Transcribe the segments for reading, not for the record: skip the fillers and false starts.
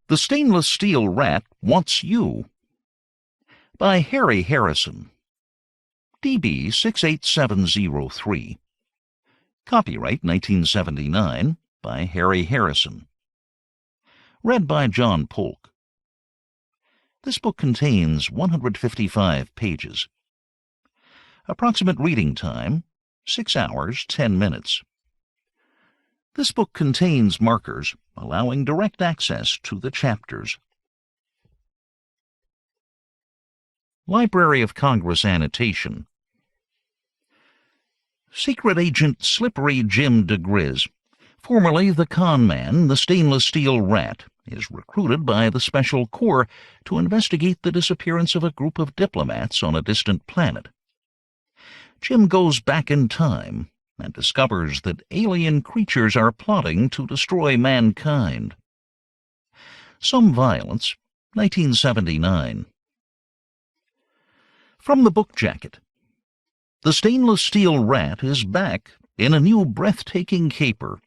The Stainless Steel Rat Wants You by Harry Harrison. DB 68703. Copyright 1979 by Harry Harrison. Read by John Polk. This book contains 155 pages. Approximate reading time, 6 hours, 10 minutes. This book contains markers allowing direct access to the chapters. Library of Congress annotation. Secret Agent Slippery Jim diGriz, formerly the con man, the Stainless Steel Rat, is recruited by the Special Corps to investigate the disappearance of a group of diplomats on a distant planet. Jim goes back in time and discovers that alien creatures are plotting to destroy mankind. Some Violence, 1979. From the book jacket. The Stainless Steel Rat is back in a new breathtaking caper.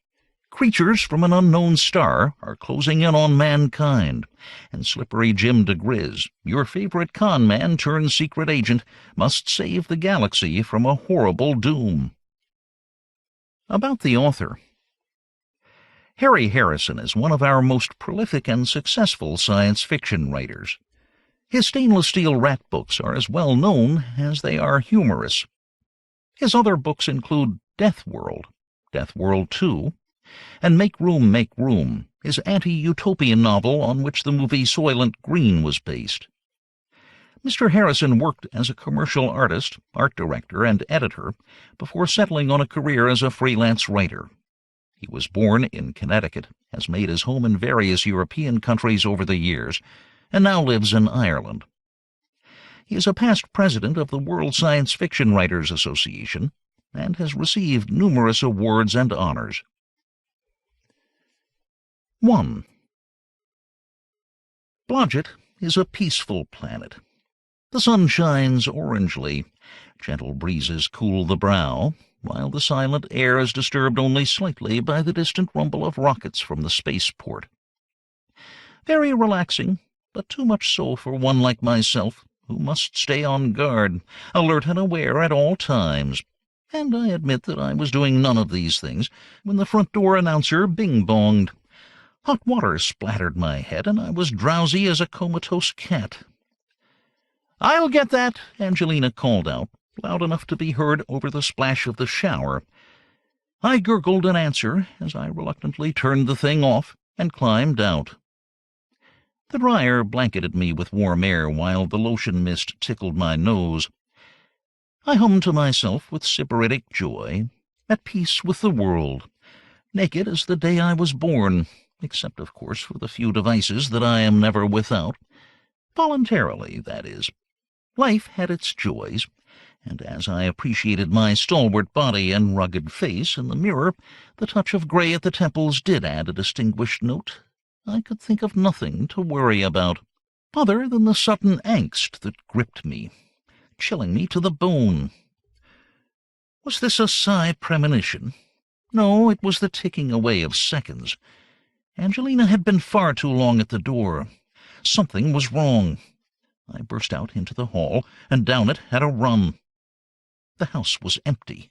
Creatures from an unknown star are closing in on mankind, and Slippery Jim diGriz, your favorite con man turned secret agent, must save the galaxy from a horrible doom. About the author. Harry Harrison is one of our most prolific and successful science fiction writers. His Stainless Steel Rat books are as well known as they are humorous. His other books include Death World, Death World 2, and Make Room, his anti-utopian novel on which the movie Soylent Green was based. Mr. Harrison worked as a commercial artist, art director, and editor before settling on a career as a freelance writer. He was born in Connecticut, has made his home in various European countries over the years, and now lives in Ireland. He is a past president of the World Science Fiction Writers Association and has received numerous awards and honors. 1. Blodgett is a peaceful planet. The sun shines orangely, gentle breezes cool the brow, while the silent air is disturbed only slightly by the distant rumble of rockets from the spaceport. Very relaxing, but too much so for one like myself, who must stay on guard, alert and aware at all times. And I admit that I was doing none of these things when the front door announcer bing-bonged. Hot water splattered my head, and I was drowsy as a comatose cat. "I'll get that," Angelina called out, loud enough to be heard over the splash of the shower. I gurgled an answer as I reluctantly turned the thing off and climbed out. The dryer blanketed me with warm air while the lotion mist tickled my nose. I hummed to myself with sybaritic joy, at peace with the world, naked as the day I was born, except, of course, for the few devices that I am never without. Voluntarily, that is. Life had its joys, and as I appreciated my stalwart body and rugged face in the mirror, the touch of gray at the temples did add a distinguished note. I could think of nothing to worry about, other than the sudden angst that gripped me, chilling me to the bone. Was this a psi premonition? No, it was the ticking away of seconds. Angelina had been far too long at the door. Something was wrong. I burst out into the hall and down it at a run. The house was empty.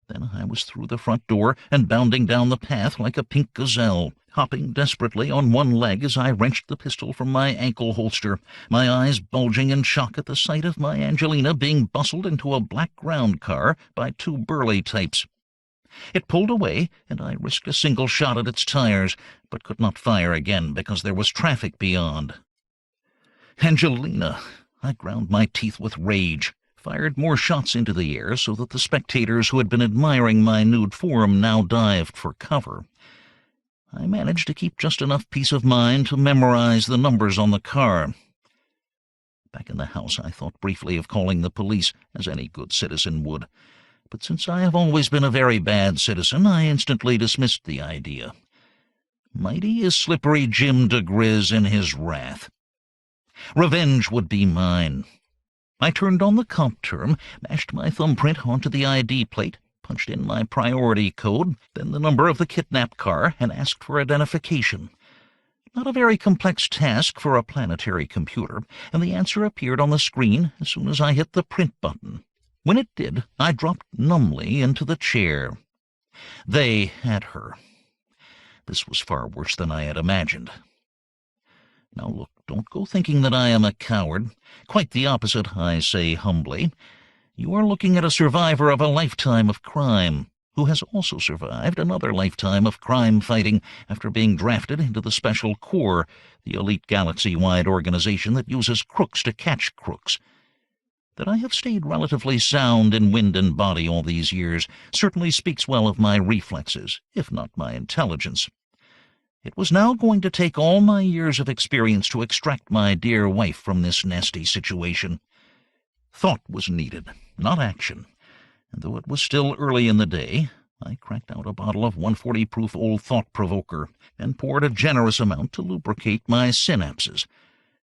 Then I was through the front door and bounding down the path like a pink gazelle, hopping desperately on one leg as I wrenched the pistol from my ankle holster, my eyes bulging in shock at the sight of my Angelina being bustled into a black ground car by two burly types. It pulled away, and I risked a single shot at its tires, but could not fire again because there was traffic beyond. Angelina! I ground my teeth with rage, fired more shots into the air so that the spectators who had been admiring my nude form now dived for cover. I managed to keep just enough peace of mind to memorize the numbers on the car. Back in the house, I thought briefly of calling the police, as any good citizen would. But since I have always been a very bad citizen, I instantly dismissed the idea. Mighty is Slippery Jim diGriz in his wrath. Revenge would be mine. I turned on the comp term, mashed my thumbprint onto the ID plate, punched in my priority code, then the number of the kidnap car, and asked for identification. Not a very complex task for a planetary computer, and the answer appeared on the screen as soon as I hit the print button. When it did, I dropped numbly into the chair. They had her. This was far worse than I had imagined. Now look, don't go thinking that I am a coward. Quite the opposite, I say humbly. You are looking at a survivor of a lifetime of crime, who has also survived another lifetime of crime fighting after being drafted into the Special Corps, the elite galaxy-wide organization that uses crooks to catch crooks. That I have stayed relatively sound in wind and body all these years certainly speaks well of my reflexes, if not my intelligence. It was now going to take all my years of experience to extract my dear wife from this nasty situation. Thought was needed, not action, and though it was still early in the day, I cracked out a bottle of 140 proof Old Thought Provoker and poured a generous amount to lubricate my synapses.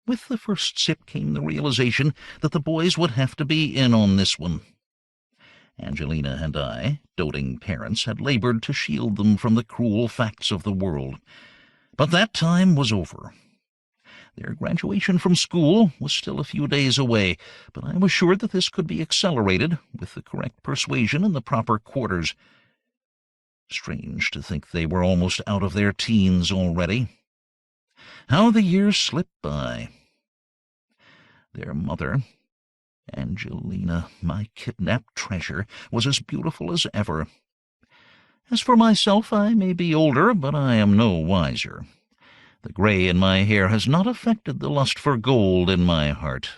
With the first sip came the realization that the boys would have to be in on this one. Angelina and I, doting parents, had labored to shield them from the cruel facts of the world. But that time was over. Their graduation from school was still a few days away, but I was sure that this could be accelerated with the correct persuasion and the proper quarters. Strange to think they were almost out of their teens already. How the years slipped by. Their mother, Angelina, my kidnapped treasure, was as beautiful as ever. As for myself, I may be older, but I am no wiser. The gray in my hair has not affected the lust for gold in my heart.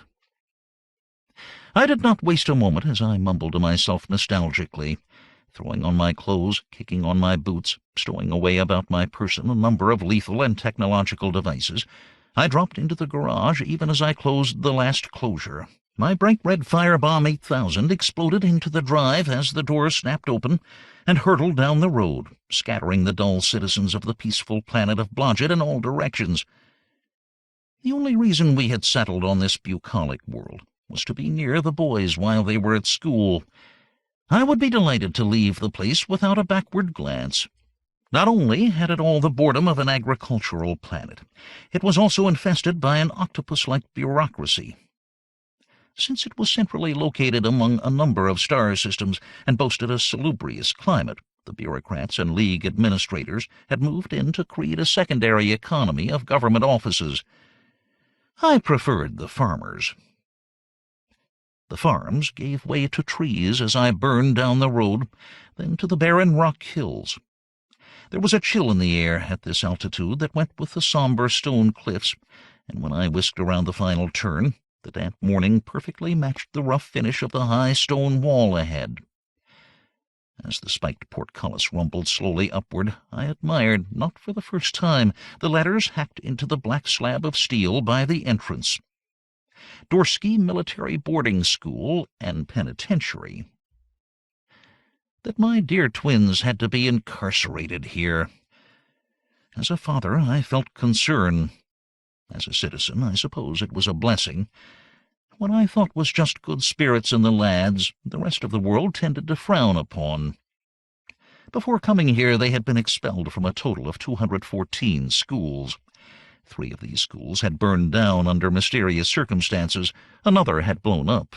I did not waste a moment as I mumbled to myself nostalgically, throwing on my clothes, kicking on my boots, stowing away about my person a number of lethal and technological devices. I dropped into the garage even as I closed the last closure. My bright red Firebomb 8000 exploded into the drive as the door snapped open and hurtled down the road, scattering the dull citizens of the peaceful planet of Blodgett in all directions. The only reason we had settled on this bucolic world was to be near the boys while they were at school. I would be delighted to leave the place without a backward glance. Not only had it all the boredom of an agricultural planet, it was also infested by an octopus-like bureaucracy. Since it was centrally located among a number of star systems and boasted a salubrious climate, the bureaucrats and League administrators had moved in to create a secondary economy of government offices. I preferred the farmers. The farms gave way to trees as I burned down the road, then to the barren rock hills. There was a chill in the air at this altitude that went with the somber stone cliffs, and when I whisked around the final turn, the damp morning perfectly matched the rough finish of the high stone wall ahead. As the spiked portcullis rumbled slowly upward, I admired, not for the first time, the letters hacked into the black slab of steel by the entrance. Dorsky Military Boarding School and Penitentiary. That my dear twins had to be incarcerated here. As a father, I felt concern. As a citizen, I suppose it was a blessing. What I thought was just good spirits in the lads, the rest of the world tended to frown upon. Before coming here, they had been expelled from a total of 214 schools. 3 of these schools had burned down under mysterious circumstances. Another had blown up.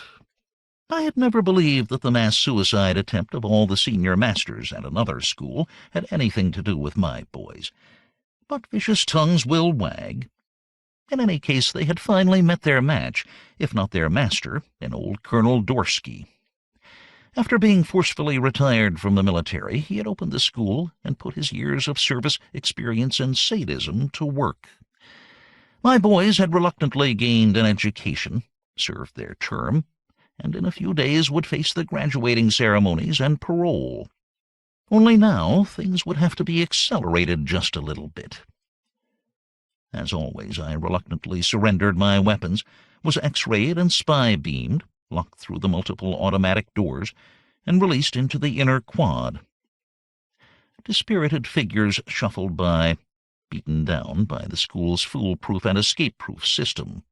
I had never believed that the mass suicide attempt of all the senior masters at another school had anything to do with my boys. But vicious tongues will wag. In any case, they had finally met their match, if not their master, in old Colonel Dorsky. After being forcefully retired from the military, he had opened the school and put his years of service, experience, and sadism to work. My boys had reluctantly gained an education, served their term, and in a few days would face the graduating ceremonies and parole. Only now things would have to be accelerated just a little bit. As always, I reluctantly surrendered my weapons, was X-rayed and spy-beamed, locked through the multiple automatic doors, and released into the inner quad. Dispirited figures shuffled by, beaten down by the school's foolproof and escape-proof system.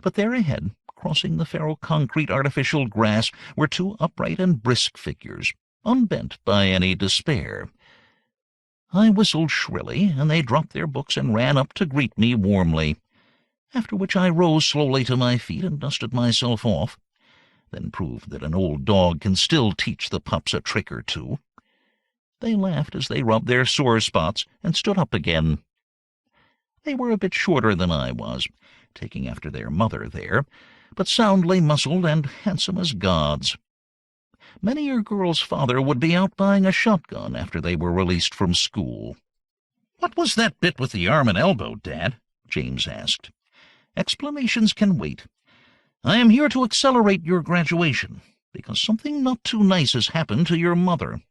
But there ahead, crossing the ferro-concrete artificial grass, were 2 upright and brisk figures, unbent by any despair. I whistled shrilly, and they dropped their books and ran up to greet me warmly, after which I rose slowly to my feet and dusted myself off, then proved that an old dog can still teach the pups a trick or two. They laughed as they rubbed their sore spots and stood up again. They were a bit shorter than I was, taking after their mother there, but soundly muscled and handsome as gods. Many a girl's father would be out buying a shotgun after they were released from school. "What was that bit with the arm and elbow, Dad?" James asked. "Explanations can wait. I am here to accelerate your graduation, because something not too nice has happened to your mother."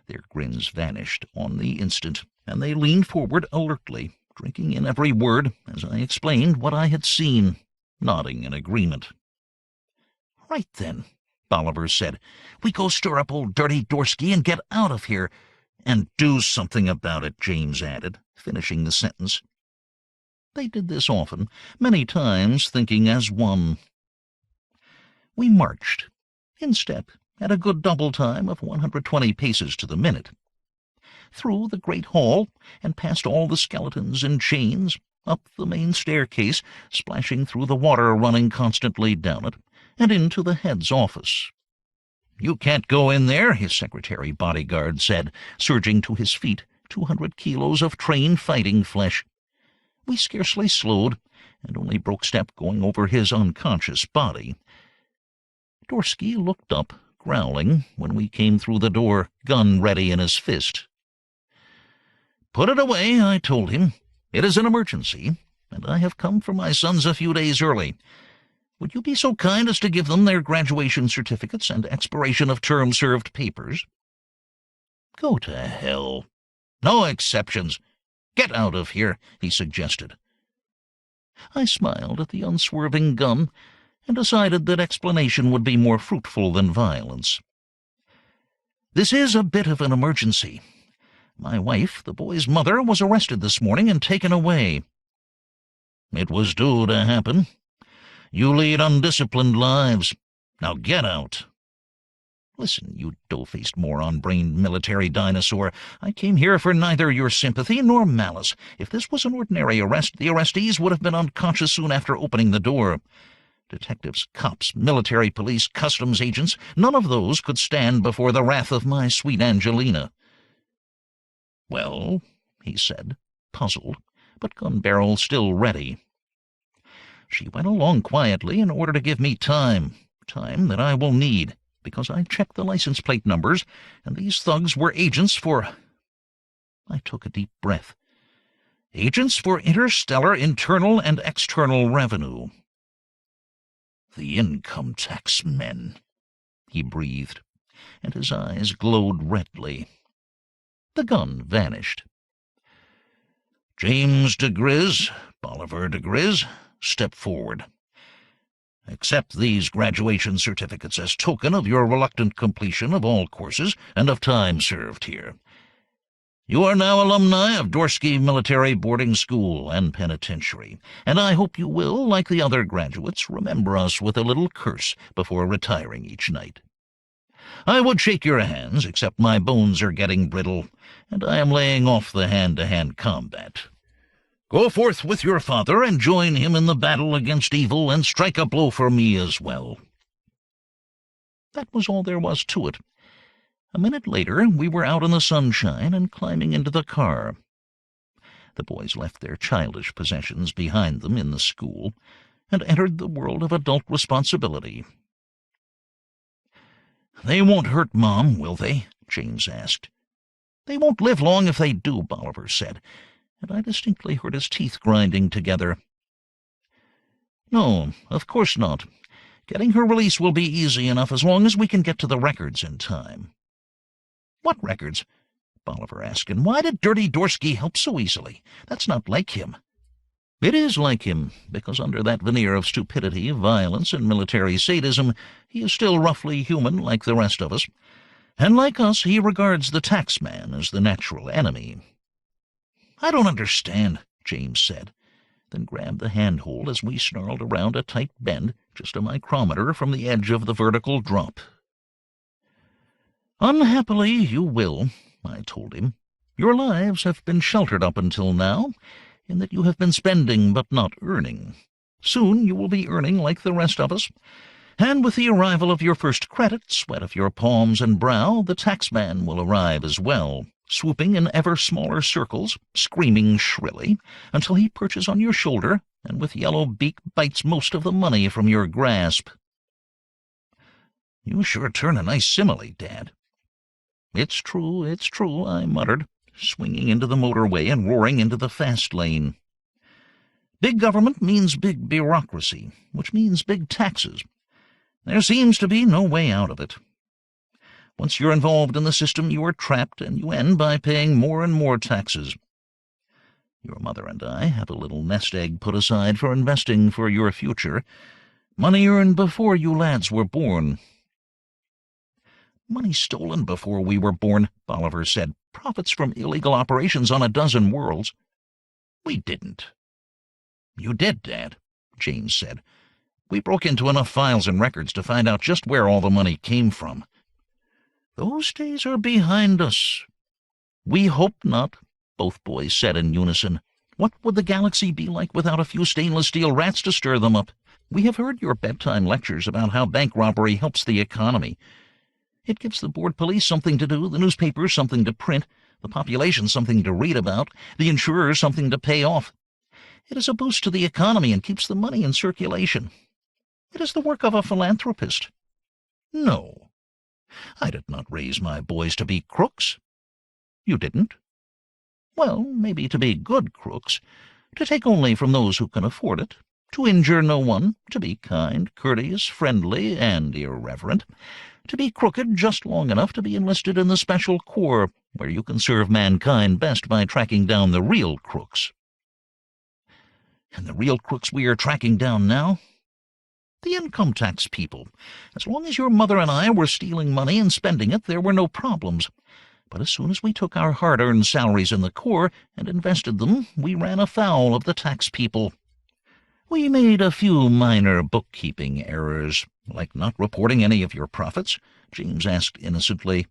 Their grins vanished on the instant, and they leaned forward alertly, drinking in every word as I explained what I had seen, nodding in agreement. "Right then," Bolivar said. "We go stir up old Dirty Dorsky and get out of here." "And do something about it," James added, finishing the sentence. They did this often, many times, thinking as one. We marched, in step, at a good double time of 120 paces to the minute, through the great hall and past all the skeletons and chains, up the main staircase, splashing through the water running constantly down it, and into the head's office. "You can't go in there," his secretary bodyguard said, surging to his feet, 200 kilos of trained fighting flesh. We scarcely slowed, and only broke step going over his unconscious body. Dorsky looked up, growling, when we came through the door, gun ready in his fist. "Put it away," I told him. "It is an emergency, and I have come for my sons a few days early. Would you be so kind as to give them their graduation certificates and expiration of term-served papers?" "Go to hell. No exceptions. Get out of here," he suggested. I smiled at the unswerving gun and decided that explanation would be more fruitful than violence. "This is a bit of an emergency. My wife, the boy's mother, was arrested this morning and taken away." "It was due to happen. You lead undisciplined lives. Now get out." "Listen, you dough-faced moron-brained military dinosaur, I came here for neither your sympathy nor malice. If this was an ordinary arrest, the arrestees would have been unconscious soon after opening the door. Detectives, cops, military police, customs agents, none of those could stand before the wrath of my sweet Angelina." "Well," he said, puzzled, but gun barrel still ready. "She went along quietly in order to give me time that I will need, because I checked the license plate numbers, and these thugs were agents for—" I took a deep breath. "Agents for interstellar, internal, and external revenue." "The income tax men," he breathed, and his eyes glowed redly. The gun vanished. "James diGriz, Bolivar diGriz, step forward. Accept these graduation certificates as token of your reluctant completion of all courses and of time served here. You are now alumni of Dorsky Military Boarding School and Penitentiary, and I hope you will, like the other graduates, remember us with a little curse before retiring each night. I would shake your hands, except my bones are getting brittle, and I am laying off the hand-to-hand combat. Go forth with your father and join him in the battle against evil, and strike a blow for me as well." That was all there was to it. A minute later, we were out in the sunshine and climbing into the car. The boys left their childish possessions behind them in the school and entered the world of adult responsibility. "They won't hurt Mom, will they?" James asked. "They won't live long if they do," Bolivar said, and I distinctly heard his teeth grinding together. "No, of course not. Getting her release will be easy enough as long as we can get to the records in time." "What records?" Bolivar asked, "and why did Dirty Dorsky help so easily? That's not like him." "It is like him, because under that veneer of stupidity, violence, and military sadism, he is still roughly human like the rest of us. And like us, he regards the taxman as the natural enemy." "I don't understand," James said, then grabbed the handhold as we snarled around a tight bend just a micrometer from the edge of the vertical drop. "Unhappily, you will, I told him. "Your lives have been sheltered up until now, in that you have been spending but not earning. Soon you will be earning like the rest of us, and with the arrival of your first credit, sweat of your palms and brow, the taxman will arrive as well, swooping in ever smaller circles, screaming shrilly, until he perches on your shoulder and with yellow beak bites most of the money from your grasp." "You sure turn a nice simile, Dad." It's true, I muttered, swinging into the motorway and roaring into the fast lane. Big government means big bureaucracy, which means big taxes. There seems to be no way out of it. Once you're involved in the system, you are trapped, and you end by paying more and more taxes. Your mother and I have a little nest egg put aside for investing for your future, money earned before you lads were born. "Money stolen before we were born," Bolivar said. "Profits from illegal operations on a dozen worlds." "We didn't." "You did, Dad," James said. "We broke into enough files and records to find out just where all the money came from." "Those days are behind us." "We hope not," both boys said in unison. "What would the galaxy be like without a few stainless steel rats to stir them up? We have heard your bedtime lectures about how bank robbery helps the economy. It gives the board police something to do, the newspapers something to print, the population something to read about, the insurers something to pay off. It is a boost to the economy and keeps the money in circulation. It is the work of a philanthropist." "No. I did not raise my boys to be crooks." "You didn't?" "Well, maybe to be good crooks, to take only from those who can afford it, to injure no one, to be kind, courteous, friendly, and irreverent, to be crooked just long enough to be enlisted in the Special Corps, where you can serve mankind best by tracking down the real crooks." "And the real crooks we are tracking down now?" "The income tax people. As long as your mother and I were stealing money and spending it, there were no problems. But as soon as we took our hard-earned salaries in the Corps and invested them, we ran afoul of the tax people. We made a few minor bookkeeping errors, like not reporting any of your profits," James asked innocently.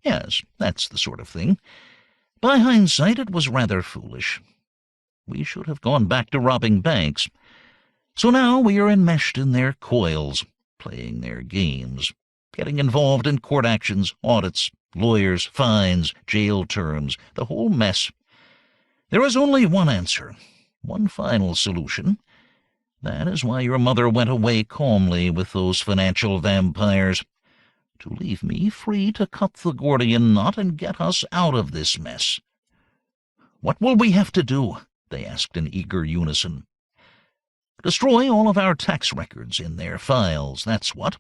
"Yes, that's the sort of thing. By hindsight, it was rather foolish. We should have gone back to robbing banks. So now we are enmeshed in their coils, playing their games, getting involved in court actions, audits, lawyers, fines, jail terms, the whole mess. There is only one answer, one final solution. That is why your mother went away calmly with those financial vampires, to leave me free to cut the Gordian knot and get us out of this mess." "What will we have to do?" they asked in eager unison. "Destroy all of our tax records in their files, that's what.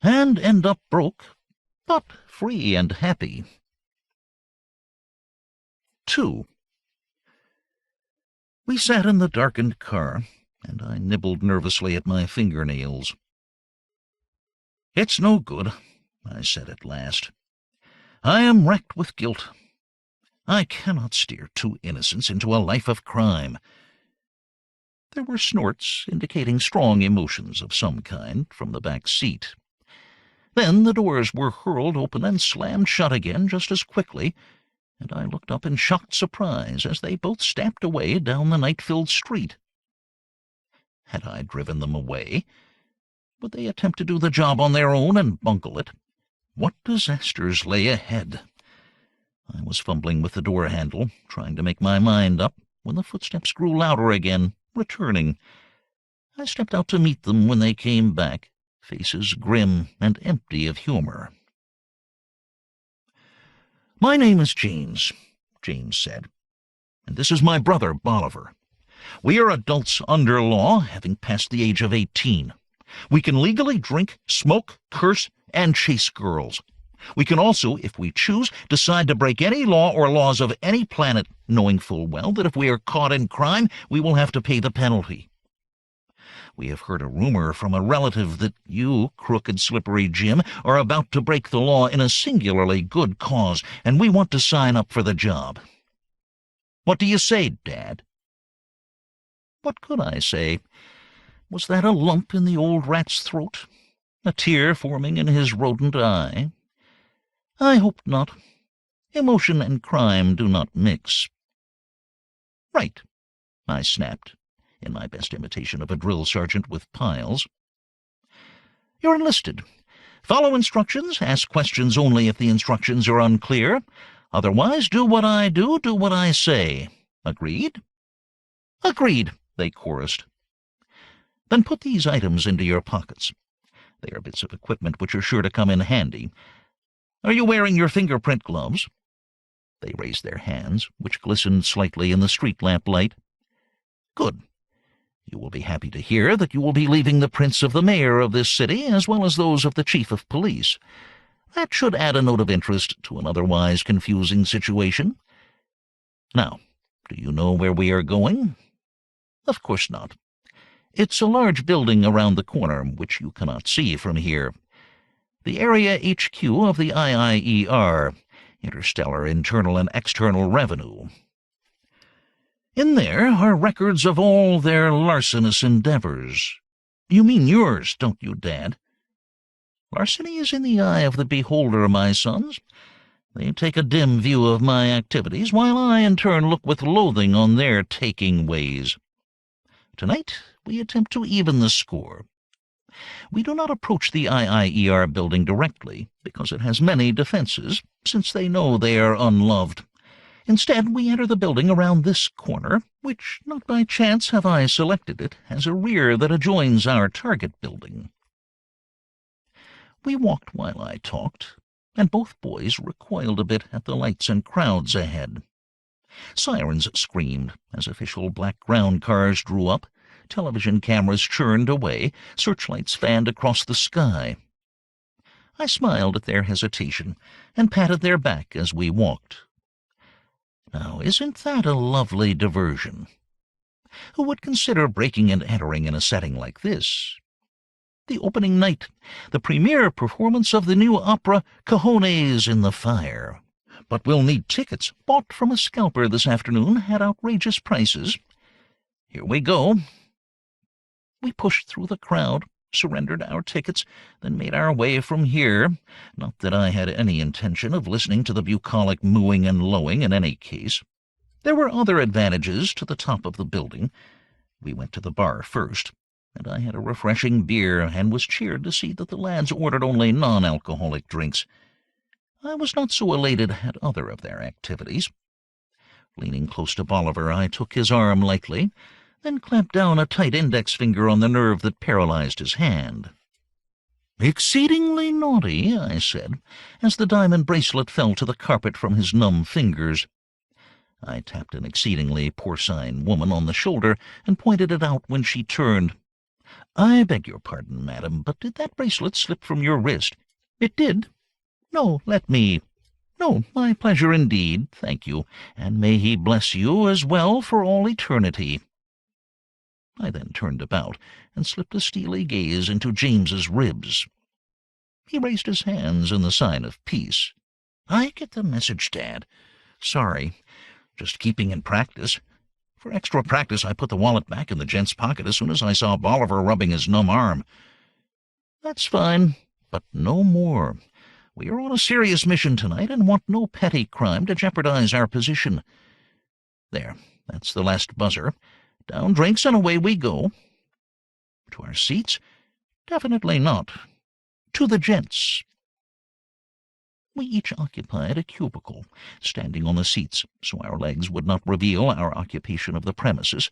And end up broke, but free and happy." 2. We sat in the darkened car, and I nibbled nervously at my fingernails. "It's no good," I said at last. "I am racked with guilt. I cannot steer two innocents into a life of crime." There were snorts indicating strong emotions of some kind from the back seat. Then the doors were hurled open and slammed shut again just as quickly, and I looked up in shocked surprise as they both stamped away down the night-filled street. Had I driven them away? Would they attempt to do the job on their own and bungle it? What disasters lay ahead? I was fumbling with the door handle, trying to make my mind up, when the footsteps grew louder again, returning. I stepped out to meet them when they came back, faces grim and empty of humor. "My name is James," James said, "and this is my brother, Bolivar. We are adults under law, having passed the age of 18. We can legally drink, smoke, curse, and chase girls. We can also, if we choose, decide to break any law or laws of any planet, knowing full well that if we are caught in crime, we will have to pay the penalty. We have heard a rumor from a relative that you, Crooked Slippery Jim, are about to break the law in a singularly good cause, and we want to sign up for the job. What do you say, Dad?" What could I say? Was that a lump in the old rat's throat? A tear forming in his rodent eye? I hoped not. Emotion and crime do not mix. Right, I snapped, in my best imitation of a drill sergeant with piles. You're enlisted. Follow instructions, ask questions only if the instructions are unclear. Otherwise, do what I do what I say. Agreed? Agreed, they chorused. Then put these items into your pockets. They are bits of equipment which are sure to come in handy. Are you wearing your fingerprint gloves? They raised their hands, which glistened slightly in the street lamp light. Good. You will be happy to hear that you will be leaving the prints of the mayor of this city, as well as those of the chief of police. That should add a note of interest to an otherwise confusing situation. Now, do you know where we are going? Of course not. It's a large building around the corner, which you cannot see from here. The area HQ of the IIER, Interstellar Internal and External Revenue. In there are records of all their larcenous endeavors. You mean yours, don't you, Dad? Larceny is in the eye of the beholder, my sons. They take a dim view of my activities, while I in turn look with loathing on their taking ways. Tonight we attempt to even the score. We do not approach the IIER building directly, because it has many defenses, since they know they are unloved. Instead, we enter the building around this corner, which, not by chance have I selected it, has a rear that adjoins our target building. We walked while I talked, and both boys recoiled a bit at the lights and crowds ahead. Sirens screamed as official black ground cars drew up, television cameras churned away, searchlights fanned across the sky. I smiled at their hesitation and patted their back as we walked. Now, isn't that a lovely diversion? Who would consider breaking and entering in a setting like this? The opening night, the premiere performance of the new opera Cojones in the Fire. But we'll need tickets, bought from a scalper this afternoon at outrageous prices. Here we go. We pushed through the crowd, surrendered our tickets, then made our way from here. Not that I had any intention of listening to the bucolic mooing and lowing in any case. There were other advantages to the top of the building. We went to the bar first, and I had a refreshing beer and was cheered to see that the lads ordered only non-alcoholic drinks. I was not so elated at other of their activities. Leaning close to Bolivar, I took his arm lightly, then clamped down a tight index finger on the nerve that paralyzed his hand. "Exceedingly naughty," I said, as the diamond bracelet fell to the carpet from his numb fingers. I tapped an exceedingly porcine woman on the shoulder and pointed it out when she turned. "I beg your pardon, madam, but did that bracelet slip from your wrist?" "It did." "No, let me—" "No, my pleasure indeed, thank you, and may he bless you as well for all eternity." I then turned about and slipped a steely gaze into James's ribs. He raised his hands in the sign of peace. "I get the message, Dad. Sorry. Just keeping in practice. For extra practice, I put the wallet back in the gent's pocket as soon as I saw Bolivar rubbing his numb arm." "That's fine, but no more. We are on a serious mission tonight and want no petty crime to jeopardize our position. There, that's the last buzzer. Down drinks and away we go. To our seats? Definitely not. To the gents." We each occupied a cubicle, standing on the seats so our legs would not reveal our occupation of the premises,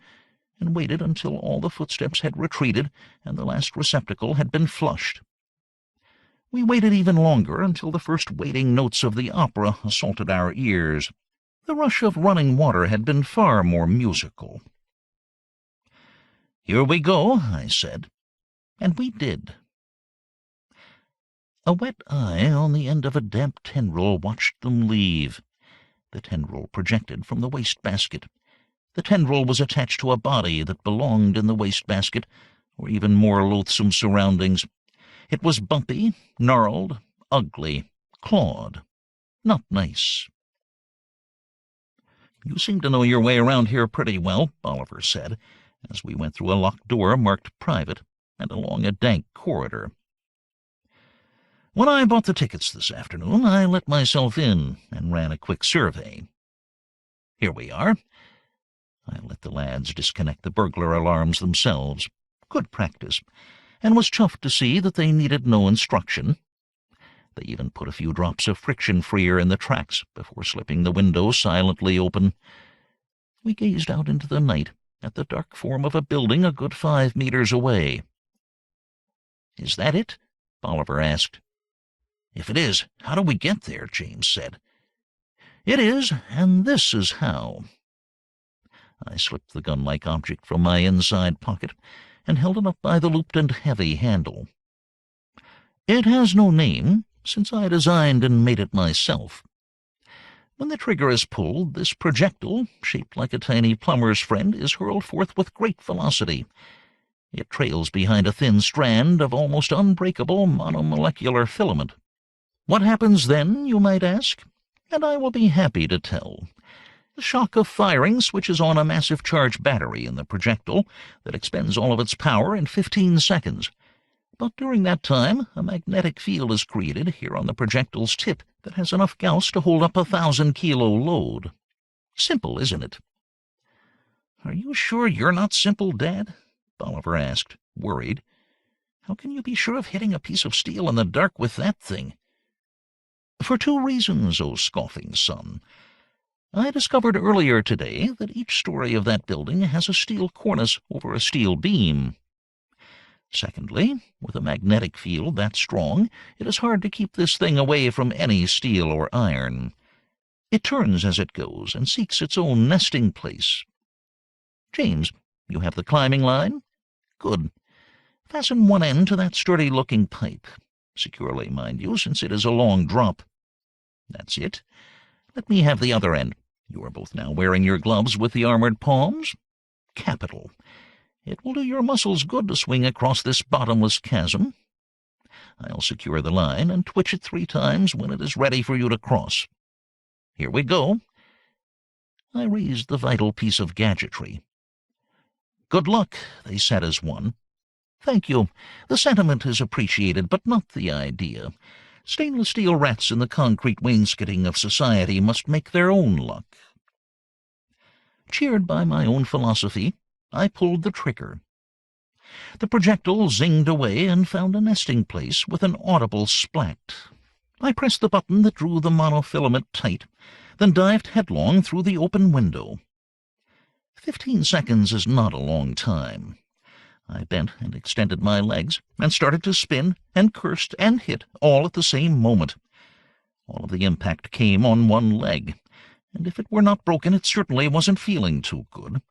and waited until all the footsteps had retreated and the last receptacle had been flushed. We waited even longer until the first waiting notes of the opera assaulted our ears. The rush of running water had been far more musical. "Here we go," I said, and we did. A wet eye on the end of a damp tendril watched them leave. The tendril projected from the wastebasket. The tendril was attached to a body that belonged in the wastebasket, or even more loathsome surroundings. It was bumpy, gnarled, ugly, clawed. Not nice. "You seem to know your way around here pretty well," Bolivar said, as we went through a locked door marked private and along a dank corridor. When I bought the tickets this afternoon, I let myself in and ran a quick survey. Here we are. I let the lads disconnect the burglar alarms themselves. Good practice, and was chuffed to see that they needed no instruction. They even put a few drops of friction freer in the tracks before slipping the window silently open. We gazed out into the night at the dark form of a building a good 5 meters away. "Is that it?" Bolivar asked. "If it is, how do we get there?" James said. "It is, and this is how." I slipped the gun-like object from my inside pocket and held it up by the looped and heavy handle. It has no name, since I designed and made it myself. When the trigger is pulled, this projectile, shaped like a tiny plumber's friend, is hurled forth with great velocity. It trails behind a thin strand of almost unbreakable monomolecular filament. What happens then, you might ask? And I will be happy to tell. The shock of firing switches on a massive charged battery in the projectile that expends all of its power in 15 seconds. But during that time, a magnetic field is created here on the projectile's tip that has enough Gauss to hold up a 1,000-kilo load. Simple, isn't it? "Are you sure you're not simple, Dad?" Bolivar asked, worried. "How can you be sure of hitting a piece of steel in the dark with that thing?" "For 2 reasons, O scoffing son. I discovered earlier today that each story of that building has a steel cornice over a steel beam. Secondly, with a magnetic field that strong, it is hard to keep this thing away from any steel or iron. It turns as it goes and seeks its own nesting place. James, you have the climbing line? Good. Fasten one end to that sturdy-looking pipe. Securely, mind you, since it is a long drop. That's it. Let me have the other end. You are both now wearing your gloves with the armored palms? Capital. It will do your muscles good to swing across this bottomless chasm. I'll secure the line and twitch it 3 times when it is ready for you to cross. Here we go." I raised the vital piece of gadgetry. "Good luck," they said as one. "Thank you. The sentiment is appreciated, but not the idea. Stainless steel rats in the concrete wainscoting of society must make their own luck." Cheered by my own philosophy, I pulled the trigger. The projectile zinged away and found a nesting place with an audible splat. I pressed the button that drew the monofilament tight, then dived headlong through the open window. 15 seconds is not a long time. I bent and extended my legs and started to spin and cursed and hit all at the same moment. All of the impact came on one leg, and if it were not broken it certainly wasn't feeling too good.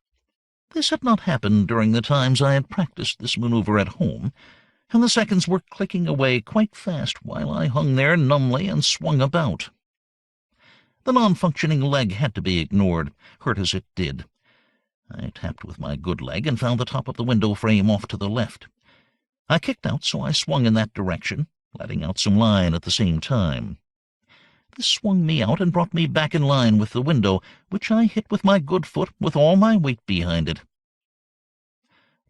This had not happened during the times I had practiced this maneuver at home, and the seconds were clicking away quite fast while I hung there numbly and swung about. The non-functioning leg had to be ignored, hurt as it did. I tapped with my good leg and found the top of the window frame off to the left. I kicked out, so I swung in that direction, letting out some line at the same time. This swung me out and brought me back in line with the window, which I hit with my good foot with all my weight behind it.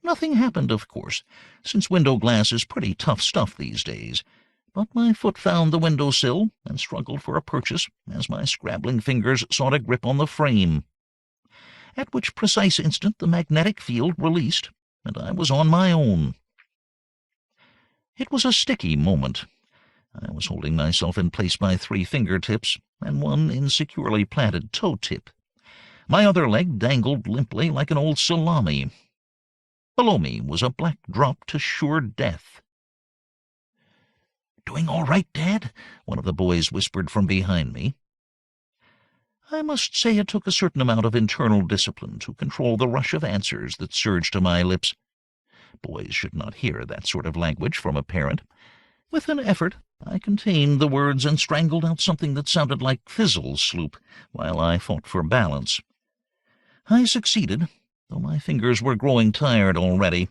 Nothing happened, of course, since window glass is pretty tough stuff these days, but my foot found the window-sill and struggled for a purchase as my scrabbling fingers sought a grip on the frame. At which precise instant the magnetic field released, and I was on my own. It was a sticky moment. I was holding myself in place by 3 fingertips and one insecurely planted toe tip. My other leg dangled limply like an old salami. Below me was a black drop to sure death. "Doing all right, Dad?" one of the boys whispered from behind me. I must say it took a certain amount of internal discipline to control the rush of answers that surged to my lips. Boys should not hear that sort of language from a parent. With an effort, I contained the words and strangled out something that sounded like fizzle sloop, while I fought for balance. I succeeded, though my fingers were growing tired already.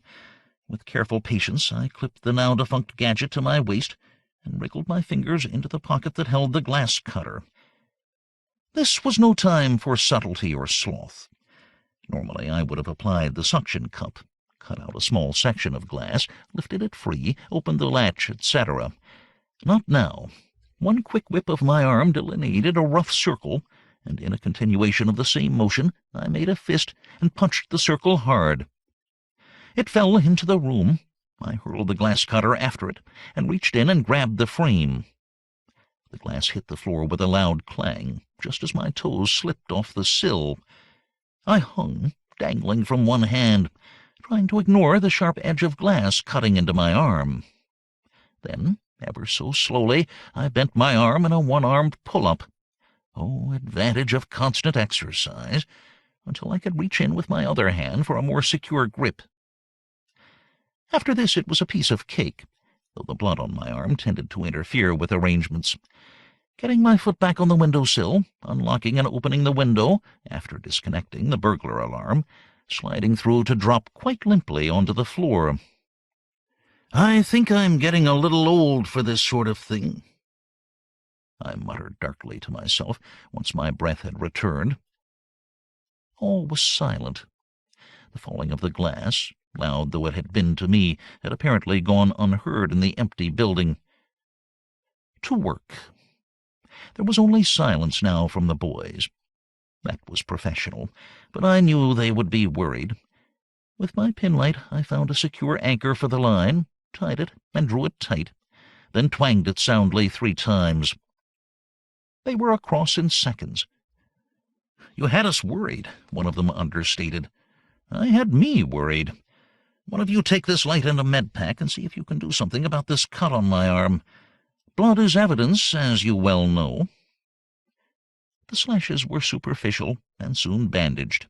With careful patience, I clipped the now-defunct gadget to my waist and wriggled my fingers into the pocket that held the glass cutter. This was no time for subtlety or sloth. Normally I would have applied the suction cup, cut out a small section of glass, lifted it free, opened the latch, etc. Not now. One quick whip of my arm delineated a rough circle, and in a continuation of the same motion I made a fist and punched the circle hard. It fell into the room. I hurled the glass cutter after it, and reached in and grabbed the frame. The glass hit the floor with a loud clang, just as my toes slipped off the sill. I hung, dangling from one hand, trying to ignore the sharp edge of glass cutting into my arm. Then, ever so slowly, I bent my arm in a one-armed pull-up. Oh, advantage of constant exercise, until I could reach in with my other hand for a more secure grip. After this it was a piece of cake, though the blood on my arm tended to interfere with arrangements. Getting my foot back on the window-sill, unlocking and opening the window, after disconnecting the burglar alarm, sliding through to drop quite limply onto the floor. "I think I'm getting a little old for this sort of thing," I muttered darkly to myself once my breath had returned. All was silent. The falling of the glass, loud though it had been to me, had apparently gone unheard in the empty building. To work. There was only silence now from the boys. That was professional, but I knew they would be worried. With my pinlight I found a secure anchor for the line, tied it, and drew it tight, then twanged it soundly 3 times. They were across in seconds. "You had us worried," one of them understated. "I had me worried. One of you take this light and a med pack and see if you can do something about this cut on my arm. Blood is evidence, as you well know." The slashes were superficial and soon bandaged.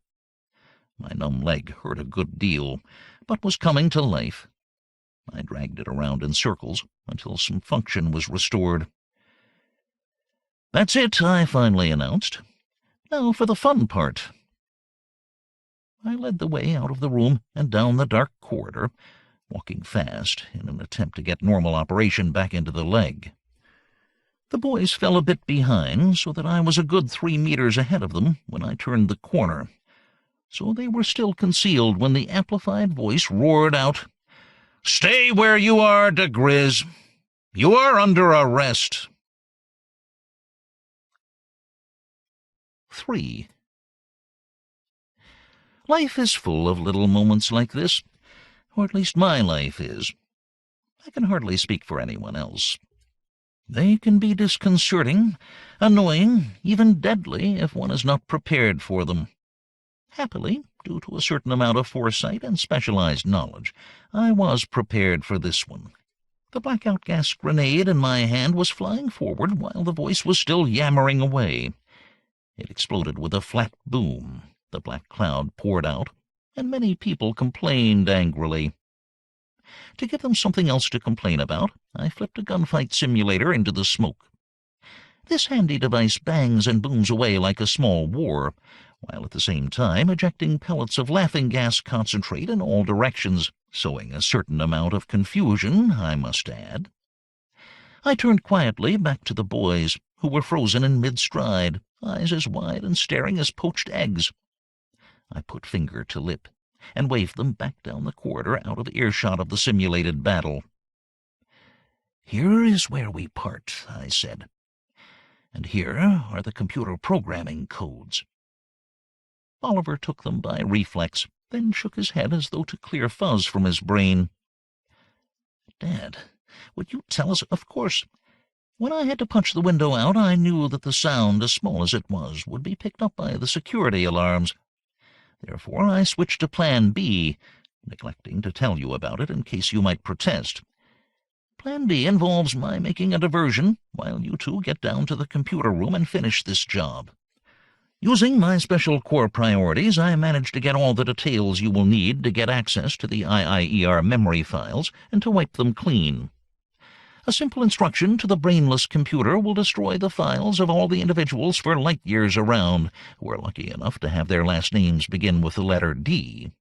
My numb leg hurt a good deal, but was coming to life. I dragged it around in circles until some function was restored. "That's it," I finally announced. "Now for the fun part." I led the way out of the room and down the dark corridor, walking fast in an attempt to get normal operation back into the leg. The boys fell a bit behind, so that I was a good 3 meters ahead of them when I turned the corner. So they were still concealed when the amplified voice roared out, "Stay where you are, diGriz. You are under arrest." 3. Life is full of little moments like this, or at least my life is. I can hardly speak for anyone else. They can be disconcerting, annoying, even deadly if one is not prepared for them. Happily, due to a certain amount of foresight and specialized knowledge, I was prepared for this one. The blackout gas grenade in my hand was flying forward while the voice was still yammering away. It exploded with a flat boom. The black cloud poured out, and many people complained angrily. To give them something else to complain about, I flipped a gunfight simulator into the smoke. This handy device bangs and booms away like a small war, while at the same time ejecting pellets of laughing gas concentrate in all directions, sowing a certain amount of confusion, I must add. I turned quietly back to the boys, who were frozen in mid-stride, eyes as wide and staring as poached eggs. I put finger to lip, and waved them back down the corridor out of earshot of the simulated battle. "Here is where we part," I said. "And here are the computer programming codes." Oliver took them by reflex, then shook his head as though to clear fuzz from his brain. "Dad, would you tell us—" "Of course. When I had to punch the window out, I knew that the sound, as small as it was, would be picked up by the security alarms. Therefore I switched to Plan B, neglecting to tell you about it in case you might protest. Plan B involves my making a diversion while you two get down to the computer room and finish this job. Using my special core priorities, I managed to get all the details you will need to get access to the IIER memory files and to wipe them clean. A simple instruction to the brainless computer will destroy the files of all the individuals for light years around who are lucky enough to have their last names begin with the letter D.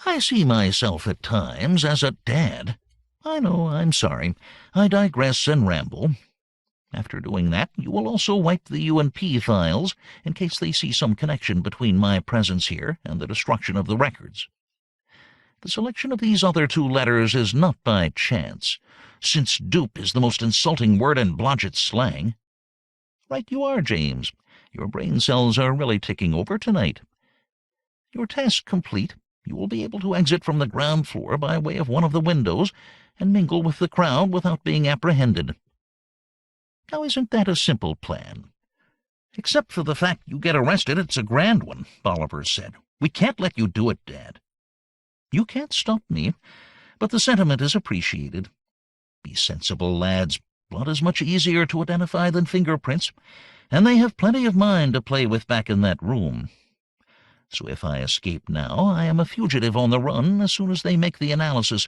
I see myself at times as a dad. I know, I'm sorry. I digress and ramble. After doing that, you will also wipe the UNP files in case they see some connection between my presence here and the destruction of the records. The selection of these other two letters is not by chance, since dupe is the most insulting word in Blodgett slang. Right you are, James. Your brain cells are really ticking over tonight. Your task complete, you will be able to exit from the ground floor by way of one of the windows and mingle with the crowd without being apprehended. Now, isn't that a simple plan? Except for the fact you get arrested, it's a grand one, Bolivar said. We can't let you do it, Dad. You can't stop me, but the sentiment is appreciated. Be sensible, lads. Blood is much easier to identify than fingerprints, and they have plenty of mind to play with back in that room. So if I escape now, I am a fugitive on the run as soon as they make the analysis,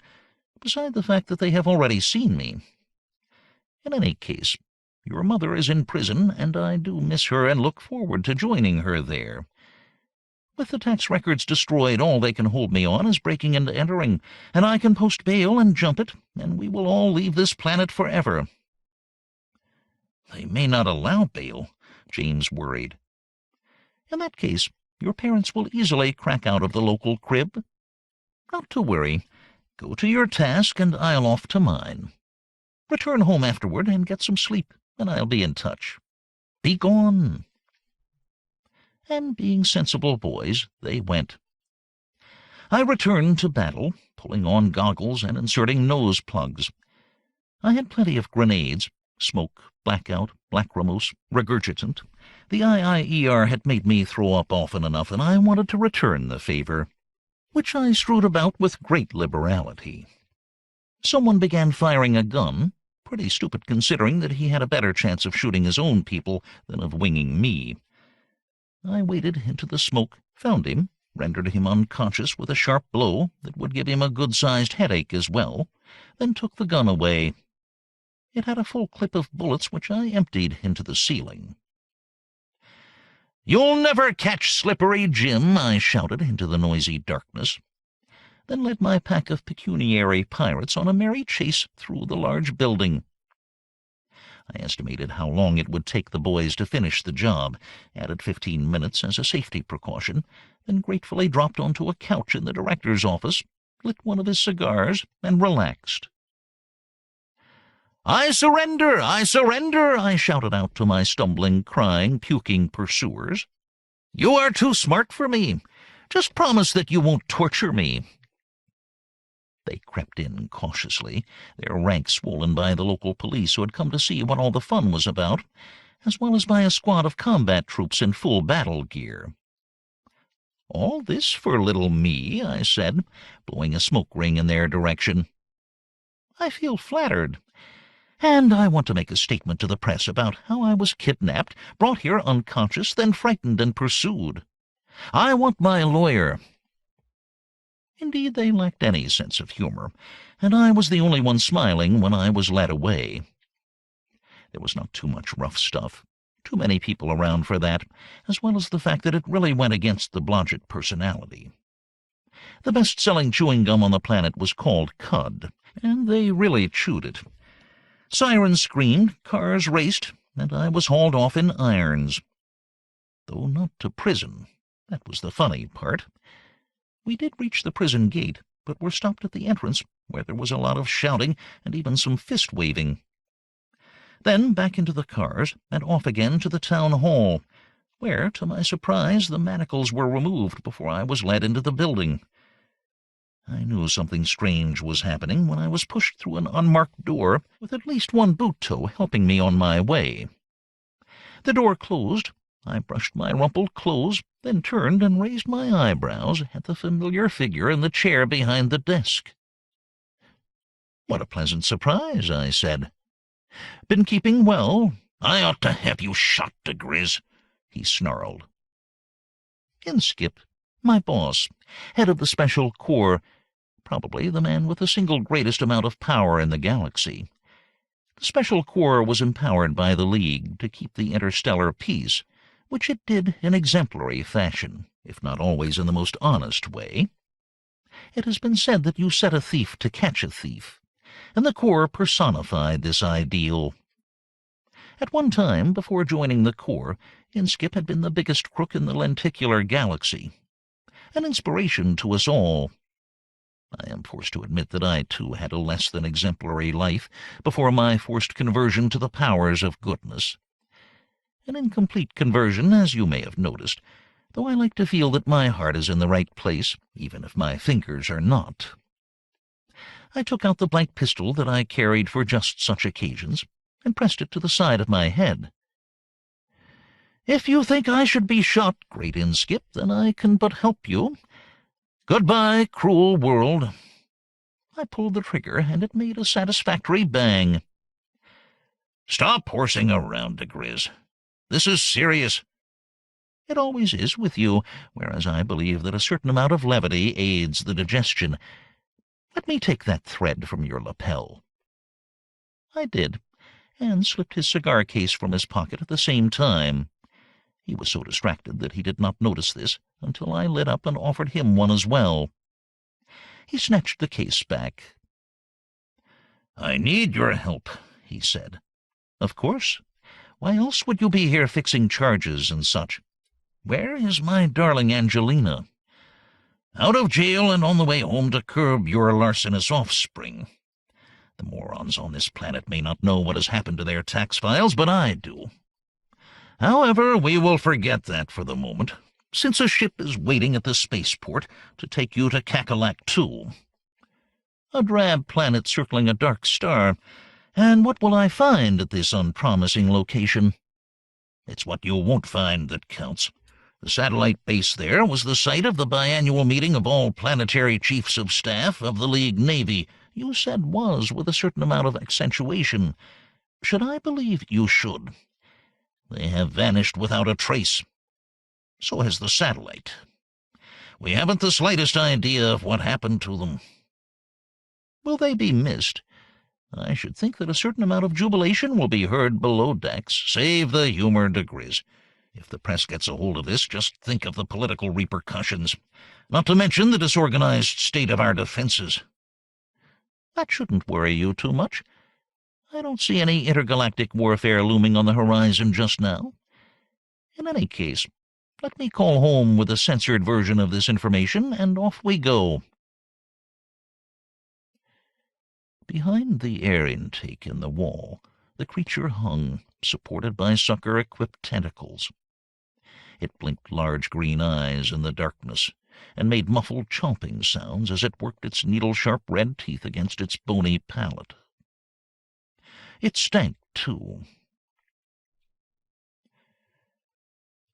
beside the fact that they have already seen me. In any case, your mother is in prison, and I do miss her and look forward to joining her there. With the tax records destroyed, all they can hold me on is breaking and entering, and I can post bail and jump it, and we will all leave this planet forever. They may not allow bail, James worried. In that case, your parents will easily crack out of the local crib. Not to worry. Go to your task, and I'll off to mine. Return home afterward and get some sleep, and I'll be in touch. Be gone. And being sensible boys, they went. I returned to battle, pulling on goggles and inserting nose plugs. I had plenty of grenades, smoke, blackout, lachrymose, regurgitant. The IIER had made me throw up often enough, and I wanted to return the favor, which I strewed about with great liberality. Someone began firing a gun, pretty stupid considering that he had a better chance of shooting his own people than of winging me. I waded into the smoke, found him, rendered him unconscious with a sharp blow that would give him a good-sized headache as well, then took the gun away. It had a full clip of bullets which I emptied into the ceiling. "You'll never catch Slippery Jim," I shouted into the noisy darkness, then led my pack of pecuniary pirates on a merry chase through the large building. I estimated how long it would take the boys to finish the job, added 15 minutes as a safety precaution, then gratefully dropped onto a couch in the director's office, lit one of his cigars, and relaxed. "I surrender! I surrender!" I shouted out to my stumbling, crying, puking pursuers. "You are too smart for me. Just promise that you won't torture me." They crept in cautiously, their ranks swollen by the local police who had come to see what all the fun was about, as well as by a squad of combat troops in full battle gear. "All this for little me," I said, blowing a smoke ring in their direction. "I feel flattered. And I want to make a statement to the press about how I was kidnapped, brought here unconscious, then frightened and pursued. I want my lawyer." Indeed, they lacked any sense of humor, and I was the only one smiling when I was led away. There was not too much rough stuff, too many people around for that, as well as the fact that it really went against the Blodgett personality. The best-selling chewing gum on the planet was called Cud, and they really chewed it. Sirens screamed, cars raced, and I was hauled off in irons. Though not to prison. That was the funny part. We did reach the prison gate, but were stopped at the entrance, where there was a lot of shouting and even some fist-waving. Then back into the cars, and off again to the town hall, where, to my surprise, the manacles were removed before I was led into the building. I knew something strange was happening when I was pushed through an unmarked door, with at least one boot toe helping me on my way. The door closed. I brushed my rumpled clothes, then turned and raised my eyebrows at the familiar figure in the chair behind the desk. "What a pleasant surprise," I said. "Been keeping well?" "I ought to have you shot, diGriz," he snarled. Inskip, my boss, head of the Special Corps, probably the man with the single greatest amount of power in the galaxy. The Special Corps was empowered by the League to keep the interstellar peace, which it did in exemplary fashion, if not always in the most honest way. It has been said that you set a thief to catch a thief, and the Corps personified this ideal. At one time, before joining the Corps, Inskip had been the biggest crook in the lenticular galaxy, an inspiration to us all. I am forced to admit that I, too, had a less than exemplary life before my forced conversion to the powers of goodness. An incomplete conversion, as you may have noticed, though I like to feel that my heart is in the right place, even if my fingers are not. I took out the blank pistol that I carried for just such occasions, and pressed it to the side of my head. "If you think I should be shot, great Inskip, then I can but help you. Goodbye, cruel world." I pulled the trigger, and it made a satisfactory bang. "Stop horsing around, diGriz. This is serious." "It always is with you, whereas I believe that a certain amount of levity aids the digestion. Let me take that thread from your lapel." I did, and slipped his cigar case from his pocket at the same time. He was so distracted that he did not notice this until I lit up and offered him one as well. He snatched the case back. "I need your help," he said. "Of course. Why else would you be here fixing charges and such? Where is my darling Angelina?" "Out of jail and on the way home to curb your larcenous offspring. The morons on this planet may not know what has happened to their tax files, but I do. However, we will forget that for the moment, since a ship is waiting at the spaceport to take you to Cackalack 2. A drab planet circling a dark star, and what will I find at this unpromising location? It's what you won't find that counts. The satellite base there was the site of the biannual meeting of all planetary chiefs of staff of the League Navy. You said was with a certain amount of accentuation. Should I believe you should? They have vanished without a trace. So has the satellite. We haven't the slightest idea of what happened to them." "Will they be missed? I should think that a certain amount of jubilation will be heard below decks." "Save the humor, diGriz. If the press gets a hold of this, just think of the political repercussions, not to mention the disorganized state of our defenses." "That shouldn't worry you too much. I don't see any intergalactic warfare looming on the horizon just now. In any case, let me call home with a censored version of this information, and off we go." Behind the air intake in the wall, the creature hung, supported by sucker-equipped tentacles. It blinked large green eyes in the darkness, and made muffled chomping sounds as it worked its needle-sharp red teeth against its bony palate. It stank, too.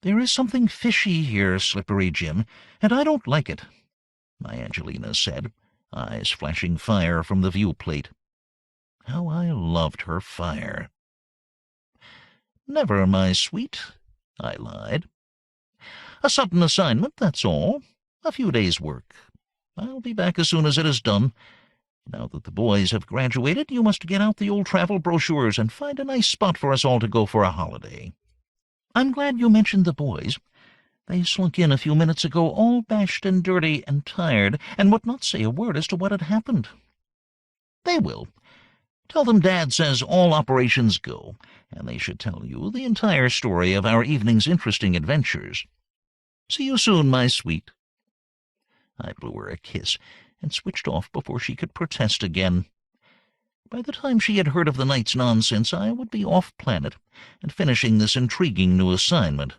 "There is something fishy here, Slippery Jim, and I don't like it," my Angelina said, eyes flashing fire from the viewplate. How I loved her fire. "Never, my sweet," I lied. "A sudden assignment, that's all. A few days' work. I'll be back as soon as it is done. Now that the boys have graduated, you must get out the old travel brochures and find a nice spot for us all to go for a holiday." "I'm glad you mentioned the boys. They slunk in a few minutes ago, all bashed and dirty and tired, and would not say a word as to what had happened." "They will. Tell them Dad says all operations go, and they should tell you the entire story of our evening's interesting adventures. See you soon, my sweet." I blew her a kiss and switched off before she could protest again. By the time she had heard of the night's nonsense, I would be off-planet and finishing this intriguing new assignment.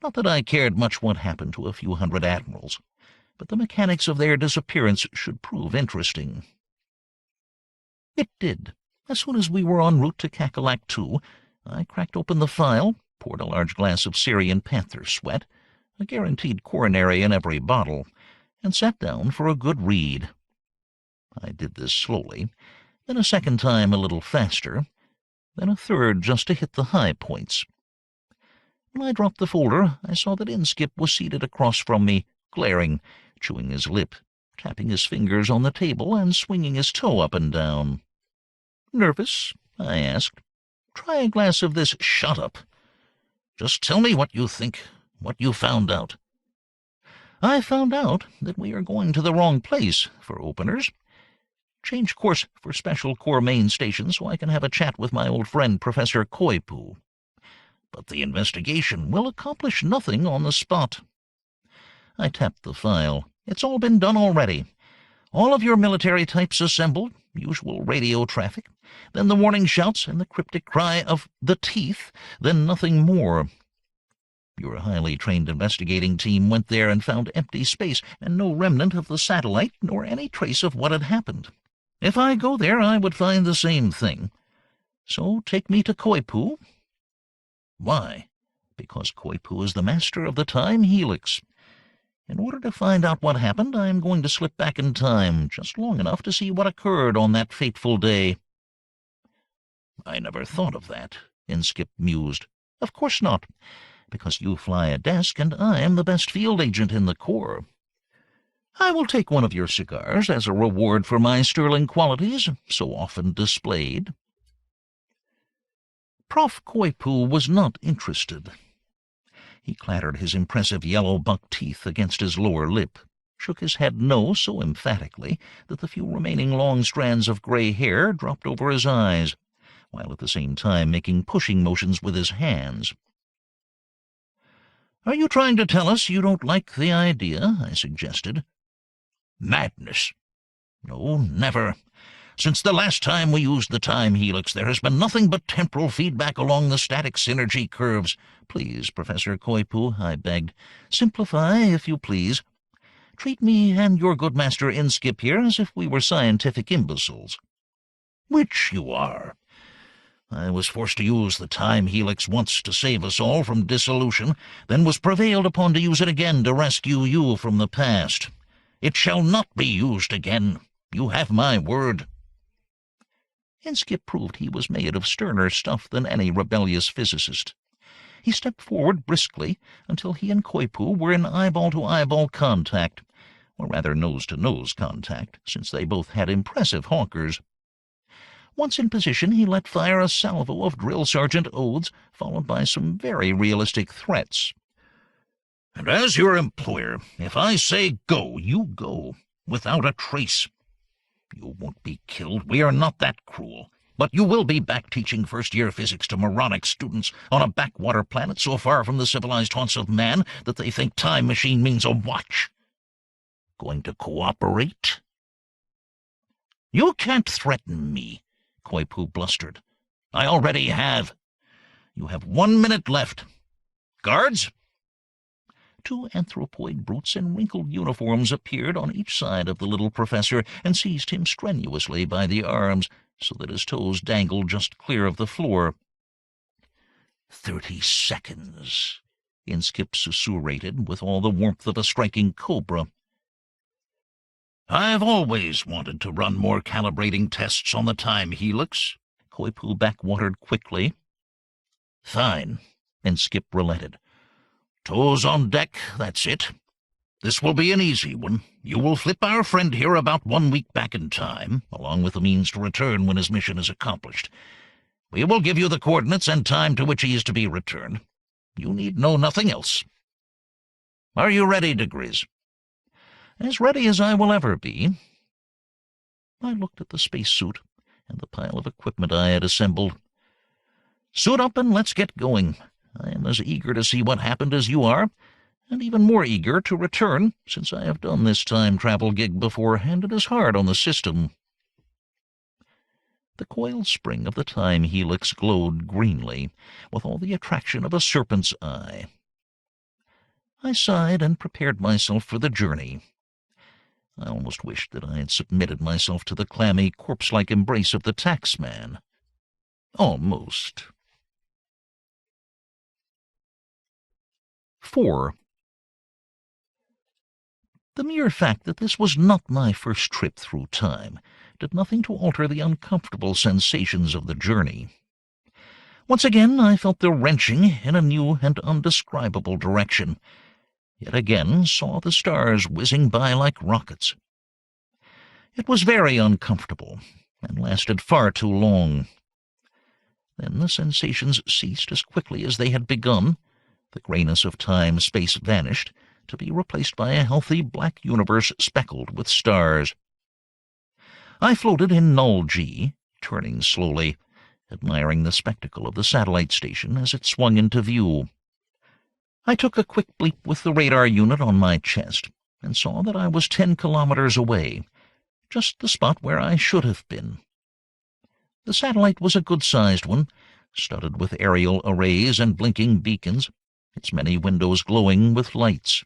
Not that I cared much what happened to a few hundred admirals, but the mechanics of their disappearance should prove interesting. It did. As soon as we were en route to Cackalack 2, I cracked open the file, poured a large glass of Syrian panther sweat, a guaranteed coronary in every bottle, and sat down for a good read. I did this slowly, then a second time a little faster, then a third just to hit the high points. When I dropped the folder, I saw that Inskip was seated across from me, glaring, chewing his lip, tapping his fingers on the table, and swinging his toe up and down. "Nervous?" I asked. "Try a glass of this." "Shut up. Just tell me what you think, what you found out." "I found out that we are going to the wrong place, for openers. Change course for Special Corps main station so I can have a chat with my old friend Professor Koipu." "But the investigation will accomplish nothing on the spot." I tapped the file. "It's all been done already. All of your military types assembled, usual radio traffic, then the warning shouts and the cryptic cry of the teeth, then nothing more. Your highly trained investigating team went there and found empty space and no remnant of the satellite nor any trace of what had happened. If I go there, I would find the same thing. So take me to Koipu. Why? Because Koipu is the master of the time helix. In order to find out what happened, I am going to slip back in time, just long enough to see what occurred on that fateful day. I never thought of that, Inskip mused. Of course not, because you fly a desk and I am the best field agent in the Corps. I will take one of your cigars as a reward for my sterling qualities, so often displayed. Prof. Koipu was not interested. He clattered his impressive yellow buck teeth against his lower lip, shook his head no so emphatically that the few remaining long strands of gray hair dropped over his eyes, while at the same time making pushing motions with his hands. "Are you trying to tell us you don't like the idea?" I suggested. "Madness. No, never. Since the last time we used the time helix, there has been nothing but temporal feedback along the static synergy curves. Please, Professor Koipu," I begged, "simplify, if you please. Treat me and your good master Inskip here as if we were scientific imbeciles." "Which you are. I was forced to use the time helix once to save us all from dissolution, then was prevailed upon to use it again to rescue you from the past. It shall not be used again. You have my word." Inskip proved he was made of sterner stuff than any rebellious physicist. He stepped forward briskly until he and Koipu were in eyeball-to-eyeball contact, or rather nose-to-nose contact, since they both had impressive honkers. Once in position, he let fire a salvo of drill sergeant oaths, followed by some very realistic threats. "And as your employer, if I say go, you go, without a trace. You won't be killed. We are not that cruel. But you will be back teaching first-year physics to moronic students on a backwater planet so far from the civilized haunts of man that they think time machine means a watch. Going to cooperate?" "You can't threaten me," Koipu blustered. "I already have. You have 1 minute left. Guards?" 2 anthropoid brutes in wrinkled uniforms appeared on each side of the little professor and seized him strenuously by the arms, so that his toes dangled just clear of the floor. 30 seconds, Inskip susurrated with all the warmth of a striking cobra. "I've always wanted to run more calibrating tests on the time helix," Koipu backwatered quickly. "Fine," Inskip relented. "Toes on deck, that's it. This will be an easy one. You will flip our friend here about 1 week back in time, along with the means to return when his mission is accomplished. We will give you the coordinates and time to which he is to be returned. You need know nothing else. Are you ready, diGriz?" "As ready as I will ever be." I looked at the spacesuit and the pile of equipment I had assembled. "Suit up and let's get going. I am as eager to see what happened as you are, and even more eager to return, since I have done this time-travel gig before, and it is hard on the system." The coiled spring of the time helix glowed greenly, with all the attraction of a serpent's eye. I sighed and prepared myself for the journey. I almost wished that I had submitted myself to the clammy, corpse-like embrace of the taxman. Almost. 4. The mere fact that this was not my first trip through time did nothing to alter the uncomfortable sensations of the journey. Once again I felt the wrenching in a new and undescribable direction. Yet again saw the stars whizzing by like rockets. It was very uncomfortable, and lasted far too long. Then the sensations ceased as quickly as they had begun. The grayness of time-space vanished, to be replaced by a healthy black universe speckled with stars. I floated in null G, turning slowly, admiring the spectacle of the satellite station as it swung into view. I took a quick bleep with the radar unit on my chest, and saw that I was 10 kilometers away, just the spot where I should have been. The satellite was a good-sized one, studded with aerial arrays and blinking beacons, its many windows glowing with lights.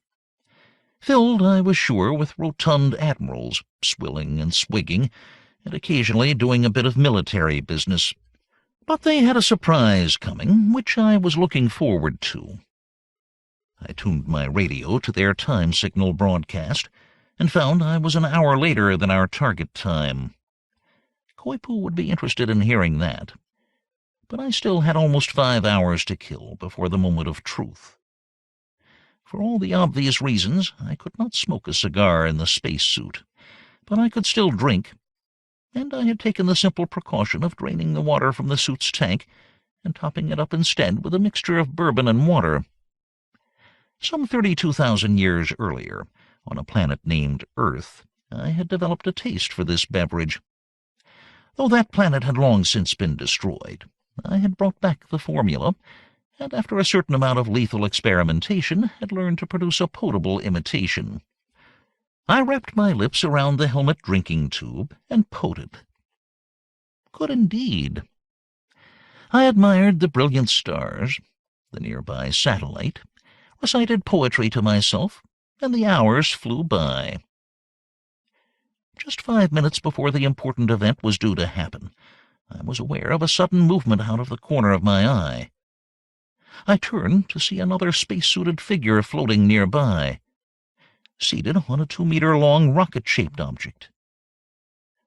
Filled, I was sure, with rotund admirals, swilling and swigging, and occasionally doing a bit of military business. But they had a surprise coming, which I was looking forward to. I tuned my radio to their time signal broadcast, and found I was an hour later than our target time. Koipu would be interested in hearing that, but I still had almost 5 hours to kill before the moment of truth. For all the obvious reasons, I could not smoke a cigar in the spacesuit, but I could still drink, and I had taken the simple precaution of draining the water from the suit's tank and topping it up instead with a mixture of bourbon and water. Some 32,000 years earlier, on a planet named Earth, I had developed a taste for this beverage. Though that planet had long since been destroyed, I had brought back the formula, and after a certain amount of lethal experimentation had learned to produce a potable imitation. I wrapped my lips around the helmet drinking tube and poted. Good indeed. I admired the brilliant stars, the nearby satellite, recited poetry to myself, and the hours flew by. Just 5 minutes before the important event was due to happen, I was aware of a sudden movement out of the corner of my eye. I turned to see another space-suited figure floating nearby, seated on a 2-meter-long rocket-shaped object.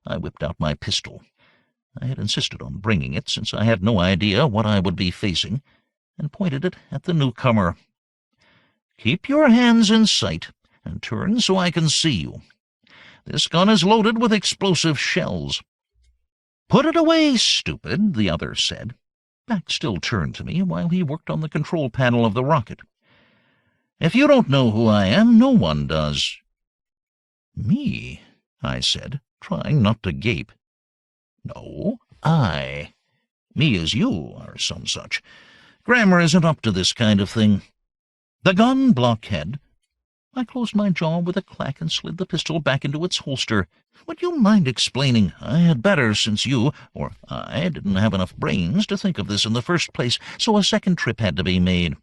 I whipped out my pistol. I had insisted on bringing it since I had no idea what I would be facing, and pointed it at the newcomer. "Keep your hands in sight, and turn so I can see you. This gun is loaded with explosive shells." "Put it away, stupid," the other said, back still turned to me while he worked on the control panel of the rocket. "If you don't know who I am, no one does." "Me?" I said, trying not to gape. "No, I. Me is you, or some such. Grammar isn't up to this kind of thing. The gun, blockhead." I closed my jaw with a clack and slid the pistol back into its holster. "Would you mind explaining?" "I had better, since you, or I, didn't have enough brains to think of this in the first place, so a second trip had to be made,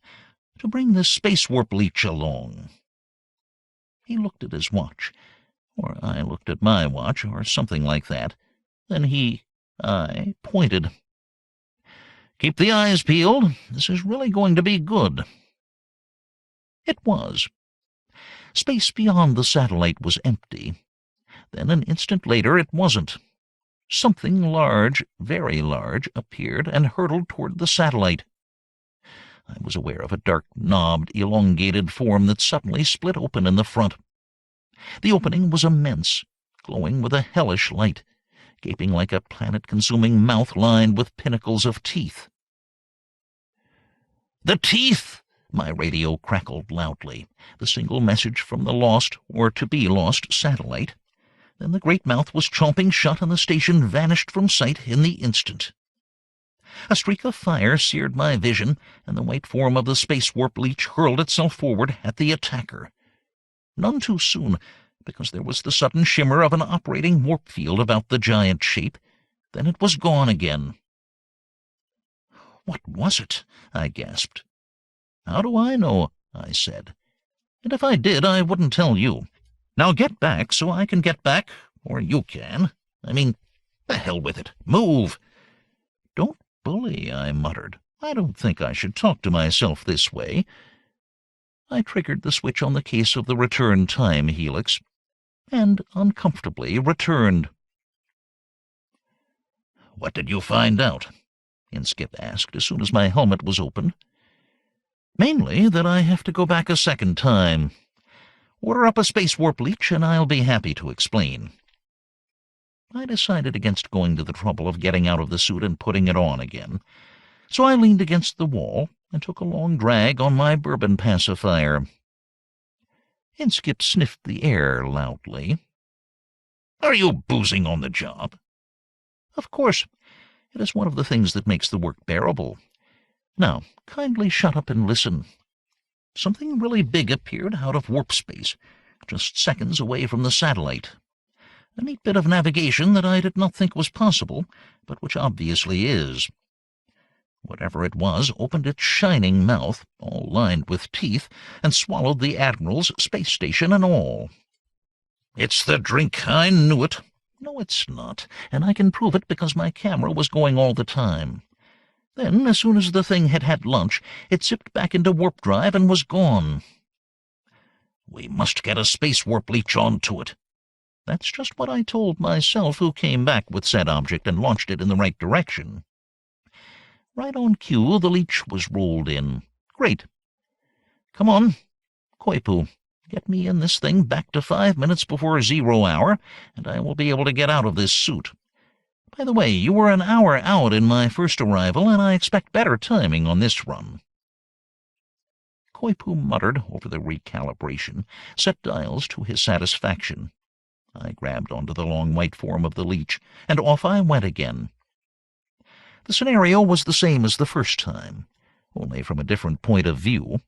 to bring this space warp leech along." He looked at his watch, or I looked at my watch, or something like that. Then I pointed. "Keep the eyes peeled. This is really going to be good." It was. Space beyond the satellite was empty. Then an instant later it wasn't. Something large, very large, appeared and hurtled toward the satellite. I was aware of a dark, knobbed, elongated form that suddenly split open in the front. The opening was immense, glowing with a hellish light, gaping like a planet-consuming mouth lined with pinnacles of teeth. "The teeth!" My radio crackled loudly, the single message from the lost, or to-be-lost, satellite. Then the great mouth was chomping shut and the station vanished from sight in the instant. A streak of fire seared my vision, and the white form of the space warp leech hurled itself forward at the attacker. None too soon, because there was the sudden shimmer of an operating warp field about the giant shape. Then it was gone again. "What was it?" I gasped. "How do I know?" I said. "And if I did, I wouldn't tell you. Now get back so I can get back, or you can. I mean, the hell with it. Move!" "Don't bully," I muttered. "I don't think I should talk to myself this way." I triggered the switch on the case of the return time helix, and uncomfortably returned. "What did you find out?" Inskip asked as soon as my helmet was opened. "Mainly that I have to go back a second time. Order up a space warp leech, and I'll be happy to explain." I decided against going to the trouble of getting out of the suit and putting it on again, so I leaned against the wall and took a long drag on my bourbon pacifier. Inskip sniffed the air loudly. "Are you boozing on the job?" "Of course. It is one of the things that makes the work bearable. Now, kindly shut up and listen." Something really big appeared out of warp space, just seconds away from the satellite. A neat bit of navigation that I did not think was possible, but which obviously is. Whatever it was opened its shining mouth, all lined with teeth, and swallowed the Admiral's space station and all. "It's the drink, I knew it." "No, it's not, and I can prove it because my camera was going all the time. Then, as soon as the thing had had lunch, it zipped back into warp drive and was gone." "We must get a space warp leech onto it." "That's just what I told myself, who came back with said object and launched it in the right direction." Right on cue, the leech was rolled in. "Great. Come on, Koipu. Get me in this thing back to 5 minutes before 0 hour, and I will be able to get out of this suit. By the way, you were an hour out in my first arrival, and I expect better timing on this run." Koipu muttered over the recalibration, set dials to his satisfaction. I grabbed onto the long white form of the leech, and off I went again. The scenario was the same as the first time, only from a different point of view.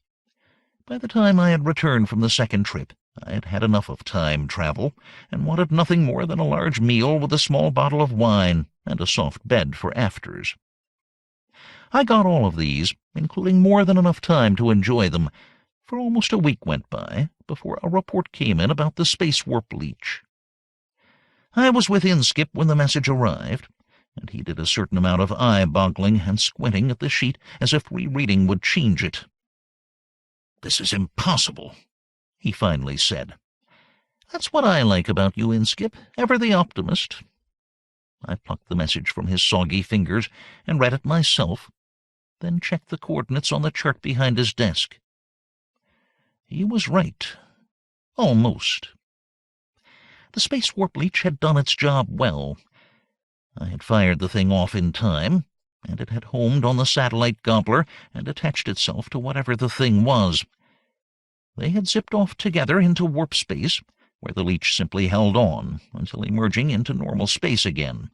By the time I had returned from the second trip, I had had enough of time travel, and wanted nothing more than a large meal with a small bottle of wine and a soft bed for afters. I got all of these, including more than enough time to enjoy them, for almost a week went by before a report came in about the space warp leech. I was with Inskip when the message arrived, and he did a certain amount of eye-boggling and squinting at the sheet as if rereading would change it. "This is impossible," he finally said. "That's what I like about you, Inskip, ever the optimist." I plucked the message from his soggy fingers and read it myself, then checked the coordinates on the chart behind his desk. He was right. Almost. The space warp leech had done its job well. I had fired the thing off in time, and it had homed on the satellite gobbler and attached itself to whatever the thing was. They had zipped off together into warp space, where the leech simply held on until emerging into normal space again.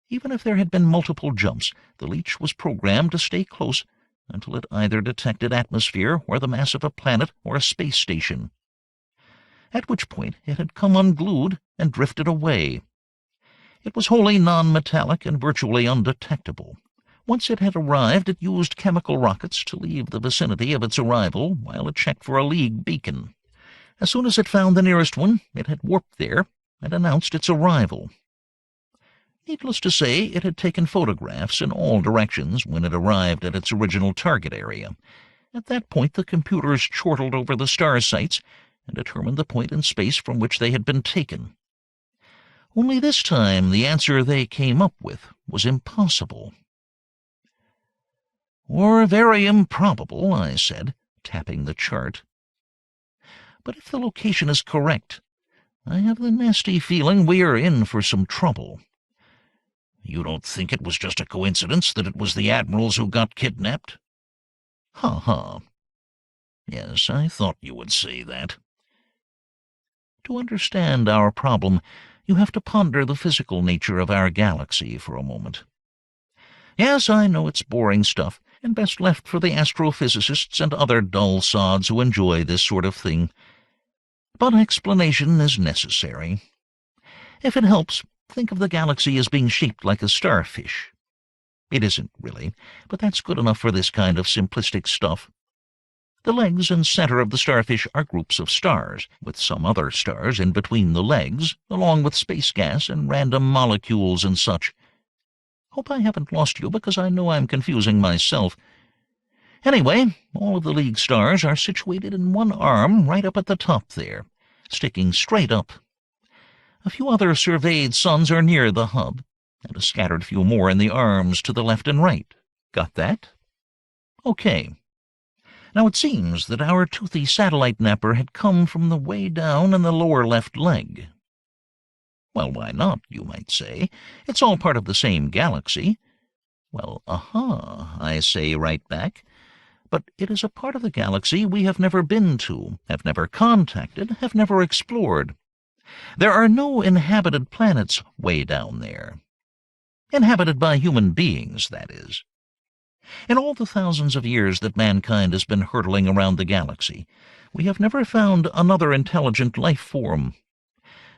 Even if there had been multiple jumps, the leech was programmed to stay close until it either detected atmosphere or the mass of a planet or a space station, at which point it had come unglued and drifted away. It was wholly non-metallic and virtually undetectable. Once it had arrived, it used chemical rockets to leave the vicinity of its arrival while it checked for a League beacon. As soon as it found the nearest one, it had warped there and announced its arrival. Needless to say, it had taken photographs in all directions when it arrived at its original target area. At that point, the computers chortled over the star sites and determined the point in space from which they had been taken. Only this time the answer they came up with was impossible. "Or very improbable," I said, tapping the chart. "But if the location is correct, I have the nasty feeling we are in for some trouble." "You don't think it was just a coincidence that it was the admirals who got kidnapped?" "Ha ha. Yes, I thought you would say that." To understand our problem, you have to ponder the physical nature of our galaxy for a moment. Yes, I know it's boring stuff, and best left for the astrophysicists and other dull sods who enjoy this sort of thing. But explanation is necessary. If it helps, think of the galaxy as being shaped like a starfish. It isn't, really, but that's good enough for this kind of simplistic stuff. The legs and center of the starfish are groups of stars, with some other stars in between the legs, along with space gas and random molecules and such. Hope I haven't lost you, because I know I'm confusing myself. Anyway, all of the League stars are situated in one arm right up at the top there, sticking straight up. A few other surveyed suns are near the hub, and a scattered few more in the arms to the left and right. Got that? Okay. Now it seems that our toothy satellite napper had come from the way down in the lower left leg. Well, why not, you might say? It's all part of the same galaxy. Well, aha, I say right back. But it is a part of the galaxy we have never been to, have never contacted, have never explored. There are no inhabited planets way down there. Inhabited by human beings, that is. In all the thousands of years that mankind has been hurtling around the galaxy, we have never found another intelligent life form.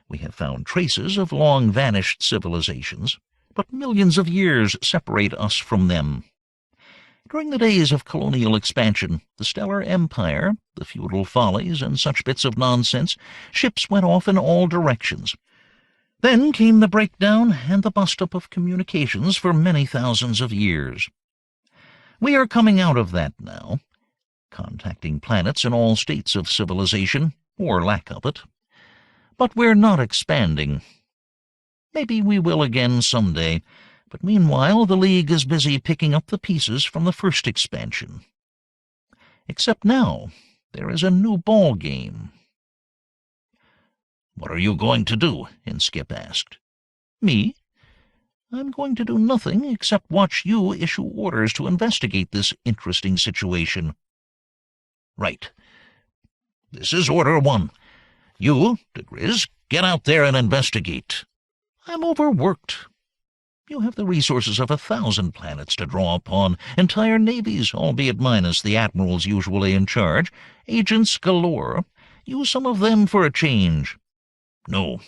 We have found traces of long-vanished civilizations, but millions of years separate us from them. During the days of colonial expansion, the stellar empire, the feudal follies, and such bits of nonsense, ships went off in all directions. Then came the breakdown and the bust-up of communications for many thousands of years. We are coming out of that now, contacting planets in all states of civilization, or lack of it. But we're not expanding. Maybe we will again someday, but meanwhile the League is busy picking up the pieces from the first expansion. Except now, there is a new ball game. "What are you going to do?" Inskip asked. Me? I'm going to do nothing except watch you issue orders to investigate this interesting situation. Right. This is Order 1. You, diGriz, get out there and investigate. I'm overworked. You have the resources of 1,000 planets to draw upon, entire navies, albeit minus the admirals usually in charge, agents galore. Use some of them for a change. No.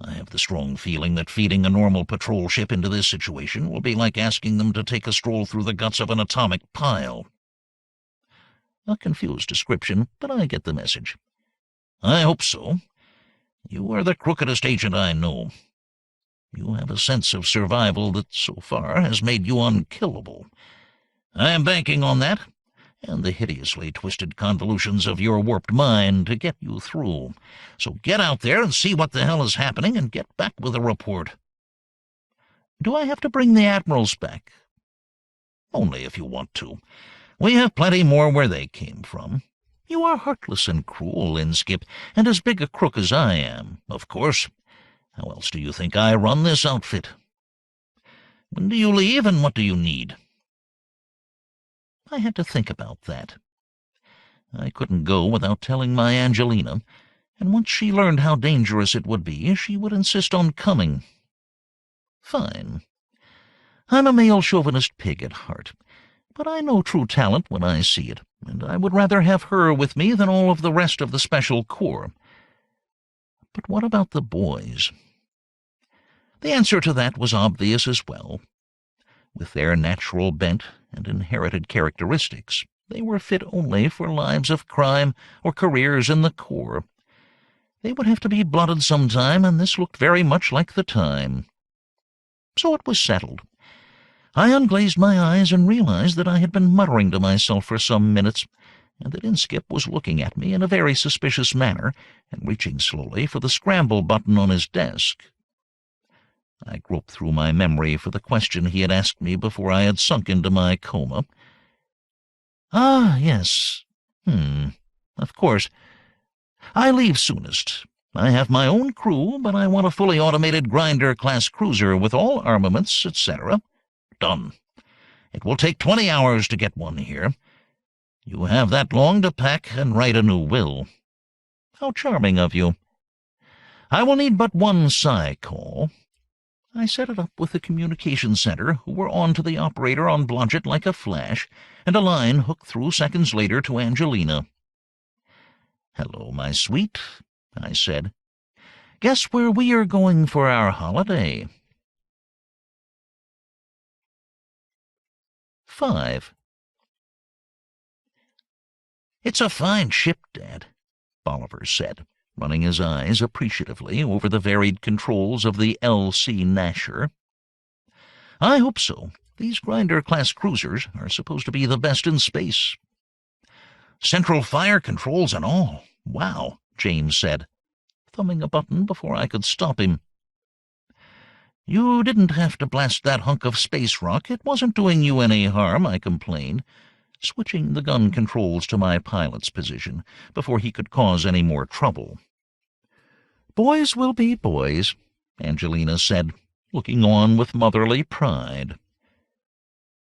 I have the strong feeling that feeding a normal patrol ship into this situation will be like asking them to take a stroll through the guts of an atomic pile. A confused description, but I get the message. I hope so. You are the crookedest agent I know. You have a sense of survival that, so far, has made you unkillable. I am banking on that, and the hideously twisted convolutions of your warped mind to get you through. So get out there and see what the hell is happening and get back with a report. Do I have to bring the admirals back? Only if you want to. We have plenty more where they came from. You are heartless and cruel, Inskip, and as big a crook as I am. Of course. How else do you think I run this outfit? When do you leave, and what do you need? I had to think about that. I couldn't go without telling my Angelina, and once she learned how dangerous it would be, she would insist on coming. Fine. I'm a male chauvinist pig at heart, but I know true talent when I see it, and I would rather have her with me than all of the rest of the Special Corps. But what about the boys? The answer to that was obvious as well. With their natural bent and inherited characteristics, they were fit only for lives of crime or careers in the Corps. They would have to be blooded sometime, and this looked very much like the time. So it was settled. I unglazed my eyes and realized that I had been muttering to myself for some minutes, and that Inskip was looking at me in a very suspicious manner and reaching slowly for the scramble button on his desk. I groped through my memory for the question he had asked me before I had sunk into my coma. Ah, yes. Of course. I leave soonest. I have my own crew, but I want a fully automated grinder-class cruiser with all armaments, etc. Done. It will take 20 hours to get one here. You have that long to pack and write a new will. How charming of you. I will need but one psi call. I set it up with the communication center, who were on to the operator on Blodgett like a flash, and a line hooked through seconds later to Angelina. "Hello, my sweet," I said. "Guess where we are going for our holiday?" 5. "It's a fine ship, Dad," Bolivar said, running his eyes appreciatively over the varied controls of the L.C. Nasher. "I hope so. These grinder-class cruisers are supposed to be the best in space." "Central fire controls and all. Wow," James said, thumbing a button before I could stop him. "You didn't have to blast that hunk of space rock. It wasn't doing you any harm," I complained, switching the gun controls to my pilot's position before he could cause any more trouble. "Boys will be boys," Angelina said, looking on with motherly pride.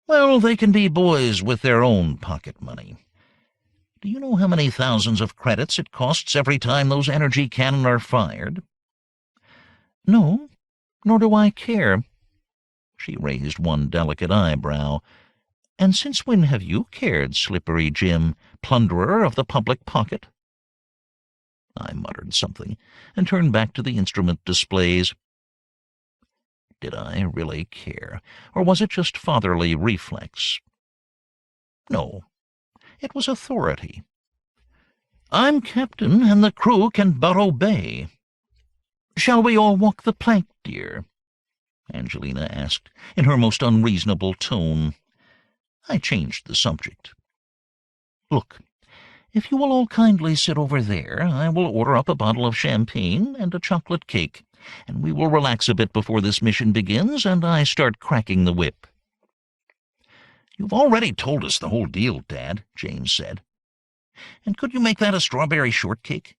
"Well, they can be boys with their own pocket money. Do you know how many thousands of credits it costs every time those energy cannon are fired?" "No, nor do I care." She raised one delicate eyebrow. "And since when have you cared, Slippery Jim, plunderer of the public pocket?" I muttered something and turned back to the instrument displays. Did I really care, or was it just fatherly reflex? No, it was authority. I'm captain, and the crew can but obey. Shall we all walk the plank, dear? Angelina asked, in her most unreasonable tone. I changed the subject. Look, if you will all kindly sit over there, I will order up a bottle of champagne and a chocolate cake, and we will relax a bit before this mission begins and I start cracking the whip. You've already told us the whole deal, Dad, James said. And could you make that a strawberry shortcake?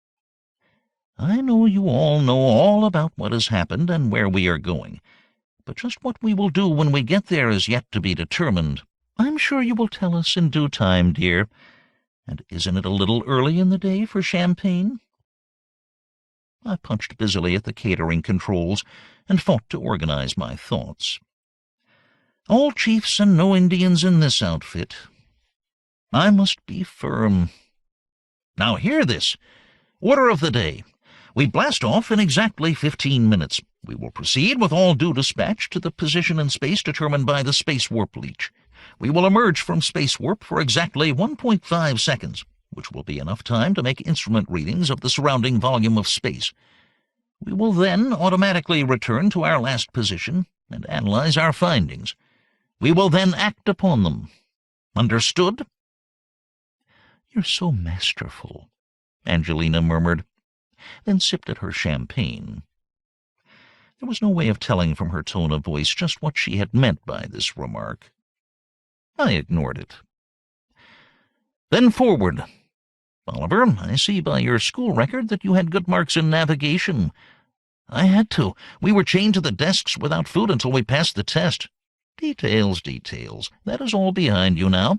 I know you all know all about what has happened and where we are going, but just what we will do when we get there is yet to be determined. I'm sure you will tell us in due time, dear. And isn't it a little early in the day for champagne? I punched busily at the catering controls and fought to organize my thoughts. All chiefs and no Indians in this outfit. I must be firm. Now hear this. Order of the day. We blast off in exactly 15 minutes. We will proceed with all due dispatch to the position in space determined by the space warp leech. We will emerge from space warp for exactly 1.5 seconds, which will be enough time to make instrument readings of the surrounding volume of space. We will then automatically return to our last position and analyze our findings. We will then act upon them. Understood? You're so masterful, Angelina murmured, then sipped at her champagne. There was no way of telling from her tone of voice just what she had meant by this remark. I ignored it. Then forward. Oliver, I see by your school record that you had good marks in navigation. I had to. We were chained to the desks without food until we passed the test. Details, details. That is all behind you now.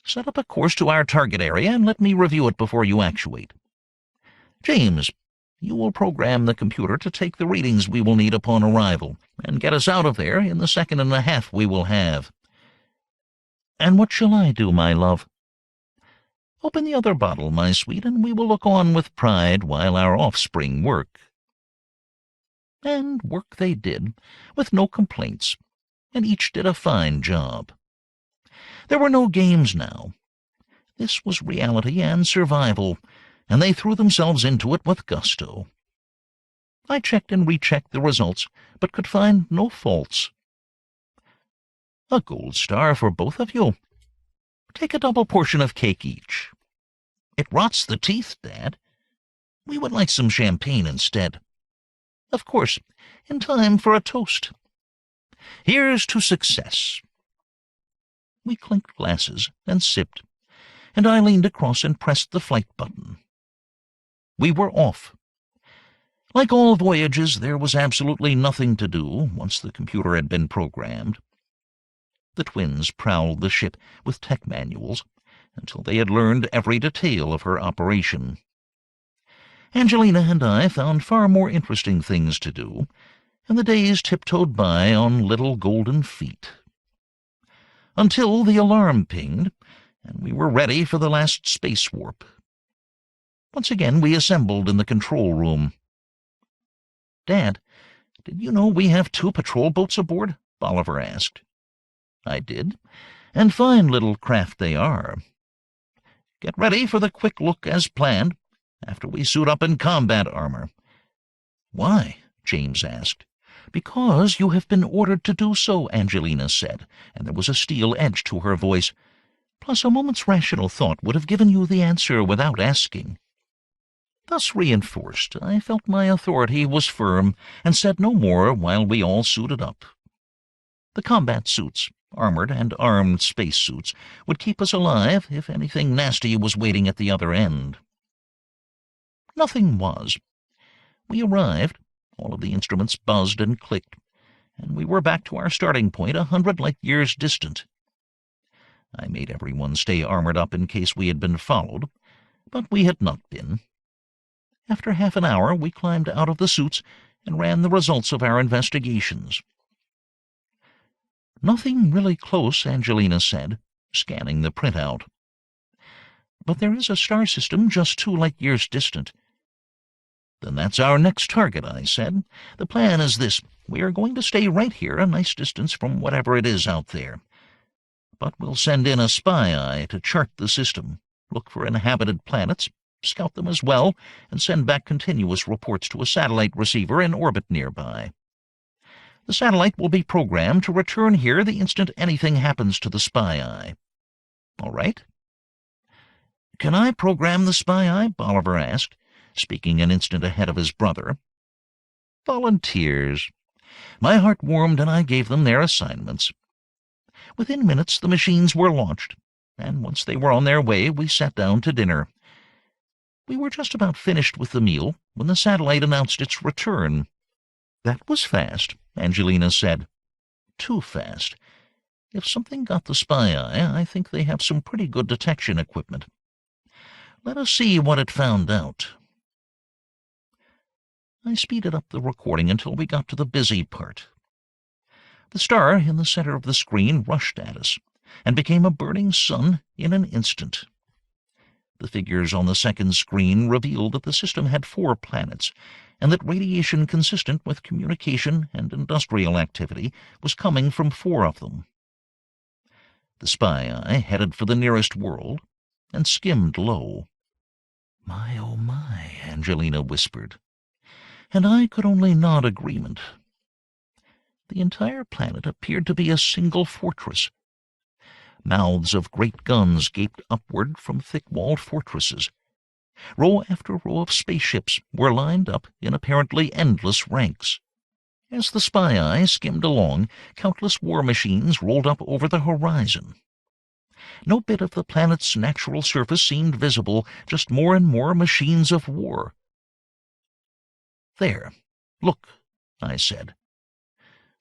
Set up a course to our target area and let me review it before you actuate. James, you will program the computer to take the readings we will need upon arrival and get us out of there in the 2.5 we will have. And what shall I do, my love? Open the other bottle, my sweet, and we will look on with pride while our offspring work. And work they did, with no complaints, and each did a fine job. There were no games now. This was reality and survival, and they threw themselves into it with gusto. I checked and rechecked the results, but could find no faults. A gold star for both of you. Take a double portion of cake each. It rots the teeth, Dad. We would like some champagne instead. Of course, in time for a toast. Here's to success. We clinked glasses and sipped, and I leaned across and pressed the flight button. We were off. Like all voyages, there was absolutely nothing to do once the computer had been programmed. The twins prowled the ship with tech manuals until they had learned every detail of her operation. Angelina and I found far more interesting things to do, and the days tiptoed by on little golden feet. Until the alarm pinged, and we were ready for the last space warp. Once again we assembled in the control room. Dad, did you know we have 2 patrol boats aboard? Oliver asked. I did, and fine little craft they are. Get ready for the quick look as planned, after we suit up in combat armor. Why? James asked. Because you have been ordered to do so, Angelina said, and there was a steel edge to her voice. Plus a moment's rational thought would have given you the answer without asking. Thus reinforced, I felt my authority was firm, and said no more while we all suited up. The combat suits, armored and armed spacesuits, would keep us alive if anything nasty was waiting at the other end. Nothing was. We arrived, all of the instruments buzzed and clicked, and we were back to our starting point 100 light-years distant. I made everyone stay armored up in case we had been followed, but we had not been. After half an hour, we climbed out of the suits and ran the results of our investigations. Nothing really close, Angelina said, scanning the printout. But there is a star system just 2 light-years distant, Then that's our next target, I said. The plan is this. We are going to stay right here, a nice distance from whatever it is out there. But we'll send in a spy eye to chart the system, look for inhabited planets, scout them as well, and send back continuous reports to a satellite receiver in orbit nearby. The satellite will be programmed to return here the instant anything happens to the spy eye. All right? Can I program the spy eye? Bolivar asked, speaking an instant ahead of his brother. Volunteers. My heart warmed and I gave them their assignments. Within minutes the machines were launched, and once they were on their way we sat down to dinner. We were just about finished with the meal when the satellite announced its return. That was fast, Angelina said. Too fast. If something got the spy eye, I think they have some pretty good detection equipment. Let us see what it found out. I speeded up the recording until we got to the busy part. The star in the center of the screen rushed at us and became a burning sun in an instant. The figures on the second screen revealed that the system had 4 planets, and that radiation consistent with communication and industrial activity was coming from 4 of them. The spy eye headed for the nearest world and skimmed low. My, oh my, Angelina whispered, and I could only nod agreement. The entire planet appeared to be a single fortress. Mouths of great guns gaped upward from thick-walled fortresses. Row after row of spaceships were lined up in apparently endless ranks. As the spy eye skimmed along, countless war machines rolled up over the horizon. No bit of the planet's natural surface seemed visible, just more and more machines of war. There, look, I said.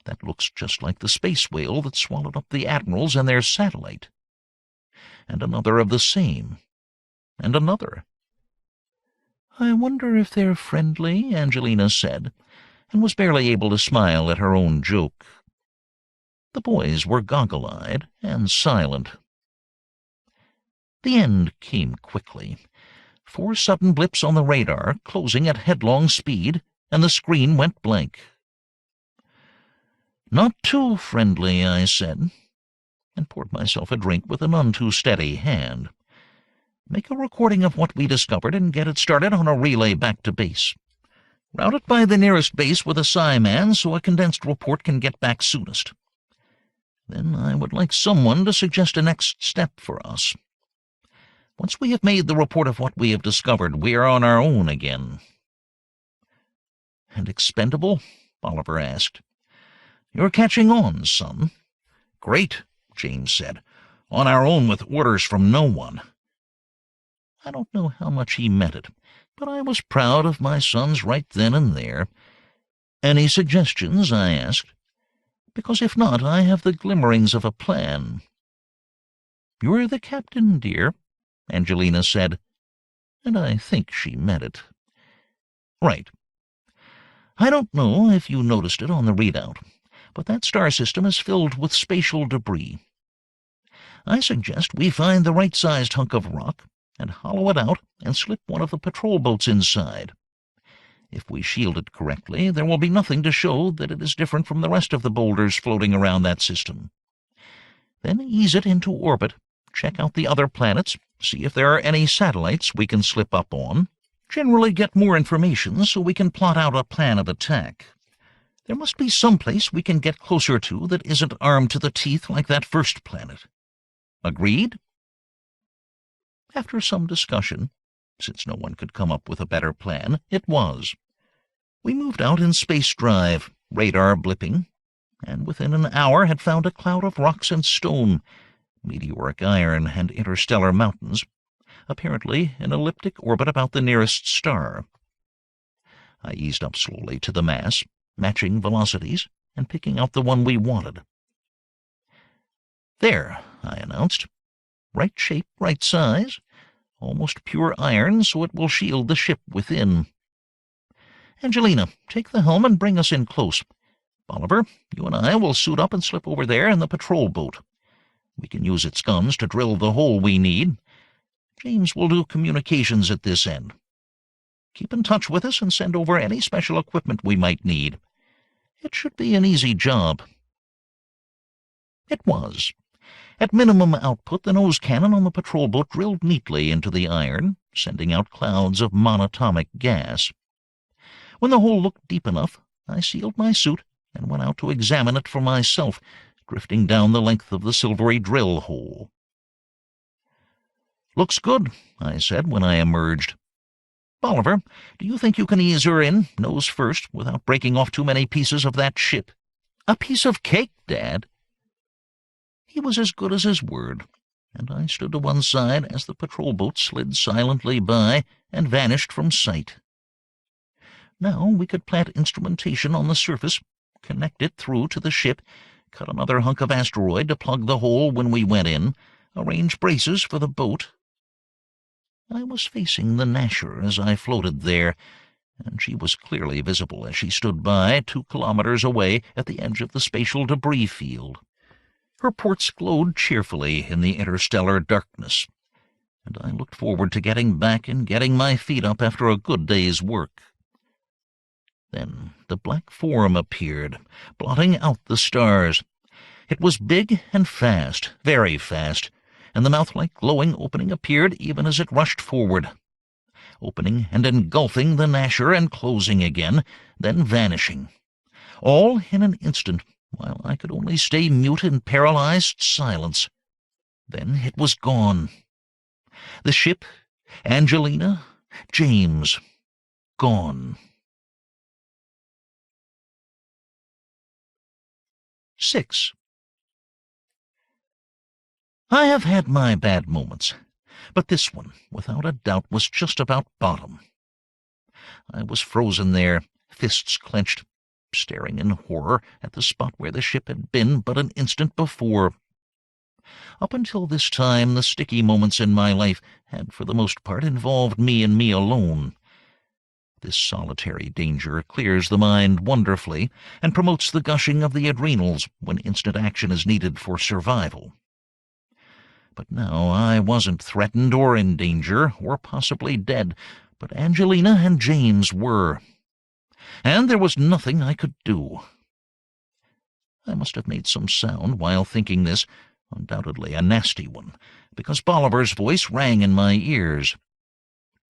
That looks just like the space whale that swallowed up the admirals and their satellite. And another of the same. And another. I wonder if they're friendly, Angelina said, and was barely able to smile at her own joke. The boys were goggle-eyed and silent. The end came quickly. 4 sudden blips on the radar, closing at headlong speed, and the screen went blank. Not too friendly, I said, and poured myself a drink with a none too steady hand. Make a recording of what we discovered and get it started on a relay back to base. Route it by the nearest base with a psi-man so a condensed report can get back soonest. Then I would like someone to suggest a next step for us. Once we have made the report of what we have discovered, we are on our own again. And expendable? Bolivar asked. You're catching on, son. Great, James said. On our own with orders from no one. I don't know how much he meant it, but I was proud of my sons right then and there. Any suggestions? I asked. Because if not, I have the glimmerings of a plan. You're the captain, dear, Angelina said, and I think she meant it. Right. I don't know if you noticed it on the readout, but that star system is filled with spatial debris. I suggest we find the right-sized hunk of rock and hollow it out and slip one of the patrol boats inside. If we shield it correctly, there will be nothing to show that it is different from the rest of the boulders floating around that system. Then ease it into orbit, check out the other planets, see if there are any satellites we can slip up on, generally get more information so we can plot out a plan of attack. There must be some place we can get closer to that isn't armed to the teeth like that first planet. Agreed? After some discussion, since no one could come up with a better plan, it was. We moved out in space drive, radar blipping, and within an hour had found a cloud of rocks and stone, meteoric iron and interstellar mountains, apparently in elliptic orbit about the nearest star. I eased up slowly to the mass, matching velocities, and picking out the one we wanted. There, I announced. Right shape, right size, almost pure iron so it will shield the ship within. Angelina, take the helm and bring us in close. Bolivar, you and I will suit up and slip over there in the patrol boat. We can use its guns to drill the hole we need. James will do communications at this end. Keep in touch with us and send over any special equipment we might need. It should be an easy job." It was. At minimum output, the nose cannon on the patrol boat drilled neatly into the iron, sending out clouds of monatomic gas. When the hole looked deep enough, I sealed my suit and went out to examine it for myself, drifting down the length of the silvery drill hole. "Looks good," I said when I emerged. "Bolivar, do you think you can ease her in, nose first, without breaking off too many pieces of that ship?" "A piece of cake, Dad." He was as good as his word, and I stood to one side as the patrol boat slid silently by and vanished from sight. Now we could plant instrumentation on the surface, connect it through to the ship, cut another hunk of asteroid to plug the hole when we went in, arrange braces for the boat. I was facing the Nasher as I floated there, and she was clearly visible as she stood by 2 kilometers away at the edge of the spatial debris field. Her ports glowed cheerfully in the interstellar darkness, and I looked forward to getting back and getting my feet up after a good day's work. Then the black form appeared, blotting out the stars. It was big and fast, very fast, and the mouth-like glowing opening appeared even as it rushed forward, opening and engulfing the Nasher and closing again, then vanishing, all in an instant, while I could only stay mute in paralyzed silence. Then it was gone. The ship, Angelina, James, gone. 6. I have had my bad moments, but this one, without a doubt, was just about bottom. I was frozen there, fists clenched, staring in horror at the spot where the ship had been but an instant before. Up until this time, the sticky moments in my life had for the most part involved me and me alone. This solitary danger clears the mind wonderfully and promotes the gushing of the adrenals when instant action is needed for survival. But now I wasn't threatened or in danger or possibly dead, but Angelina and James were. And there was nothing I could do. I must have made some sound while thinking this, undoubtedly a nasty one, because Bolivar's voice rang in my ears.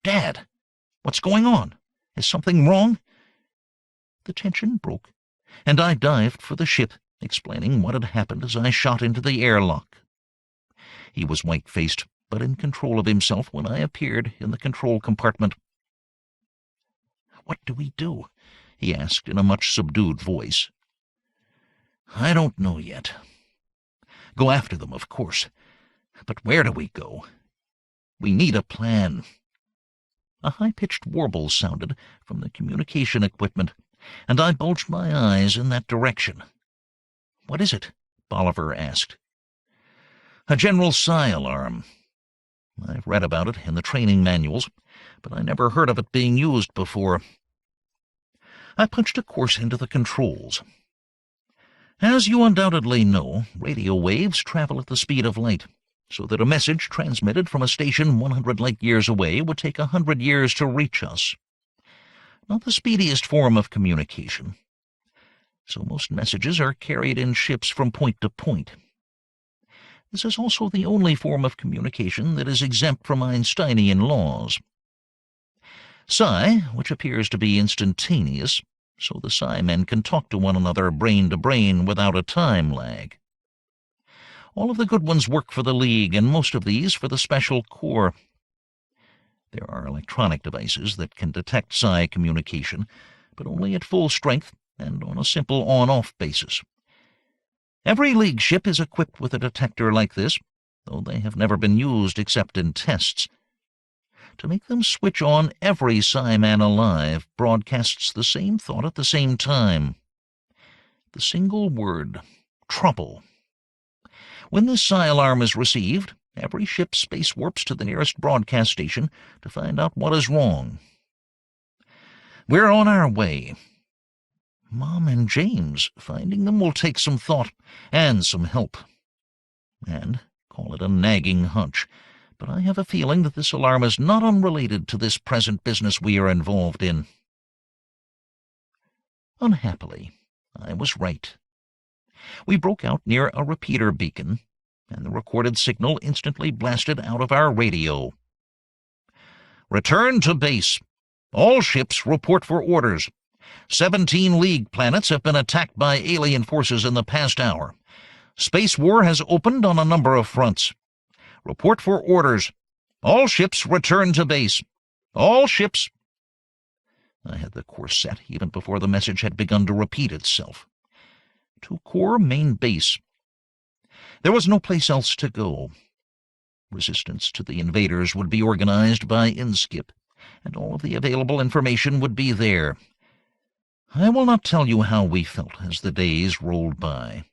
"Dad, what's going on? Is something wrong?" The tension broke, and I dived for the ship, explaining what had happened as I shot into the airlock. He was white-faced, but in control of himself when I appeared in the control compartment. "What do we do?" he asked in a much subdued voice. "I don't know yet. Go after them, of course. But where do we go? We need a plan." A high-pitched warble sounded from the communication equipment, and I bulged my eyes in that direction. "What is it?" Bolivar asked. "A general psi alarm. I've read about it in the training manuals, but I never heard of it being used before." I punched a course into the controls. "As you undoubtedly know, radio waves travel at the speed of light, so that a message transmitted from a station 100 light-years away would take 100 years to reach us. Not the speediest form of communication, so most messages are carried in ships from point to point. This is also the only form of communication that is exempt from Einsteinian laws. Psi, which appears to be instantaneous, so the Psi men can talk to one another brain to brain without a time lag. All of the good ones work for the League, and most of these for the Special Corps. There are electronic devices that can detect Psi communication, but only at full strength and on a simple on-off basis. Every League ship is equipped with a detector like this, though they have never been used except in tests. To make them switch on, every Psi man alive broadcasts the same thought at the same time. The single word, trouble. When this Psi alarm is received, every ship space warps to the nearest broadcast station to find out what is wrong. We're on our way. Mom and James, finding them will take some thought and some help. And, call it a nagging hunch, but I have a feeling that this alarm is not unrelated to this present business we are involved in. Unhappily, I was right. We broke out near a repeater beacon, and the recorded signal instantly blasted out of our radio. "Return to base. All ships report for orders. 17 League planets have been attacked by alien forces in the past hour. Space war has opened on a number of fronts. Report for orders. All ships return to base. All ships—" I had the course set even before the message had begun to repeat itself. To core main base. There was no place else to go. Resistance to the invaders would be organized by InSkip, and all of the available information would be there. I will not tell you how we felt as the days rolled by.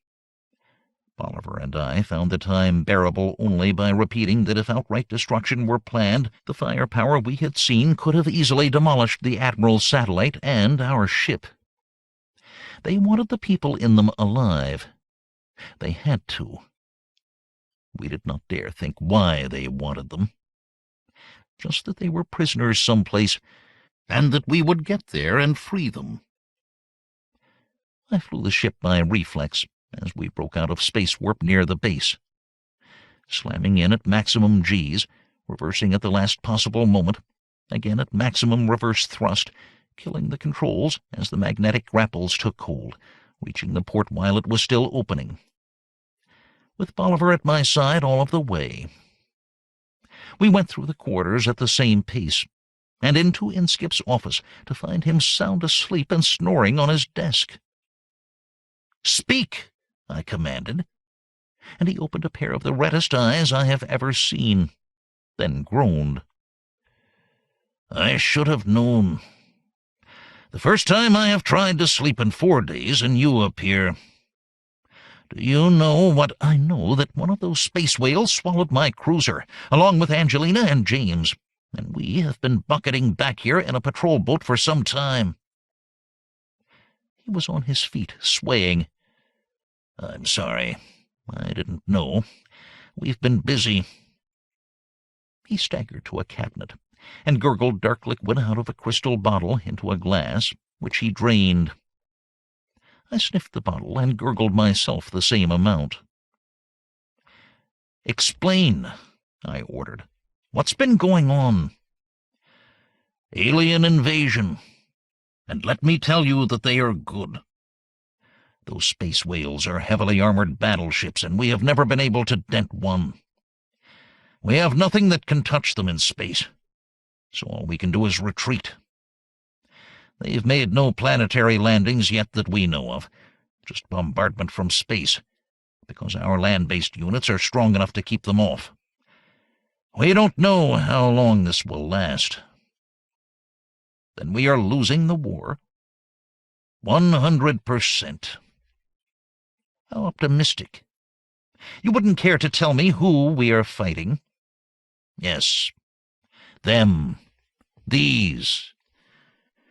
Bolivar and I found the time bearable only by repeating that if outright destruction were planned, the firepower we had seen could have easily demolished the Admiral's satellite and our ship. They wanted the people in them alive. They had to. We did not dare think why they wanted them. Just that they were prisoners someplace, and that we would get there and free them. I flew the ship by reflex as we broke out of space warp near the base. Slamming in at maximum Gs, reversing at the last possible moment, again at maximum reverse thrust, killing the controls as the magnetic grapples took hold, reaching the port while it was still opening. With Bolivar at my side all of the way. We went through the quarters at the same pace, and into InSkip's office to find him sound asleep and snoring on his desk. "Speak!" I commanded, and he opened a pair of the reddest eyes I have ever seen, then groaned. "I should have known. The first time I have tried to sleep in 4 days, and you appear. Do you know what? I know that one of those space whales swallowed my cruiser, along with Angelina and James, and we have been bucketing back here in a patrol boat for some time." He was on his feet, swaying. "I'm sorry. I didn't know. We've been busy." He staggered to a cabinet and gurgled dark liquid out of a crystal bottle into a glass, which he drained. I sniffed the bottle and gurgled myself the same amount. "Explain," I ordered. "What's been going on?" "Alien invasion. And let me tell you that they are good. Those space whales are heavily armored battleships, and we have never been able to dent one. We have nothing that can touch them in space, so all we can do is retreat. They've made no planetary landings yet that we know of, just bombardment from space, because our land-based units are strong enough to keep them off. We don't know how long this will last." "Then we are losing the war?" 100%. "How optimistic. You wouldn't care to tell me who we are fighting?" "Yes. Them. These."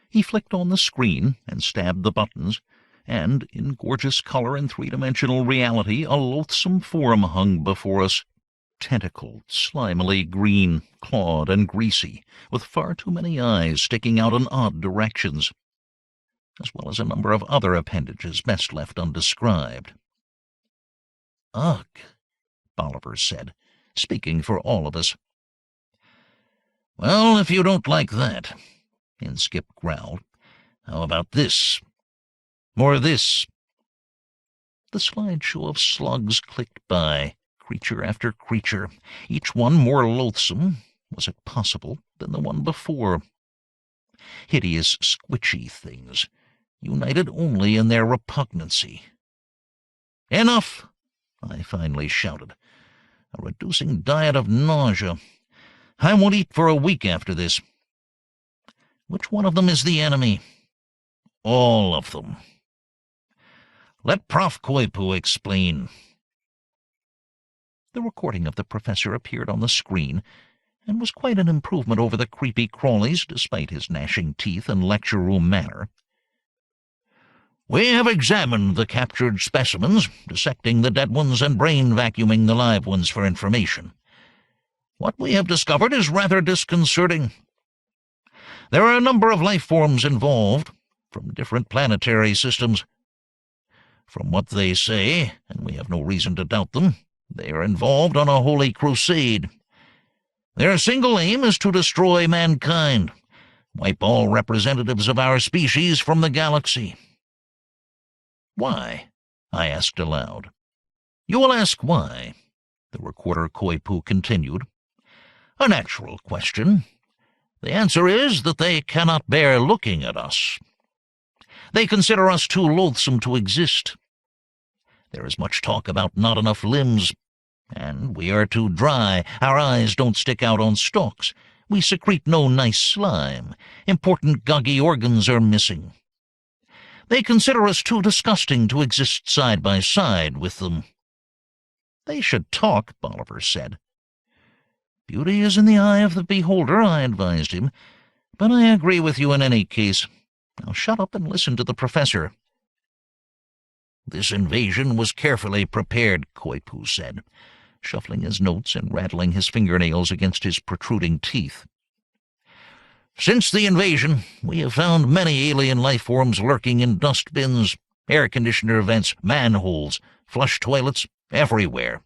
He flicked on the screen and stabbed the buttons, and, in gorgeous color and three-dimensional reality, a loathsome form hung before us, tentacled, slimily green, clawed, and greasy, with far too many eyes sticking out in odd directions, as well as a number of other appendages best left undescribed. "Ugh," Bolivar said, speaking for all of us. "Well, if you don't like that," InSkip growled, "how about this? Or this?" The slideshow of slugs clicked by, creature after creature, each one more loathsome, was it possible, than the one before. Hideous, squitchy things, united only in their repugnancy. "Enough!" I finally shouted. "A reducing diet of nausea. I won't eat for a week after this. Which one of them is the enemy?" "All of them." "Let Prof. Koipu explain." The recording of the professor appeared on the screen, and was quite an improvement over the creepy crawlies, despite his gnashing teeth and lecture-room manner. "We have examined the captured specimens, dissecting the dead ones and brain vacuuming the live ones for information. What we have discovered is rather disconcerting. There are a number of life forms involved, from different planetary systems. From what they say, and we have no reason to doubt them, they are involved on a holy crusade. Their single aim is to destroy mankind, wipe all representatives of our species from the galaxy. Why? I asked aloud. You will ask why, the recorder Koipu continued. A natural question. The answer is that they cannot bear looking at us. They consider us too loathsome to exist. There is much talk about not enough limbs, and we are too dry. Our eyes don't stick out on stalks. We secrete no nice slime. Important goggy organs are missing. They consider us too disgusting to exist side by side with them. They should talk, Bolivar said. Beauty is in the eye of the beholder, I advised him, but I agree with you in any case. Now shut up and listen to the professor. This invasion was carefully prepared, Koipu said, shuffling his notes and rattling his fingernails against his protruding teeth. Since the invasion, we have found many alien life forms lurking in dust bins, air conditioner vents, manholes, flush toilets, everywhere.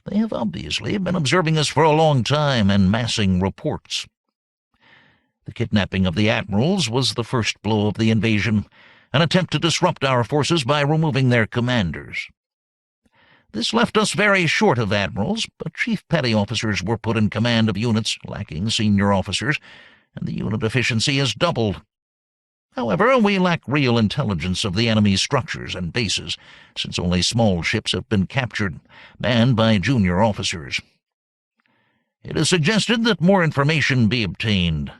They have obviously been observing us for a long time and massing reports. The kidnapping of the admirals was the first blow of the invasion, an attempt to disrupt our forces by removing their commanders. This left us very short of admirals, but chief petty officers were put in command of units lacking senior officers, and the unit efficiency has doubled. However, we lack real intelligence of the enemy's structures and bases, since only small ships have been captured, manned by junior officers. It is suggested that more information be obtained.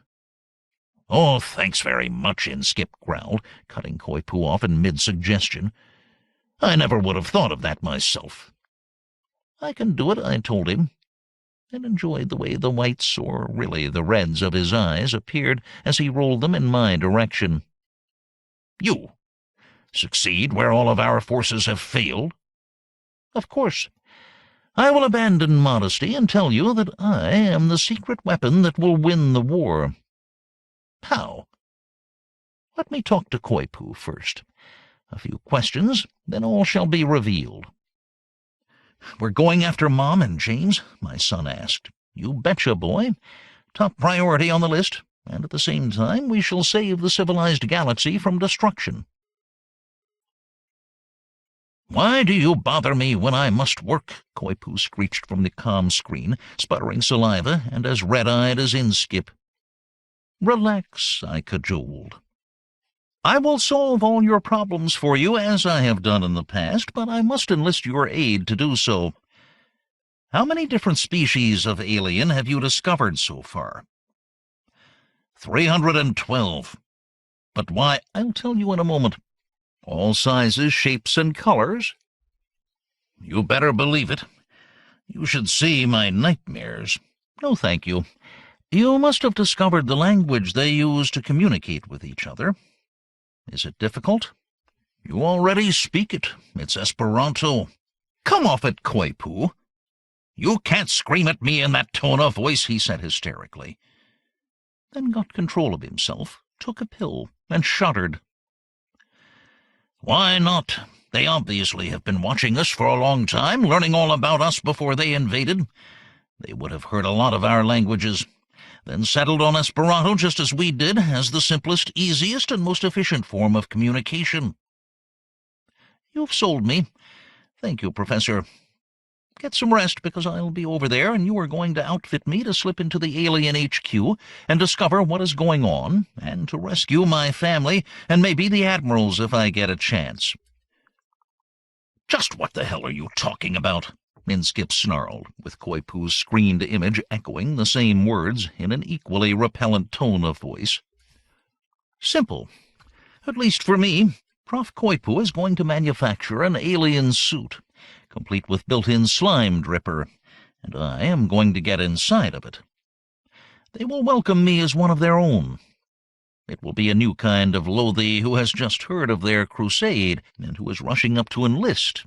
Oh, thanks very much, Inskip growled, cutting Koipu off in mid-suggestion. I never would have thought of that myself. I can do it, I told him, and enjoyed the way the whites, or really the reds of his eyes, appeared as he rolled them in my direction. You succeed where all of our forces have failed? Of course. I will abandon modesty and tell you that I am the secret weapon that will win the war. How? Let me talk to Koipu first. A few questions, then all shall be revealed. We're going after Mom and James? My son asked. You betcha, boy. Top priority on the list, and at the same time we shall save the civilized galaxy from destruction. Why do you bother me when I must work? Koipu screeched from the comm screen, sputtering saliva and as red-eyed as Inskip. Relax, I cajoled. I will solve all your problems for you, as I have done in the past, but I must enlist your aid to do so. How many different species of alien have you discovered so far? 312. But why? I'll tell you in a moment. All sizes, shapes, and colors? You better believe it. You should see my nightmares. No, thank you. You must have discovered the language they use to communicate with each other. Is it difficult? You already speak it. It's Esperanto. Come off it, Koipu. You can't scream at me in that tone of voice, he said hysterically. Then got control of himself, took a pill, and shuddered. Why not? They obviously have been watching us for a long time, learning all about us before they invaded. They would have heard a lot of our languages, then settled on Esperanto just as we did, as the simplest, easiest, and most efficient form of communication. You've sold me. Thank you, Professor. Get some rest, because I'll be over there, and you are going to outfit me to slip into the alien HQ and discover what is going on, and to rescue my family, and maybe the admirals if I get a chance. Just what the hell are you talking about? Inskip snarled, with Koipu's screened image echoing the same words in an equally repellent tone of voice. Simple. At least for me, Prof. Koipu is going to manufacture an alien suit, complete with built-in slime dripper, and I am going to get inside of it. They will welcome me as one of their own. It will be a new kind of loathy who has just heard of their crusade and who is rushing up to enlist.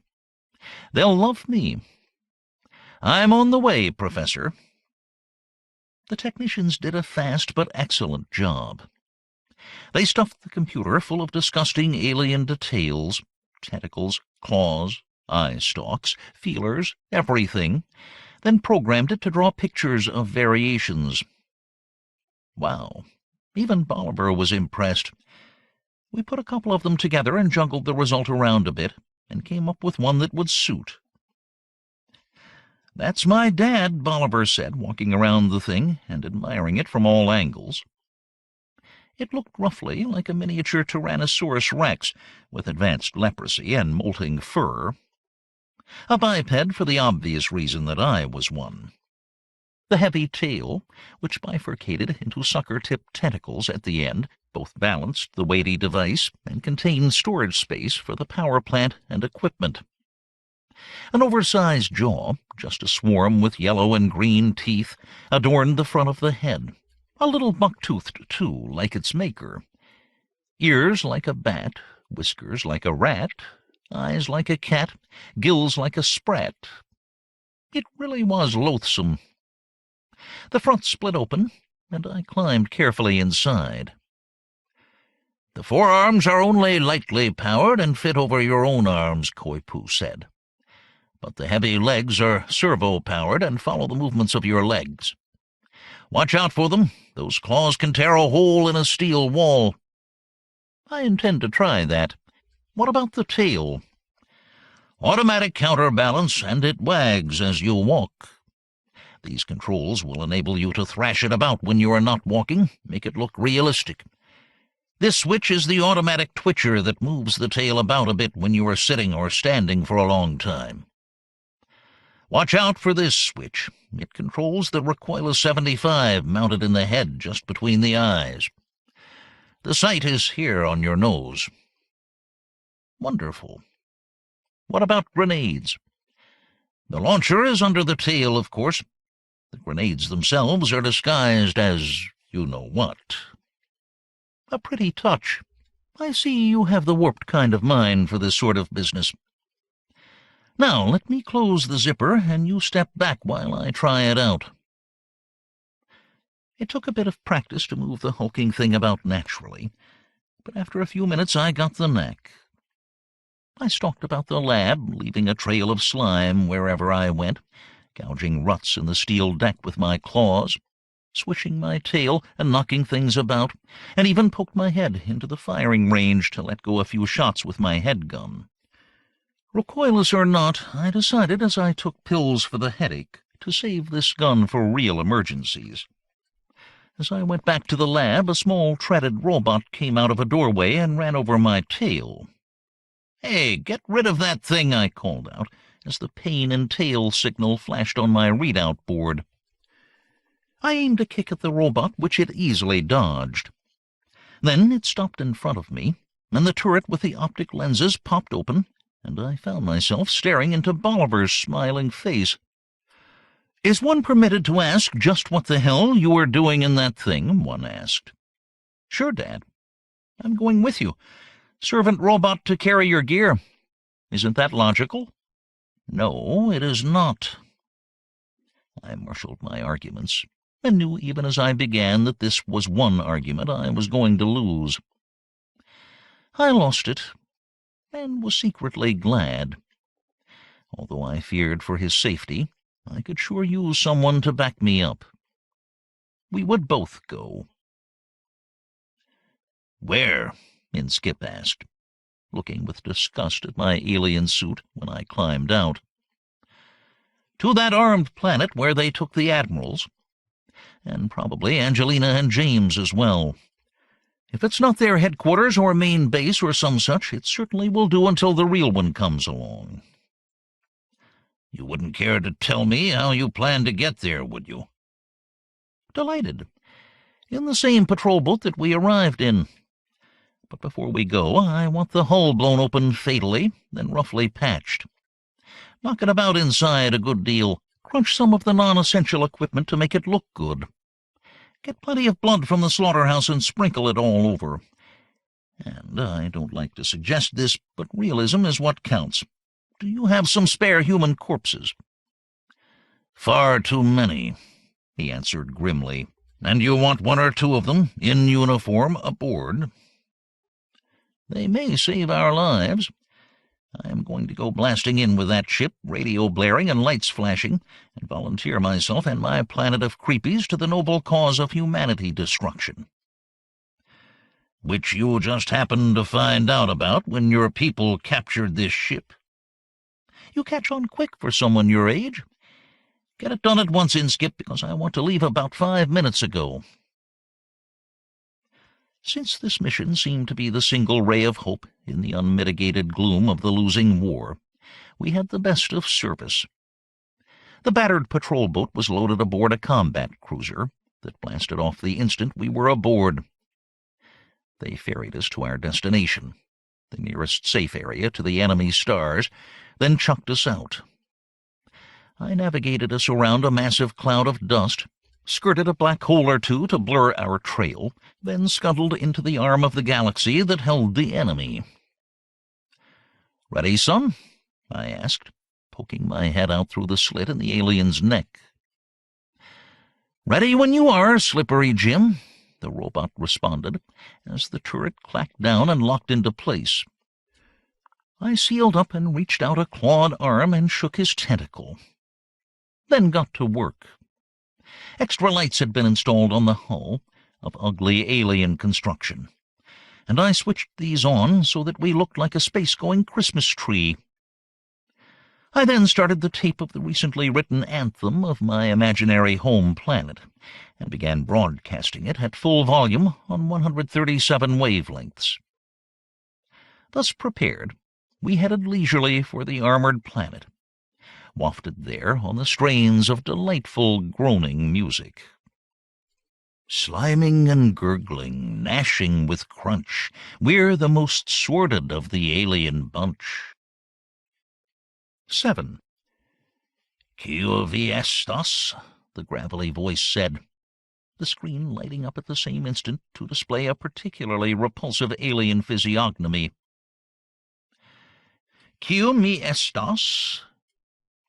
They'll love me. I'm on the way, Professor. The technicians did a fast but excellent job. They stuffed the computer full of disgusting alien details, tentacles, claws, eye stalks, feelers, everything, then programmed it to draw pictures of variations. Wow, even Bolivar was impressed. We put a couple of them together and juggled the result around a bit, and came up with one that would suit. "That's my dad," Bolivar said, walking around the thing and admiring it from all angles. It looked roughly like a miniature Tyrannosaurus rex, with advanced leprosy and molting fur. A biped for the obvious reason that I was one. The heavy tail, which bifurcated into sucker-tipped tentacles at the end, both balanced the weighty device and contained storage space for the power plant and equipment. An oversized jaw, just a swarm with yellow and green teeth, adorned the front of the head. A little buck-toothed, too, like its maker. Ears like a bat, whiskers like a rat, eyes like a cat, gills like a sprat. It really was loathsome. The front split open, and I climbed carefully inside. "The forearms are only lightly powered and fit over your own arms," Koipu said. "But the heavy legs are servo-powered and follow the movements of your legs. Watch out for them. Those claws can tear a hole in a steel wall." "I intend to try that. What about the tail?" "Automatic counterbalance, and it wags as you walk. These controls will enable you to thrash it about when you are not walking, make it look realistic. This switch is the automatic twitcher that moves the tail about a bit when you are sitting or standing for a long time. Watch out for this switch. It controls the Recoil 75 mounted in the head just between the eyes. The sight is here on your nose." "Wonderful. What about grenades?" "The launcher is under the tail, of course. The grenades themselves are disguised as you-know-what." "A pretty touch. I see you have the warped kind of mind for this sort of business. Now let me close the zipper, and you step back while I try it out." It took a bit of practice to move the hulking thing about naturally, but after a few minutes I got the knack. I stalked about the lab, leaving a trail of slime wherever I went, gouging ruts in the steel deck with my claws, swishing my tail and knocking things about, and even poked my head into the firing range to let go a few shots with my head gun. Recoilless or not, I decided as I took pills for the headache to save this gun for real emergencies. As I went back to the lab, a small treaded robot came out of a doorway and ran over my tail. "Hey, get rid of that thing," I called out, as the pain and tail signal flashed on my readout board. I aimed a kick at the robot, which it easily dodged. Then it stopped in front of me, and the turret with the optic lenses popped open, and I found myself staring into Bolivar's smiling face. "Is one permitted to ask just what the hell you were doing in that thing?" one asked. "Sure, Dad. I'm going with you. Servant robot to carry your gear. Isn't that logical?" "No, it is not." I marshaled my arguments, and knew even as I began that this was one argument I was going to lose. I lost it, and was secretly glad. Although I feared for his safety, I could sure use someone to back me up. We would both go. "Where?" Inskip asked, looking with disgust at my alien suit when I climbed out. "To that armed planet where they took the admirals, and probably Angelina and James as well. If it's not their headquarters or main base or some such, it certainly will do until the real one comes along." "You wouldn't care to tell me how you plan to get there, would you?" "Delighted. In the same patrol boat that we arrived in. But before we go, I want the hull blown open fatally, then roughly patched. Knock it about inside a good deal. Crunch some of the non-essential equipment to make it look good. Get plenty of blood from the slaughterhouse and sprinkle it all over. And I don't like to suggest this, but realism is what counts. Do you have some spare human corpses?" "Far too many. he answered grimly. "And you want one or two of them, in uniform, aboard?" "They may save our lives. I am going to go blasting in with that ship, radio blaring and lights flashing, and volunteer myself and my planet of creepies to the noble cause of humanity destruction." "Which you just happened to find out about when your people captured this ship." "You catch on quick for someone your age. Get it done at once, Inskip, because I want to leave about 5 minutes ago." Since this mission seemed to be the single ray of hope in the unmitigated gloom of the losing war, we had the best of service. The battered patrol boat was loaded aboard a combat cruiser that blasted off the instant we were aboard. They ferried us to our destination, the nearest safe area to the enemy stars, then chucked us out. I navigated us around a massive cloud of dust, skirted a black hole or two to blur our trail, then scuttled into the arm of the galaxy that held the enemy. "Ready, son?" I asked, poking my head out through the slit in the alien's neck. "Ready when you are, Slippery Jim," the robot responded, as the turret clacked down and locked into place. I sealed up and reached out a clawed arm and shook his tentacle. Then got to work. Extra lights had been installed on the hull, of ugly alien construction, and I switched these on so that we looked like a space-going Christmas tree. I then started the tape of the recently written anthem of my imaginary home planet, and began broadcasting it at full volume on 137 wavelengths. Thus prepared, we headed leisurely for the armored planet, wafted there on the strains of delightful groaning music. Sliming and gurgling, gnashing with crunch, we're the most sordid of the alien bunch. 7. "Q vi estas," the gravelly voice said, the screen lighting up at the same instant to display a particularly repulsive alien physiognomy. "Q mi estas?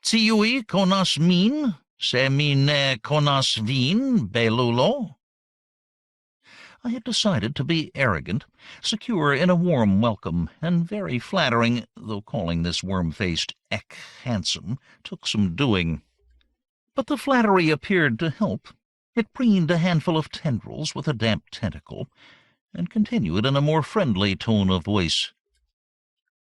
Ciui konas min, se mi ne konas vin, belulo?" I had decided to be arrogant, secure in a warm welcome, and very flattering, though calling this worm-faced Ek handsome took some doing. But the flattery appeared to help. It preened a handful of tendrils with a damp tentacle, and continued in a more friendly tone of voice.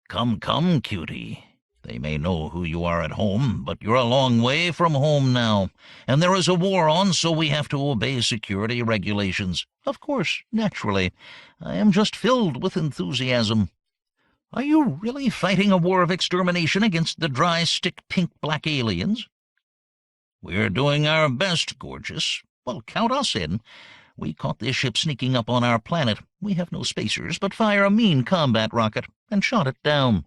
"Come, come, cutie. They may know who you are at home, but you're a long way from home now, and there is a war on, so we have to obey security regulations. Of course, naturally. I am just filled with enthusiasm. Are you really fighting a war of extermination against the dry-stick pink-black aliens?" "We're doing our best, gorgeous." "Well, count us in. We caught this ship sneaking up on our planet. We have no spacers, but fire a mean combat rocket, and shot it down.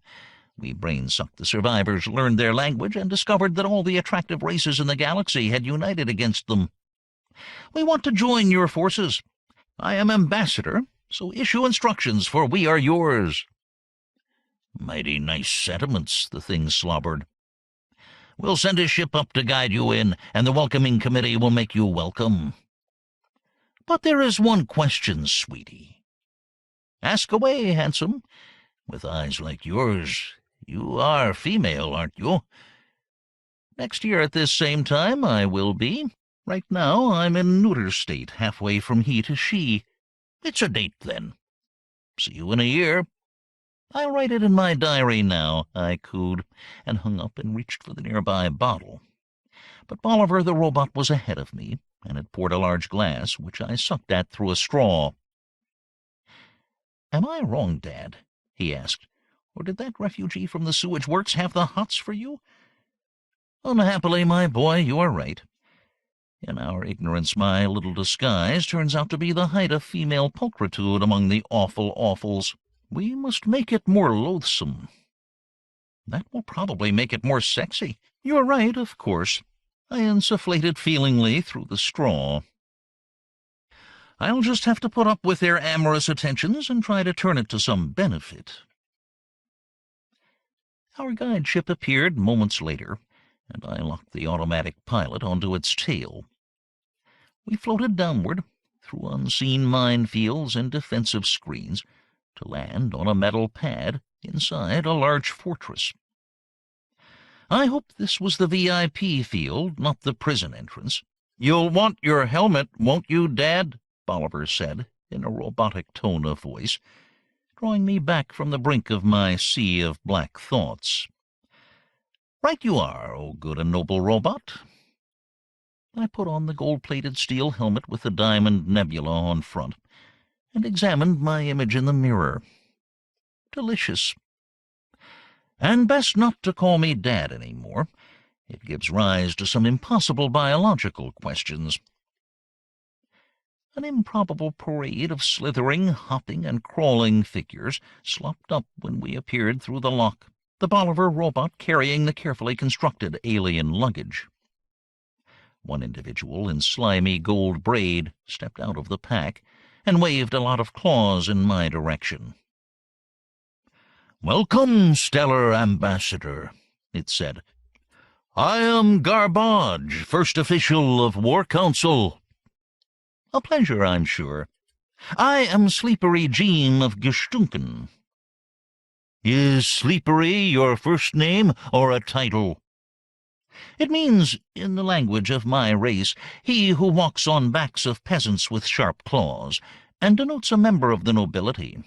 We brain-sucked the survivors, learned their language, and discovered that all the attractive races in the galaxy had united against them. We want to join your forces. I am ambassador, so issue instructions, for we are yours." "Mighty nice sentiments," the thing slobbered. "We'll send a ship up to guide you in, and the welcoming committee will make you welcome." "But there is one question, sweetie." "Ask away, handsome. With eyes like yours, you are female, aren't you?" "Next year at this same time I will be. Right now I'm in neuter state, halfway from he to she." "It's a date, then." "See you in a year." "I'll write it in my diary now," I cooed, and hung up and reached for the nearby bottle. But Bolivar the robot was ahead of me, and had poured a large glass, which I sucked at through a straw. "Am I wrong, Dad?" he asked. "Or did that refugee from the sewage works have the hots for you?" "Unhappily, my boy, you are right. In our ignorance, my little disguise turns out to be the height of female pulchritude among the awful awfuls. We must make it more loathsome." "That will probably make it more sexy." "You're right, of course." I insufflated feelingly through the straw. "I'll just have to put up with their amorous attentions and try to turn it to some benefit." Our guide ship appeared moments later, and I locked the automatic pilot onto its tail. We floated downward, through unseen minefields and defensive screens, to land on a metal pad inside a large fortress. I hoped this was the VIP field, not the prison entrance. "You'll want your helmet, won't you, Dad?" Bolivar said, in a robotic tone of voice, drawing me back from the brink of my sea of black thoughts. "Right you are, O good and noble robot." I put on the gold-plated steel helmet with the diamond nebula on front and examined my image in the mirror. Delicious. And best not to call me Dad any more. It gives rise to some impossible biological questions. An improbable parade of slithering, hopping, and crawling figures slopped up when we appeared through the lock, the Bolivar robot carrying the carefully constructed alien luggage. One individual in slimy gold braid stepped out of the pack and waved a lot of claws in my direction. "Welcome, Stellar Ambassador," it said. "I am Garbage, first official of War Council." "A pleasure, I'm sure. I am Sleepery Jean of Gestunken." "Is Sleepery your first name or a title?" "It means, in the language of my race, he who walks on backs of peasants with sharp claws, and denotes a member of the nobility."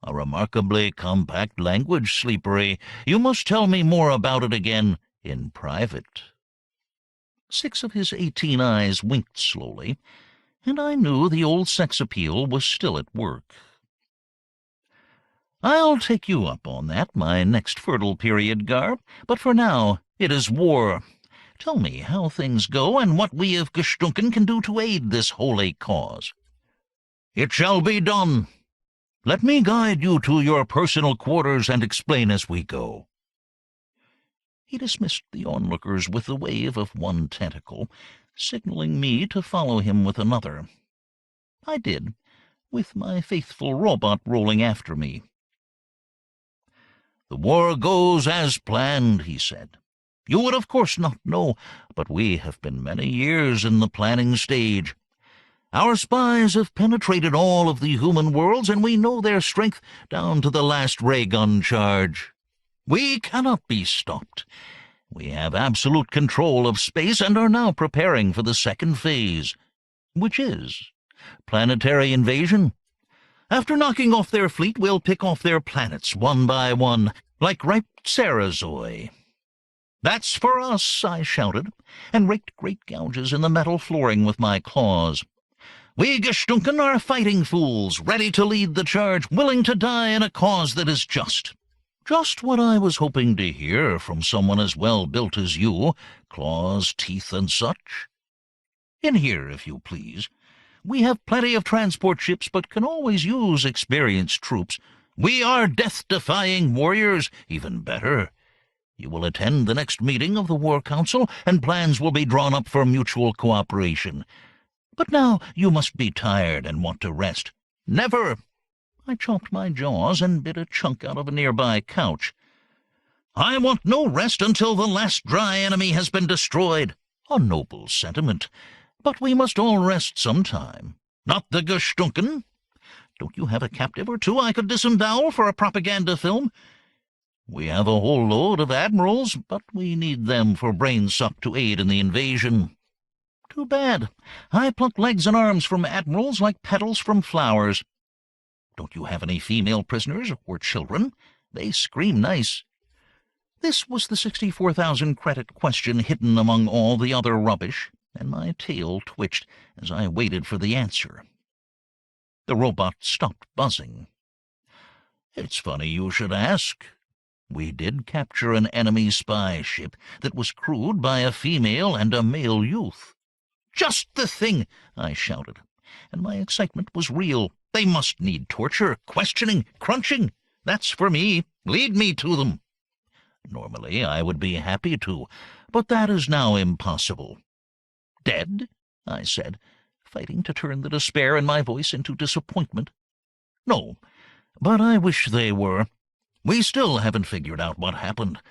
"A remarkably compact language, Sleepery. You must tell me more about it again in private." 6 of his 18 eyes winked slowly, and I knew the old sex appeal was still at work. "I'll take you up on that my next fertile period, Garb, but for now it is war. Tell me how things go and what we of Gestunken can do to aid this holy cause." "It shall be done. Let me guide you to your personal quarters and explain as we go." He dismissed the onlookers with the wave of one tentacle, signaling me to follow him with another. I did, with my faithful robot rolling after me. "The war goes as planned," he said. "You would of course not know, but we have been many years in the planning stage. Our spies have penetrated all of the human worlds, and we know their strength down to the last ray gun charge. We cannot be stopped. We have absolute control of space and are now preparing for the second phase, which is planetary invasion. After knocking off their fleet, we'll pick off their planets one by one, like ripe Cerazoi." "That's for us," I shouted, and raked great gouges in the metal flooring with my claws. "We Gestunken are fighting fools, ready to lead the charge, willing to die in a cause that is just." "Just what I was hoping to hear from someone as well-built as you, claws, teeth, and such. In here, if you please. We have plenty of transport ships, but can always use experienced troops. We are death-defying warriors, even better. You will attend the next meeting of the War Council, and plans will be drawn up for mutual cooperation. But now you must be tired and want to rest." "Never!" I chomped my jaws and bit a chunk out of a nearby couch. "I want no rest until the last dry enemy has been destroyed." "A noble sentiment. But we must all rest sometime." "Not the Gestunken." "Don't you have a captive or two I could disembowel for a propaganda film?" "We have a whole load of admirals, but we need them for brain-suck to aid in the invasion." "Too bad. I pluck legs and arms from admirals like petals from flowers." "Don't you have any female prisoners or children? They scream nice." This was the 64,000 credit question hidden among all the other rubbish, and my tail twitched as I waited for the answer. The robot stopped buzzing. "It's funny you should ask. We did capture an enemy spy ship that was crewed by a female and a male youth." "Just the thing!" I shouted, and my excitement was real. "They must need torture, questioning, crunching. That's for me. Lead me to them." "Normally I would be happy to, but that is now impossible." "Dead?" I said, fighting to turn the despair in my voice into disappointment. "No, but I wish they were. We still haven't figured out what happened.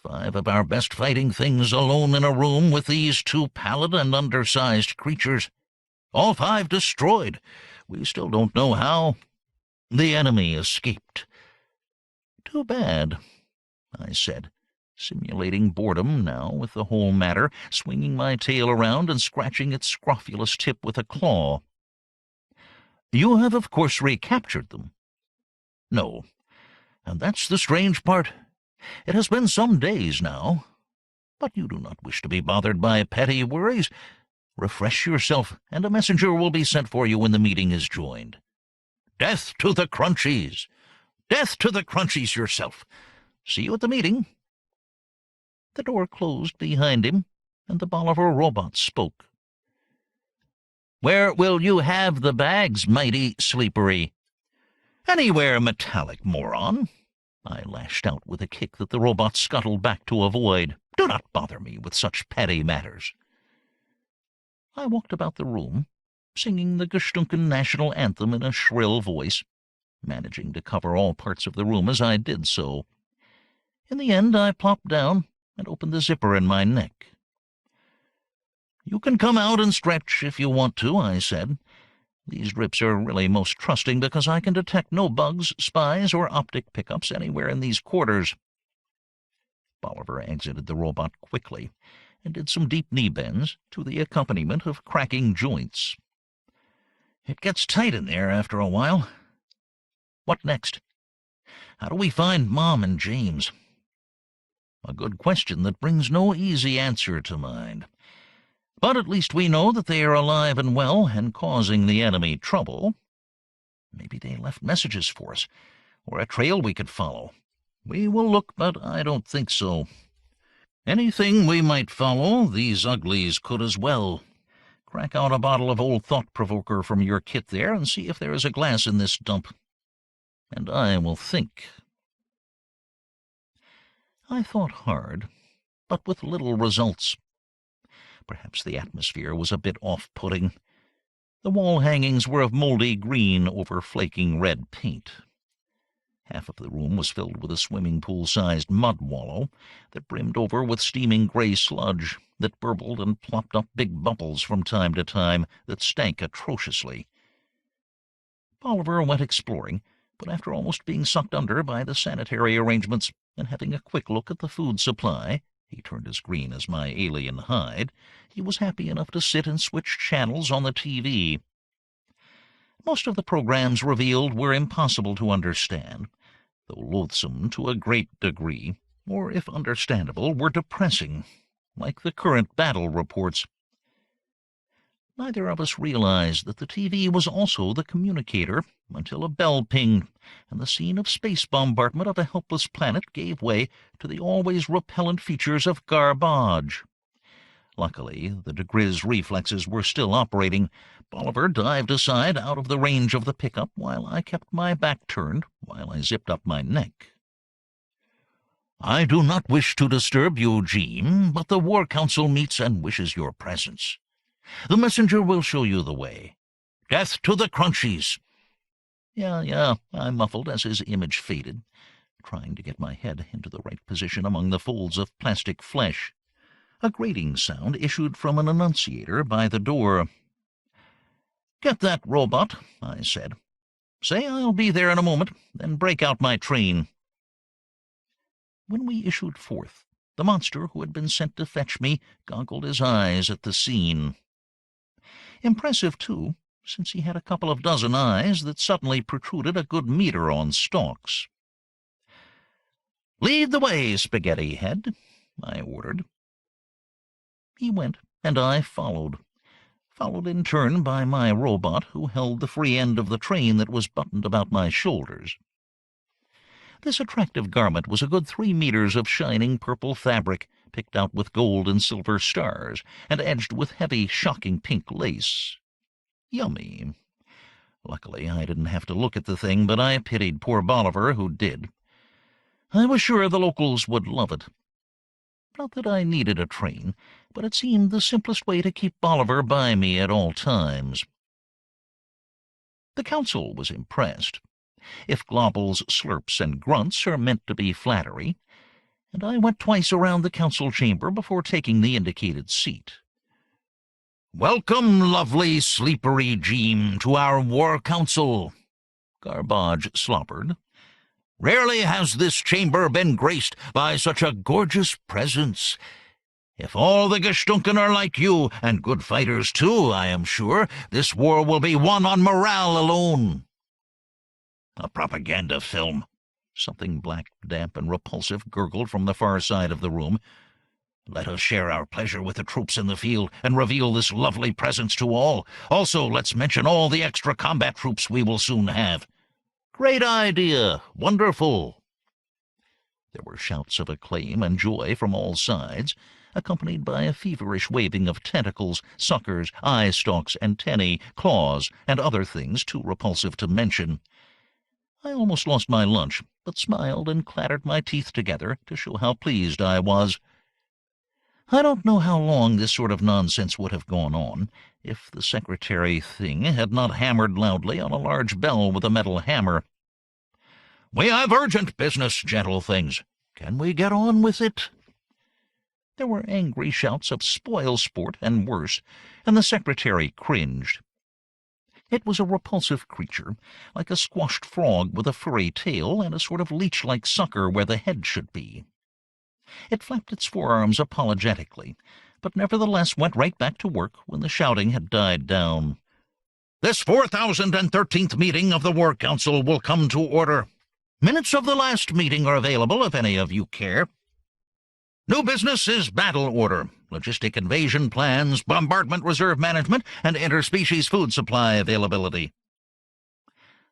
5 of our best fighting things alone in a room with these 2 pallid and undersized creatures. All 5 destroyed. We still don't know how. The enemy escaped." "Too bad," I said, simulating boredom now with the whole matter, swinging my tail around and scratching its scrofulous tip with a claw. "You have, of course, recaptured them." "No, and that's the strange part. It has been some days now. But you do not wish to be bothered by petty worries. Refresh yourself, and a messenger will be sent for you when the meeting is joined. Death to the Crunchies! Death to the Crunchies yourself! See you at the meeting." The door closed behind him, and the Bolivar robot spoke. "Where will you have the bags, mighty Sleepery?" "Anywhere, metallic moron," I lashed out with a kick that the robot scuttled back to avoid. "Do not bother me with such petty matters." I walked about the room, singing the Gestunken national anthem in a shrill voice, managing to cover all parts of the room as I did so. In the end, I plopped down and opened the zipper in my neck. "You can come out and stretch if you want to," I said. "These drips are really most trusting because I can detect no bugs, spies, or optic pickups anywhere in these quarters." Bolivar exited the robot quickly and did some deep knee bends to the accompaniment of cracking joints. "It gets tight in there after a while. What next? How do we find Mom and James?" A good question that brings no easy answer to mind. But at least we know that they are alive and well and causing the enemy trouble. Maybe they left messages for us, or a trail we could follow. We will look, but I don't think so. Anything we might follow, these uglies could as well. Crack out a bottle of old thought-provoker from your kit there and see if there is a glass in this dump. And I will think. I thought hard, but with little results. Perhaps the atmosphere was a bit off-putting. The wall hangings were of moldy green over flaking red paint. Half of the room was filled with a swimming pool-sized mud wallow that brimmed over with steaming gray sludge that burbled and plopped up big bubbles from time to time that stank atrociously. Bolivar went exploring, but after almost being sucked under by the sanitary arrangements and having a quick look at the food supply, he turned as green as my alien hide, he was happy enough to sit and switch channels on the TV. Most of the programs revealed were impossible to understand, though loathsome to a great degree, or, if understandable, were depressing, like the current battle reports. Neither of us realized that the TV was also the communicator until a bell pinged, and the scene of space bombardment of a helpless planet gave way to the always repellent features of garbage. Luckily, the diGriz reflexes were still operating. Bolivar dived aside out of the range of the pickup while I kept my back turned while I zipped up my neck. "I do not wish to disturb you, Jim, but the War Council meets and wishes your presence. The messenger will show you the way. Death to the Crunchies!" Yeah, I muffled as his image faded, trying to get my head into the right position among the folds of plastic flesh. A grating sound issued from an annunciator by the door. "Get that, robot," I said. "Say I'll be there in a moment, then break out my train." When we issued forth, the monster who had been sent to fetch me goggled his eyes at the scene. Impressive, too, since he had a couple of dozen eyes that suddenly protruded a good meter on stalks. "Lead the way, Spaghetti Head," I ordered. He went, and I followed in turn by my robot, who held the free end of the train that was buttoned about my shoulders. This attractive garment was a good 3 meters of shining purple fabric, picked out with gold and silver stars, and edged with heavy, shocking pink lace. Yummy. Luckily, I didn't have to look at the thing, but I pitied poor Bolivar, who did. I was sure the locals would love it. Not that I needed a train, but it seemed the simplest way to keep Bolivar by me at all times. The council was impressed. If Globble's slurps and grunts are meant to be flattery, and I went twice around the council chamber before taking the indicated seat. "Welcome, lovely Sleepery Jean, to our war council," Garbage slobbered. "Rarely has this chamber been graced by such a gorgeous presence. If all the Gestunken are like you, and good fighters too, I am sure, this war will be won on morale alone." "A propaganda film," something black, damp, and repulsive gurgled from the far side of the room. "Let us share our pleasure with the troops in the field and reveal this lovely presence to all. Also, let's mention all the extra combat troops we will soon have." "Great idea! Wonderful!" There were shouts of acclaim and joy from all sides, accompanied by a feverish waving of tentacles, suckers, eye stalks, antennae, claws, and other things too repulsive to mention. I almost lost my lunch, but smiled and clattered my teeth together to show how pleased I was. I don't know how long this sort of nonsense would have gone on, if the secretary thing had not hammered loudly on a large bell with a metal hammer. "We have urgent business, gentle things. Can we get on with it?" There were angry shouts of spoil sport and worse, and the secretary cringed. It was a repulsive creature, like a squashed frog with a furry tail and a sort of leech-like sucker where the head should be. It flapped its forearms apologetically, but nevertheless went right back to work when the shouting had died down. "This 4013th meeting of the War Council will come to order. Minutes of the last meeting are available if any of you care. New business is battle order, logistic invasion plans, bombardment reserve management, and interspecies food supply availability."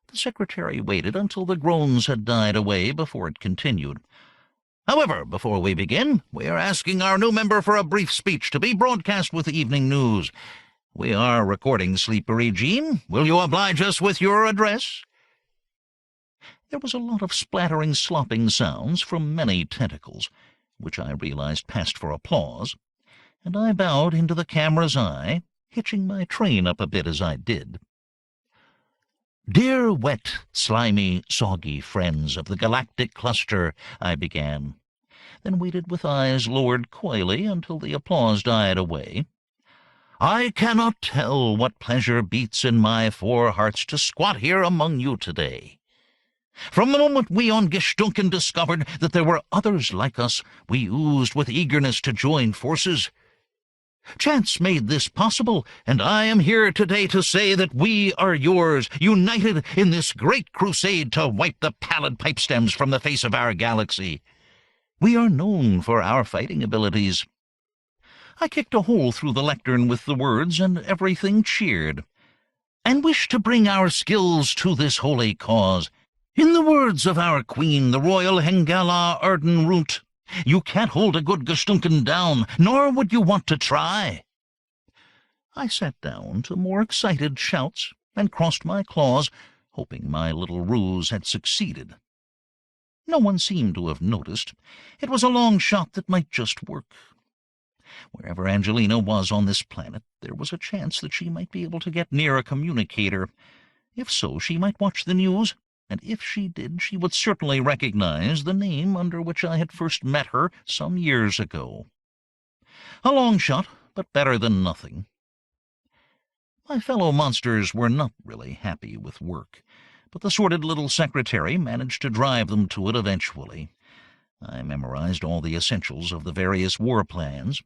The secretary waited until the groans had died away before it continued. "However, before we begin, we are asking our new member for a brief speech to be broadcast with the evening news. We are recording Sleepery Jean. Will you oblige us with your address?" There was a lot of splattering, slopping sounds from many tentacles, which I realized passed for applause, and I bowed into the camera's eye, hitching my train up a bit as I did. "Dear wet, slimy, soggy friends of the galactic cluster," I began, then waited with eyes lowered coyly until the applause died away. "I cannot tell what pleasure beats in my four hearts to squat here among you today. From the moment we on Gestunken discovered that there were others like us, we oozed with eagerness to join forces. Chance made this possible, and I am here today to say that we are yours, united in this great crusade to wipe the pallid pipe stems from the face of our galaxy. We are known for our fighting abilities." I kicked a hole through the lectern with the words, and everything cheered. "And wish to bring our skills to this holy cause. In the words of our queen, the royal Hengala Ardenroot, you can't hold a good Gestunken down, nor would you want to try." I sat down to more excited shouts and crossed my claws, hoping my little ruse had succeeded. No one seemed to have noticed. It was a long shot that might just work. Wherever Angelina was on this planet, there was a chance that she might be able to get near a communicator. If so, she might watch the news, and if she did, she would certainly recognize the name under which I had first met her some years ago. A long shot, but better than nothing. My fellow monsters were not really happy with work, but the sordid little secretary managed to drive them to it eventually. I memorized all the essentials of the various war plans,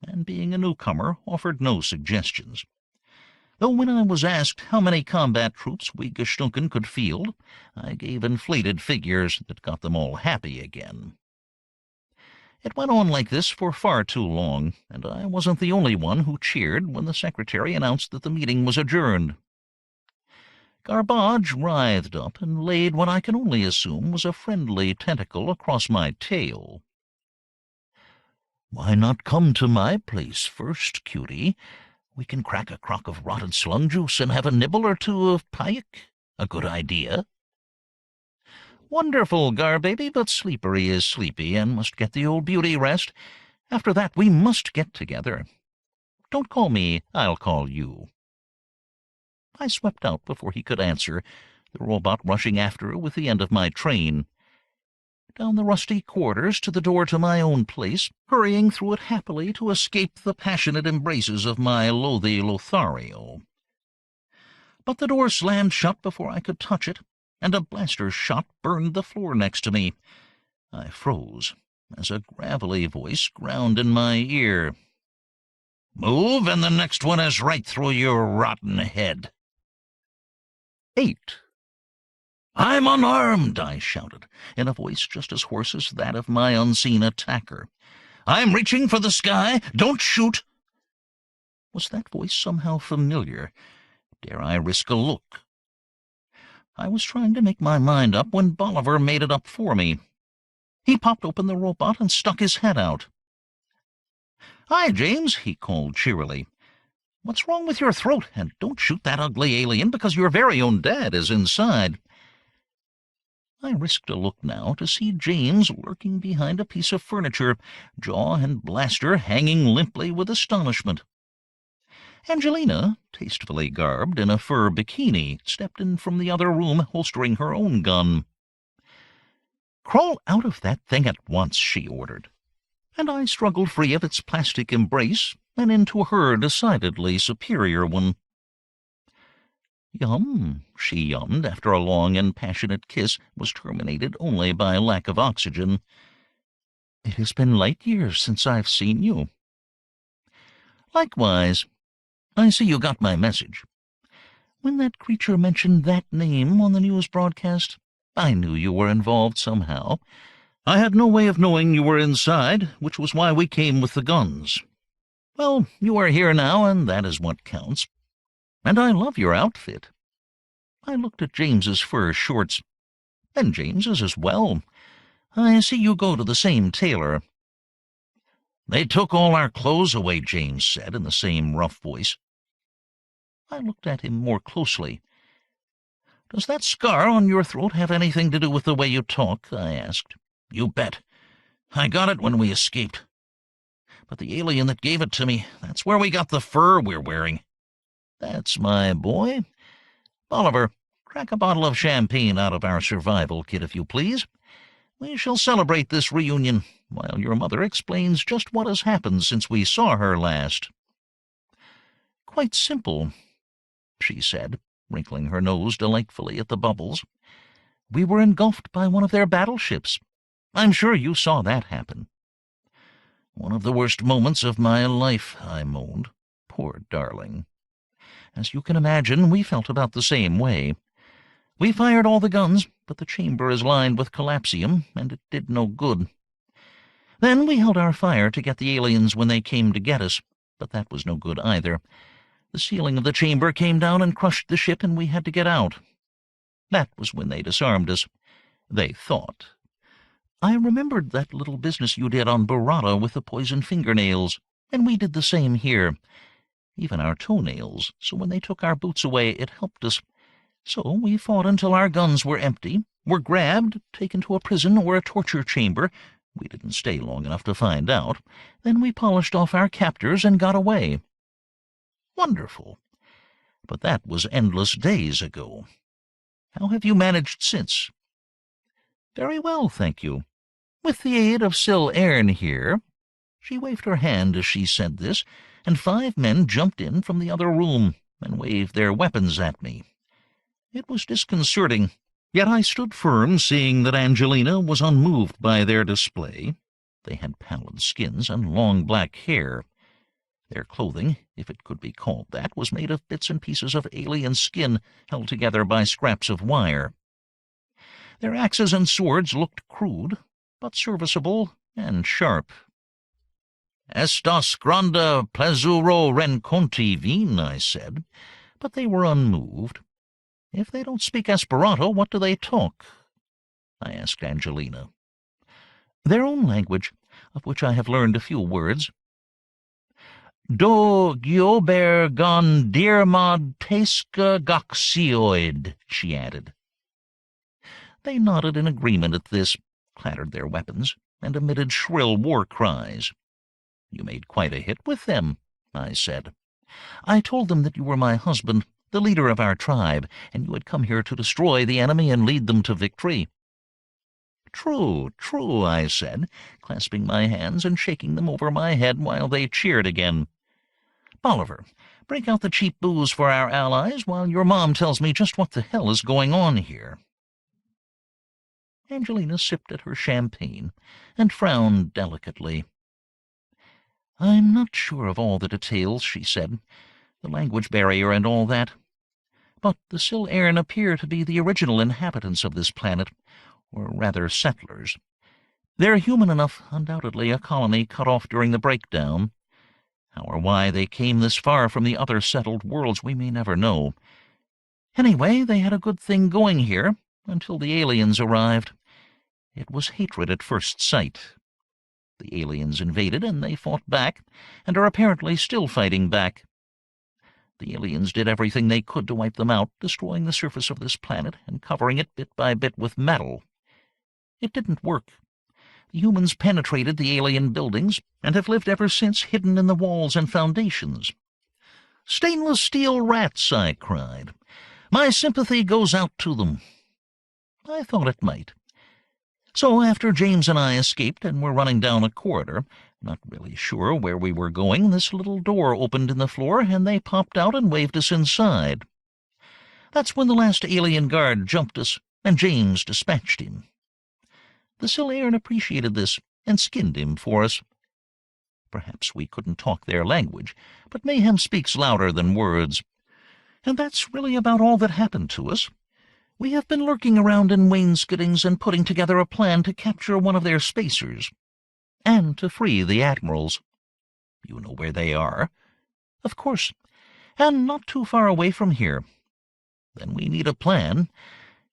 and being a newcomer, offered no suggestions. Though when I was asked how many combat troops we Gestunken could field, I gave inflated figures that got them all happy again. It went on like this for far too long, and I wasn't the only one who cheered when the secretary announced that the meeting was adjourned. Garbage writhed up and laid what I can only assume was a friendly tentacle across my tail. "Why not come to my place first, cutie? We can crack a crock of rotted slung juice and have a nibble or two of pike. A good idea." "Wonderful, Garbaby, but Sleepery is sleepy and must get the old beauty rest. After that we must get together. Don't call me, I'll call you." I swept out before he could answer, the robot rushing after with the end of my train. down the rusty corridors to the door to my own place, hurrying through it happily to escape the passionate embraces of my loathy Lothario. But the door slammed shut before I could touch it, and a blaster shot burned the floor next to me. I froze as a gravelly voice ground in my ear. "Move, and the next one is right through your rotten head." 8. "I'm unarmed," I shouted, in a voice just as hoarse as that of my unseen attacker. "I'm reaching for the sky. Don't shoot." Was that voice somehow familiar? Dare I risk a look? I was trying to make my mind up when Bolivar made it up for me. He popped open the robot and stuck his head out. "Hi, James," he called cheerily. "What's wrong with your throat? And don't shoot that ugly alien, because your very own dad is inside." I risked a look now to see James lurking behind a piece of furniture, jaw and blaster hanging limply with astonishment. Angelina, tastefully garbed in a fur bikini, stepped in from the other room, holstering her own gun. "Crawl out of that thing at once," she ordered, and I struggled free of its plastic embrace and into her decidedly superior one. "Yum," she yummed after a long and passionate kiss was terminated only by lack of oxygen. "It has been light years since I've seen you." "Likewise. I see you got my message. When that creature mentioned that name on the news broadcast, I knew you were involved somehow. I had no way of knowing you were inside, which was why we came with the guns. Well, you are here now, and that is what counts. And I love your outfit." I looked at James's fur shorts. "And James's as well. I see you go to the same tailor." "They took all our clothes away," James said in the same rough voice. I looked at him more closely. "Does that scar on your throat have anything to do with the way you talk?" I asked. "You bet. I got it when we escaped. But the alien that gave it to me, that's where we got the fur we're wearing." "That's my boy. Bolivar, crack a bottle of champagne out of our survival kit, if you please. We shall celebrate this reunion while your mother explains just what has happened since we saw her last." "Quite simple," she said, wrinkling her nose delightfully at the bubbles. "We were engulfed by one of their battleships. I'm sure you saw that happen." "One of the worst moments of my life," I moaned. "Poor darling." As you can imagine, we felt about the same way. We fired all the guns, but the chamber is lined with collapsium, and it did no good. Then we held our fire to get the aliens when they came to get us, but that was no good either. The ceiling of the chamber came down and crushed the ship, and we had to get out. That was when they disarmed us. They thought. I remembered that little business you did on Barada with the poisoned fingernails, and we did the same here. Even our toenails, so when they took our boots away, it helped us. So we fought until our guns were empty, were grabbed, taken to a prison or a torture chamber. We didn't stay long enough to find out. Then we polished off our captors and got away." "Wonderful. But that was endless days ago. How have you managed since?" "Very well, thank you. With the aid of Sil Airn here." She waved her hand as she said this, and 5 men jumped in from the other room and waved their weapons at me. It was disconcerting, yet I stood firm, seeing that Angelina was unmoved by their display. They had pallid skins and long black hair. Their clothing, if it could be called that, was made of bits and pieces of alien skin held together by scraps of wire. Their axes and swords looked crude, but serviceable and sharp. "Estas granda plezuro renconti vin," I said, but they were unmoved. "If they don't speak Esperanto, what do they talk?" I asked Angelina. "Their own language, of which I have learned a few words." "Do giober gon dirmad teska goxioid," she added. They nodded in agreement at this, clattered their weapons, and emitted shrill war cries. "You made quite a hit with them," I said. "I told them that you were my husband, the leader of our tribe, and you had come here to destroy the enemy and lead them to victory." True, true, I said, clasping my hands and shaking them over my head while they cheered again. Bolivar, break out the cheap booze for our allies while your mom tells me just what the hell is going on here. Angelina sipped at her champagne and frowned delicately. I'm not sure of all the details, she said, the language barrier and all that. But the Sil-Airn appear to be the original inhabitants of this planet, or rather settlers. They're human enough, undoubtedly a colony cut off during the breakdown. How or why they came this far from the other settled worlds we may never know. Anyway, they had a good thing going here, until the aliens arrived. It was hatred at first sight. The aliens invaded, and they fought back, and are apparently still fighting back. The aliens did everything they could to wipe them out, destroying the surface of this planet and covering it bit by bit with metal. It didn't work. The humans penetrated the alien buildings and have lived ever since hidden in the walls and foundations. "Stainless steel rats," I cried. "My sympathy goes out to them." I thought it might. So after James and I escaped and were running down a corridor, not really sure where we were going, this little door opened in the floor and they popped out and waved us inside. That's when the last alien guard jumped us, and James dispatched him. The Sil-Airn appreciated this and skinned him for us. Perhaps we couldn't talk their language, but mayhem speaks louder than words. And that's really about all that happened to us. We have been lurking around in wainscotings and putting together a plan to capture one of their spacers, and to free the admirals. You know where they are. Of course, and not too far away from here. Then we need a plan,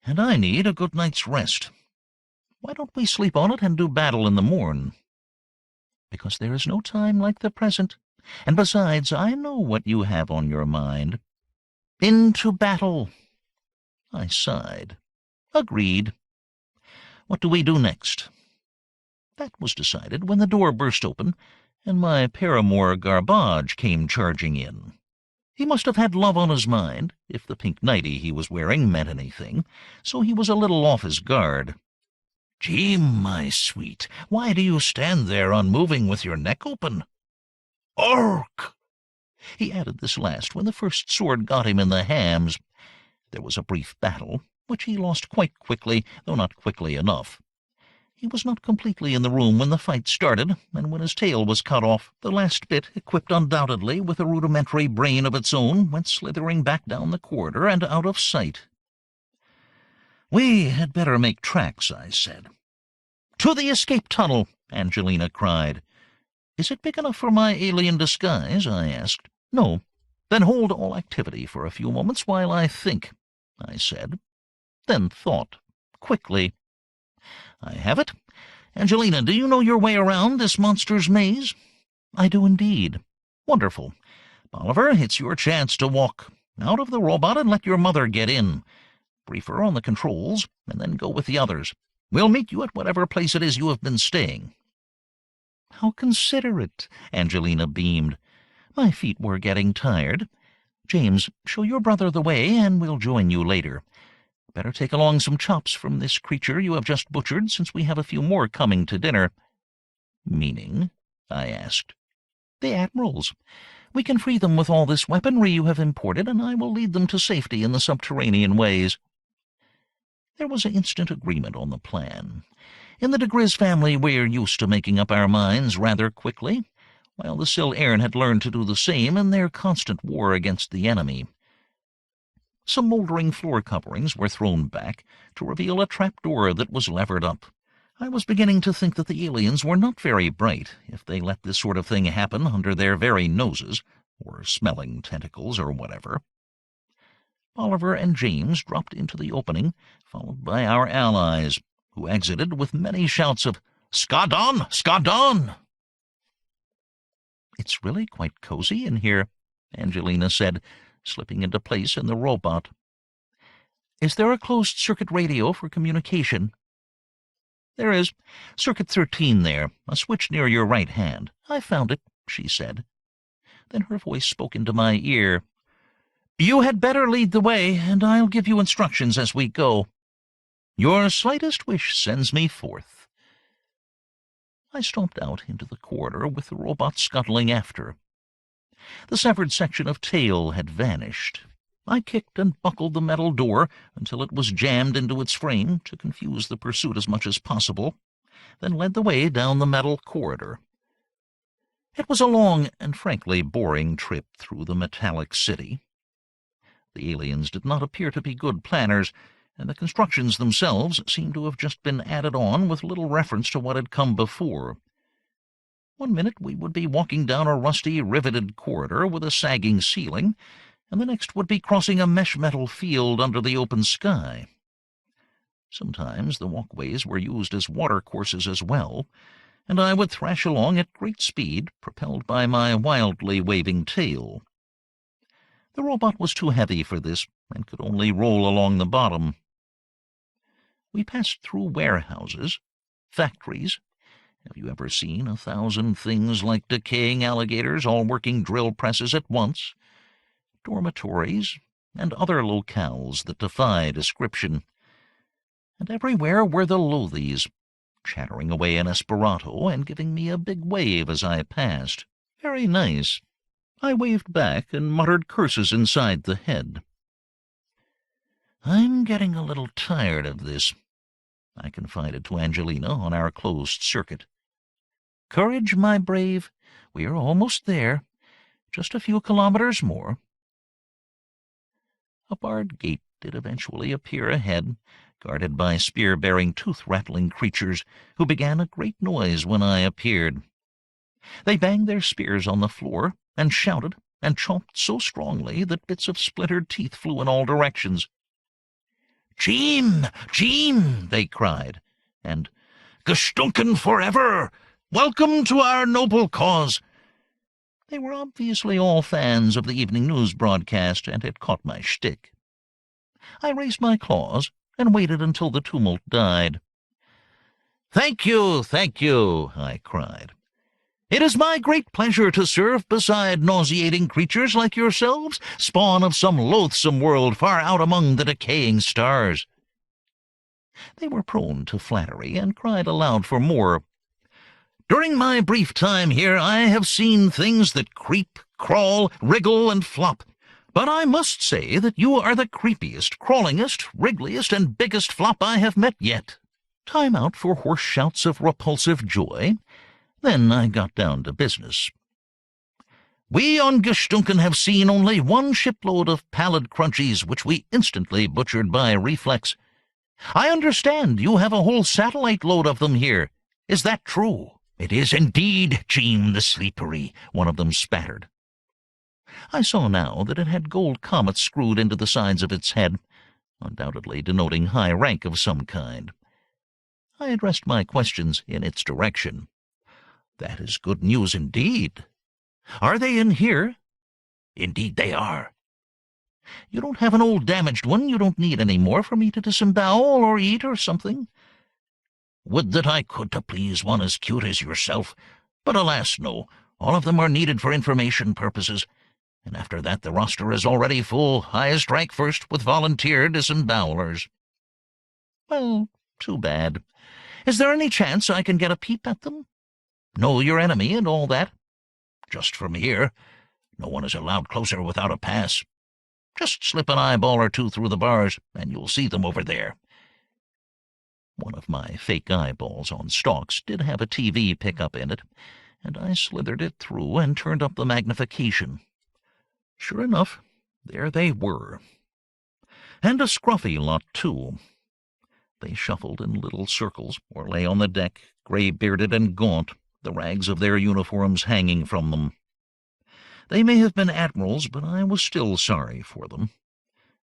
and I need a good night's rest. Why don't we sleep on it and do battle in the morn? Because there is no time like the present, and besides, I know what you have on your mind. Into battle. I sighed. Agreed. What do we do next? That was decided when the door burst open, and my paramour Garbage came charging in. He must have had love on his mind, if the pink nightie he was wearing meant anything, so he was a little off his guard. "Gee, my sweet, why do you stand there unmoving with your neck open?" "Ork!" He added this last when the first sword got him in the hams. There was a brief battle, which he lost quite quickly, though not quickly enough. He was not completely in the room when the fight started, and when his tail was cut off, the last bit, equipped undoubtedly with a rudimentary brain of its own, went slithering back down the corridor and out of sight. "We had better make tracks," I said. "To the escape tunnel!" Angelina cried. "Is it big enough for my alien disguise?" I asked. "No. Then hold all activity for a few moments while I think," I said. Then thought, quickly. "I have it. Angelina, do you know your way around this monster's maze?" "I do indeed." "Wonderful. Bolivar, it's your chance to walk. Out of the robot and let your mother get in. Brief her on the controls, and then go with the others. We'll meet you at whatever place it is you have been staying." "How considerate," Angelina beamed. My feet were getting tired. "James, show your brother the way, and we'll join you later. Better take along some chops from this creature you have just butchered, since we have a few more coming to dinner." "Meaning?" I asked. "The admirals. We can free them with all this weaponry you have imported, and I will lead them to safety in the subterranean ways." There was instant agreement on the plan. In the diGriz family we're used to making up our minds rather quickly, while the Sil-Airn had learned to do the same in their constant war against the enemy. Some moldering floor coverings were thrown back to reveal a trapdoor that was levered up. I was beginning to think that the aliens were not very bright if they let this sort of thing happen under their very noses, or smelling tentacles or whatever. Bolivar and James dropped into the opening, followed by our allies, who exited with many shouts of "Skadon! Skadon!" "It's really quite cozy in here," Angelina said, slipping into place in the robot. "Is there a closed-circuit radio for communication?" "There is. Circuit 13 there, a switch near your right hand. I found it," she said. Then her voice spoke into my ear. "You had better lead the way, and I'll give you instructions as we go." Your slightest wish sends me forth." I stomped out into the corridor with the robot scuttling after. The severed section of tail had vanished. I kicked and buckled the metal door until it was jammed into its frame to confuse the pursuit as much as possible, then led the way down the metal corridor. It was a long and frankly boring trip through the metallic city. The aliens did not appear to be good planners, and the constructions themselves seemed to have just been added on with little reference to what had come before. One minute we would be walking down a rusty, riveted corridor with a sagging ceiling, and the next would be crossing a mesh-metal field under the open sky. Sometimes the walkways were used as watercourses as well, and I would thrash along at great speed, propelled by my wildly waving tail. The robot was too heavy for this, and could only roll along the bottom. We passed through warehouses, factories. Have you ever seen 1,000 things like decaying alligators all working drill presses at once? Dormitories, and other locales that defy description. And everywhere were the Lothies, chattering away in Esperanto and giving me a big wave as I passed. Very nice. I waved back and muttered curses inside the head. "I'm getting a little tired of this," I confided to Angelina on our closed circuit. "Courage, my brave. We are almost there. Just a few kilometers more." A barred gate did eventually appear ahead, guarded by spear-bearing, tooth-rattling creatures who began a great noise when I appeared. They banged their spears on the floor and shouted and chomped so strongly that bits of splintered teeth flew in all directions. "Jean! Jean!" they cried, and "Gestunken forever! Welcome to our noble cause!" They were obviously all fans of the evening news broadcast and had caught my shtick. I raised my claws and waited until the tumult died. Thank you, I cried. "It is my great pleasure to serve beside nauseating creatures like yourselves, spawn of some loathsome world far out among the decaying stars." They were prone to flattery and cried aloud for more. "During my brief time here I have seen things that creep, crawl, wriggle, and flop. But I must say that you are the creepiest, crawlingest, wriggliest, and biggest flop I have met yet." Time out for hoarse shouts of repulsive joy. Then I got down to business. "We on Gestunken have seen only one shipload of pallid crunchies, which we instantly butchered by reflex. I understand you have a whole satellite load of them here. Is that true?" "It is indeed, Jean the Sleepery," one of them spattered. I saw now that it had gold comets screwed into the sides of its head, undoubtedly denoting high rank of some kind. I addressed my questions in its direction. "That is good news indeed. Are they in here?" "Indeed they are." "You don't have an old damaged one you don't need any more for me to disembowel or eat or something?" "Would that I could to please one as cute as yourself, but alas, no. All of them are needed for information purposes, and after that the roster is already full, highest rank first with volunteer disembowelers." "Well, too bad. Is there any chance I can get a peep at them? Know your enemy and all that?" "Just from here. No one is allowed closer without a pass. Just slip an eyeball or two through the bars, and you'll see them over there." One of my fake eyeballs on stalks did have a TV pickup in it, and I slithered it through and turned up the magnification. Sure enough, there they were. And a scruffy lot, too. They shuffled in little circles, or lay on the deck, gray-bearded and gaunt, the rags of their uniforms hanging from them. They may have been admirals, but I was still sorry for them.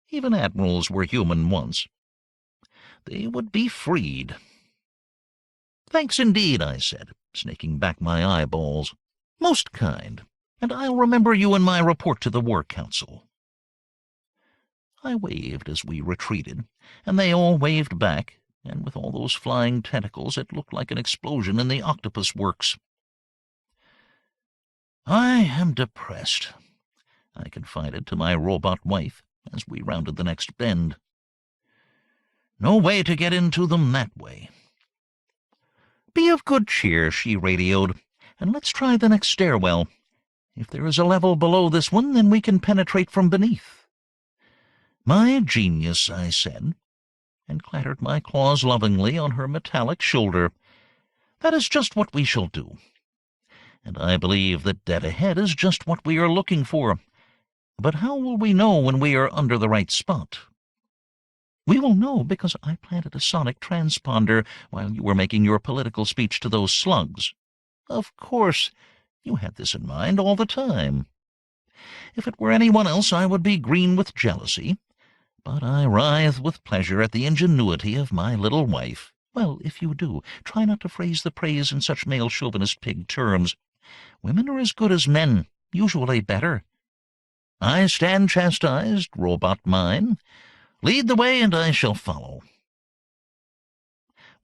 Even admirals were human once. They would be freed. "Thanks indeed," I said, snaking back my eyeballs. "Most kind, and I'll remember you in my report to the War Council." I waved as we retreated, and they all waved back, and with all those flying tentacles it looked like an explosion in the octopus works. "I am depressed," I confided to my robot wife as we rounded the next bend. No way to get into them that way. Be of good cheer, she radioed, and let's try the next stairwell. If there is a level below this one, then we can penetrate from beneath. My genius, I said, and clattered my claws lovingly on her metallic shoulder. That is just what we shall do. And I believe that dead ahead is just what we are looking for. But how will we know when we are under the right spot? We will know because I planted a sonic transponder while you were making your political speech to those slugs. Of course, you had this in mind all the time. If it were anyone else, I would be green with jealousy. But I writhe with pleasure at the ingenuity of my little wife. Well, if you do, try not to phrase the praise in such male chauvinist pig terms. Women are as good as men, usually better. I stand chastised, robot mine. Lead the way, and I shall follow.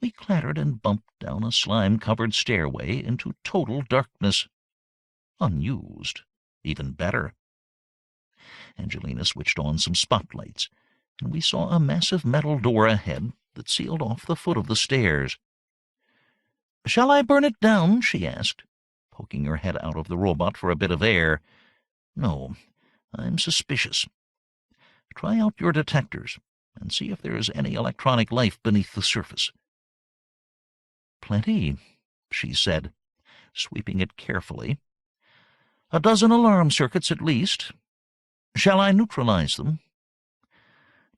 We clattered and bumped down a slime-covered stairway into total darkness. Unused. Even better. Angelina switched on some spotlights, and we saw a massive metal door ahead that sealed off the foot of the stairs. "Shall I burn it down?" she asked, poking her head out of the robot for a bit of air. "No, I'm suspicious. Try out your detectors and see if there is any electronic life beneath the surface." "Plenty," she said, sweeping it carefully. "A dozen alarm circuits at least. Shall I neutralize them?"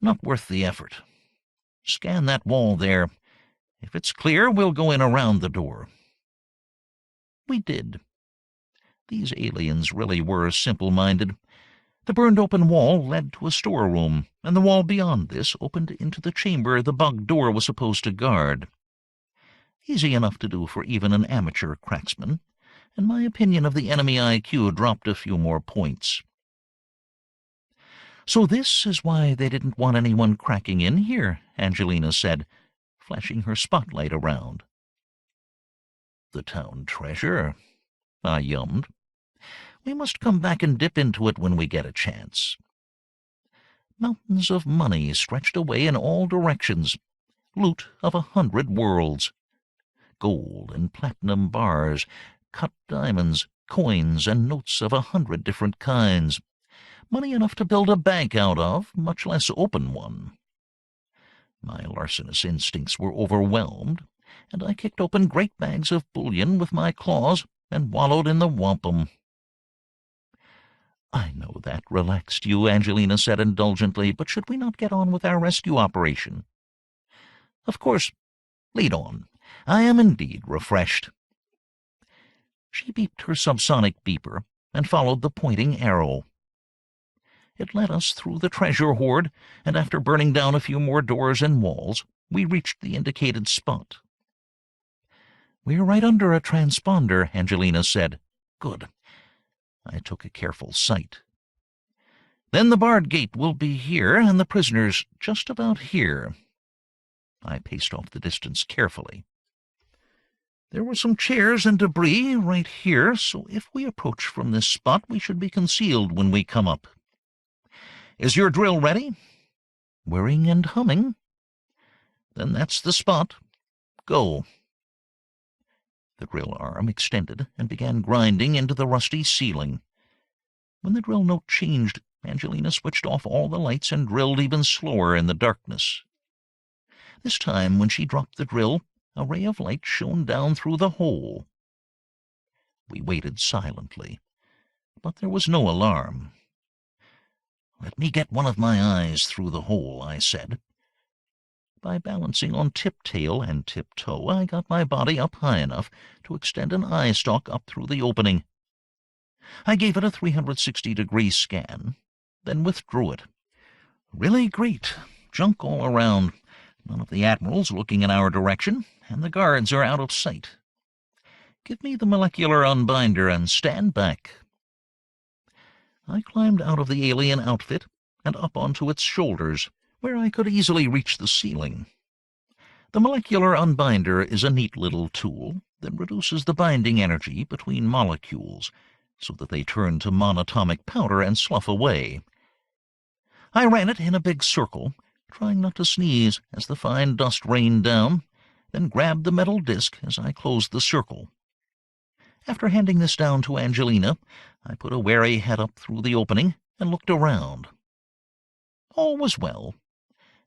"Not worth the effort. Scan that wall there. If it's clear, we'll go in around the door." We did. These aliens really were simple-minded. The burned-open wall led to a storeroom, and the wall beyond this opened into the chamber the bug door was supposed to guard. Easy enough to do for even an amateur cracksman, and my opinion of the enemy IQ dropped a few more points. "So this is why they didn't want anyone cracking in here," Angelina said, flashing her spotlight around. "The town treasure," I yummed. "We must come back and dip into it when we get a chance." Mountains of money stretched away in all directions, loot of 100 worlds. Gold and platinum bars, cut diamonds, coins, and notes of 100 different kinds. Money enough to build a bank out of, much less open one. My larcenous instincts were overwhelmed, and I kicked open great bags of bullion with my claws and wallowed in the wampum. "I know that relaxed you," Angelina said indulgently, "but should we not get on with our rescue operation?" "Of course. Lead on. I am indeed refreshed." She beeped her subsonic beeper and followed the pointing arrow. It led us through the treasure hoard, and after burning down a few more doors and walls, we reached the indicated spot. "We're right under a transponder," Angelina said. "Good." I took a careful sight. "Then the barred gate will be here, and the prisoners just about here." I paced off the distance carefully. "There were some chairs and debris right here, so if we approach from this spot, we should be concealed when we come up. Is your drill ready?" "Whirring and humming." "Then that's the spot. Go." The drill arm extended and began grinding into the rusty ceiling. When the drill note changed, Angelina switched off all the lights and drilled even slower in the darkness. This time, when she dropped the drill, a ray of light shone down through the hole. We waited silently, but there was no alarm. "Let me get one of my eyes through the hole," I said. By balancing on tip-tail and tip-toe, I got my body up high enough to extend an eye stalk up through the opening. I gave it a 360-degree scan, then withdrew it. Really great. Junk all around. None of the admirals looking in our direction, and the guards are out of sight. Give me the molecular unbinder and stand back. I climbed out of the alien outfit and up onto its shoulders, where I could easily reach the ceiling. The molecular unbinder is a neat little tool that reduces the binding energy between molecules so that they turn to monatomic powder and slough away. I ran it in a big circle, trying not to sneeze as the fine dust rained down, then grabbed the metal disc as I closed the circle. After handing this down to Angelina, I put a wary head up through the opening and looked around. All was well.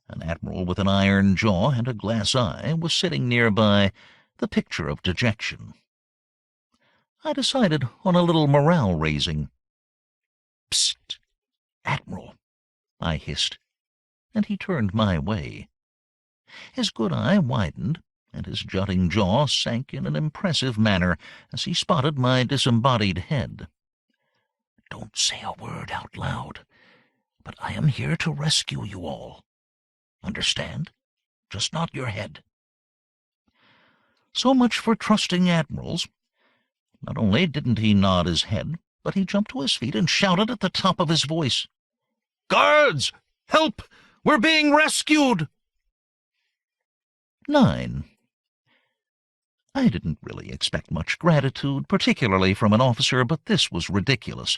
An admiral with an iron jaw and a glass eye was sitting nearby, the picture of dejection. I decided on a little morale-raising. "Psst, Admiral," I hissed, and he turned my way. His good eye widened, and his jutting jaw sank in an impressive manner as he spotted my disembodied head. "Don't say a word out loud, but I am here to rescue you all. Understand? Just nod your head." So much for trusting admirals. Not only didn't he nod his head, but he jumped to his feet and shouted at the top of his voice, "Guards! Help! We're being rescued!" 9. I didn't really expect much gratitude, particularly from an officer, but this was ridiculous.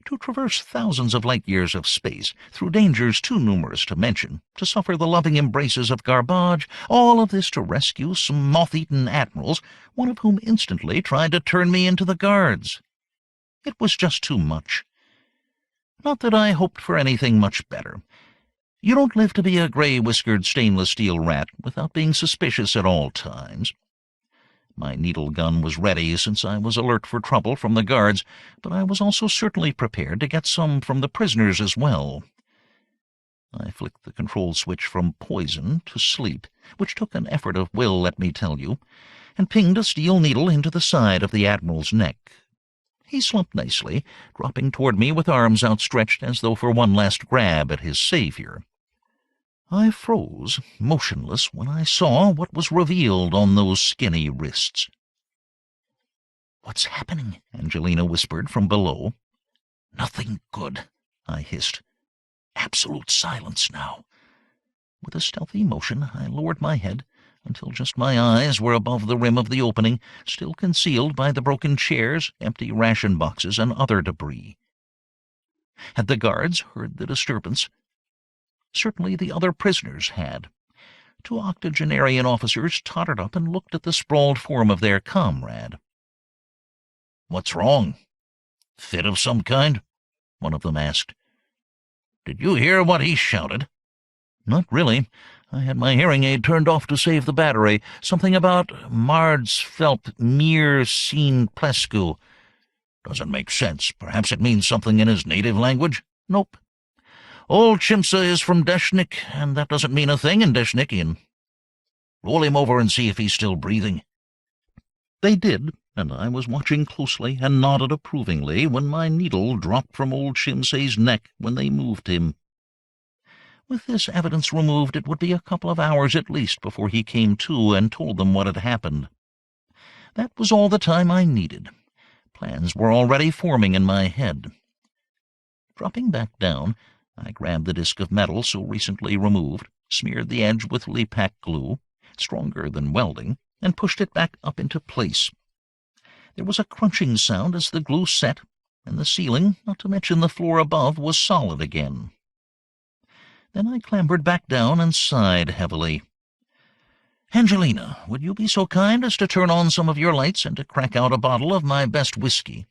To traverse thousands of light-years of space, through dangers too numerous to mention, to suffer the loving embraces of garbage, all of this to rescue some moth-eaten admirals, one of whom instantly tried to turn me into the guards. It was just too much. Not that I hoped for anything much better. You don't live to be a gray-whiskered stainless steel rat without being suspicious at all times. My needle gun was ready, since I was alert for trouble from the guards, but I was also certainly prepared to get some from the prisoners as well. I flicked the control switch from poison to sleep, which took an effort of will, let me tell you, and pinged a steel needle into the side of the Admiral's neck. He slumped nicely, dropping toward me with arms outstretched as though for one last grab at his savior. I froze, motionless, when I saw what was revealed on those skinny wrists. "What's happening?" Angelina whispered from below. "Nothing good," I hissed. "Absolute silence now." With a stealthy motion, I lowered my head until just my eyes were above the rim of the opening, still concealed by the broken chairs, empty ration boxes, and other debris. Had the guards heard the disturbance? Certainly the other prisoners had. 2 octogenarian officers tottered up and looked at the sprawled form of their comrade. "What's wrong? Fit of some kind?" one of them asked. "Did you hear what he shouted?" "Not really. I had my hearing aid turned off to save the battery. Something about Mardsfelp mir sin plescu." "Doesn't make sense. Perhaps it means something in his native language?" "Nope. Old Chimsa is from Deshnik, and that doesn't mean a thing in Deshnikian." "Roll him over and see if he's still breathing." They did, and I was watching closely and nodded approvingly when my needle dropped from old Chimsay's neck when they moved him. With this evidence removed, it would be a couple of hours at least before he came to and told them what had happened. That was all the time I needed. Plans were already forming in my head. Dropping back down, I grabbed the disc of metal so recently removed, smeared the edge with Lipac glue, stronger than welding, and pushed it back up into place. There was a crunching sound as the glue set, and the ceiling, not to mention the floor above, was solid again. Then I clambered back down and sighed heavily. "Angelina, would you be so kind as to turn on some of your lights and to crack out a bottle of my best whiskey?"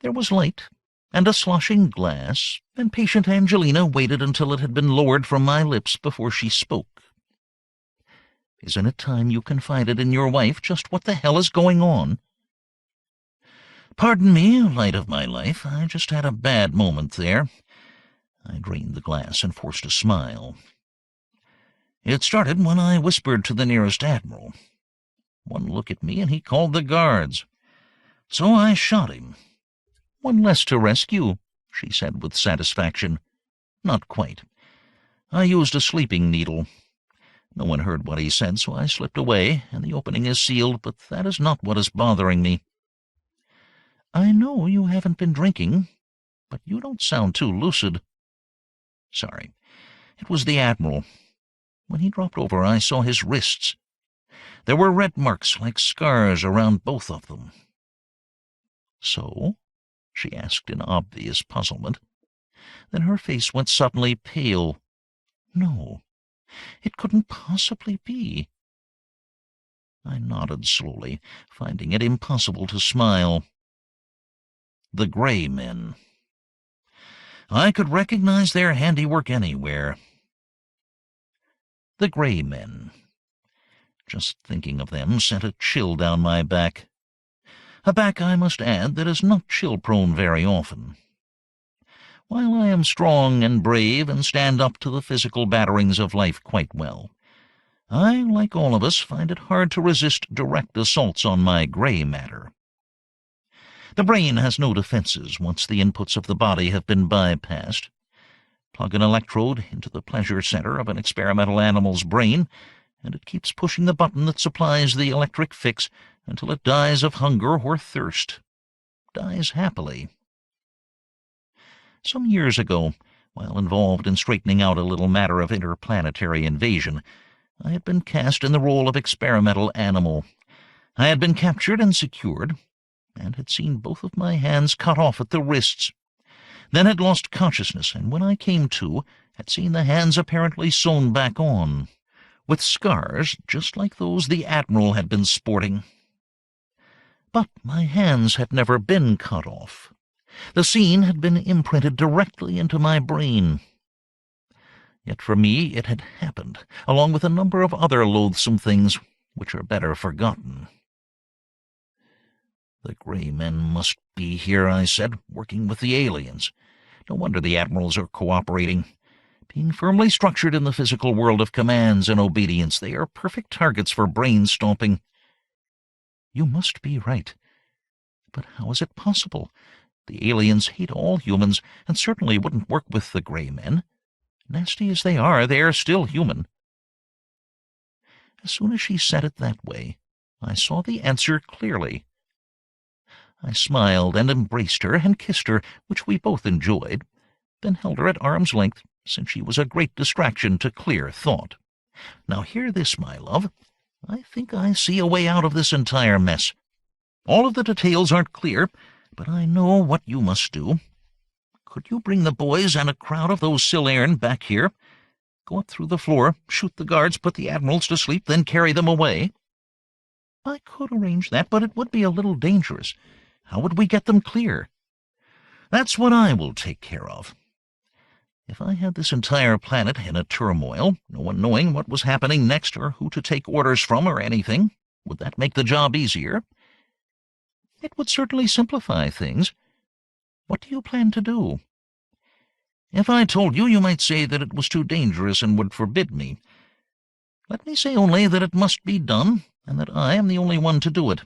There was light and a sloshing glass, and patient Angelina waited until it had been lowered from my lips before she spoke. "Isn't it time you confided in your wife just what the hell is going on?" "Pardon me, light of my life, I just had a bad moment there." I drained the glass and forced a smile. "It started when I whispered to the nearest admiral. One look at me and he called the guards. So I shot him." "One less to rescue," she said with satisfaction. "Not quite. I used a sleeping needle. No one heard what he said, so I slipped away, and the opening is sealed, but that is not what is bothering me." "I know you haven't been drinking, but you don't sound too lucid." "Sorry. It was the Admiral. When he dropped over, I saw his wrists. There were red marks like scars around both of them." "So?" she asked in obvious puzzlement. Then her face went suddenly pale. No, it couldn't possibly be. I nodded slowly, finding it impossible to smile. The Gray Men. I could recognize their handiwork anywhere. The Gray Men. Just thinking of them sent a chill down my back. A back, I must add, that is not chill-prone very often. While I am strong and brave and stand up to the physical batterings of life quite well, I, like all of us, find it hard to resist direct assaults on my gray matter. The brain has no defenses once the inputs of the body have been bypassed. Plug an electrode into the pleasure center of an experimental animal's brain, and it keeps pushing the button that supplies the electric fix until it dies of hunger or thirst. Dies happily. Some years ago, while involved in straightening out a little matter of interplanetary invasion, I had been cast in the role of experimental animal. I had been captured and secured, and had seen both of my hands cut off at the wrists. Then had lost consciousness, and when I came to, had seen the hands apparently sewn back on, with scars just like those the Admiral had been sporting. But my hands had never been cut off. The scene had been imprinted directly into my brain. Yet for me it had happened, along with a number of other loathsome things which are better forgotten. The Gray Men must be here, I said, working with the aliens. No wonder the admirals are cooperating. Being firmly structured in the physical world of commands and obedience, they are perfect targets for brain-stomping. You must be right. But how is it possible? The aliens hate all humans, and certainly wouldn't work with the Gray Men. Nasty as they are still human. As soon as she said it that way, I saw the answer clearly. I smiled and embraced her and kissed her, which we both enjoyed, then held her at arm's length, since she was a great distraction to clear thought. Now hear this, my love. I think I see a way out of this entire mess. All of the details aren't clear, but I know what you must do. Could you bring the boys and a crowd of those Silern back here? Go up through the floor, shoot the guards, put the admirals to sleep, then carry them away? I could arrange that, but it would be a little dangerous. How would we get them clear? That's what I will take care of. If I had this entire planet in a turmoil, no one knowing what was happening next or who to take orders from or anything, would that make the job easier? It would certainly simplify things. What do you plan to do? If I told you, you might say that it was too dangerous and would forbid me. Let me say only that it must be done, and that I am the only one to do it.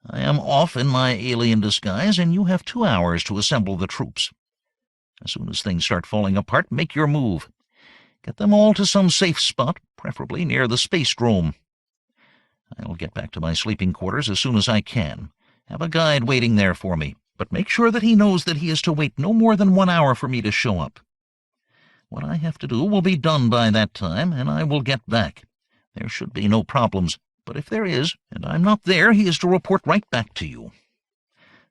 I am off in my alien disguise, and you have 2 hours to assemble the troops. As soon as things start falling apart, make your move. Get them all to some safe spot, preferably near the space drome. I'll get back to my sleeping quarters as soon as I can. Have a guide waiting there for me, but make sure that he knows that he is to wait no more than 1 hour for me to show up. What I have to do will be done by that time, and I will get back. There should be no problems, but if there is, and I'm not there, he is to report right back to you.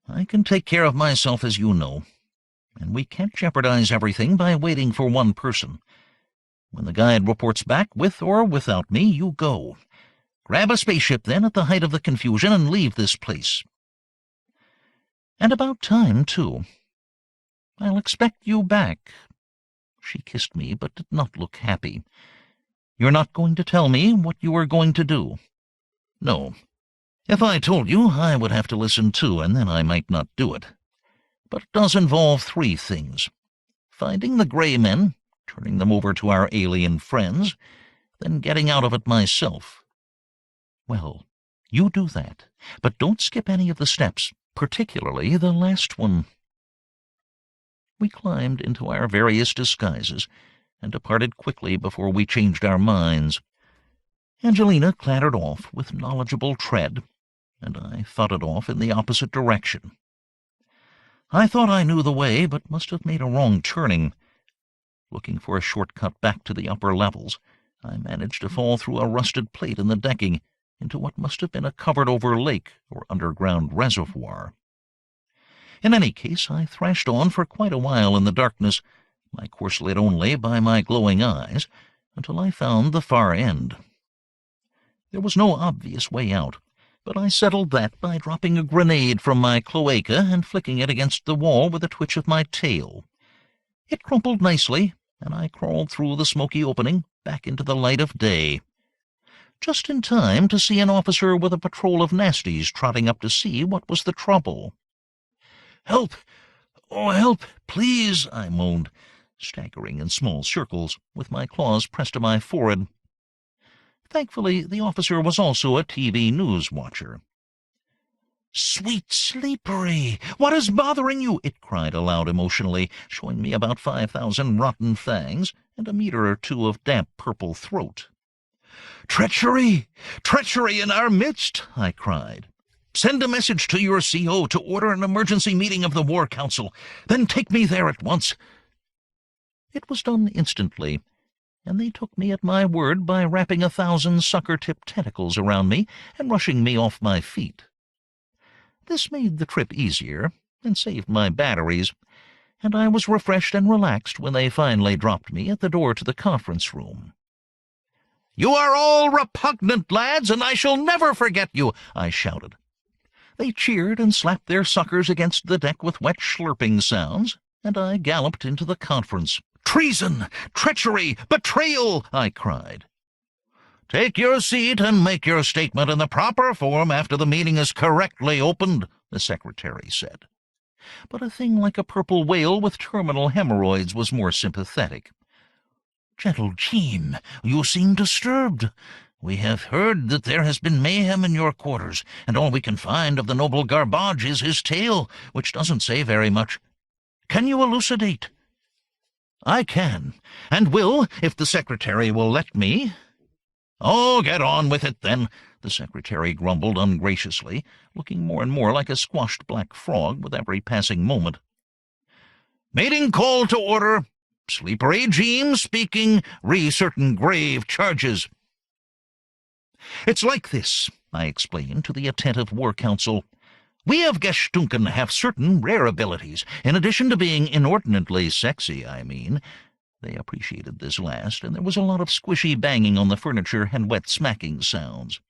I can take care of myself, as you know, and we can't jeopardize everything by waiting for one person. When the guide reports back, with or without me, you go. Grab a spaceship, then, at the height of the confusion, and leave this place. And about time, too. I'll expect you back. She kissed me, but did not look happy. You're not going to tell me what you are going to do? No. If I told you, I would have to listen too, and then I might not do it. But it does involve 3 things. Finding the Gray Men, turning them over to our alien friends, then getting out of it myself. Well, you do that, but don't skip any of the steps, particularly the last one. We climbed into our various disguises and departed quickly before we changed our minds. Angelina clattered off with knowledgeable tread, and I thudded off in the opposite direction. I thought I knew the way, but must have made a wrong turning. Looking for a shortcut back to the upper levels, I managed to fall through a rusted plate in the decking into what must have been a covered-over lake or underground reservoir. In any case, I thrashed on for quite a while in the darkness, My course lit only by my glowing eyes, until I found the far end. There was no obvious way out, but I settled that by dropping a grenade from my cloaca and flicking it against the wall with a twitch of my tail. It crumpled nicely, and I crawled through the smoky opening back into the light of day, just in time to see an officer with a patrol of nasties trotting up to see what was the trouble. "Help! Oh, help, please!" I moaned, staggering in small circles, with my claws pressed to my forehead. Thankfully, the officer was also a TV news watcher. "Sweet Sleepery! What is bothering you?" it cried aloud emotionally, showing me about 5,000 rotten fangs and a meter or two of damp purple throat. "Treachery! Treachery in our midst!" I cried. "Send a message to your CO to order an emergency meeting of the War Council. Then take me there at once." It was done instantly, and they took me at my word by wrapping 1,000 sucker-tipped tentacles around me and rushing me off my feet. This made the trip easier and saved my batteries, and I was refreshed and relaxed when they finally dropped me at the door to the conference room. "You are all repugnant, lads, and I shall never forget you," I shouted. They cheered and slapped their suckers against the deck with wet slurping sounds, and I galloped into the conference. "Treason! Treachery! Betrayal!" I cried. "Take your seat and make your statement in the proper form after the meeting is correctly opened," the secretary said. But a thing like a purple whale with terminal hemorrhoids was more sympathetic. "Gentle Jeem, you seem disturbed. We have heard that there has been mayhem in your quarters, and all we can find of the noble Garbage is his tale, which doesn't say very much. Can you elucidate?" "I can, and will, if the secretary will let me." "Oh, get on with it, then," the secretary grumbled ungraciously, looking more and more like a squashed black frog with every passing moment. "Meeting called to order. Sleepery Jeem speaking, re certain grave charges." "It's like this," I explained to the attentive War Council. "We of Gestunken have certain rare abilities, in addition to being inordinately sexy, I mean." They appreciated this last, and there was a lot of squishy banging on the furniture and wet smacking sounds.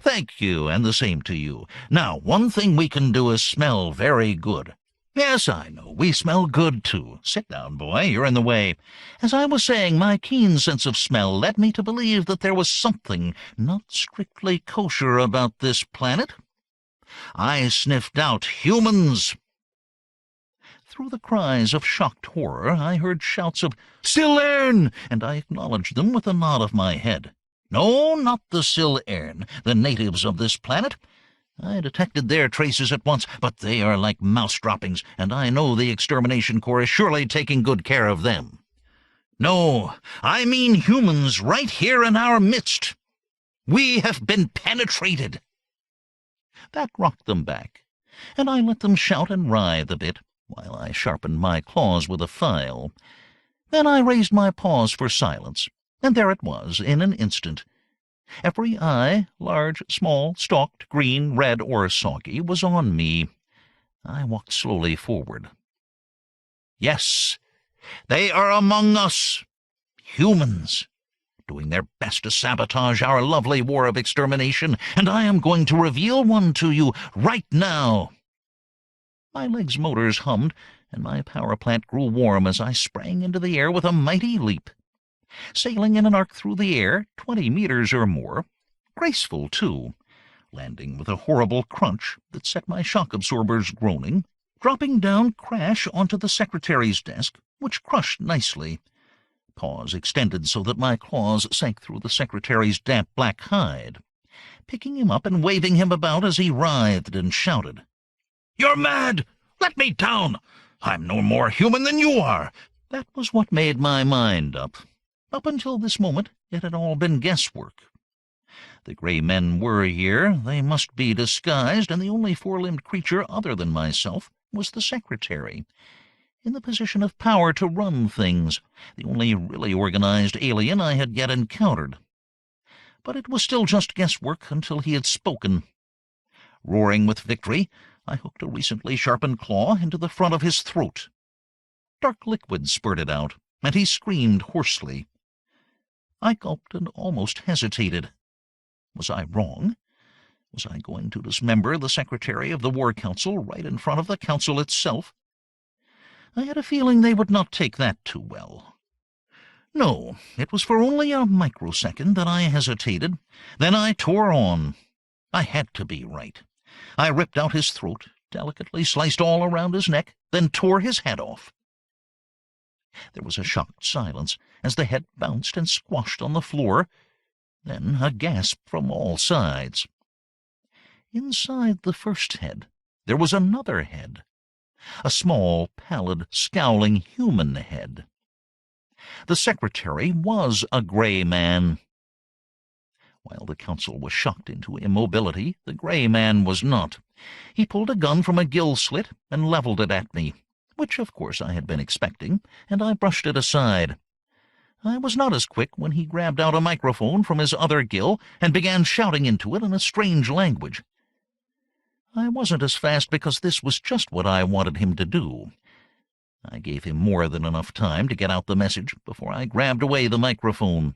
"Thank you, and the same to you. Now, one thing we can do is smell very good." "Yes, I know, we smell good, too. Sit down, boy, you're in the way. As I was saying, my keen sense of smell led me to believe that there was something not strictly kosher about this planet. I sniffed out humans." Through the cries of shocked horror, I heard shouts of "Sil'ern!" and I acknowledged them with a nod of my head. "No, not the Sil'ern, the natives of this planet. I detected their traces at once, but they are like mouse droppings, and I know the Extermination Corps is surely taking good care of them. No, I mean humans right here in our midst. We have been penetrated." That rocked them back, and I let them shout and writhe a bit, while I sharpened my claws with a file. Then I raised my paws for silence, and there it was in an instant. Every eye, large, small, stalked, green, red, or soggy, was on me. I walked slowly forward. "Yes, they are among us. Humans, doing their best to sabotage our lovely war of extermination, and I am going to reveal one to you right now." My legs' motors hummed, and my power plant grew warm as I sprang into the air with a mighty leap. Sailing in an arc through the air, 20 meters or more, graceful, too, landing with a horrible crunch that set my shock absorbers groaning, dropping down crash onto the secretary's desk, which crushed nicely. Paws extended so that my claws sank through the secretary's damp black hide, picking him up and waving him about as he writhed and shouted. "You're mad! Let me down! I'm no more human than you are!" That was what made my mind up. Up until this moment, it had all been guesswork. The gray men were here, they must be disguised, and the only four-limbed creature other than myself was the secretary, in the position of power to run things, the only really organized alien I had yet encountered. But it was still just guesswork until he had spoken. Roaring with victory, I hooked a recently sharpened claw into the front of his throat. Dark liquid spurted out, and he screamed hoarsely. I gulped and almost hesitated. Was I wrong? Was I going to dismember the Secretary of the War Council right in front of the Council itself? I had a feeling they would not take that too well. No, it was for only a microsecond that I hesitated. Then I tore on. I had to be right. I ripped out his throat, delicately sliced all around his neck, then tore his head off. There was a shocked silence as the head bounced and squashed on the floor, then a gasp from all sides. Inside the first head there was another head, a small, pallid, scowling human head. The Secretary was a gray man. While the Council was shocked into immobility, the gray man was not. He pulled a gun from a gill slit and leveled it at me, which of course I had been expecting, and I brushed it aside. I was not as quick when he grabbed out a microphone from his other gill and began shouting into it in a strange language. I wasn't as fast because this was just what I wanted him to do. I gave him more than enough time to get out the message before I grabbed away the microphone.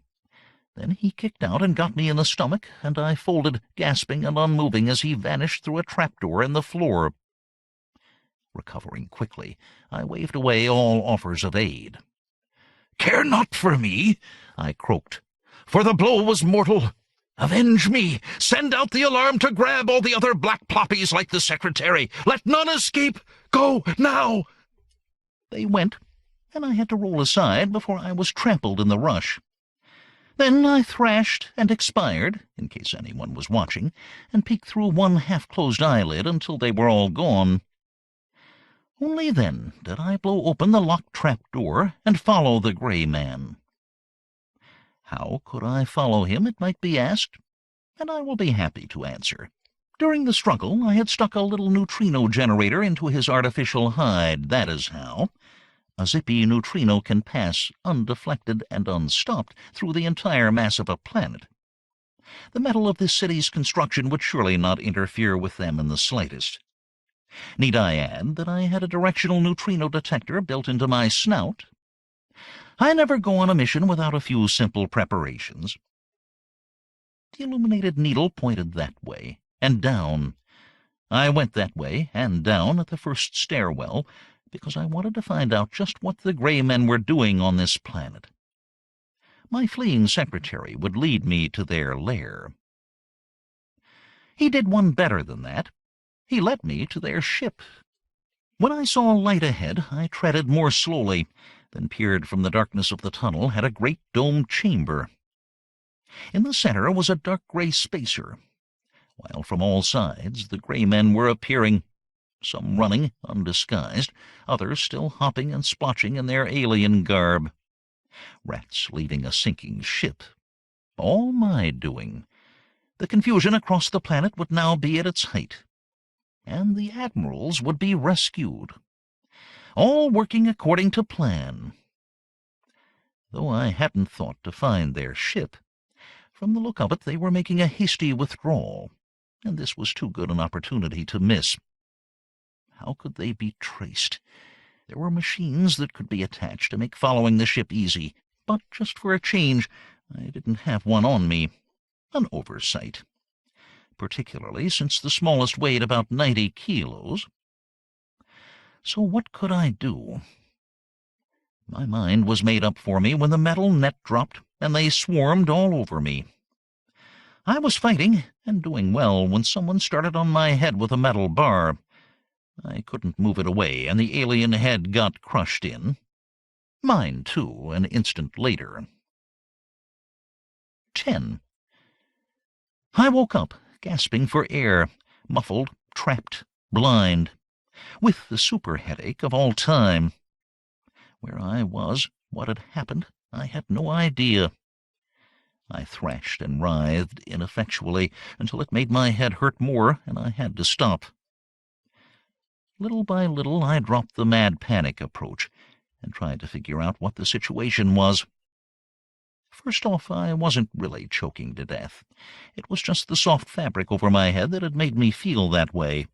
Then he kicked out and got me in the stomach, and I folded, gasping and unmoving as he vanished through a trapdoor in the floor. Recovering quickly, I waved away all offers of aid. "Care not for me," I croaked, "for the blow was mortal. Avenge me! Send out the alarm to grab all the other black ploppies like the Secretary. Let none escape! Go, now!" They went, and I had to roll aside before I was trampled in the rush. Then I thrashed and expired, in case anyone was watching, and peeked through one half-closed eyelid until they were all gone. Only then did I blow open the locked trap-door and follow the gray man. How could I follow him, it might be asked, and I will be happy to answer. During the struggle, I had stuck a little neutrino generator into his artificial hide, that is how. A zippy neutrino can pass undeflected and unstopped through the entire mass of a planet. The metal of this city's construction would surely not interfere with them in the slightest. Need I add that I had a directional neutrino detector built into my snout? I never go on a mission without a few simple preparations. The illuminated needle pointed that way, and down. I went that way and down at the first stairwell, because I wanted to find out just what the gray men were doing on this planet. My fleeing secretary would lead me to their lair. He did one better than that. He led me to their ship. When I saw light ahead, I treaded more slowly, then peered from the darkness of the tunnel at a great domed chamber. In the center was a dark gray spacer, while from all sides the gray men were appearing, some running, undisguised, others still hopping and splotching in their alien garb. Rats leading a sinking ship. All my doing. The confusion across the planet would now be at its height, and the admirals would be rescued. All working according to plan. Though I hadn't thought to find their ship, from the look of it they were making a hasty withdrawal, and this was too good an opportunity to miss. How could they be traced? There were machines that could be attached to make following the ship easy, but just for a change, I didn't have one on me. An oversight. Particularly since the smallest weighed about 90 kilos. So what could I do? My mind was made up for me when the metal net dropped, and they swarmed all over me. I was fighting, and doing well, when someone started on my head with a metal bar. I couldn't move it away, and the alien head got crushed in. Mine, too, an instant later. 10. I woke up, gasping for air, muffled, trapped, blind, with the super headache of all time. Where I was, what had happened, I had no idea. I thrashed and writhed ineffectually until it made my head hurt more, and I had to stop. Little by little I dropped the mad panic approach and tried to figure out what the situation was. First off, I wasn't really choking to death. It was just the soft fabric over my head that had made me feel that way.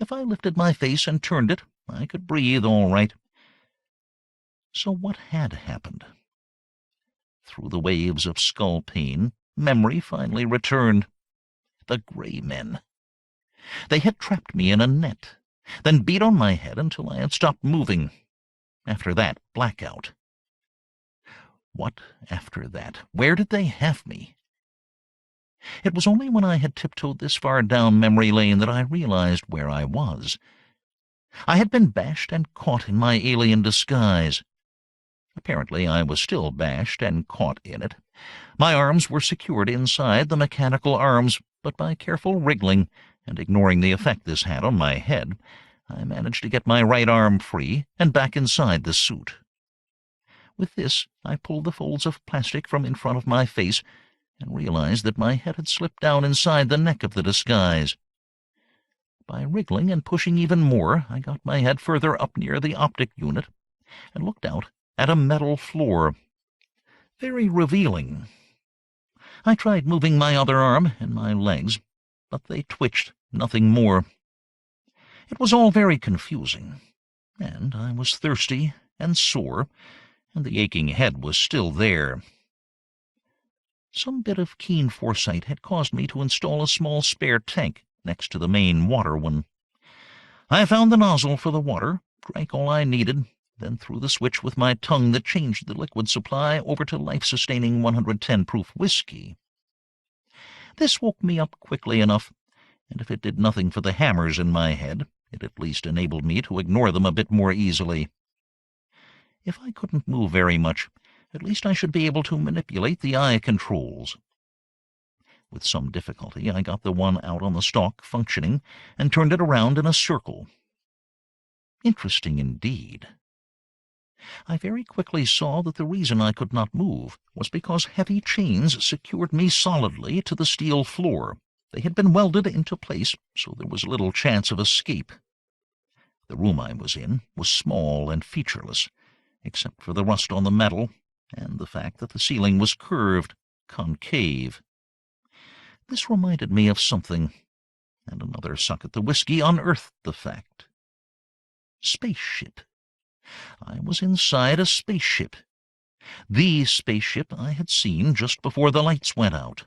If I lifted my face and turned it, I could breathe all right. So what had happened? Through the waves of skull pain, memory finally returned. The Gray Men. They had trapped me in a net, then beat on my head until I had stopped moving. After that, blackout. What after that? Where did they have me? It was only when I had tiptoed this far down memory lane that I realized where I was. I had been bashed and caught in my alien disguise. Apparently I was still bashed and caught in it. My arms were secured inside the mechanical arms, but by careful wriggling and ignoring the effect this had on my head, I managed to get my right arm free and back inside the suit. With this, I pulled the folds of plastic from in front of my face and realized that my head had slipped down inside the neck of the disguise. By wriggling and pushing even more, I got my head further up near the optic unit and looked out at a metal floor. Very revealing. I tried moving my other arm and my legs, but they twitched, nothing more. It was all very confusing, and I was thirsty and sore, and the aching head was still there. Some bit of keen foresight had caused me to install a small spare tank next to the main water one. I found the nozzle for the water, drank all I needed, then threw the switch with my tongue that changed the liquid supply over to life-sustaining 110-proof whiskey. This woke me up quickly enough, and if it did nothing for the hammers in my head, it at least enabled me to ignore them a bit more easily. If I couldn't move very much, at least I should be able to manipulate the eye controls. With some difficulty, I got the one out on the stalk functioning and turned it around in a circle. Interesting indeed. I very quickly saw that the reason I could not move was because heavy chains secured me solidly to the steel floor. They had been welded into place, so there was little chance of escape. The room I was in was small and featureless, except for the rust on the metal and the fact that the ceiling was curved, concave. This reminded me of something, and another suck at the whiskey unearthed the fact. Spaceship. I was inside a spaceship. The spaceship I had seen just before the lights went out.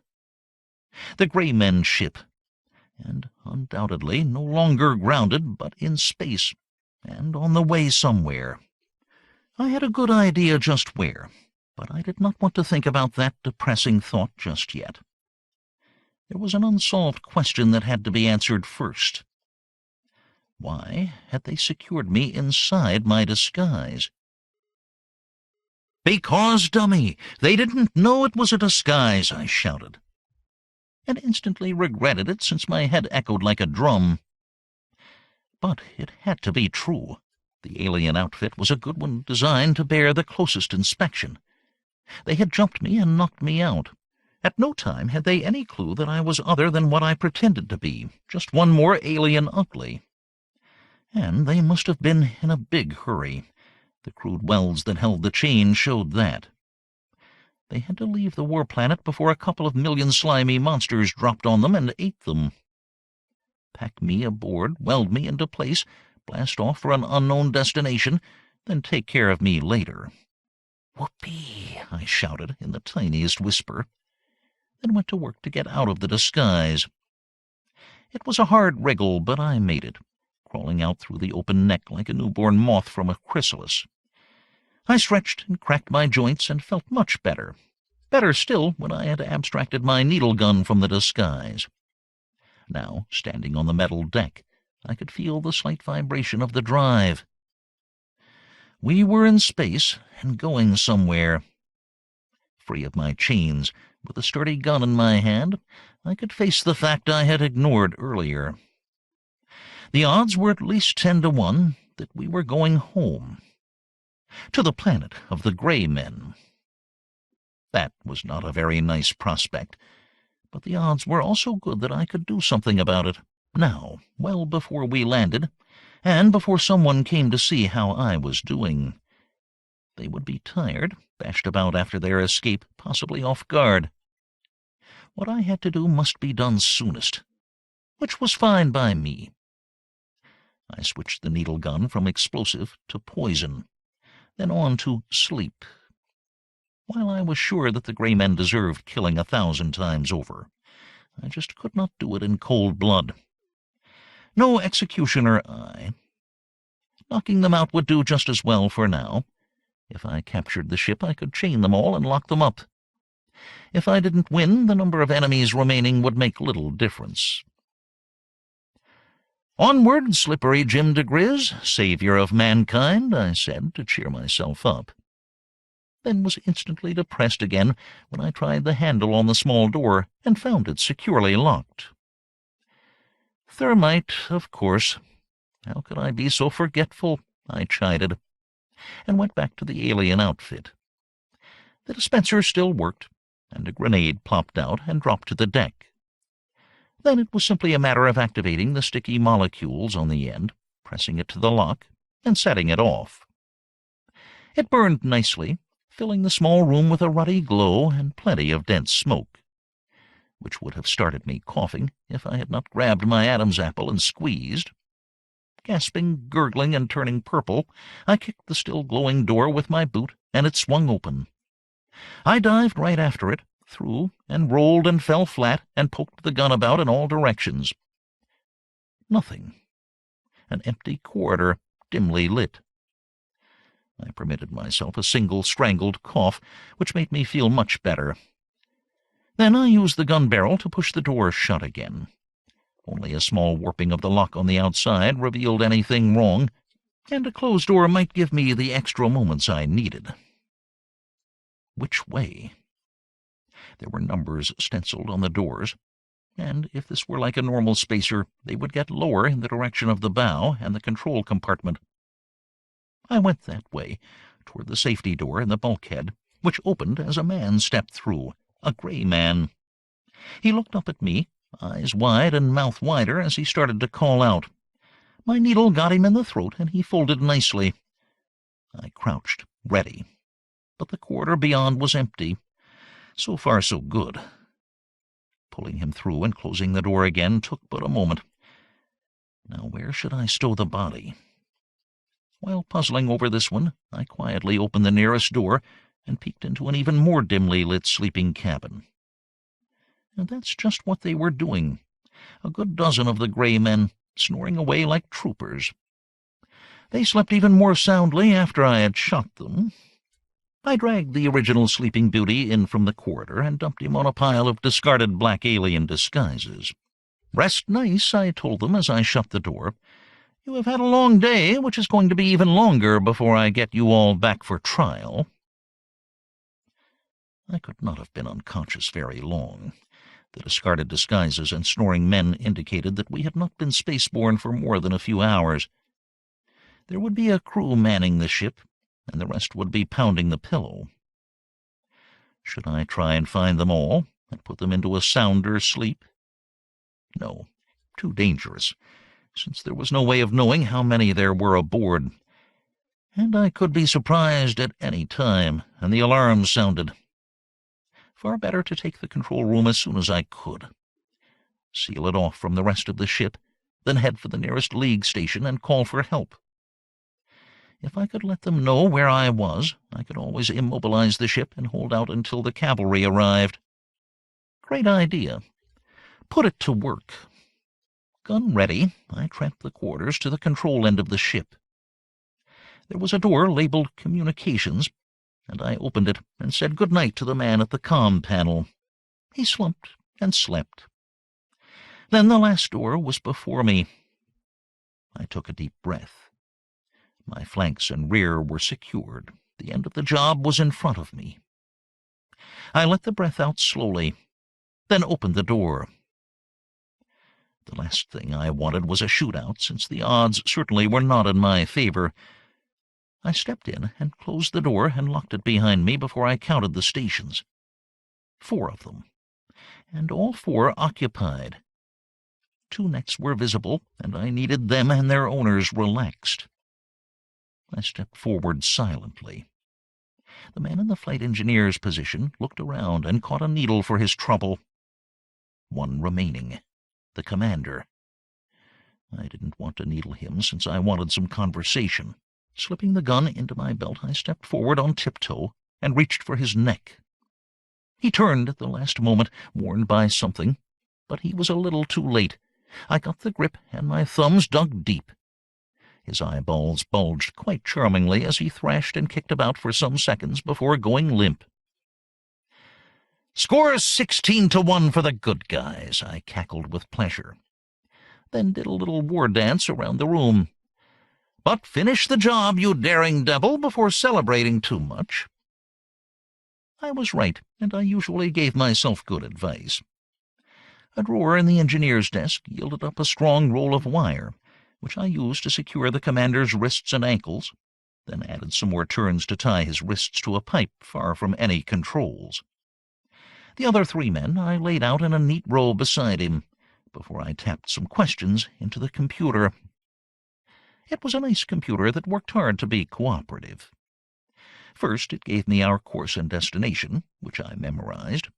The Gray Men ship, and undoubtedly no longer grounded but in space, and on the way somewhere. I had a good idea just where, but I did not want to think about that depressing thought just yet. There was an unsolved question that had to be answered first. Why had they secured me inside my disguise? "Because, dummy, they didn't know it was a disguise," I shouted, and instantly regretted it since my head echoed like a drum. But it had to be true. The alien outfit was a good one, designed to bear the closest inspection. They had jumped me and knocked me out. At no time had they any clue that I was other than what I pretended to be, just one more alien ugly. And they must have been in a big hurry. The crude welds that held the chain showed that. They had to leave the war planet before a couple of million slimy monsters dropped on them and ate them. Pack me aboard, weld me into place, blast off for an unknown destination, then take care of me later. "Whoopee!" I shouted in the tiniest whisper, then went to work to get out of the disguise. It was a hard wriggle, but I made it, crawling out through the open neck like a newborn moth from a chrysalis. I stretched and cracked my joints and felt much better. Better still when I had abstracted my needle gun from the disguise. Now, standing on the metal deck, I could feel the slight vibration of the drive. We were in space and going somewhere. Free of my chains, with a sturdy gun in my hand, I could face the fact I had ignored earlier. The odds were at least 10-1 that we were going home, to the planet of the Gray Men. That was not a very nice prospect, but the odds were also good that I could do something about it, now, well before we landed, and before someone came to see how I was doing. They would be tired, bashed about after their escape, possibly off guard. What I had to do must be done soonest, which was fine by me. I switched the needle gun from explosive to poison, then on to sleep. While I was sure that the gray men deserved killing 1,000 times over, I just could not do it in cold blood. No executioner I. Knocking them out would do just as well for now. If I captured the ship, I could chain them all and lock them up. If I didn't win, the number of enemies remaining would make little difference. "Onward, slippery Jim diGriz, savior of mankind," I said to cheer myself up. Then was instantly depressed again when I tried the handle on the small door and found it securely locked. Thermite, of course. How could I be so forgetful? I chided, and went back to the alien outfit. The dispenser still worked, and a grenade plopped out and dropped to the deck. Then it was simply a matter of activating the sticky molecules on the end, pressing it to the lock, and setting it off. It burned nicely, filling the small room with a ruddy glow and plenty of dense smoke, which would have started me coughing if I had not grabbed my Adam's apple and squeezed. Gasping, gurgling, and turning purple, I kicked the still glowing door with my boot, and it swung open. I dived right after it, threw, and rolled and fell flat, and poked the gun about in all directions. Nothing. An empty corridor, dimly lit. I permitted myself a single strangled cough, which made me feel much better. Then I used the gun barrel to push the door shut again. Only a small warping of the lock on the outside revealed anything wrong, and a closed door might give me the extra moments I needed. Which way? There were numbers stenciled on the doors, and if this were like a normal spacer, they would get lower in the direction of the bow and the control compartment. I went that way, toward the safety door in the bulkhead, which opened as a man stepped through, a gray man. He looked up at me, eyes wide and mouth wider, as he started to call out. My needle got him in the throat, and he folded nicely. I crouched, ready, but the corridor beyond was empty. So far, so good. Pulling him through and closing the door again took but a moment. Now where should I stow the body? While puzzling over this one, I quietly opened the nearest door and peeked into an even more dimly lit sleeping cabin. And that's just what they were doing. A good dozen of the gray men, snoring away like troopers. They slept even more soundly after I had shot them. I dragged the original Sleeping Beauty in from the corridor and dumped him on a pile of discarded black alien disguises. "Rest nice," I told them as I shut the door. "You have had a long day, which is going to be even longer before I get you all back for trial." I could not have been unconscious very long. The discarded disguises and snoring men indicated that we had not been spaceborne for more than a few hours. There would be a crew manning the ship, and the rest would be pounding the pillow. Should I try and find them all and put them into a sounder sleep? No, too dangerous, since there was no way of knowing how many there were aboard. And I could be surprised at any time, and the alarm sounded. Far better to take the control room as soon as I could. Seal it off from the rest of the ship, then head for the nearest League station and call for help. If I could let them know where I was, I could always immobilize the ship and hold out until the cavalry arrived. Great idea. Put it to work. Gun ready, I tramped the quarters to the control end of the ship. There was a door labeled Communications, and I opened it and said good night to the man at the comm panel. He slumped and slept. Then the last door was before me. I took a deep breath. My flanks and rear were secured. The end of the job was in front of me. I let the breath out slowly, then opened the door. The last thing I wanted was a shootout, since the odds certainly were not in my favor. I stepped in and closed the door and locked it behind me before I counted the stations. 4 of them, and all 4 occupied. 2 necks were visible, and I needed them and their owners relaxed. I stepped forward silently. The man in the flight engineer's position looked around and caught a needle for his trouble. 1 remaining, the commander. I didn't want to needle him, since I wanted some conversation, Slipping the gun into my belt, I stepped forward on tiptoe and reached for his neck. He turned at the last moment, warned by something, but he was a little too late. I got the grip, and my thumbs dug deep. His eyeballs bulged quite charmingly as he thrashed and kicked about for some seconds before going limp. "Score 16-1 for the good guys," I cackled with pleasure, then did a little war dance around the room. "But finish the job, you daring devil, before celebrating too much." I was right, and I usually gave myself good advice. A drawer in the engineer's desk yielded up a strong roll of wire, which I used to secure the commander's wrists and ankles, then added some more turns to tie his wrists to a pipe far from any controls. The other 3 men I laid out in a neat row beside him, before I tapped some questions into the computer. It was a nice computer that worked hard to be cooperative. First, it gave me our course and destination, which I memorized,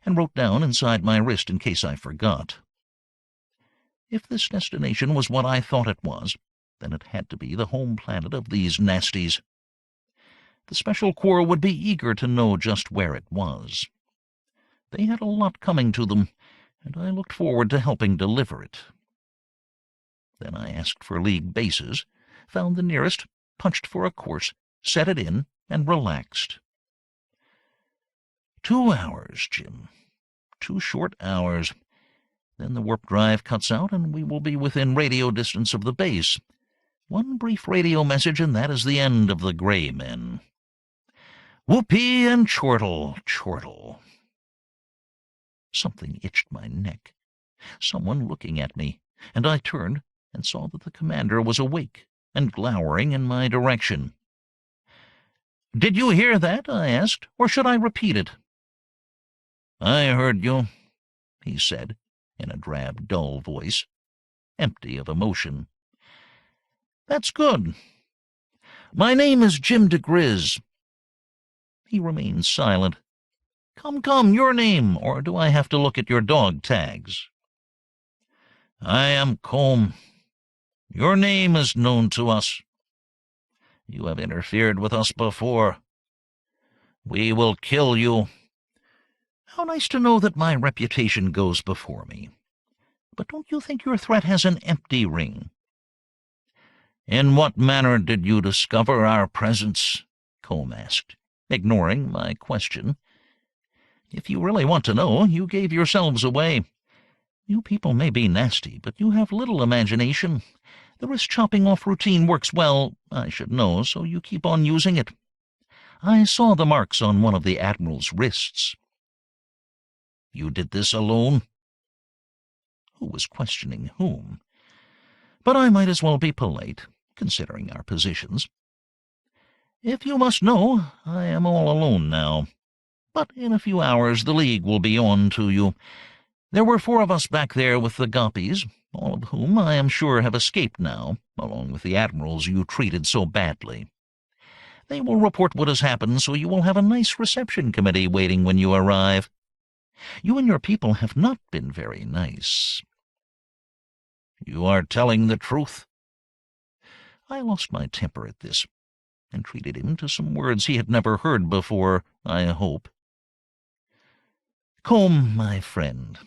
and wrote down inside my wrist in case I forgot. If this destination was what I thought it was, then it had to be the home planet of these nasties. The Special Corps would be eager to know just where it was. They had a lot coming to them, and I looked forward to helping deliver it. Then I asked for League bases, found the nearest, punched for a course, set it in, and relaxed. 2 hours, Jim. 2 short hours. Then the warp drive cuts out, and we will be within radio distance of the base. 1 brief radio message, and that is the end of the Gray Men. Whoopee and chortle, chortle. Something itched my neck. Someone looking at me, and I turned and saw that the commander was awake and glowering in my direction. "Did you hear that?" I asked, "or should I repeat it?" "I heard you," he said, in a drab, dull voice, empty of emotion. "That's good. My name is Jim diGriz." He remained silent. Come, your name, or do I have to look at your dog tags?" "I am Colm. Your name is known to us. You have interfered with us before. We will kill you." "How nice to know that my reputation goes before me. But don't you think your threat has an empty ring?" "In what manner did you discover our presence?" Colm asked, ignoring my question. "If you really want to know, you gave yourselves away. You people may be nasty, but you have little imagination. The wrist-chopping-off routine works well, I should know, so you keep on using it. I saw the marks on one of the Admiral's wrists." "You did this alone?" Who was questioning whom? But I might as well be polite, considering our positions. "If you must know, I am all alone now. But in a few hours the League will be on to you. There were 4 of us back there with the Goppies, all of whom I am sure have escaped now, along with the admirals you treated so badly. They will report what has happened, so you will have a nice reception committee waiting when you arrive. You and your people have not been very nice." "You are telling the truth?" I lost my temper at this, and treated him to some words he had never heard before, I hope. "Colm, my friend,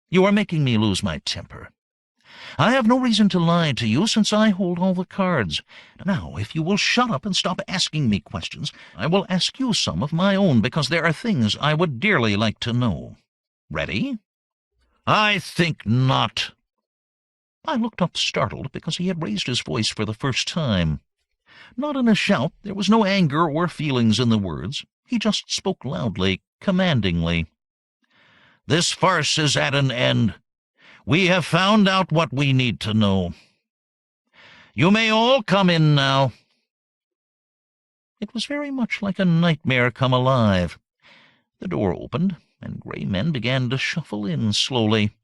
you are making me lose my temper. I have no reason to lie to you, since I hold all the cards. Now, if you will shut up and stop asking me questions, I will ask you some of my own, because there are things I would dearly like to know. Ready?" "I think not." I looked up startled, because he had raised his voice for the first time. Not in a shout, there was no anger or feelings in the words. He just spoke loudly, commandingly. "This farce is at an end. We have found out what we need to know. You may all come in now." It was very much like a nightmare come alive. The door opened, and Gray Men began to shuffle in slowly.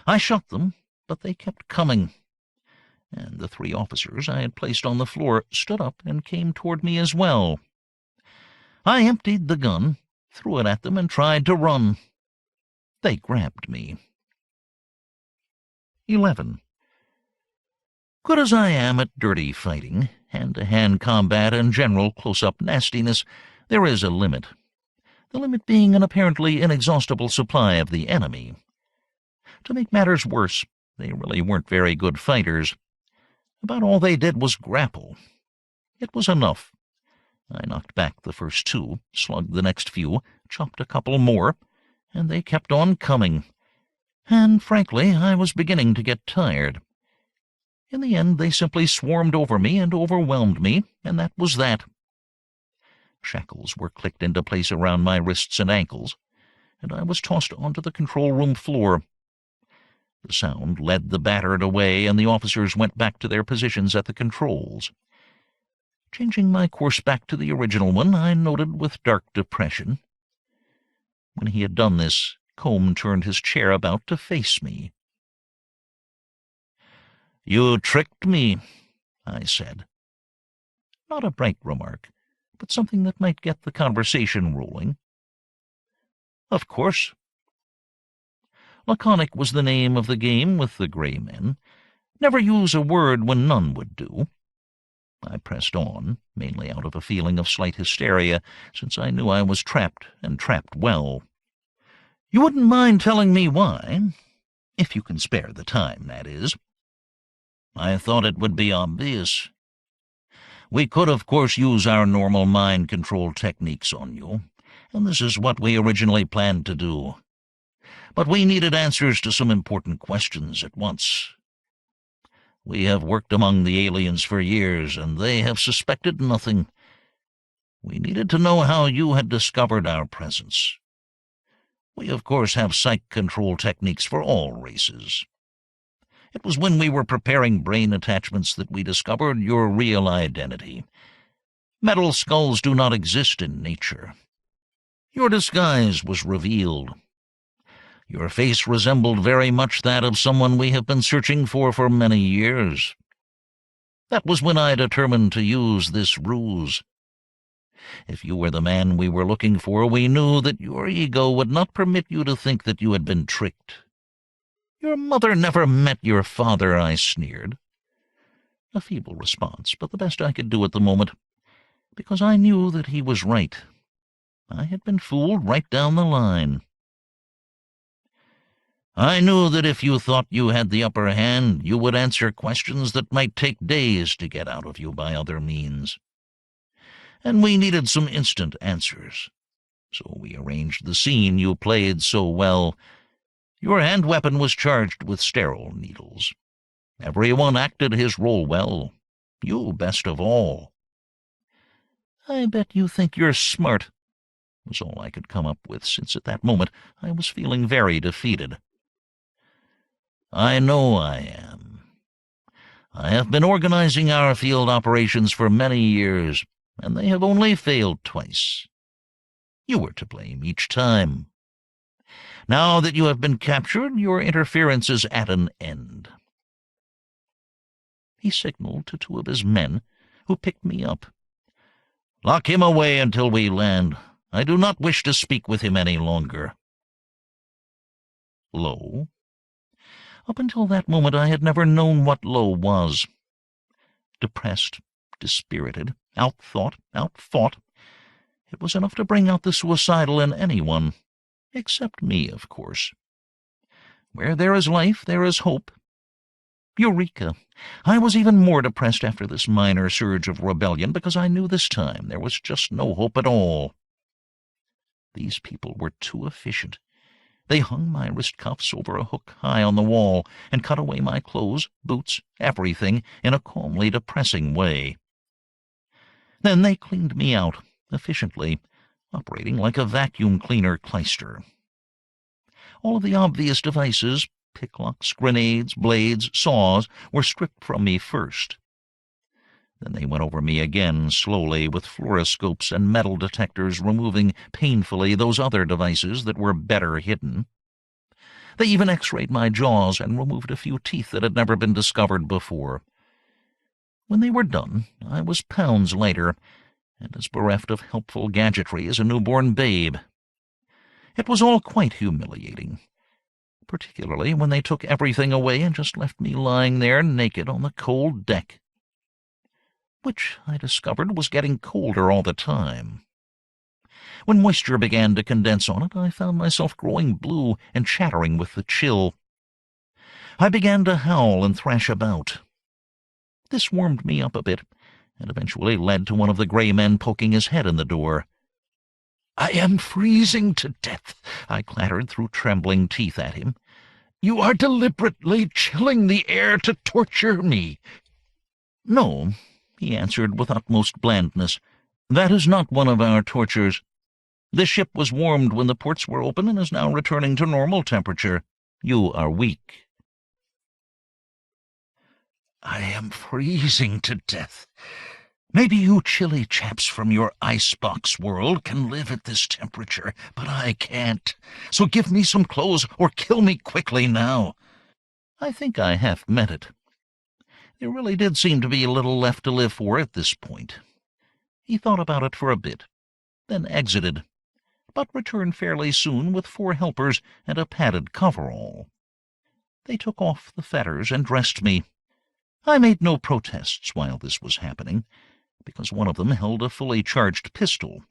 I shut them, but they kept coming, and the 3 officers I had placed on the floor stood up and came toward me as well. I emptied the gun, threw it at them, and tried to run. They grabbed me. 11. Good as I am at dirty fighting, hand-to-hand combat and general close-up nastiness, there is a limit. The limit being an apparently inexhaustible supply of the enemy. To make matters worse, they really weren't very good fighters. About all they did was grapple. It was enough. I knocked back the first two, slugged the next few, chopped a couple more, and they kept on coming. And, frankly, I was beginning to get tired. In the end, they simply swarmed over me and overwhelmed me, and that was that. Shackles were clicked into place around my wrists and ankles, and I was tossed onto the control room floor. The sound led the battered away, and the officers went back to their positions at the controls. Changing my course back to the original one, I noted with dark depression. When he had done this, Combe turned his chair about to face me. "You tricked me," I said. Not a bright remark, but something that might get the conversation rolling. "Of course." Laconic was the name of the game with the gray men. Never use a word when none would do. I pressed on, mainly out of a feeling of slight hysteria, since I knew I was trapped, and trapped well. "You wouldn't mind telling me why? If you can spare the time, that is." "I thought it would be obvious. We could, of course, use our normal mind control techniques on you, and this is what we originally planned to do. But we needed answers to some important questions at once. We have worked among the aliens for years, and they have suspected nothing. We needed to know how you had discovered our presence. We, of course, have psych control techniques for all races. It was when we were preparing brain attachments that we discovered your real identity. Metal skulls do not exist in nature. Your disguise was revealed. Your face resembled very much that of someone we have been searching for many years. That was when I determined to use this ruse. If you were the man we were looking for, we knew that your ego would not permit you to think that you had been tricked. Your mother never met your father," I sneered. A feeble response, but the best I could do at the moment, because I knew that he was right. I had been fooled right down the line. "I knew that if you thought you had the upper hand, you would answer questions that might take days to get out of you by other means. And we needed some instant answers. So we arranged the scene you played so well. Your hand weapon was charged with sterile needles. Everyone acted his role well, you best of all." "I bet you think you're smart," was all I could come up with, since at that moment I was feeling very defeated. "I know I am. I have been organizing our field operations for many years, and they have only failed twice. You were to blame each time. Now that you have been captured, your interference is at an end." He signaled to two of his men, who picked me up. "Lock him away until we land. I do not wish to speak with him any longer." Low? Up until that moment I had never known what low was. Depressed, dispirited, outthought, outfought. It was enough to bring out the suicidal in anyone, except me, of course. Where there is life, there is hope. Eureka! I was even more depressed after this minor surge of rebellion, because I knew this time there was just no hope at all. These people were too efficient. They hung my wrist cuffs over a hook high on the wall and cut away my clothes, boots, everything, in a calmly depressing way. Then they cleaned me out, efficiently, operating like a vacuum cleaner clyster. All of the obvious devices, picklocks, grenades, blades, saws, were stripped from me first. Then they went over me again, slowly, with fluoroscopes and metal detectors, removing painfully those other devices that were better hidden. They even x-rayed my jaws and removed a few teeth that had never been discovered before. When they were done, I was pounds lighter, and as bereft of helpful gadgetry as a newborn babe. It was all quite humiliating, particularly when they took everything away and just left me lying there naked on the cold deck. which I discovered was getting colder all the time. When moisture began to condense on it, I found myself growing blue and chattering with the chill. I began to howl and thrash about. This warmed me up a bit, and eventually led to one of the gray men poking his head in the door. "I am freezing to death," I clattered through trembling teeth at him. "You are deliberately chilling the air to torture me." "No," he answered with utmost blandness. "That is not one of our tortures. The ship was warmed when the ports were open and is now returning to normal temperature. You are weak." "I am freezing to death. Maybe you chilly chaps from your icebox world can live at this temperature, but I can't. So give me some clothes or kill me quickly now." I think I half meant it. There really did seem to be a little left to live for at this point. He thought about it for a bit, then exited, but returned fairly soon with 4 helpers and a padded coverall. They took off the fetters and dressed me. I made no protests while this was happening, because one of them held a fully charged pistol,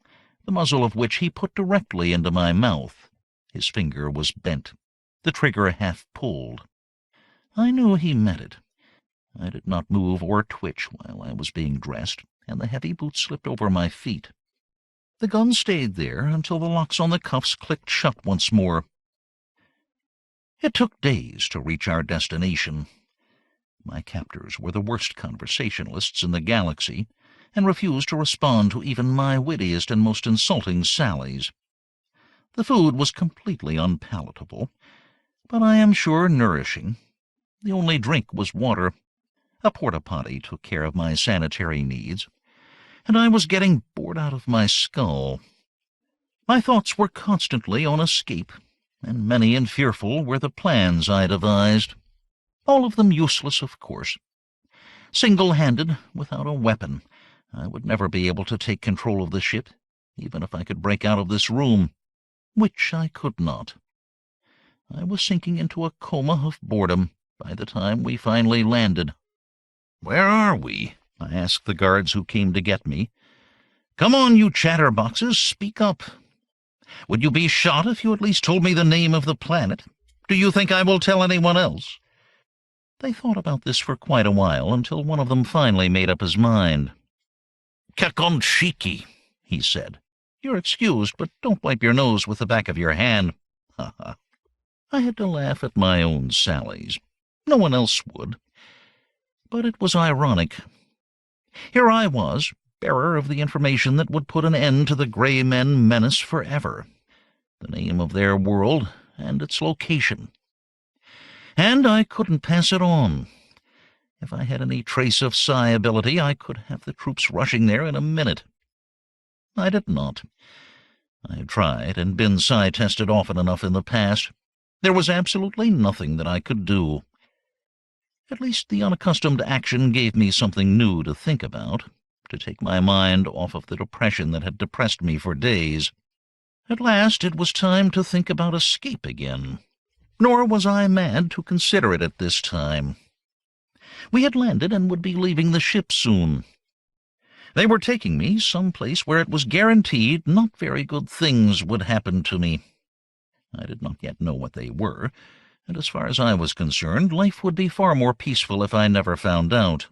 the muzzle of which he put directly into my mouth. His finger was bent, the trigger half pulled. I knew he meant it. I did not move or twitch while I was being dressed, and the heavy boots slipped over my feet. The gun stayed there until the locks on the cuffs clicked shut once more. It took days to reach our destination. My captors were the worst conversationalists in the galaxy, and refused to respond to even my wittiest and most insulting sallies. The food was completely unpalatable, but I am sure nourishing. The only drink was water. A porta-potty took care of my sanitary needs, and I was getting bored out of my skull. My thoughts were constantly on escape, and many and fearful were the plans I devised. All of them useless, of course. Single-handed, without a weapon, I would never be able to take control of the ship, even if I could break out of this room, which I could not. I was sinking into a coma of boredom by the time we finally landed. "Where are we?" I asked the guards who came to get me. "Come on, you chatterboxes, speak up. Would you be shot if you at least told me the name of the planet? Do you think I will tell anyone else?" They thought about this for quite a while, until one of them finally made up his mind. "Kakonshiki," he said. "You're excused, but don't wipe your nose with the back of your hand." Ha ha. I had to laugh at my own sallies. No one else would. But it was ironic. Here I was, bearer of the information that would put an end to the Gray Men menace forever, the name of their world and its location. And I couldn't pass it on. If I had any trace of psi ability, I could have the troops rushing there in a minute. I did not. I had tried and been psi-tested often enough in the past. There was absolutely nothing that I could do. At least the unaccustomed action gave me something new to think about, to take my mind off of the depression that had depressed me for days. At last it was time to think about escape again. Nor was I mad to consider it at this time. We had landed and would be leaving the ship soon. They were taking me someplace where it was guaranteed not very good things would happen to me. I did not yet know what they were, and as far as I was concerned, life would be far more peaceful if I never found out.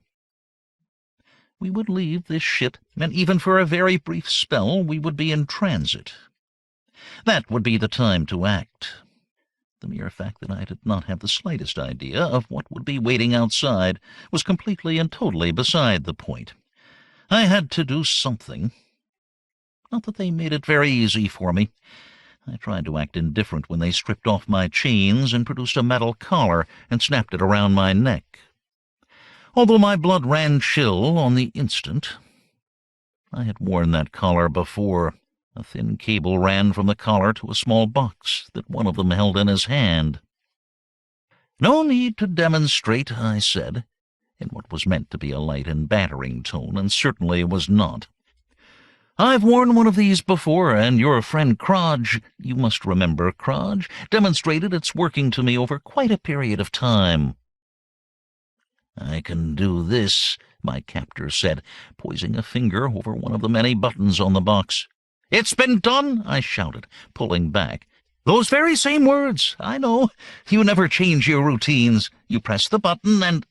We would leave this ship, and even for a very brief spell we would be in transit. That would be the time to act. The mere fact that I did not have the slightest idea of what would be waiting outside was completely and totally beside the point. I had to do something. Not that they made it very easy for me. I tried to act indifferent when they stripped off my chains and produced a metal collar and snapped it around my neck. Although my blood ran chill on the instant, I had worn that collar before. A thin cable ran from the collar to a small box that one of them held in his hand. "No need to demonstrate," I said, in what was meant to be a light and bantering tone, and certainly was not. "I've worn one of these before, and your friend Kraj, you must remember Kraj, demonstrated its working to me over quite a period of time." "I can do this," my captor said, poising a finger over one of the many buttons on the box. "It's been done," I shouted, pulling back. "Those very same words, I know. You never change your routines. You press the button and—"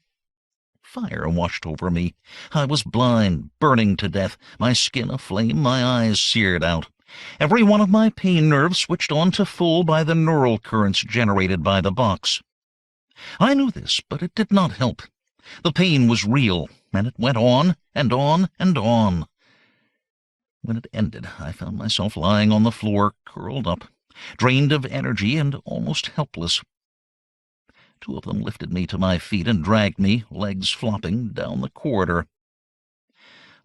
Fire washed over me. I was blind, burning to death, my skin aflame, my eyes seared out. Every one of my pain nerves switched on to full by the neural currents generated by the box. I knew this, but it did not help. The pain was real, and it went on and on and on. When it ended, I found myself lying on the floor, curled up, drained of energy and almost helpless. Two of them lifted me to my feet and dragged me, legs flopping, down the corridor.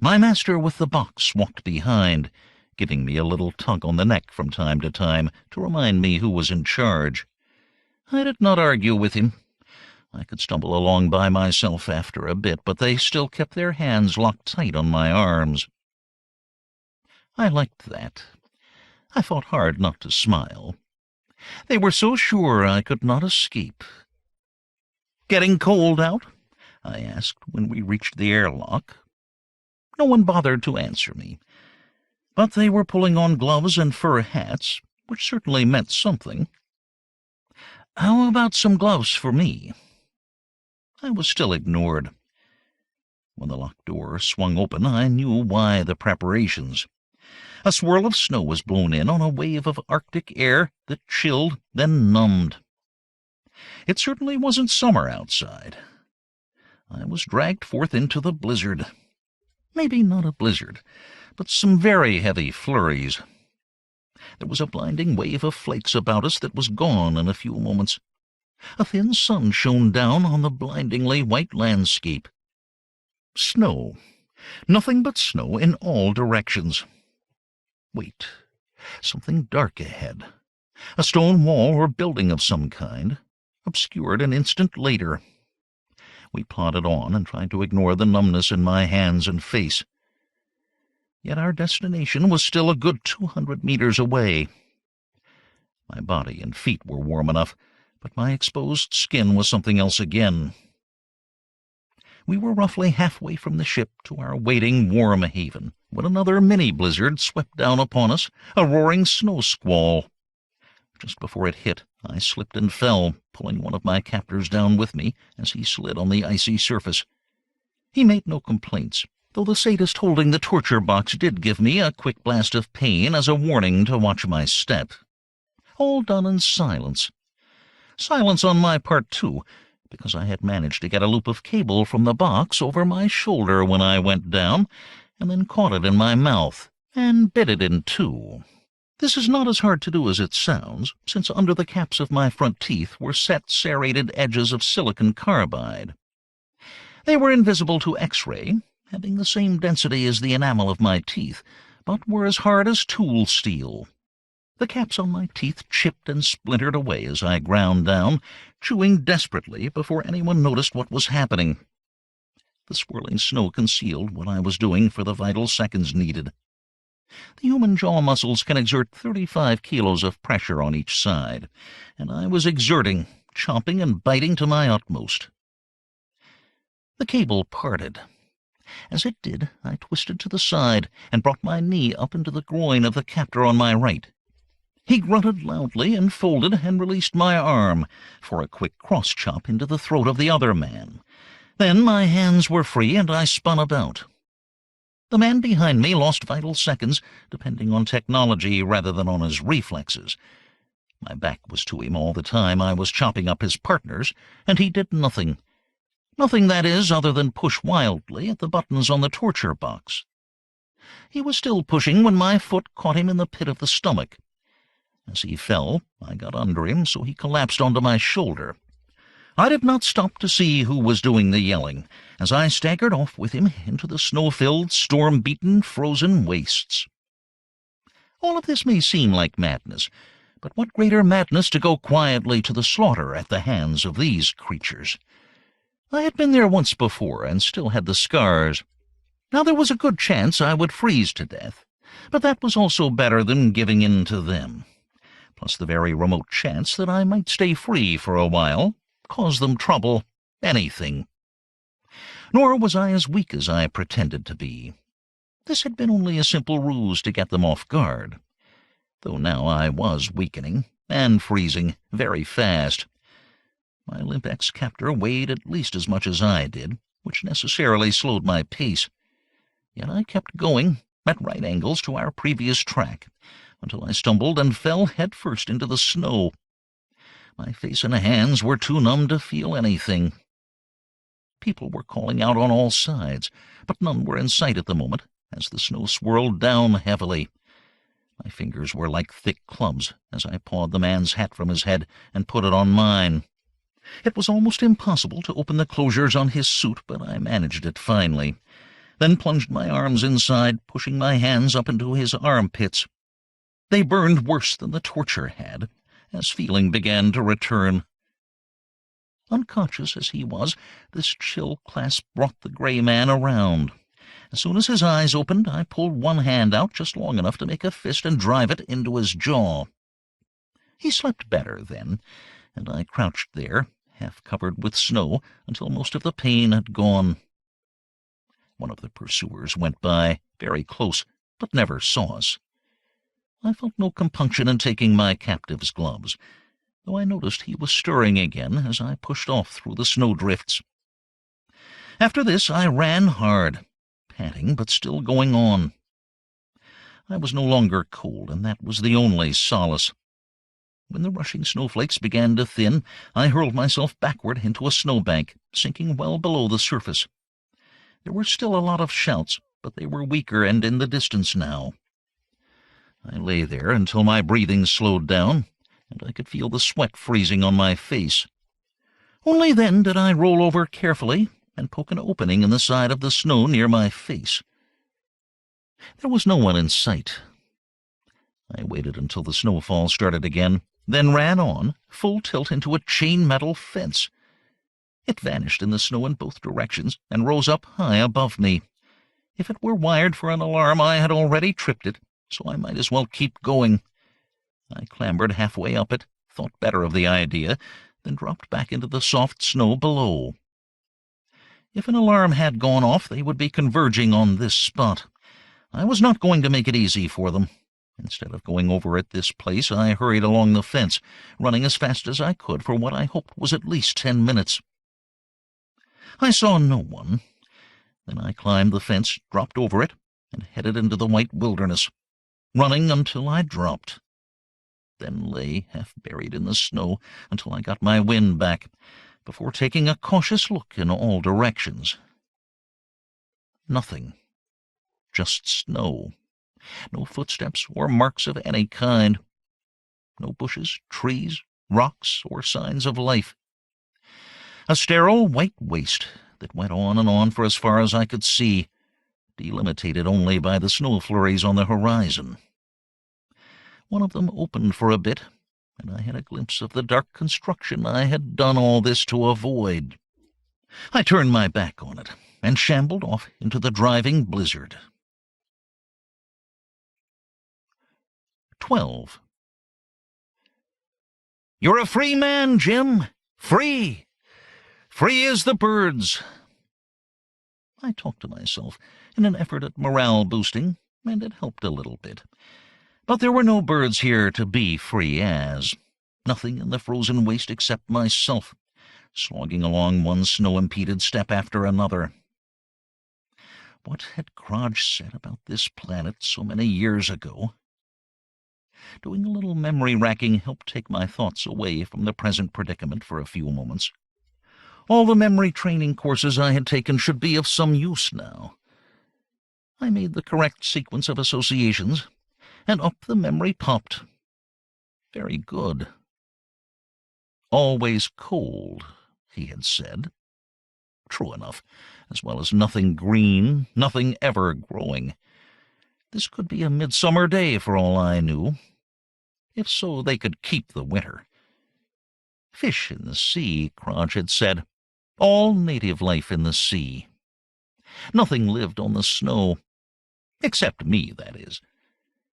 My master with the box walked behind, giving me a little tug on the neck from time to time to remind me who was in charge. I did not argue with him. I could stumble along by myself after a bit, but they still kept their hands locked tight on my arms. I liked that. I fought hard not to smile. They were so sure I could not escape. "Getting cold out?" I asked when we reached the airlock. No one bothered to answer me, but they were pulling on gloves and fur hats, which certainly meant something. "How about some gloves for me?" I was still ignored. When the locked door swung open, I knew why the preparations. A swirl of snow was blown in on a wave of Arctic air that chilled, then numbed. It certainly wasn't summer outside. I was dragged forth into the blizzard. Maybe not a blizzard, but some very heavy flurries. There was a blinding wave of flakes about us that was gone in a few moments. A thin sun shone down on the blindingly white landscape. Snow. Nothing but snow in all directions. Wait. Something dark ahead. A stone wall or building of some kind, obscured an instant later. We plodded on and tried to ignore the numbness in my hands and face. Yet our destination was still a good 200 meters away. My body and feet were warm enough, but my exposed skin was something else again. We were roughly halfway from the ship to our waiting warm haven when another mini-blizzard swept down upon us, a roaring snow squall. Just before it hit, I slipped and fell, pulling one of my captors down with me as he slid on the icy surface. He made no complaints, though the sadist holding the torture box did give me a quick blast of pain as a warning to watch my step. All done in silence. Silence on my part, too, because I had managed to get a loop of cable from the box over my shoulder when I went down, and then caught it in my mouth, and bit it in two. This is not as hard to do as it sounds, since under the caps of my front teeth were set serrated edges of silicon carbide. They were invisible to X-ray, having the same density as the enamel of my teeth, but were as hard as tool steel. The caps on my teeth chipped and splintered away as I ground down, chewing desperately before anyone noticed what was happening. The swirling snow concealed what I was doing for the vital seconds needed. The human jaw muscles can exert 35 kilos of pressure on each side, and I was exerting, chomping and biting to my utmost. The cable parted. As it did, I twisted to the side and brought my knee up into the groin of the captor on my right. He grunted loudly and folded and released my arm for a quick cross-chop into the throat of the other man. Then my hands were free and I spun about. The man behind me lost vital seconds, depending on technology rather than on his reflexes. My back was to him all the time I was chopping up his partners, and he did nothing. Nothing, that is, other than push wildly at the buttons on the torture box. He was still pushing when my foot caught him in the pit of the stomach. As he fell, I got under him so he collapsed onto my shoulder. I did not stop to see who was doing the yelling, as I staggered off with him into the snow-filled, storm-beaten, frozen wastes. All of this may seem like madness, but what greater madness to go quietly to the slaughter at the hands of these creatures. I had been there once before and still had the scars. Now there was a good chance I would freeze to death, but that was also better than giving in to them. Plus the very remote chance that I might stay free for a while, cause them trouble, anything. Nor was I as weak as I pretended to be. This had been only a simple ruse to get them off guard, though now I was weakening and freezing very fast. My limp ex-captor weighed at least as much as I did, which necessarily slowed my pace. Yet I kept going, at right angles to our previous track, until I stumbled and fell headfirst into the snow. My face and hands were too numb to feel anything. People were calling out on all sides, but none were in sight at the moment, as the snow swirled down heavily. My fingers were like thick clubs as I pawed the man's hat from his head and put it on mine. It was almost impossible to open the closures on his suit, but I managed it finally, then plunged my arms inside, pushing my hands up into his armpits. They burned worse than the torture had, as feeling began to return. Unconscious as he was, this chill clasp brought the gray man around. As soon as his eyes opened, I pulled one hand out just long enough to make a fist and drive it into his jaw. He slept better then, and I crouched there, half covered with snow, until most of the pain had gone. One of the pursuers went by, very close, but never saw us. I felt no compunction in taking my captive's gloves, though I noticed he was stirring again as I pushed off through the snowdrifts. After this I ran hard, panting but still going on. I was no longer cold, and that was the only solace. When the rushing snowflakes began to thin, I hurled myself backward into a snowbank, sinking well below the surface. There were still a lot of shouts, but they were weaker and in the distance now. I lay there until my breathing slowed down, and I could feel the sweat freezing on my face. Only then did I roll over carefully and poke an opening in the side of the snow near my face. There was no one in sight. I waited until the snowfall started again, then ran on, full tilt into a chain-metal fence. It vanished in the snow in both directions and rose up high above me. If it were wired for an alarm, I had already tripped it, so I might as well keep going. I clambered halfway up it, thought better of the idea, then dropped back into the soft snow below. If an alarm had gone off, they would be converging on this spot. I was not going to make it easy for them. Instead of going over at this place, I hurried along the fence, running as fast as I could for what I hoped was at least 10 minutes. I saw no one. Then I climbed the fence, dropped over it, and headed into the white wilderness, running until I dropped. Then lay half buried in the snow until I got my wind back, before taking a cautious look in all directions. Nothing. Just snow. No footsteps or marks of any kind. No bushes, trees, rocks, or signs of life. A sterile white waste that went on and on for as far as I could see, delimited only by the snow flurries on the horizon. One of them opened for a bit, and I had a glimpse of the dark construction I had done all this to avoid. I turned my back on it and shambled off into the driving blizzard. 12. "You're a free man, Jim. Free. Free as the birds." I talked to myself in an effort at morale boosting, and it helped a little bit. But there were no birds here to be free as. Nothing in the frozen waste except myself, slogging along one snow-impeded step after another. What had Kraj said about this planet so many years ago? Doing a little memory-racking helped take my thoughts away from the present predicament for a few moments. All the memory training courses I had taken should be of some use now. I made the correct sequence of associations, and up the memory popped. Very good. Always cold, he had said. True enough, as well as nothing green, nothing ever growing. This could be a midsummer day for all I knew. If so, they could keep the winter. Fish in the sea, Kraj had said. All native life in the sea. Nothing lived on the snow. Except me, that is.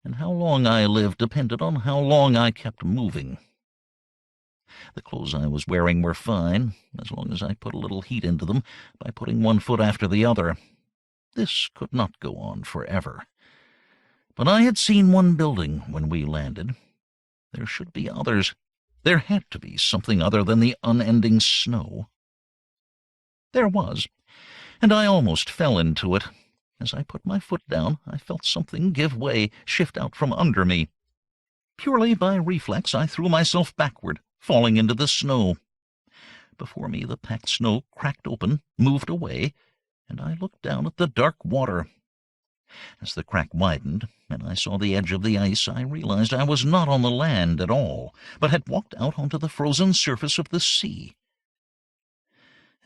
And how long I lived depended on how long I kept moving. The clothes I was wearing were fine, as long as I put a little heat into them by putting one foot after the other. This could not go on forever. But I had seen one building when we landed. There should be others. There had to be something other than the unending snow. There was, and I almost fell into it. As I put my foot down, I felt something give way, shift out from under me. Purely by reflex, I threw myself backward, falling into the snow. Before me, the packed snow cracked open, moved away, and I looked down at the dark water. As the crack widened, and I saw the edge of the ice, I realized I was not on the land at all, but had walked out onto the frozen surface of the sea.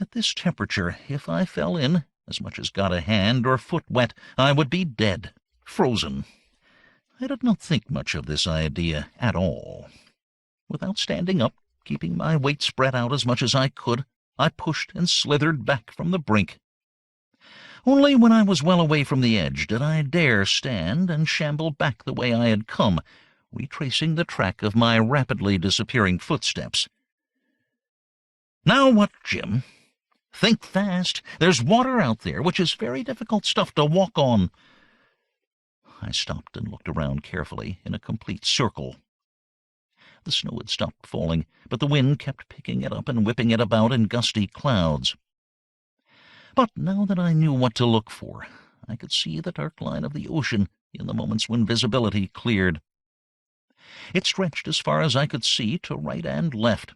At this temperature, if I fell in, as much as got a hand or foot wet, I would be dead, frozen. I did not think much of this idea at all. Without standing up, keeping my weight spread out as much as I could, I pushed and slithered back from the brink. Only when I was well away from the edge did I dare stand and shamble back the way I had come, retracing the track of my rapidly disappearing footsteps. "Now what, Jim? Think fast. There's water out there, which is very difficult stuff to walk on." I stopped and looked around carefully in a complete circle. The snow had stopped falling, but the wind kept picking it up and whipping it about in gusty clouds. But now that I knew what to look for, I could see the dark line of the ocean in the moments when visibility cleared. It stretched as far as I could see to right and left,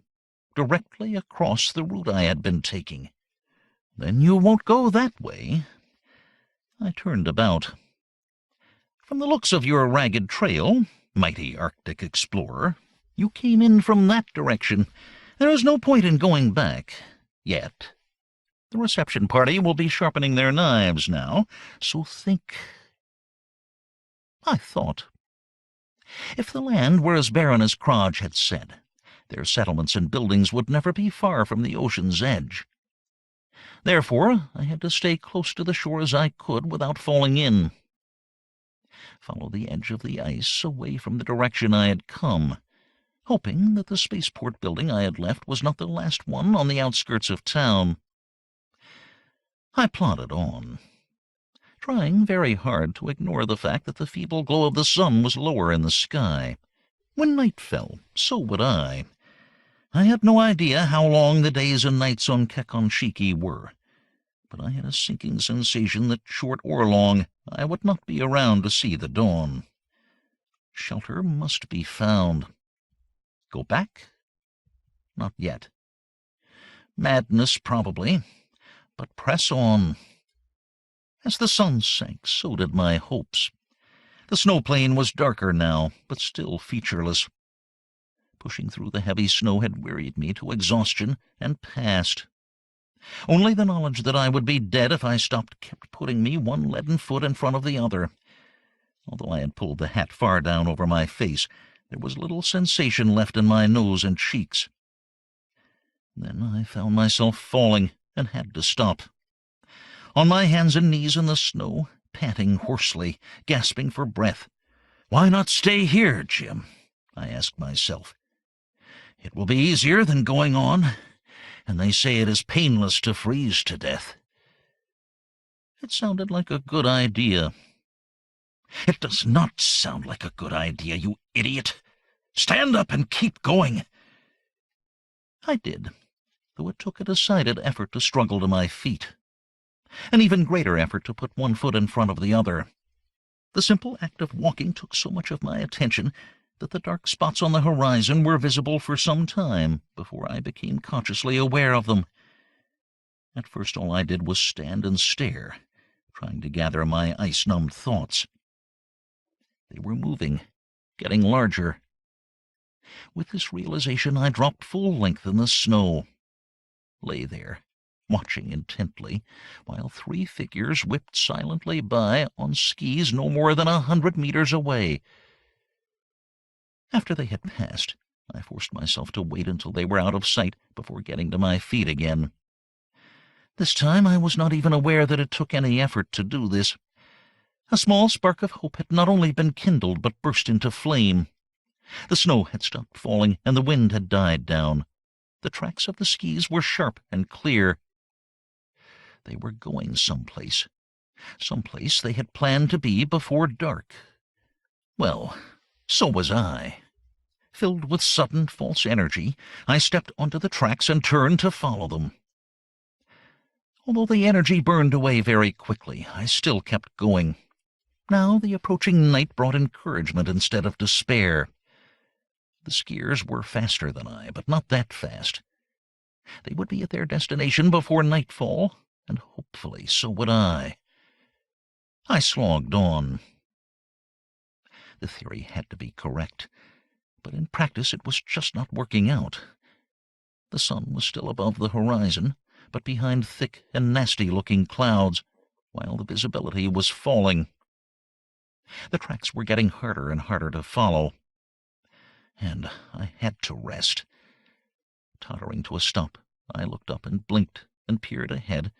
directly across the route I had been taking. "Then you won't go that way." I turned about. "From the looks of your ragged trail, mighty Arctic explorer, you came in from that direction. There is no point in going back, yet. The reception party will be sharpening their knives now, so think." I thought. If the land were as barren as Kraj had said, their settlements and buildings would never be far from the ocean's edge. Therefore, I had to stay close to the shore as I could without falling in. Follow the edge of the ice away from the direction I had come, hoping that the spaceport building I had left was not the last one on the outskirts of town. I plodded on, trying very hard to ignore the fact that the feeble glow of the sun was lower in the sky. When night fell, so would I. I had no idea how long the days and nights on Kekonshiki were, but I had a sinking sensation that, short or long, I would not be around to see the dawn. Shelter must be found. Go back? Not yet. Madness, probably, but press on. As the sun sank, so did my hopes. The snowplain was darker now, but still featureless. Pushing through the heavy snow had wearied me to exhaustion and passed. Only the knowledge that I would be dead if I stopped kept putting me one leaden foot in front of the other. Although I had pulled the hat far down over my face, there was little sensation left in my nose and cheeks. Then I found myself falling and had to stop. On my hands and knees in the snow, panting hoarsely, gasping for breath. "Why not stay here, Jim?" I asked myself. "It will be easier than going on, and they say it is painless to freeze to death." It sounded like a good idea. "It does not sound like a good idea, you idiot. Stand up and keep going." I did, though it took a decided effort to struggle to my feet. An even greater effort to put one foot in front of the other. The simple act of walking took so much of my attention that the dark spots on the horizon were visible for some time before I became consciously aware of them. At first all I did was stand and stare, trying to gather my ice-numbed thoughts. They were moving, getting larger. With this realization, I dropped full length in the snow, lay there, watching intently, while 3 figures whipped silently by on skis no more than 100 meters away. After they had passed, I forced myself to wait until they were out of sight before getting to my feet again. This time I was not even aware that it took any effort to do this. A small spark of hope had not only been kindled but burst into flame. The snow had stopped falling, and the wind had died down. The tracks of the skis were sharp and clear. They were going someplace they had planned to be before dark. Well, so was I. Filled with sudden false energy, I stepped onto the tracks and turned to follow them. Although the energy burned away very quickly, I still kept going. Now the approaching night brought encouragement instead of despair. The skiers were faster than I, but not that fast. They would be at their destination before nightfall, and hopefully so would I. I slogged on. The theory had to be correct, but in practice it was just not working out. The sun was still above the horizon, but behind thick and nasty-looking clouds, while the visibility was falling. The tracks were getting harder and harder to follow, and I had to rest. Tottering to a stop, I looked up and blinked and peered ahead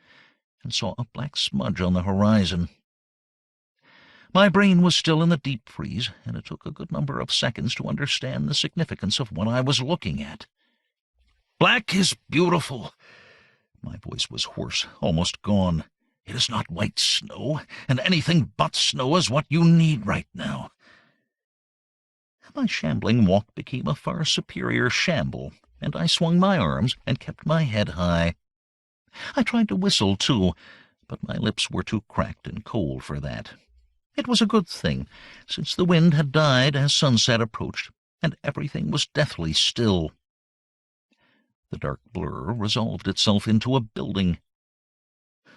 and saw a black smudge on the horizon. My brain was still in the deep freeze, and it took a good number of seconds to understand the significance of what I was looking at. "Black is beautiful." My voice was hoarse, almost gone. "It is not white snow, and anything but snow is what you need right now." My shambling walk became a far superior shamble, and I swung my arms and kept my head high. I tried to whistle, too, but my lips were too cracked and cold for that. It was a good thing, since the wind had died as sunset approached, and everything was deathly still. The dark blur resolved itself into a building.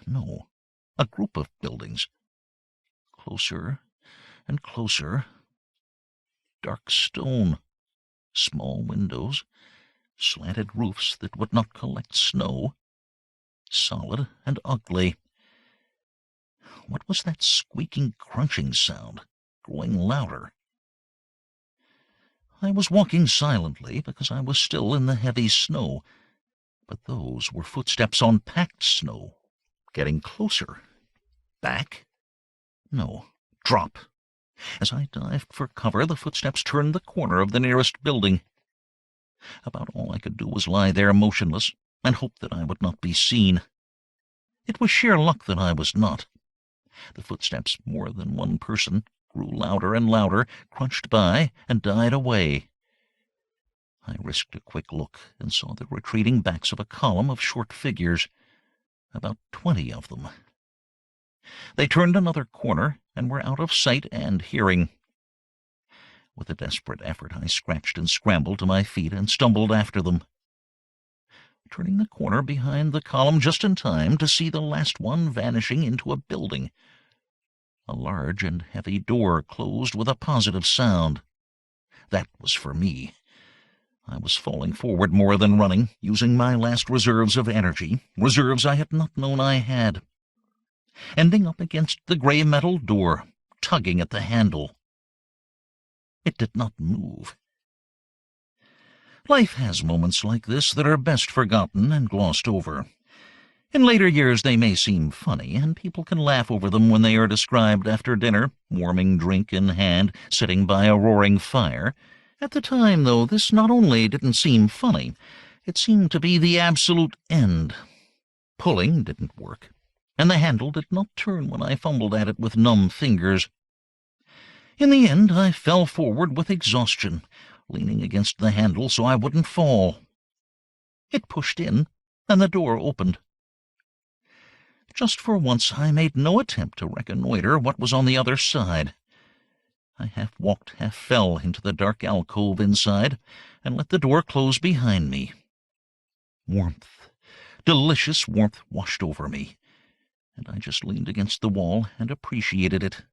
No, a group of buildings. Closer and closer. Dark stone, small windows, slanted roofs that would not collect snow, solid and ugly. What was that squeaking, crunching sound, growing louder? I was walking silently because I was still in the heavy snow, but those were footsteps on packed snow, getting closer. Back? No, drop. As I dived for cover, the footsteps turned the corner of the nearest building. About all I could do was lie there motionless and hope that I would not be seen. It was sheer luck that I was not. The footsteps, more than one person, grew louder and louder, crunched by, and died away. I risked a quick look and saw the retreating backs of a column of short figures, about 20 of them. They turned another corner and were out of sight and hearing. With a desperate effort, I scratched and scrambled to my feet and stumbled after them, turning the corner behind the column just in time to see the last one vanishing into a building. A large and heavy door closed with a positive sound. That was for me. I was falling forward more than running, using my last reserves of energy, reserves I had not known I had. Ending up against the gray metal door, tugging at the handle. It did not move. Life has moments like this that are best forgotten and glossed over. In later years they may seem funny, and people can laugh over them when they are described after dinner, warming drink in hand, sitting by a roaring fire. At the time, though, this not only didn't seem funny, it seemed to be the absolute end. Pulling didn't work, and the handle did not turn when I fumbled at it with numb fingers. In the end, I fell forward with exhaustion, leaning against the handle so I wouldn't fall. It pushed in, and the door opened. Just for once, I made no attempt to reconnoiter what was on the other side. I half walked, half fell into the dark alcove inside, and let the door close behind me. Warmth, delicious warmth washed over me, and I just leaned against the wall and appreciated it.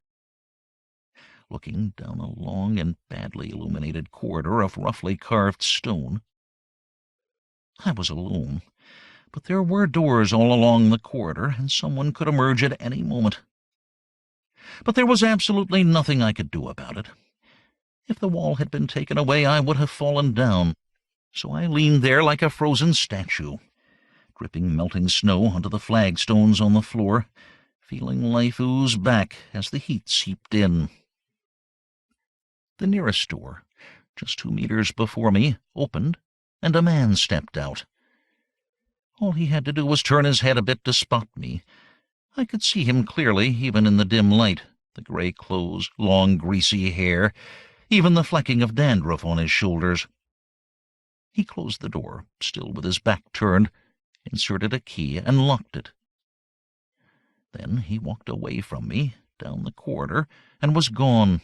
Looking down a long and badly illuminated corridor of roughly carved stone. I was alone, but there were doors all along the corridor, and someone could emerge at any moment. But there was absolutely nothing I could do about it. If the wall had been taken away, I would have fallen down, so I leaned there like a frozen statue, dripping melting snow onto the flagstones on the floor, feeling life ooze back as the heat seeped in. The nearest door, just 2 meters before me, opened, and a man stepped out. All he had to do was turn his head a bit to spot me. I could see him clearly, even in the dim light, the gray clothes, long greasy hair, even the flecking of dandruff on his shoulders. He closed the door, still with his back turned, inserted a key, and locked it. Then he walked away from me, down the corridor, and was gone.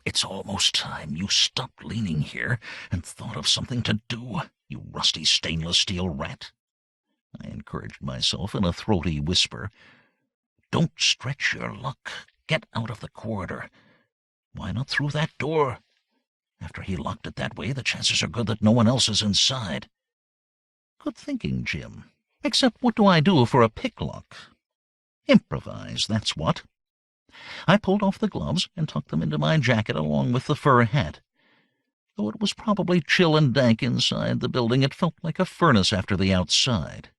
"It's almost time you stopped leaning here and thought of something to do, you rusty stainless steel rat," I encouraged myself in a throaty whisper. "Don't stretch your luck. Get out of the corridor. Why not through that door? After he locked it that way, the chances are good that no one else is inside." "Good thinking, Jim. Except what do I do for a picklock?" "Improvise, that's what." I pulled off the gloves and tucked them into my jacket along with the fur hat. Though it was probably chill and dank inside the building, it felt like a furnace after the outside.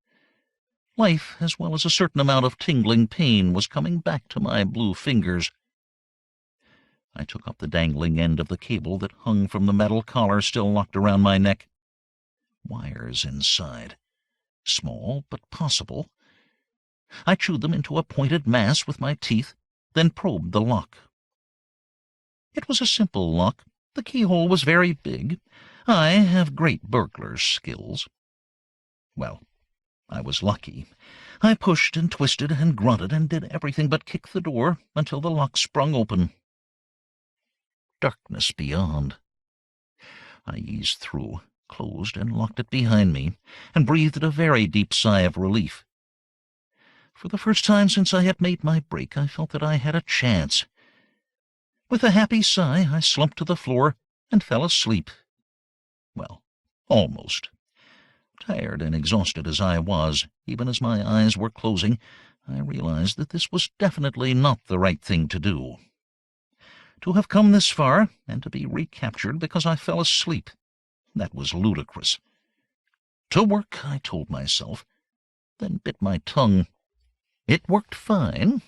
Life, as well as a certain amount of tingling pain, was coming back to my blue fingers. I took up the dangling end of the cable that hung from the metal collar still locked around my neck. Wires inside. Small, but possible. I chewed them into a pointed mass with my teeth, then probed the lock. It was a simple lock. The keyhole was very big. I have great burglar's skills. Well, I was lucky. I pushed and twisted and grunted and did everything but kick the door until the lock sprung open. Darkness beyond. I eased through, closed and locked it behind me, and breathed a very deep sigh of relief. For the first time since I had made my break, I felt that I had a chance. With a happy sigh, I slumped to the floor and fell asleep. Well, almost. Tired and exhausted as I was, even as my eyes were closing, I realized that this was definitely not the right thing to do. To have come this far, and to be recaptured because I fell asleep, that was ludicrous. To work, I told myself, then bit my tongue. It worked fine.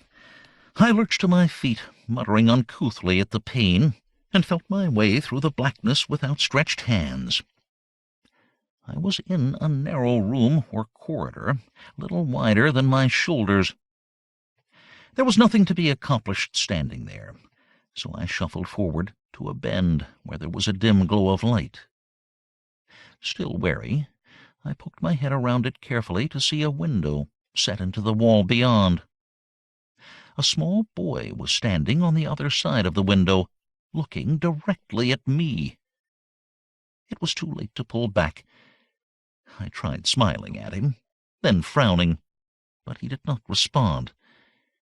I lurched to my feet, muttering uncouthly at the pain, and felt my way through the blackness with outstretched hands. I was in a narrow room or corridor, little wider than my shoulders. There was nothing to be accomplished standing there, so I shuffled forward to a bend where there was a dim glow of light. Still wary, I poked my head around it carefully to see a window set into the wall beyond. A small boy was standing on the other side of the window, looking directly at me. It was too late to pull back. I tried smiling at him, then frowning, but he did not respond.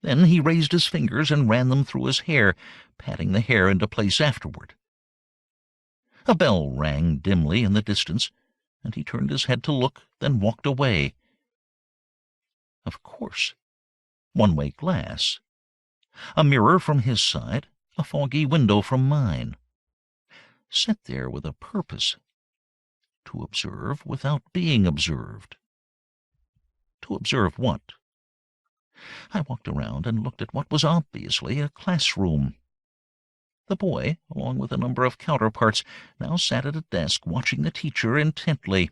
Then he raised his fingers and ran them through his hair, patting the hair into place afterward. A bell rang dimly in the distance, and he turned his head to look, then walked away. Of course. One-way glass. A mirror from his side, a foggy window from mine. Set there with a purpose. To observe without being observed. To observe what? I walked around and looked at what was obviously a classroom. The boy, along with a number of counterparts, now sat at a desk watching the teacher intently.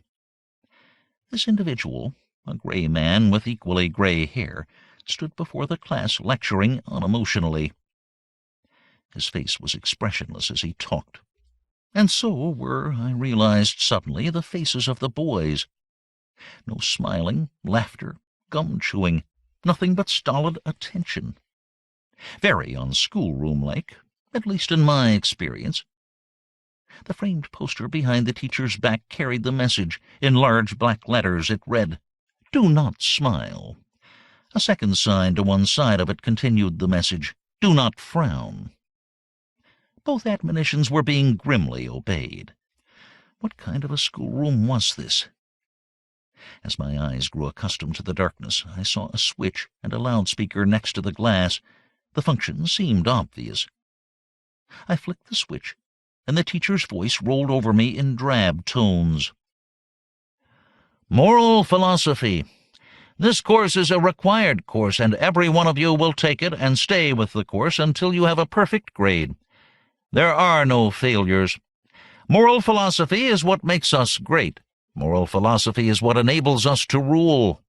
This individual, a gray man with equally gray hair, stood before the class lecturing unemotionally. His face was expressionless as he talked. And so were, I realized suddenly, the faces of the boys. No smiling, laughter, gum-chewing, nothing but stolid attention. Very unschoolroom-like, at least in my experience. The framed poster behind the teacher's back carried the message. In large black letters it read, "Do not smile." A second sign to one side of it continued the message, "Do not frown." Both admonitions were being grimly obeyed. What kind of a schoolroom was this? As my eyes grew accustomed to the darkness, I saw a switch and a loudspeaker next to the glass. The function seemed obvious. I flicked the switch, and the teacher's voice rolled over me in drab tones. "Moral philosophy. This course is a required course, and every one of you will take it and stay with the course until you have a perfect grade. There are no failures. Moral philosophy is what makes us great. Moral philosophy is what enables us to rule.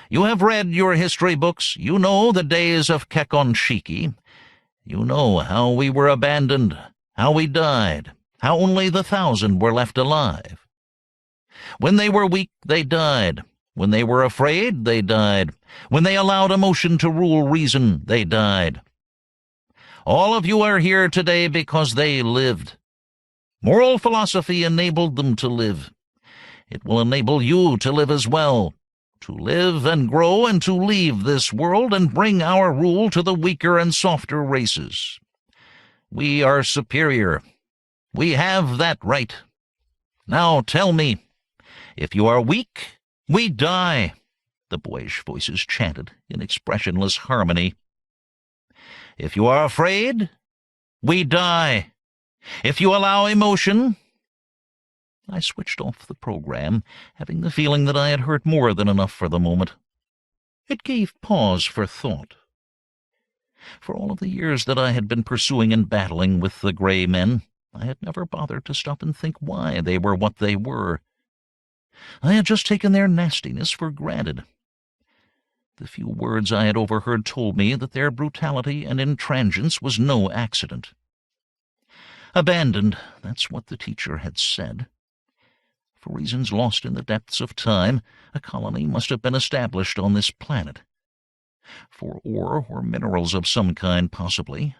You have read your history books. You know the days of Kekonshiki. You know how we were abandoned, how we died, how only the 1,000 were left alive. When they were weak, they died. When they were afraid, they died. When they allowed emotion to rule reason, they died. All of you are here today because they lived. Moral philosophy enabled them to live. It will enable you to live as well, to live and grow and to leave this world and bring our rule to the weaker and softer races. We are superior. We have that right. Now tell me, if you are weak, we die, the boyish voices chanted in expressionless harmony. If you are afraid, we die. If you allow emotion... I switched off the program, having the feeling that I had heard more than enough for the moment. It gave pause for thought. For all of the years that I had been pursuing and battling with the gray men, I had never bothered to stop and think why they were what they were. I had just taken their nastiness for granted. The few words I had overheard told me that their brutality and intransigence was no accident. Abandoned, that's what the teacher had said. For reasons lost in the depths of time, a colony must have been established on this planet. For ore or minerals of some kind, possibly.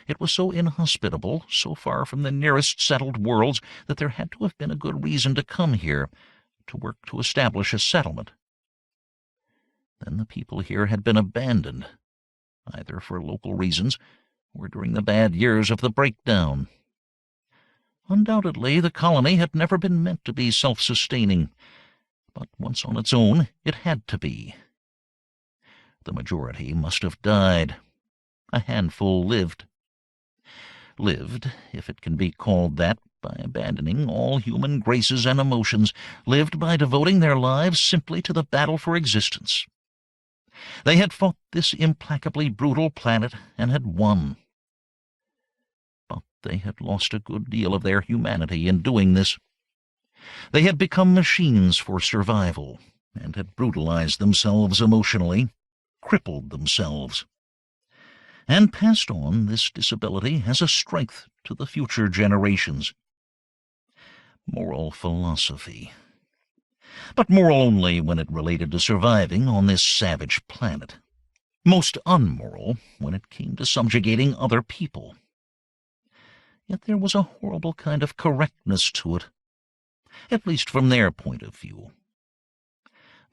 It was so inhospitable, so far from the nearest settled worlds, that there had to have been a good reason to come here, to work to establish a settlement. Then the people here had been abandoned, either for local reasons or during the bad years of the breakdown. Undoubtedly, the colony had never been meant to be self-sustaining, but once on its own, it had to be. The majority must have died. A handful lived. Lived, if it can be called that, by abandoning all human graces and emotions, lived by devoting their lives simply to the battle for existence. They had fought this implacably brutal planet and had won. But they had lost a good deal of their humanity in doing this. They had become machines for survival and had brutalized themselves emotionally, crippled themselves, and passed on this disability as a strength to the future generations. Moral philosophy. But moral only when it related to surviving on this savage planet. Most unmoral when it came to subjugating other people. Yet there was a horrible kind of correctness to it, at least from their point of view.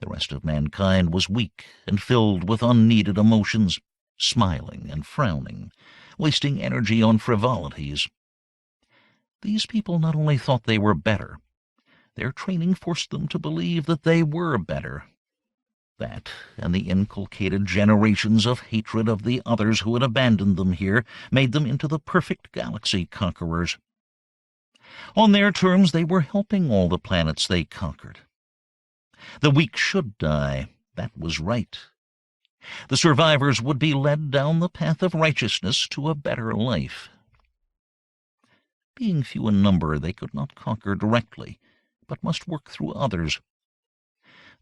The rest of mankind was weak and filled with unneeded emotions, smiling and frowning, wasting energy on frivolities. These people not only thought they were better, their training forced them to believe that they were better. That, and the inculcated generations of hatred of the others who had abandoned them here, made them into the perfect galaxy conquerors. On their terms, they were helping all the planets they conquered. The weak should die. That was right. The survivors would be led down the path of righteousness to a better life. Being few in number, they could not conquer directly, but must work through others.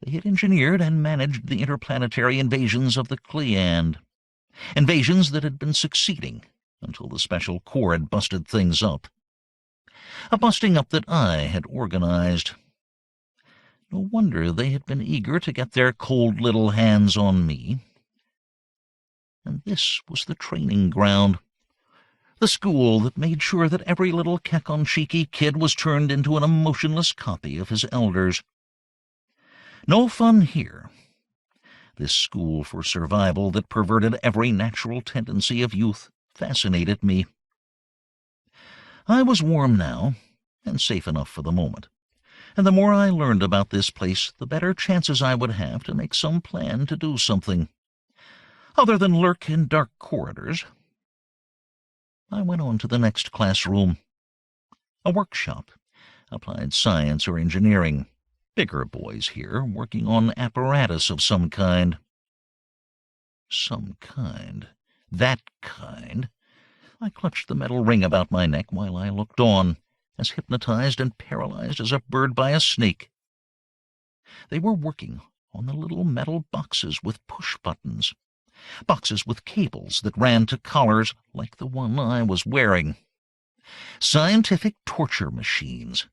They had engineered and managed the interplanetary invasions of the Cleand, invasions that had been succeeding until the Special Corps had busted things up. A busting up that I had organized. No wonder they had been eager to get their cold little hands on me. And this was the training ground, the school that made sure that every little Kekonshiki kid was turned into an emotionless copy of his elders. No fun here. This school for survival that perverted every natural tendency of youth fascinated me. I was warm now, and safe enough for the moment, and the more I learned about this place, the better chances I would have to make some plan to do something, other than lurk in dark corridors. I went on to the next classroom. A workshop, applied science or engineering. Bigger boys here, working on apparatus of some kind. Some kind. That kind. I clutched the metal ring about my neck while I looked on, as hypnotized and paralyzed as a bird by a snake. They were working on the little metal boxes with push buttons, boxes with cables that ran to collars like the one I was wearing. Scientific torture machines.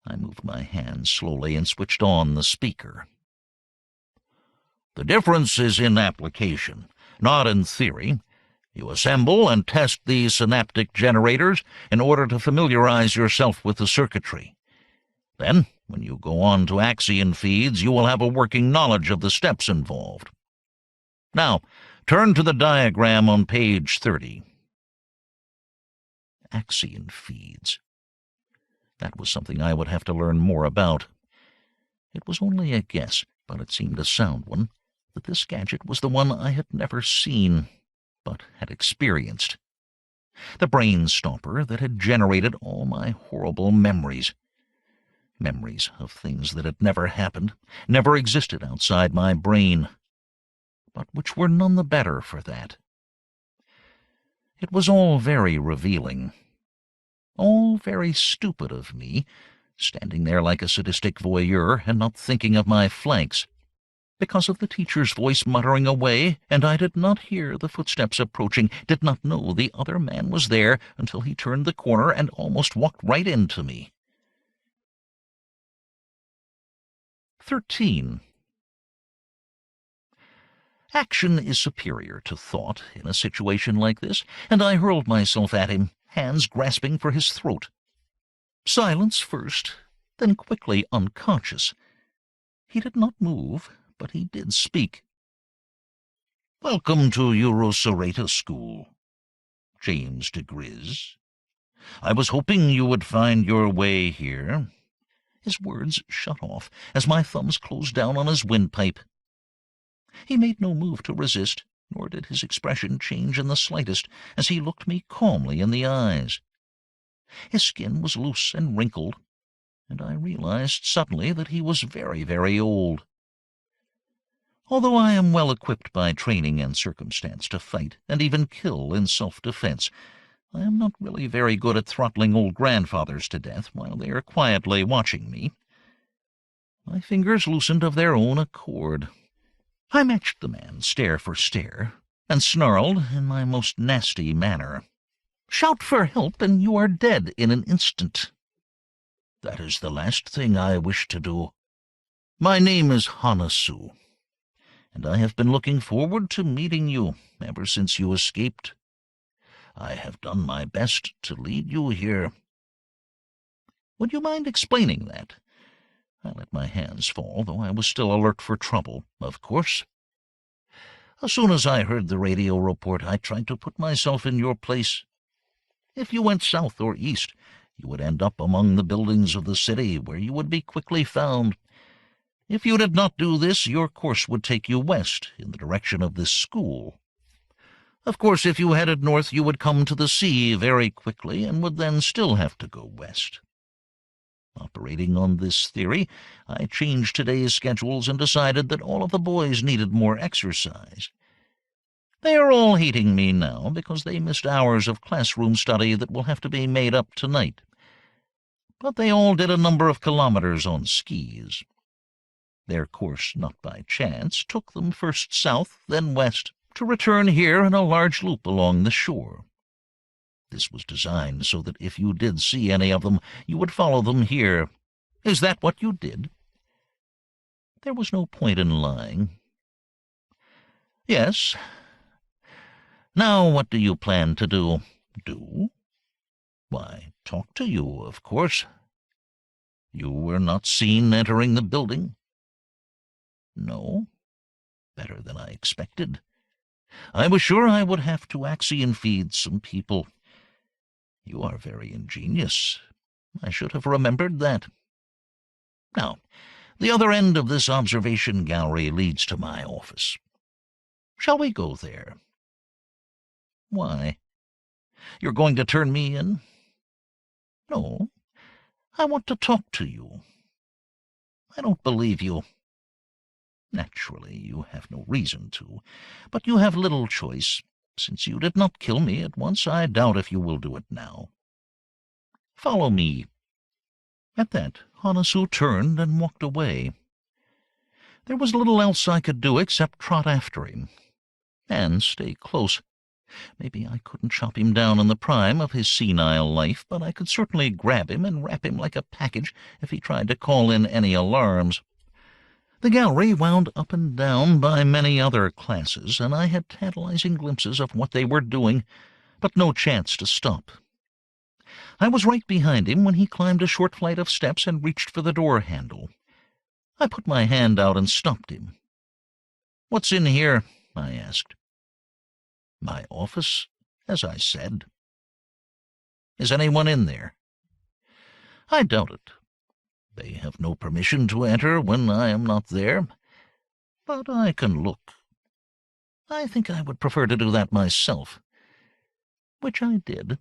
I moved my hand slowly and switched on the speaker. The difference is in application, not in theory. You assemble and test these synaptic generators in order to familiarize yourself with the circuitry. Then, when you go on to axion feeds, you will have a working knowledge of the steps involved. Now, turn to the diagram on page 30. Axion feeds. That was something I would have to learn more about. It was only a guess, but it seemed a sound one, that this gadget was the one I had never seen, but had experienced. The brain stomper that had generated all my horrible memories. Memories of things that had never happened, never existed outside my brain, but which were none the better for that. It was all very revealing. All very stupid of me, standing there like a sadistic voyeur and not thinking of my flanks, because of the teacher's voice muttering away, and I did not hear the footsteps approaching, did not know the other man was there until he turned the corner and almost walked right into me. 13. Action is superior to thought in a situation like this, and I hurled myself at him, hands grasping for his throat. Silence first, then quickly unconscious. He did not move, but he did speak. Welcome to Eurocerata School, James diGriz. I was hoping you would find your way here. His words shut off as my thumbs closed down on his windpipe. He made no move to resist, nor did his expression change in the slightest as he looked me calmly in the eyes. His skin was loose and wrinkled, and I realized suddenly that he was very, very old. Although I am well equipped by training and circumstance to fight and even kill in self-defense, I am not really very good at throttling old grandfathers to death while they are quietly watching me. My fingers loosened of their own accord. I matched the man stare for stare, and snarled in my most nasty manner, "Shout for help, and you are dead in an instant." That is the last thing I wish to do. My name is Hanasu, and I have been looking forward to meeting you ever since you escaped. I have done my best to lead you here. Would you mind explaining that? I let my hands fall, though I was still alert for trouble. Of course. As soon as I heard the radio report, I tried to put myself in your place. If you went south or east, you would end up among the buildings of the city, where you would be quickly found. If you did not do this, your course would take you west, in the direction of this school. Of course, if you headed north, you would come to the sea very quickly, and would then still have to go west. Operating on this theory, I changed today's schedules and decided that all of the boys needed more exercise. They are all hating me now because they missed hours of classroom study that will have to be made up tonight. But they all did a number of kilometers on skis. Their course, not by chance, took them first south, then west, to return here in a large loop along the shore. This was designed so that if you did see any of them, you would follow them here. Is that what you did? There was no point in lying. Yes. Now what do you plan to do? Do? Why, talk to you, of course. You were not seen entering the building? No. Better than I expected. I was sure I would have to axion feed some people. You are very ingenious. I should have remembered that. Now, the other end of this observation gallery leads to my office. Shall we go there? Why? You're going to turn me in? No, I want to talk to you. I don't believe you. Naturally, you have no reason to, but you have little choice. Since you did not kill me at once, I doubt if you will do it now. Follow me." At that, Hanasu turned and walked away. There was little else I could do except trot after him and stay close. Maybe I couldn't chop him down in the prime of his senile life, but I could certainly grab him and wrap him like a package if he tried to call in any alarms. The gallery wound up and down by many other classes, and I had tantalizing glimpses of what they were doing, but no chance to stop. I was right behind him when he climbed a short flight of steps and reached for the door handle. I put my hand out and stopped him. "What's in here?" I asked. "My office, as I said." "Is anyone in there?" "I doubt it. They have no permission to enter when I am not there, but I can look. I think I would prefer to do that myself." Which I did,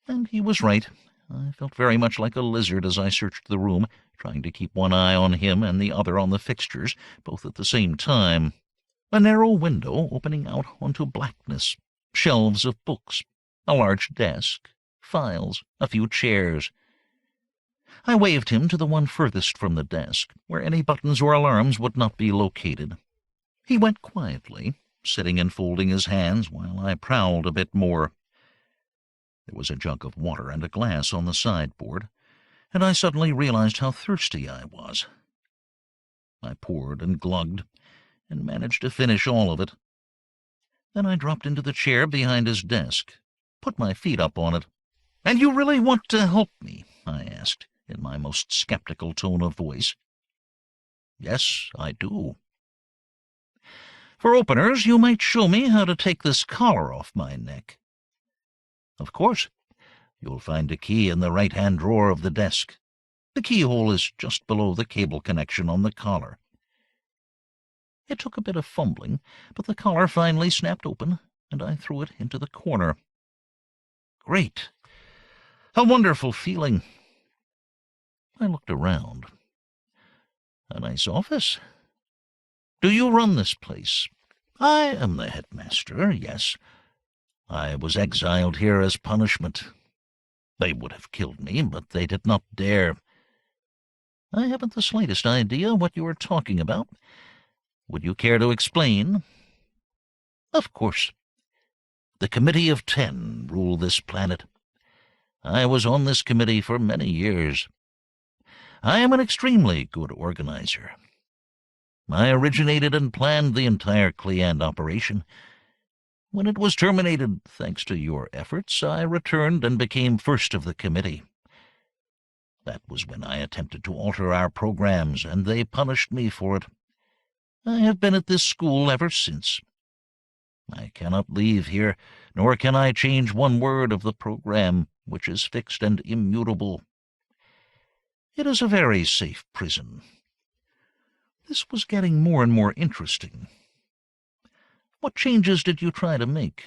and he was right. I felt very much like a lizard as I searched the room, trying to keep one eye on him and the other on the fixtures, both at the same time. A narrow window opening out onto blackness, shelves of books, a large desk, files, a few chairs. I waved him to the one furthest from the desk, where any buttons or alarms would not be located. He went quietly, sitting and folding his hands while I prowled a bit more. There was a jug of water and a glass on the sideboard, and I suddenly realized how thirsty I was. I poured and glugged, and managed to finish all of it. Then I dropped into the chair behind his desk, put my feet up on it. "And you really want to help me?" I asked, in my most skeptical tone of voice. "Yes, I do." "For openers, you might show me how to take this collar off my neck." "Of course. You'll find a key in the right-hand drawer of the desk. The keyhole is just below the cable connection on the collar." It took a bit of fumbling, but the collar finally snapped open, and I threw it into the corner. Great! A wonderful feeling. I looked around. A nice office. "Do you run this place?" "I am the headmaster, yes. I was exiled here as punishment. They would have killed me, but they did not dare." "I haven't the slightest idea what you are talking about. Would you care to explain?" "Of course. The Committee of 10 rule this planet. I was on this committee for many years. I am an extremely good organizer. I originated and planned the entire Cleand operation. When it was terminated, thanks to your efforts, I returned and became first of the committee. That was when I attempted to alter our programs, and they punished me for it. I have been at this school ever since. I cannot leave here, nor can I change one word of the program, which is fixed and immutable. It is a very safe prison." This was getting more and more interesting. "What changes did you try to make?"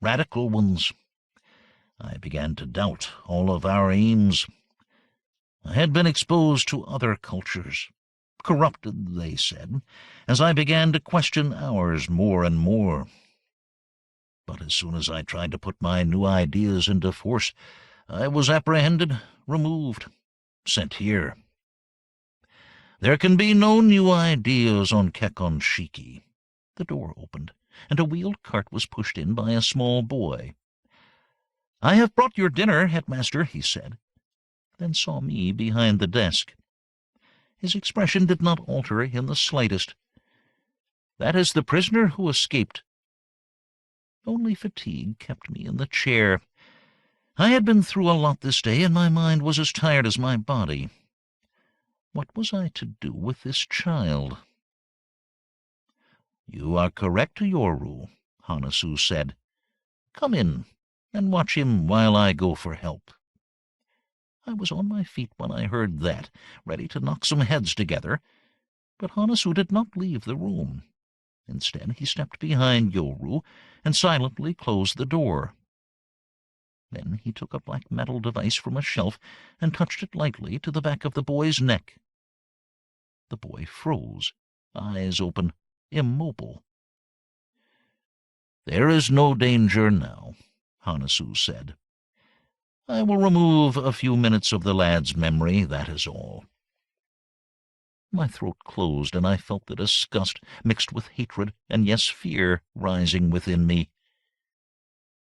"Radical ones. I began to doubt all of our aims. I had been exposed to other cultures, corrupted, they said, as I began to question ours more and more. But as soon as I tried to put my new ideas into force, I was apprehended, removed, sent here. There can be no new ideas on Kekon Shiki." The door opened, and a wheeled cart was pushed in by a small boy. "I have brought your dinner, headmaster," he said, then saw me behind the desk. His expression did not alter in the slightest. "That is the prisoner who escaped." Only fatigue kept me in the chair. I had been through a lot this day, and my mind was as tired as my body. What was I to do with this child? "You are correct, Yoru," Hanasu said. "Come in and watch him while I go for help." I was on my feet when I heard that, ready to knock some heads together, but Hanasu did not leave the room. Instead, he stepped behind Yoru and silently closed the door. Then he took a black metal device from a shelf and touched it lightly to the back of the boy's neck. The boy froze, eyes open, immobile. "There is no danger now," Hanasu said. "I will remove a few minutes of the lad's memory, that is all." My throat closed, and I felt the disgust mixed with hatred and, yes, fear rising within me.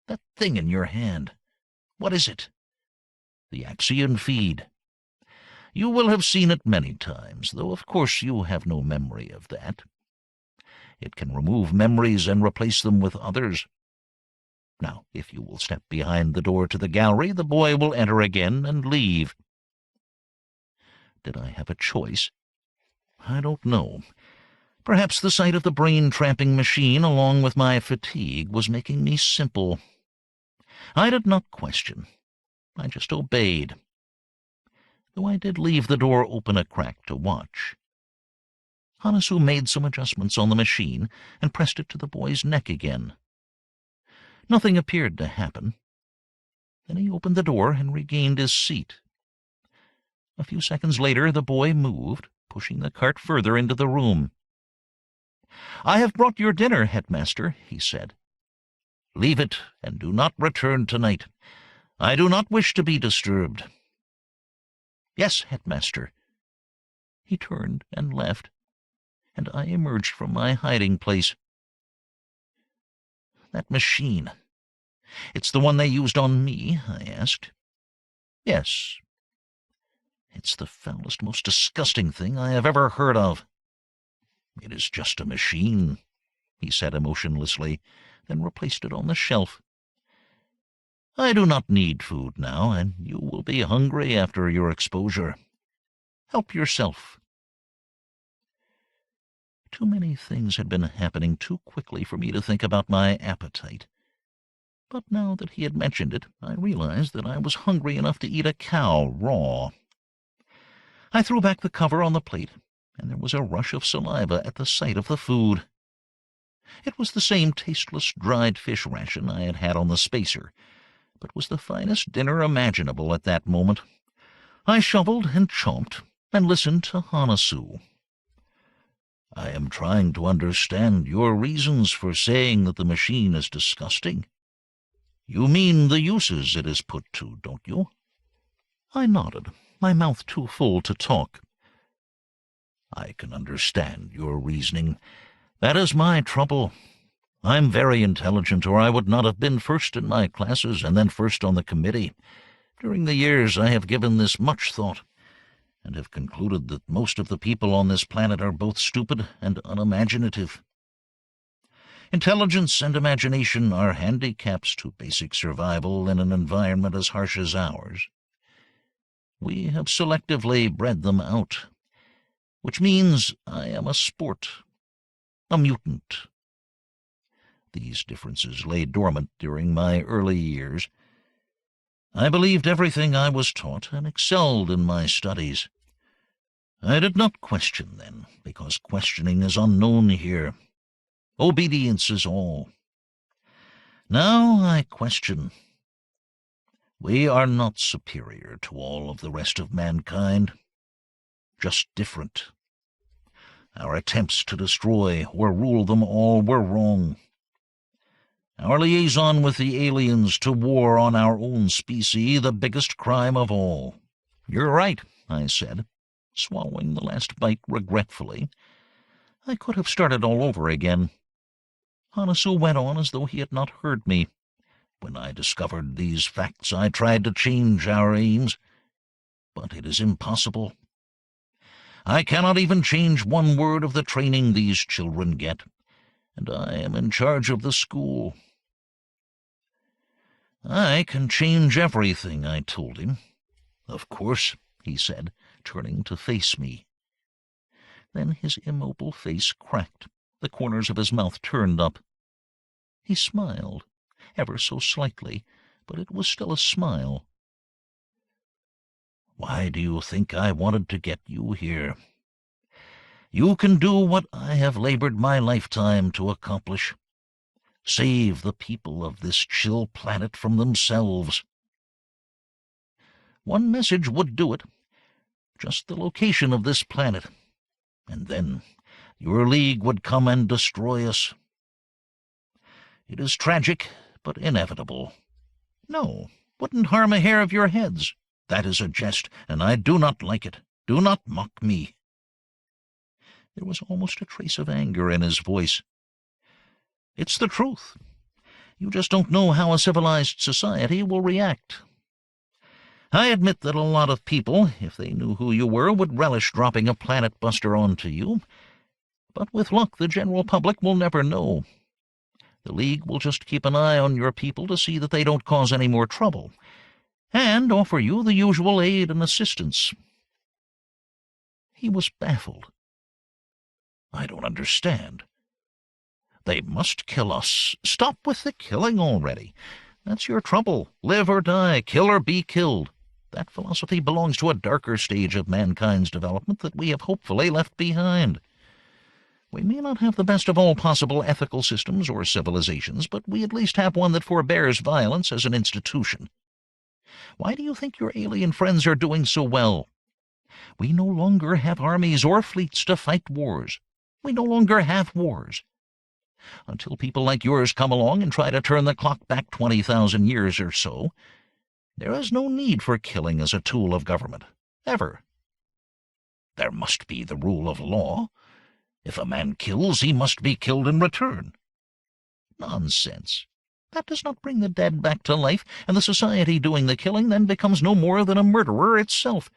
"That thing in your hand, what is it?" "The Axion feed. You will have seen it many times, though of course you have no memory of that. It can remove memories and replace them with others. Now, if you will step behind the door to the gallery, the boy will enter again and leave." Did I have a choice? I don't know. Perhaps the sight of the brain-trapping machine, along with my fatigue, was making me simple. I did not question. I just obeyed, though I did leave the door open a crack to watch. Hanasu made some adjustments on the machine and pressed it to the boy's neck again. Nothing appeared to happen. Then he opened the door and regained his seat. A few seconds later the boy moved, pushing the cart further into the room. "I have brought your dinner, headmaster," he said. "Leave it, and do not return tonight. I do not wish to be disturbed." "Yes, headmaster." He turned and left, and I emerged from my hiding place. "That machine, it's the one they used on me?" I asked. "Yes." "It's the foulest, most disgusting thing I have ever heard of." "It is just a machine," he said emotionlessly, then replaced it on the shelf. "I do not need food now, and you will be hungry after your exposure. Help yourself." Too many things had been happening too quickly for me to think about my appetite. But now that he had mentioned it, I realized that I was hungry enough to eat a cow raw. I threw back the cover on the plate, and there was a rush of saliva at the sight of the food. It was the same tasteless dried fish ration I had had on the spacer, but was the finest dinner imaginable at that moment. I shoveled and chomped and listened to Hanasu. "I am trying to understand your reasons for saying that the machine is disgusting. You mean the uses it is put to, don't you?" I nodded, my mouth too full to talk. "I can understand your reasoning. That is my trouble. I'm very intelligent, or I would not have been first in my classes and then first on the committee. During the years I have given this much thought, and have concluded that most of the people on this planet are both stupid and unimaginative. Intelligence and imagination are handicaps to basic survival in an environment as harsh as ours. We have selectively bred them out, which means I am a sport, a mutant. These differences lay dormant during my early years. I believed everything I was taught and excelled in my studies. I did not question then, because questioning is unknown here. Obedience is all. Now I question. We are not superior to all of the rest of mankind, just different. Our attempts to destroy or rule them all were wrong. Our liaison with the aliens to war on our own species, the biggest crime of all." "You're right," I said, swallowing the last bite regretfully. I could have started all over again. Hanasu went on as though he had not heard me. "When I discovered these facts, I tried to change our aims, but it is impossible. I cannot even change one word of the training these children get, and I am in charge of the school." "I can change everything," I told him. "Of course," he said, turning to face me. Then his immobile face cracked, the corners of his mouth turned up. He smiled, ever so slightly, but it was still a smile. "Why do you think I wanted to get you here? You can do what I have labored my lifetime to accomplish. Save the people of this chill planet from themselves. One message would do it, just the location of this planet, and then your league would come and destroy us. It is tragic, but inevitable. No, wouldn't harm a hair of your heads. That is a jest, and I do not like it. Do not mock me." There was almost a trace of anger in his voice. "It's the truth. You just don't know how a civilized society will react. I admit that a lot of people, if they knew who you were, would relish dropping a planet buster onto you. But with luck, the general public will never know. The League will just keep an eye on your people to see that they don't cause any more trouble, and offer you the usual aid and assistance." He was baffled. "I don't understand." "They must kill us. Stop with the killing already. That's your trouble. Live or die, kill or be killed. That philosophy belongs to a darker stage of mankind's development that we have hopefully left behind. We may not have the best of all possible ethical systems or civilizations, but we at least have one that forbears violence as an institution. Why do you think your alien friends are doing so well? We no longer have armies or fleets to fight wars. We no longer have wars. Until people like yours come along and try to turn the clock back 20,000 years or so, there is no need for killing as a tool of government, ever. There must be the rule of law. If a man kills, he must be killed in return." Nonsense. That does not bring the dead back to life, and the society doing the killing then becomes no more than a murderer itself.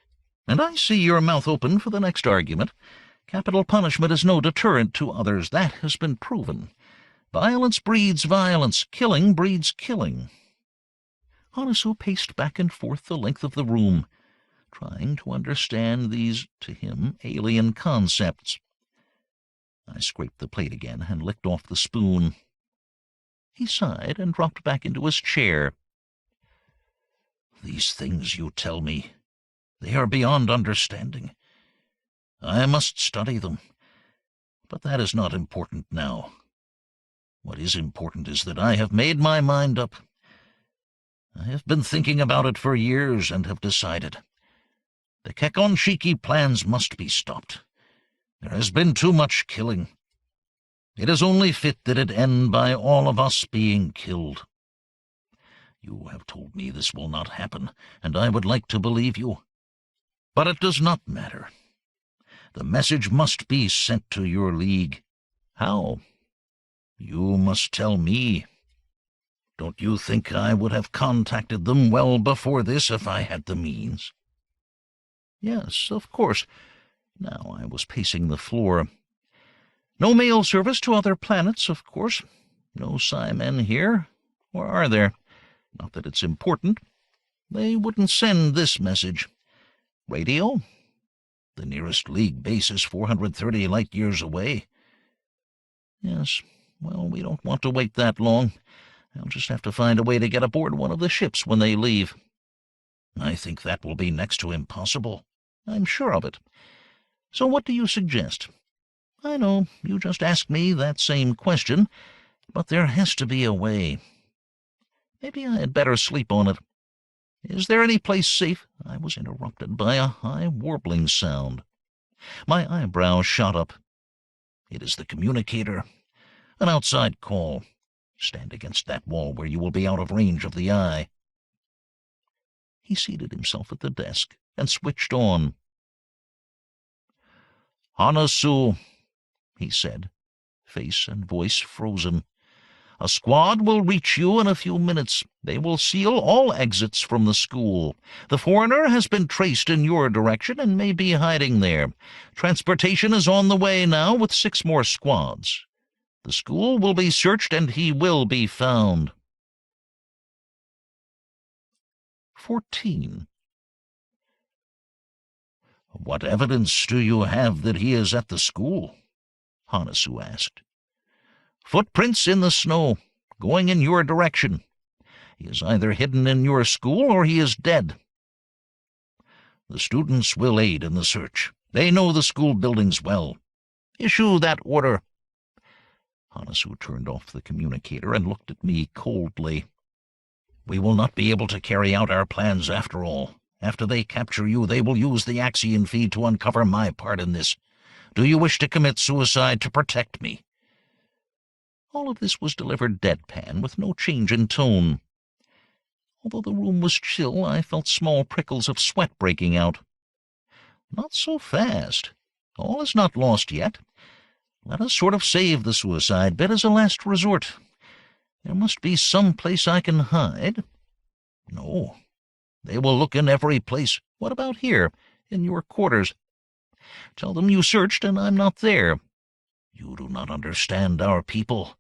And I see your mouth open for the next argument. Capital punishment is no deterrent to others. That has been proven. Violence breeds violence. Killing breeds killing. Hanasu paced back and forth the length of the room, trying to understand these, to him, alien concepts. I scraped the plate again and licked off the spoon. He sighed and dropped back into his chair. "These things you tell me, they are beyond understanding. I must study them, but that is not important now. What is important is that I have made my mind up. I have been thinking about it for years and have decided. The Kekonshiki plans must be stopped. There has been too much killing. It is only fit that it end by all of us being killed. You have told me this will not happen, and I would like to believe you. But it does not matter. The message must be sent to your League. How? You must tell me. Don't you think I would have contacted them well before this if I had the means?" Yes, of course. Now I was pacing the floor. "No mail service to other planets, of course. No Psi-men here. Or are there? Not that it's important. They wouldn't send this message. Radio? The nearest League base is 430 light-years away. Yes, well, we don't want to wait that long. I'll just have to find a way to get aboard one of the ships when they leave." "I think that will be next to impossible." "I'm sure of it. So what do you suggest?" "I know, you just asked me that same question, but there has to be a way. Maybe I had better sleep on it. Is there any place safe?" I was interrupted by a high warbling sound. My eyebrows shot up. "It is the communicator. An outside call. Stand against that wall where you will be out of range of the eye." He seated himself at the desk and switched on. "Hanasu," he said, face and voice frozen. "A squad will reach you in a few minutes. They will seal all exits from the school. The foreigner has been traced in your direction and may be hiding there. Transportation is on the way now with 6 more squads. The school will be searched and he will be found." 14. "What evidence do you have that he is at the school?" Hanasu asked. "Footprints in the snow, going in your direction. He is either hidden in your school or he is dead. The students will aid in the search. They know the school buildings well. Issue that order." Hanasu turned off the communicator and looked at me coldly. "We will not be able to carry out our plans after all. After they capture you, they will use the Axion feed to uncover my part in this. Do you wish to commit suicide to protect me?" All of this was delivered deadpan, with no change in tone. Although the room was chill, I felt small prickles of sweat breaking out. Not so fast. All is not lost yet. Let us sort of save the suicide bit as a last resort. There must be some place I can hide. No, they will look in every place. What about here, in your quarters? Tell them you searched and I'm not there. You do not understand our people.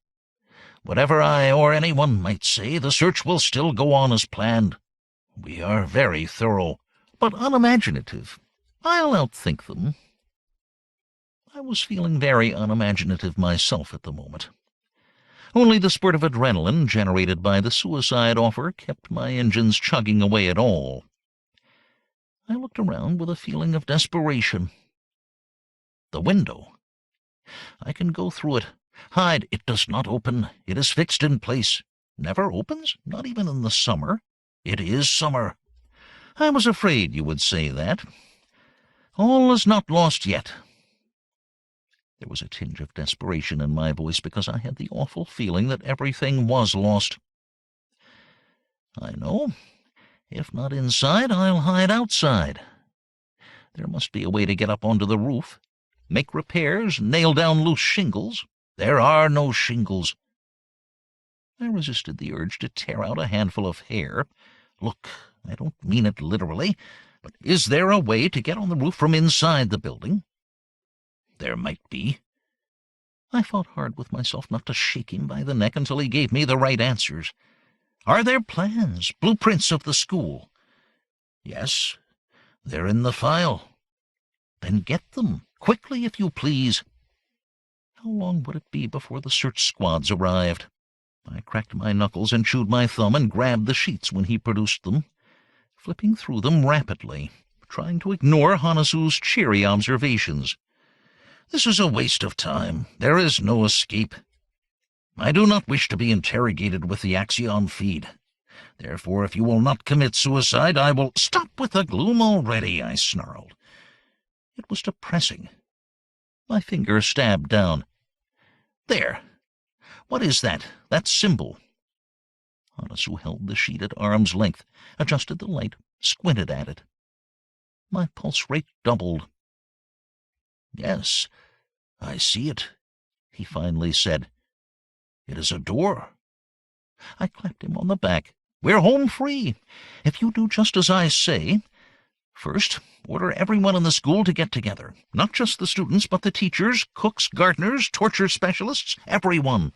Whatever I or anyone might say, the search will still go on as planned. We are very thorough, but unimaginative. I'll outthink them. I was feeling very unimaginative myself at the moment. Only the spurt of adrenaline generated by the suicide offer kept my engines chugging away at all. I looked around with a feeling of desperation. The window. I can go through it. Hide. It does not open. It is fixed in place. Never opens? Not even in the summer. It is summer. I was afraid you would say that. All is not lost yet. There was a tinge of desperation in my voice because I had the awful feeling that everything was lost. I know. If not inside, I'll hide outside. There must be a way to get up onto the roof, make repairs, nail down loose shingles. There are no shingles. I resisted the urge to tear out a handful of hair. Look, I don't mean it literally, but is there a way to get on the roof from inside the building? There might be. I fought hard with myself not to shake him by the neck until he gave me the right answers. Are there plans, blueprints of the school? Yes, they're in the file. Then get them, quickly if you please. How long would it be before the search squads arrived? I cracked my knuckles and chewed my thumb and grabbed the sheets when he produced them, flipping through them rapidly, trying to ignore Hanasu's cheery observations. This is a waste of time. There is no escape. I do not wish to be interrogated with the Axion feed. Therefore, if you will not commit suicide, I will— Stop with the gloom already, I snarled. It was depressing. My finger stabbed down. There. What is that? That symbol. Hanasu held the sheet at arm's length, adjusted the light, squinted at it. My pulse rate doubled. Yes, I see it, he finally said. It is a door. I clapped him on the back. We're home free. If you do just as I say. First, order everyone in the school to get together. Not just the students, but the teachers, cooks, gardeners, torture specialists, everyone.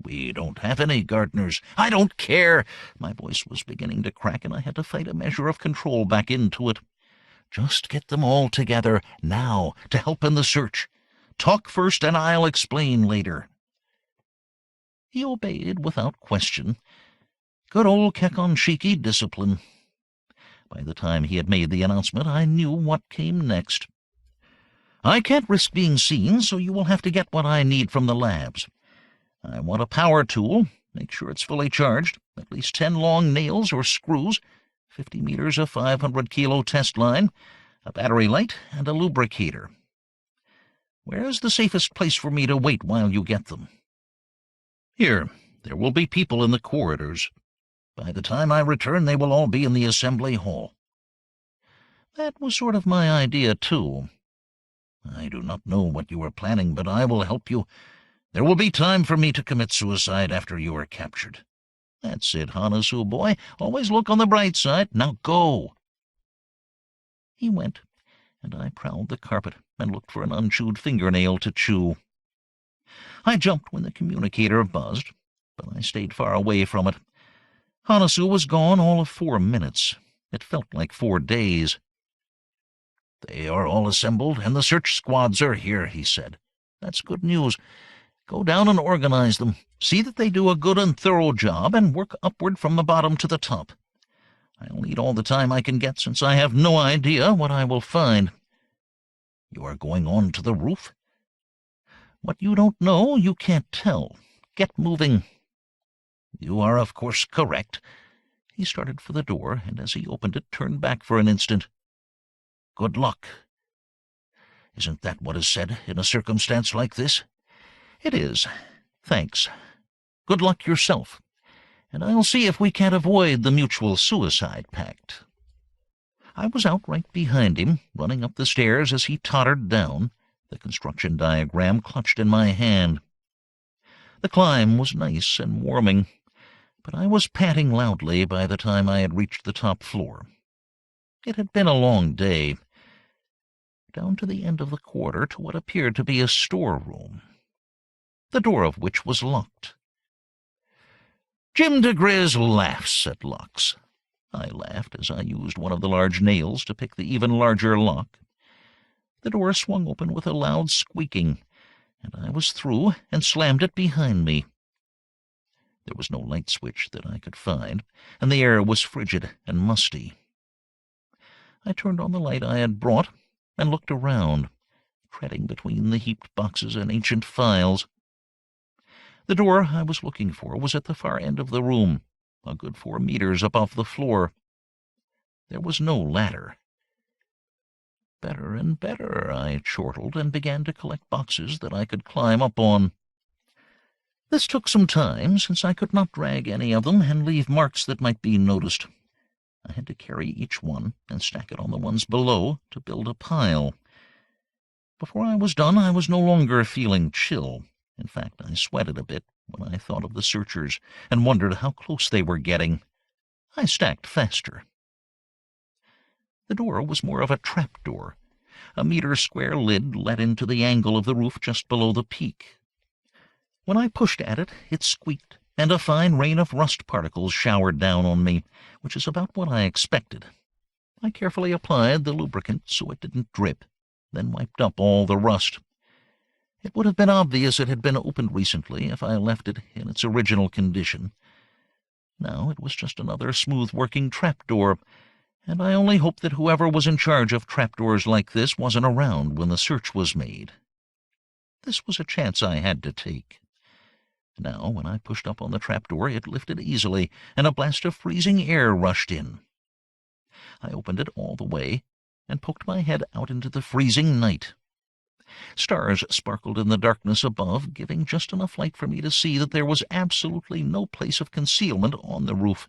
We don't have any gardeners. I don't care. My voice was beginning to crack, and I had to fight a measure of control back into it. Just get them all together, now, to help in the search. Talk first, and I'll explain later. He obeyed without question. Good old Kekonshiki discipline. By the time he had made the announcement, I knew what came next. I can't risk being seen, so you will have to get what I need from the labs. I want a power tool. Make sure it's fully charged. At least 10 long nails or screws, 50 meters of 500-kilo test line, a battery light, and a lubricator. Where's the safest place for me to wait while you get them? Here, there will be people in the corridors. By the time I return, they will all be in the assembly hall. That was sort of my idea, too. I do not know what you are planning, but I will help you. There will be time for me to commit suicide after you are captured. That's it, Hanasu boy. Always look on the bright side. Now go. He went, and I prowled the carpet and looked for an unchewed fingernail to chew. I jumped when the communicator buzzed, but I stayed far away from it. Hanasu was gone all of 4 minutes. It felt like 4 days. They are all assembled, and the search squads are here, he said. That's good news. Go down and organize them. See that they do a good and thorough job, and work upward from the bottom to the top. I'll need all the time I can get, since I have no idea what I will find. You are going on to the roof? What you don't know, you can't tell. Get moving. You are, of course, correct. He started for the door, and as he opened it, turned back for an instant. Good luck. Isn't that what is said in a circumstance like this? It is. Thanks. Good luck yourself, and I'll see if we can't avoid the mutual suicide pact." I was out right behind him, running up the stairs as he tottered down, the construction diagram clutched in my hand. The climb was nice and warming, but I was panting loudly by the time I had reached the top floor. It had been a long day, down to the end of the corridor to what appeared to be a storeroom, the door of which was locked. "Jim diGriz laughs at locks." I laughed as I used one of the large nails to pick the even larger lock. The door swung open with a loud squeaking, and I was through and slammed it behind me. There was no light switch that I could find, and the air was frigid and musty. I turned on the light I had brought and looked around, treading between the heaped boxes and ancient files. The door I was looking for was at the far end of the room, a good 4 meters above the floor. There was no ladder. Better and better, I chortled and began to collect boxes that I could climb up on. This took some time, since I could not drag any of them and leave marks that might be noticed. I had to carry each one and stack it on the ones below to build a pile. Before I was done, I was no longer feeling chill. In fact, I sweated a bit when I thought of the searchers and wondered how close they were getting. I stacked faster. The door was more of a trapdoor. A meter-square lid let into the angle of the roof just below the peak. When I pushed at it, it squeaked, and a fine rain of rust particles showered down on me, which is about what I expected. I carefully applied the lubricant so it didn't drip, then wiped up all the rust. It would have been obvious it had been opened recently if I left it in its original condition. Now it was just another smooth-working trapdoor, and I only hoped that whoever was in charge of trapdoors like this wasn't around when the search was made. This was a chance I had to take. Now, when I pushed up on the trapdoor, it lifted easily, and a blast of freezing air rushed in. I opened it all the way and poked my head out into the freezing night. Stars sparkled in the darkness above, giving just enough light for me to see that there was absolutely no place of concealment on the roof.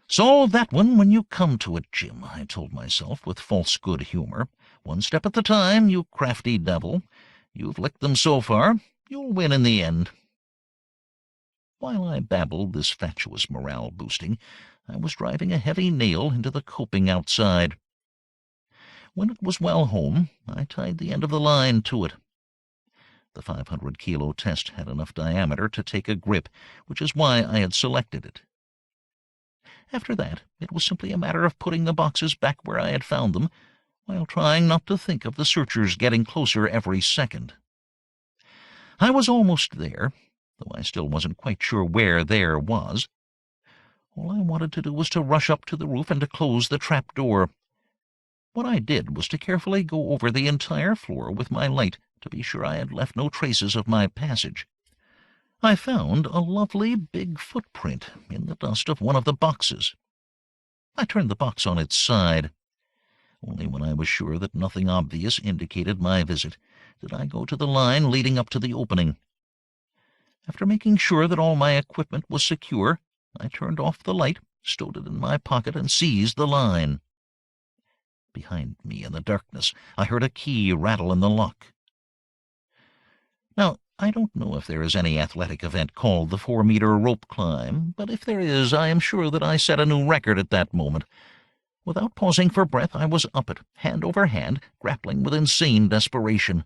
"Solve that one when you come to it, Jim," I told myself with false good humor. "One step at a time, you crafty devil. You've licked them so far. You'll win in the end." While I babbled this fatuous morale-boosting, I was driving a heavy nail into the coping outside. When it was well home, I tied the end of the line to it. The 500-kilo test had enough diameter to take a grip, which is why I had selected it. After that, it was simply a matter of putting the boxes back where I had found them, while trying not to think of the searchers getting closer every second. I was almost there, though I still wasn't quite sure where there was. All I wanted to do was to rush up to the roof and to close the trap door. What I did was to carefully go over the entire floor with my light to be sure I had left no traces of my passage. I found a lovely big footprint in the dust of one of the boxes. I turned the box on its side. Only when I was sure that nothing obvious indicated my visit did I go to the line leading up to the opening. After making sure that all my equipment was secure, I turned off the light, stowed it in my pocket, and seized the line. Behind me in the darkness, I heard a key rattle in the lock. Now, I don't know if there is any athletic event called the 4-meter rope climb, but if there is, I am sure that I set a new record at that moment. Without pausing for breath, I was up it, hand over hand, grappling with insane desperation.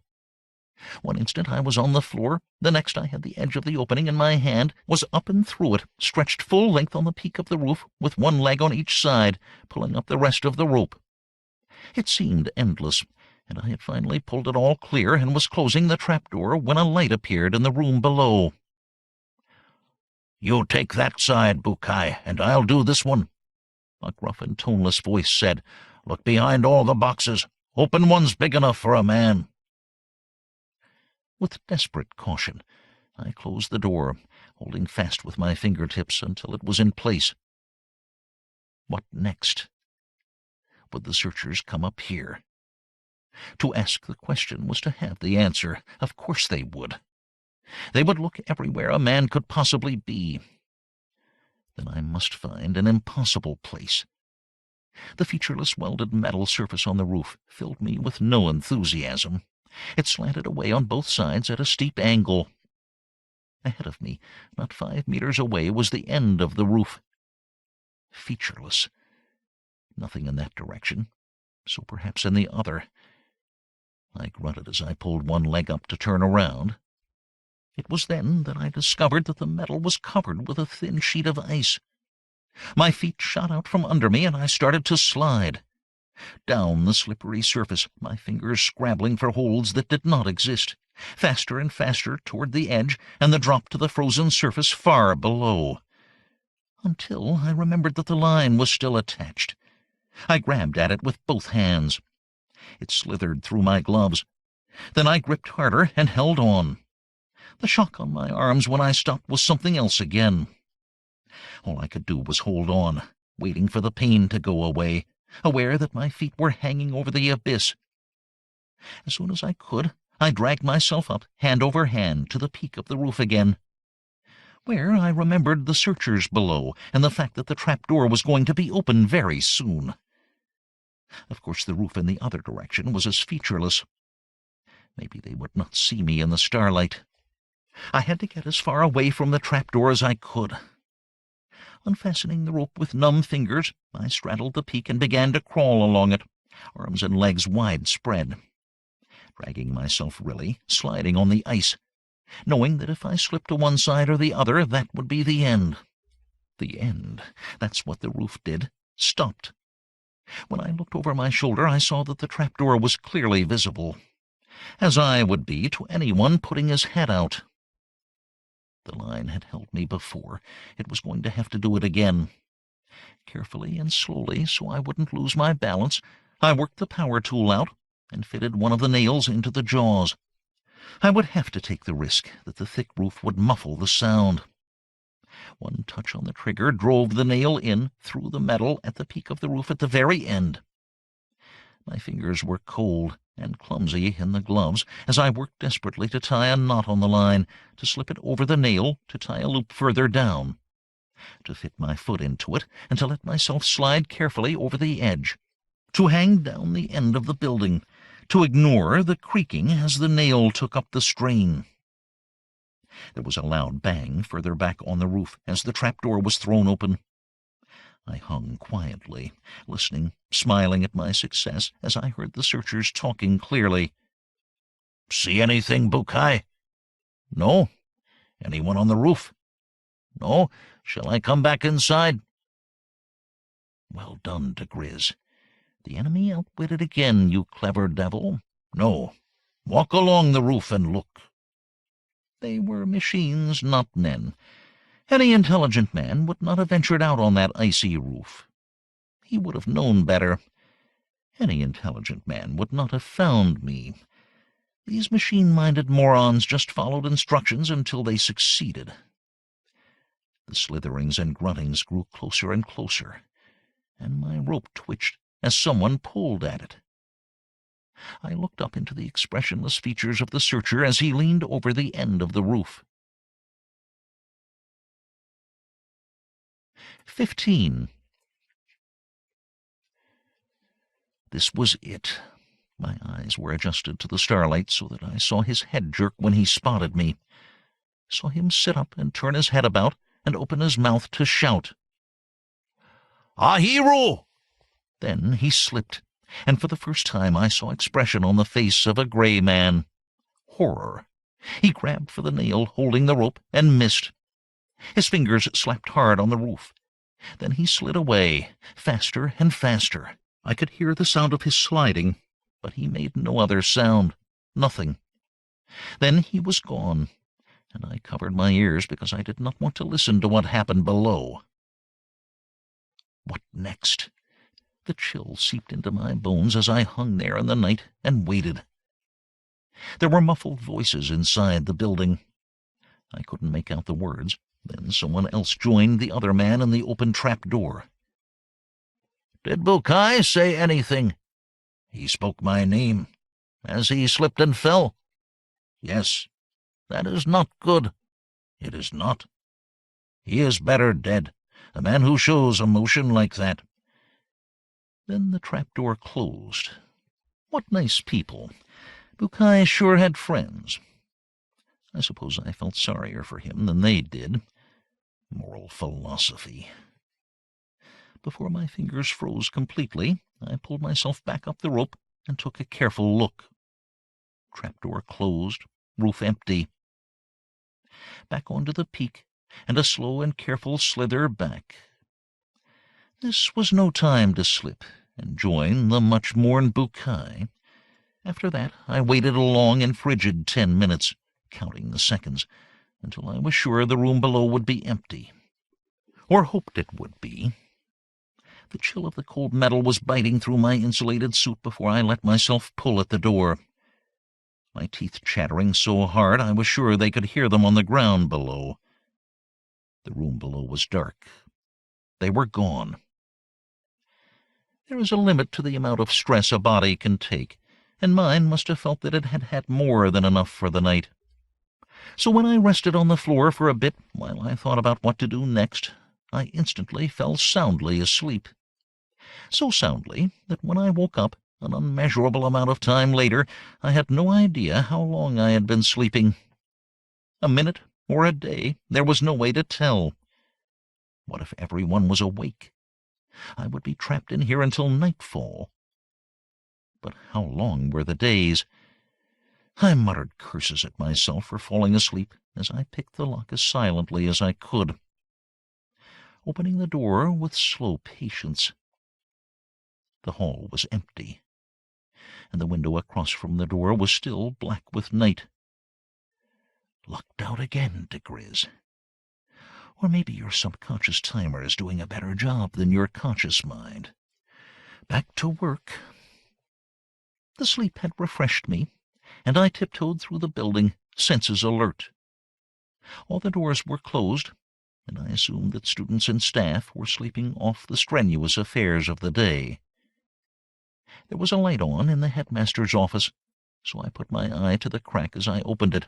One instant I was on the floor, the next I had the edge of the opening in my hand, was up and through it, stretched full length on the peak of the roof, with one leg on each side, pulling up the rest of the rope. It seemed endless, and I had finally pulled it all clear and was closing the trapdoor when a light appeared in the room below. "You take that side, Bukai, and I'll do this one," a gruff and toneless voice said. "Look behind all the boxes. Open one's big enough for a man." With desperate caution, I closed the door, holding fast with my fingertips until it was in place. What next? Would the searchers come up here? To ask the question was to have the answer. Of course they would. They would look everywhere a man could possibly be. Then I must find an impossible place. The featureless welded metal surface on the roof filled me with no enthusiasm. It slanted away on both sides at a steep angle. Ahead of me, not 5 meters away, was the end of the roof. Featureless. Nothing in that direction, so perhaps in the other. I grunted as I pulled one leg up to turn around. It was then that I discovered that the metal was covered with a thin sheet of ice. My feet shot out from under me, and I started to slide. Down the slippery surface, my fingers scrabbling for holds that did not exist, faster and faster toward the edge and the drop to the frozen surface far below. Until I remembered that the line was still attached. I grabbed at it with both hands. It slithered through my gloves. Then I gripped harder and held on. The shock on my arms when I stopped was something else again. All I could do was hold on, waiting for the pain to go away, aware that my feet were hanging over the abyss. As soon as I could, I dragged myself up, hand over hand, to the peak of the roof again, where I remembered the searchers below and the fact that the trapdoor was going to be open very soon. Of course, the roof in the other direction was as featureless. Maybe they would not see me in the starlight. I had to get as far away from the trapdoor as I could. Unfastening the rope with numb fingers, I straddled the peak and began to crawl along it, arms and legs wide spread. Dragging myself really, sliding on the ice, knowing that if I slipped to one side or the other, that would be the end. The end. That's what the roof did. Stopped. When I looked over my shoulder, I saw that the trapdoor was clearly visible, as I would be to anyone putting his head out. The line had held me before. It was going to have to do it again. Carefully and slowly, so I wouldn't lose my balance, I worked the power tool out and fitted one of the nails into the jaws. I would have to take the risk that the thick roof would muffle the sound. One touch on the trigger drove the nail in through the metal at the peak of the roof at the very end. My fingers were cold and clumsy in the gloves as I worked desperately to tie a knot on the line, to slip it over the nail, to tie a loop further down, to fit my foot into it, and to let myself slide carefully over the edge, to hang down the end of the building, to ignore the creaking as the nail took up the strain. There was a loud bang further back on the roof as the trapdoor was thrown open. I hung quietly, listening, smiling at my success as I heard the searchers talking clearly. "See anything, Bukai?" "No." "Anyone on the roof?" "No. Shall I come back inside?" "Well done, diGriz. The enemy outwitted again, you clever devil." "No. Walk along the roof and look." They were machines, not men. Any intelligent man would not have ventured out on that icy roof. He would have known better. Any intelligent man would not have found me. These machine-minded morons just followed instructions until they succeeded. The slitherings and gruntings grew closer and closer, and my rope twitched as someone pulled at it. I looked up into the expressionless features of the searcher as he leaned over the end of the roof. 15. This was it. My eyes were adjusted to the starlight so that I saw his head jerk when he spotted me, saw him sit up and turn his head about and open his mouth to shout. "A hero!" Then he slipped, and for the first time I saw expression on the face of a gray man. Horror. He grabbed for the nail holding the rope and missed. His fingers slapped hard on the roof. Then he slid away, faster and faster. I could hear the sound of his sliding, but he made no other sound. Nothing. Then he was gone, and I covered my ears because I did not want to listen to what happened below. What next? The chill seeped into my bones as I hung there in the night and waited. There were muffled voices inside the building. I couldn't make out the words. Then someone else joined the other man in the open trap door. "Did Bukai say anything?" "He spoke my name. As he slipped and fell?" "Yes." That is not good. It is not. He is better dead, a man who shows emotion like that. Then the trapdoor closed. What nice people. Bukai sure had friends. I suppose I felt sorrier for him than they did. Moral philosophy. Before my fingers froze completely, I pulled myself back up the rope and took a careful look. Trapdoor closed, roof empty. Back onto the peak, and a slow and careful slither back. This was no time to slip and join the much-mourned Bukai. After that, I waited a long and frigid 10 minutes, counting the seconds, until I was sure the room below would be empty. Or hoped it would be. The chill of the cold metal was biting through my insulated suit before I let myself pull at the door. My teeth chattering so hard I was sure they could hear them on the ground below. The room below was dark. They were gone. There is a limit to the amount of stress a body can take, and mine must have felt that it had had more than enough for the night. So when I rested on the floor for a bit while I thought about what to do next, I instantly fell soundly asleep. So soundly that when I woke up, an unmeasurable amount of time later, I had no idea how long I had been sleeping. A minute or a day, there was no way to tell. What if everyone was awake? I would be trapped in here until nightfall. But how long were the days? I muttered curses at myself for falling asleep as I picked the lock as silently as I could, opening the door with slow patience. The hall was empty, and the window across from the door was still black with night. Locked out again, diGriz. Or maybe your subconscious timer is doing a better job than your conscious mind. Back to work. The sleep had refreshed me, and I tiptoed through the building, senses alert. All the doors were closed, and I assumed that students and staff were sleeping off the strenuous affairs of the day. There was a light on in the headmaster's office, so I put my eye to the crack as I opened it.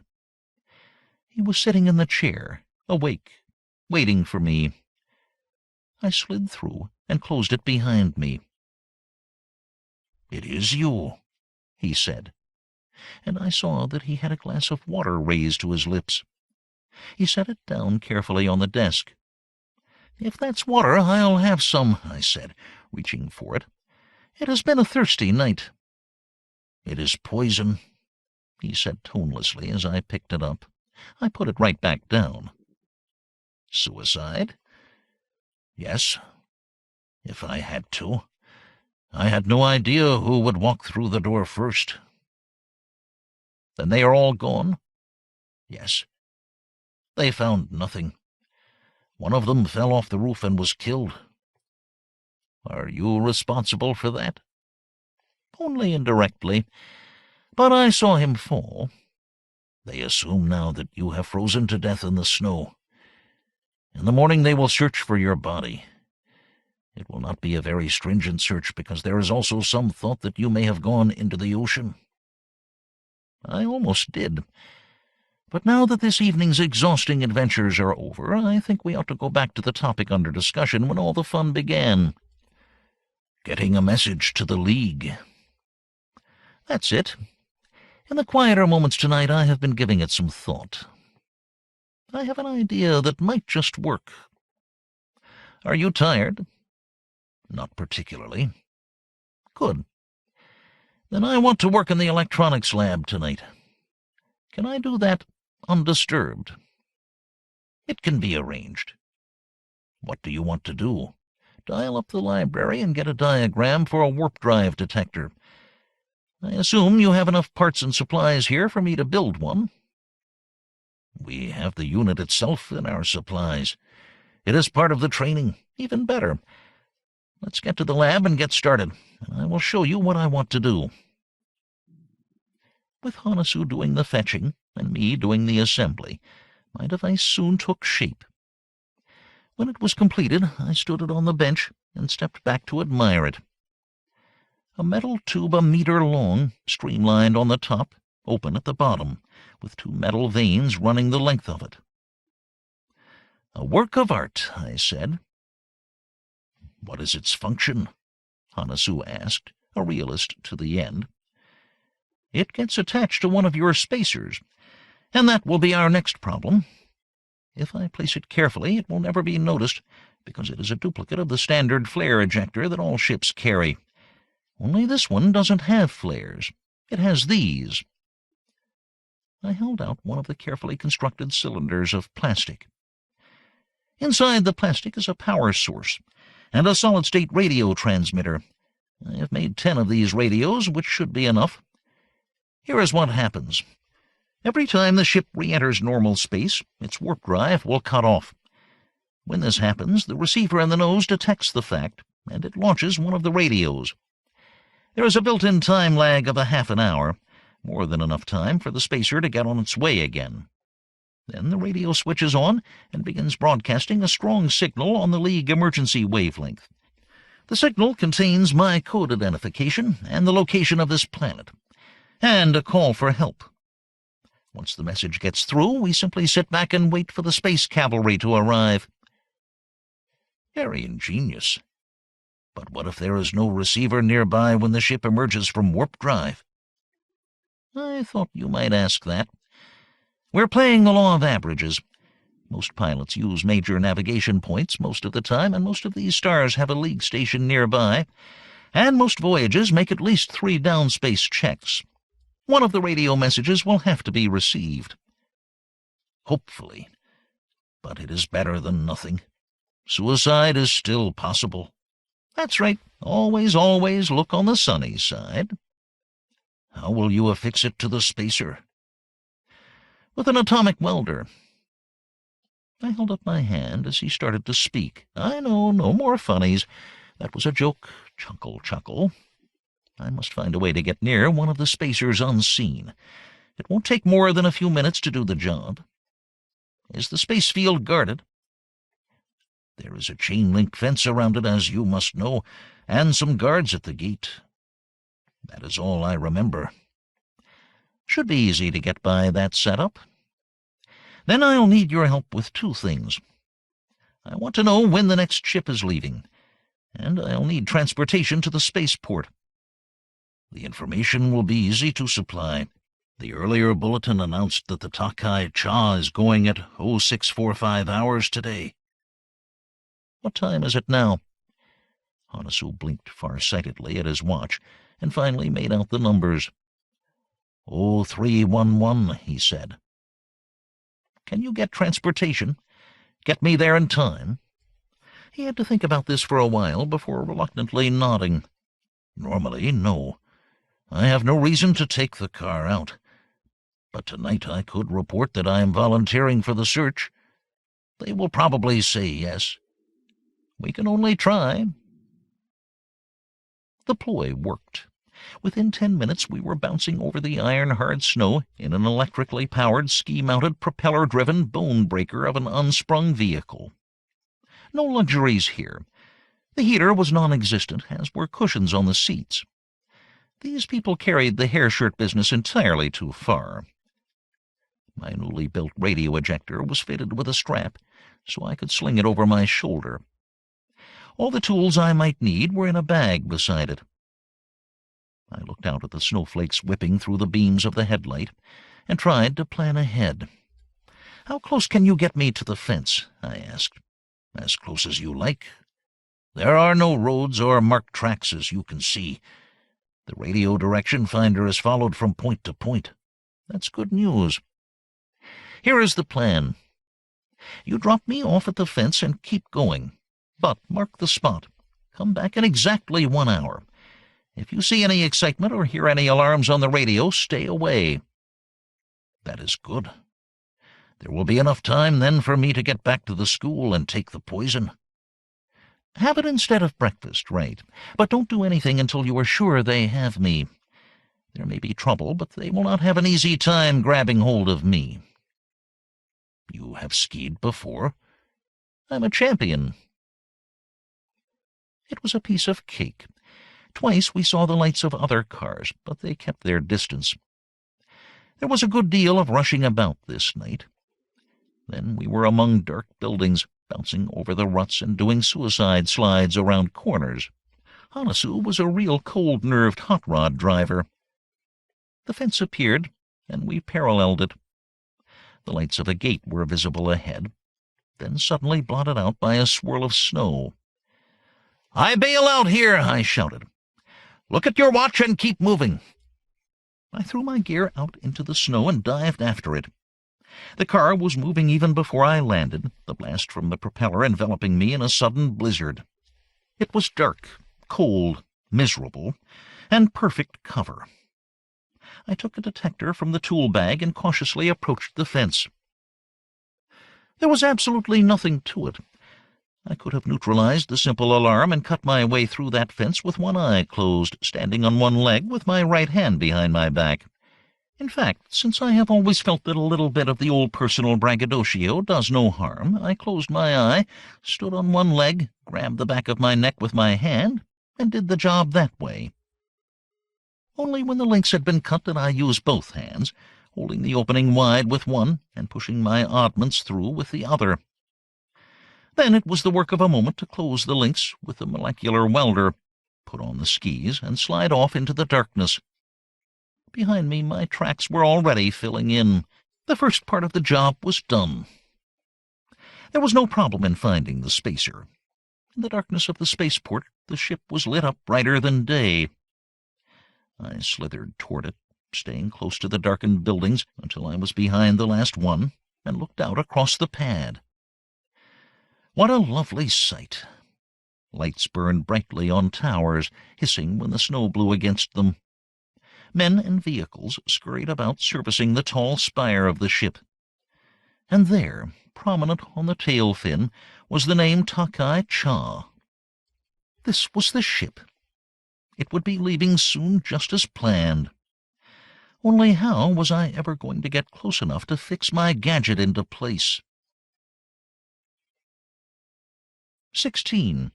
He was sitting in the chair, awake, waiting for me. I slid through and closed it behind me. "It is you," he said, and I saw that he had a glass of water raised to his lips. He set it down carefully on the desk. "If that's water, I'll have some," I said, reaching for it. "It has been a thirsty night." "It is poison," he said tonelessly as I picked it up. I put it right back down. "Suicide?" "Yes, if I had to. I had no idea who would walk through the door first." "Then they are all gone?" "Yes. They found nothing. One of them fell off the roof and was killed." "Are you responsible for that?" "Only indirectly. But I saw him fall." "They assume now that you have frozen to death in the snow. In the morning they will search for your body. It will not be a very stringent search because there is also some thought that you may have gone into the ocean." "I almost did. But now that this evening's exhausting adventures are over, I think we ought to go back to the topic under discussion when all the fun began." "Getting a message to the League." "That's it. In the quieter moments tonight I have been giving it some thought. I have an idea that might just work. Are you tired?" "Not particularly." "Good. Then I want to work in the electronics lab tonight. Can I do that undisturbed?" "It can be arranged. What do you want to do?" "Dial up the library and get a diagram for a warp drive detector. I assume you have enough parts and supplies here for me to build one." "We have the unit itself in our supplies. It is part of the training." "Even better. Let's get to the lab and get started, and I will show you what I want to do." With Hanasu doing the fetching and me doing the assembly, my device soon took shape. When it was completed, I stood it on the bench and stepped back to admire it. A metal tube a meter long, streamlined on the top, open at the bottom, with 2 metal vanes running the length of it. "A work of art," I said. "What is its function?" Hanasu asked, a realist to the end. "It gets attached to one of your spacers, and that will be our next problem. If I place it carefully, it will never be noticed, because it is a duplicate of the standard flare ejector that all ships carry. Only this one doesn't have flares. It has these." I held out one of the carefully constructed cylinders of plastic. Inside the plastic is a power source and a solid-state radio transmitter. I have made 10 of these radios, which should be enough. Here is what happens. Every time the ship re-enters normal space, its warp drive will cut off. When this happens, the receiver in the nose detects the fact, and it launches one of the radios. There is a built-in time lag of a half an hour, more than enough time for the spacer to get on its way again. Then the radio switches on and begins broadcasting a strong signal on the League emergency wavelength. The signal contains my code identification and the location of this planet, and a call for help. Once the message gets through, we simply sit back and wait for the space cavalry to arrive. Very ingenious. But what if there is no receiver nearby when the ship emerges from warp drive? I thought you might ask that. We're playing the law of averages. Most pilots use major navigation points most of the time, and most of these stars have a League station nearby, and most voyages make at least 3 downspace checks. One of the radio messages will have to be received. Hopefully. But it is better than nothing. Suicide is still possible. That's right. Always, always look on the sunny side. How will you affix it to the spacer? With an atomic welder. I held up my hand as he started to speak. I know, no more funnies. That was a joke. Chuckle, chuckle. I must find a way to get near one of the spacers unseen. It won't take more than a few minutes to do the job. Is the space field guarded? There is a chain-link fence around it, as you must know, and some guards at the gate. That is all I remember. Should be easy to get by that setup. Then I'll need your help with 2 things. I want to know when the next ship is leaving, and I'll need transportation to the spaceport. The information will be easy to supply. The earlier bulletin announced that the Takai Cha is going at 0645 hours today. What time is it now? Hanasu blinked far-sightedly at his watch and finally made out the numbers. 0311, he said. Can you get transportation? Get me there in time? He had to think about this for a while before reluctantly nodding. Normally, no. I have no reason to take the car out. But tonight I could report that I am volunteering for the search. They will probably say yes. We can only try. The ploy worked. Within 10 minutes we were bouncing over the iron-hard snow in an electrically powered, ski-mounted, propeller-driven bone-breaker of an unsprung vehicle. No luxuries here. The heater was non-existent, as were cushions on the seats. These people carried the hair-shirt business entirely too far. My newly built radio ejector was fitted with a strap, so I could sling it over my shoulder. All the tools I might need were in a bag beside it. I looked out at the snowflakes whipping through the beams of the headlight and tried to plan ahead. How close can you get me to the fence? I asked. As close as you like. There are no roads or marked tracks, as you can see. The radio direction finder is followed from point to point. That's good news. Here is the plan. You drop me off at the fence and keep going. But mark the spot. Come back in exactly 1 hour. If you see any excitement or hear any alarms on the radio, stay away. That is good. There will be enough time then for me to get back to the school and take the poison. Have it instead of breakfast, right? But don't do anything until you are sure they have me. There may be trouble, but they will not have an easy time grabbing hold of me. You have skied before? I'm a champion. It was a piece of cake. Twice we saw the lights of other cars, but they kept their distance. There was a good deal of rushing about this night. Then we were among dark buildings, bouncing over the ruts and doing suicide slides around corners. Hanasu was a real cold-nerved hot rod driver. The fence appeared, and we paralleled it. The lights of a gate were visible ahead, then suddenly blotted out by a swirl of snow. "I bail out here," I shouted. "Look at your watch and keep moving." I threw my gear out into the snow and dived after it. The car was moving even before I landed, the blast from the propeller enveloping me in a sudden blizzard. It was dark, cold, miserable, and perfect cover. I took a detector from the tool bag and cautiously approached the fence. There was absolutely nothing to it. I could have neutralized the simple alarm and cut my way through that fence with one eye closed, standing on one leg with my right hand behind my back. In fact, since I have always felt that a little bit of the old personal braggadocio does no harm, I closed my eye, stood on one leg, grabbed the back of my neck with my hand, and did the job that way. Only when the links had been cut did I use both hands, holding the opening wide with one and pushing my oddments through with the other. Then it was the work of a moment to close the links with the molecular welder, put on the skis, and slide off into the darkness. Behind me, my tracks were already filling in. The first part of the job was done. There was no problem in finding the spacer. In the darkness of the spaceport, the ship was lit up brighter than day. I slithered toward it, staying close to the darkened buildings until I was behind the last one, and looked out across the pad. What a lovely sight! Lights burned brightly on towers, hissing when the snow blew against them. Men and vehicles scurried about servicing the tall spire of the ship. And there, prominent on the tail fin, was the name Takai Cha. This was the ship. It would be leaving soon, just as planned. Only how was I ever going to get close enough to fix my gadget into place? 16.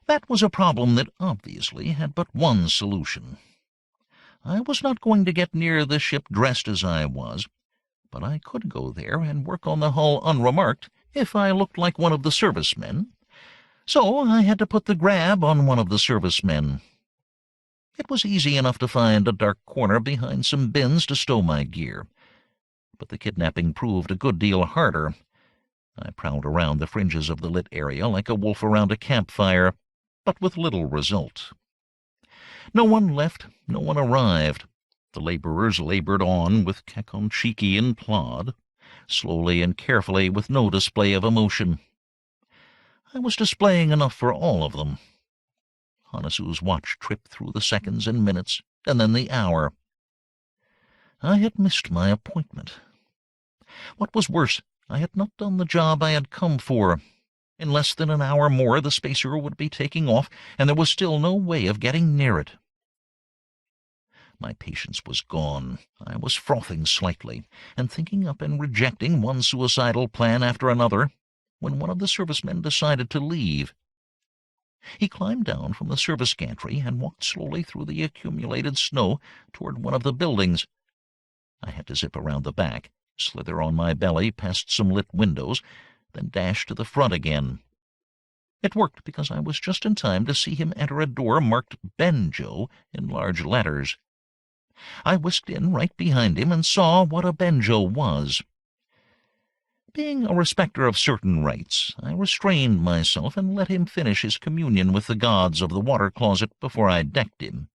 That was a problem that obviously had but one solution. I was not going to get near the ship dressed as I was, but I could go there and work on the hull unremarked if I looked like one of the servicemen. So I had to put the grab on one of the servicemen. It was easy enough to find a dark corner behind some bins to stow my gear, but the kidnapping proved a good deal harder. I prowled around the fringes of the lit area like a wolf around a campfire, but with little result. No one left, no one arrived. The laborers labored on with Kekonchiki and plod, slowly and carefully with no display of emotion. I was displaying enough for all of them. Hanasu's watch tripped through the seconds and minutes, and then the hour. I had missed my appointment. What was worse, I had not done the job I had come for. In less than an hour more the spacer would be taking off, and there was still no way of getting near it. My patience was gone. I was frothing slightly, and thinking up and rejecting one suicidal plan after another, when one of the servicemen decided to leave. He climbed down from the service gantry and walked slowly through the accumulated snow toward one of the buildings. I had to zip around the back, slither on my belly past some lit windows, then dash to the front again. It worked because I was just in time to see him enter a door marked Benjo in large letters. I whisked in right behind him and saw what a benjo was. Being a respecter of certain rites, I restrained myself and let him finish his communion with the gods of the water closet before I decked him.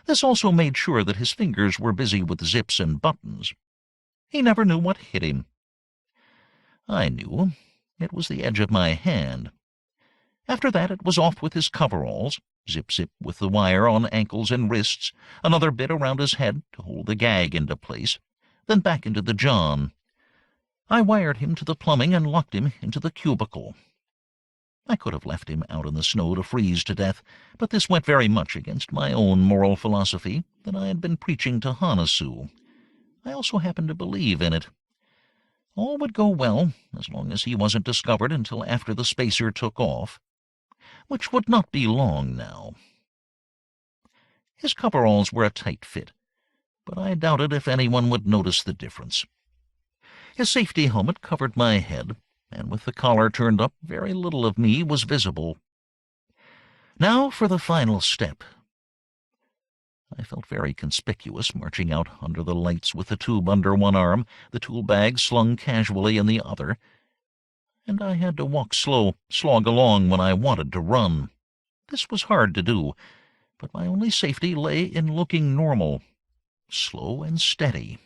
This also made sure that his fingers were busy with zips and buttons. He never knew what hit him. I knew. It was the edge of my hand. After that it was off with his coveralls, zip-zip with the wire on ankles and wrists, another bit around his head to hold the gag into place, then back into the john. I wired him to the plumbing and locked him into the cubicle. I could have left him out in the snow to freeze to death, but this went very much against my own moral philosophy that I had been preaching to Hanasu. I also happened to believe in it. All would go well as long as he wasn't discovered until after the spacer took off, which would not be long now. His coveralls were a tight fit, but I doubted if anyone would notice the difference. His safety helmet covered my head, and with the collar turned up, very little of me was visible. Now for the final step. I felt very conspicuous marching out under the lights with the tube under one arm, the tool bag slung casually in the other, and I had to walk slow, slog along when I wanted to run. This was hard to do, but my only safety lay in looking normal, slow and steady.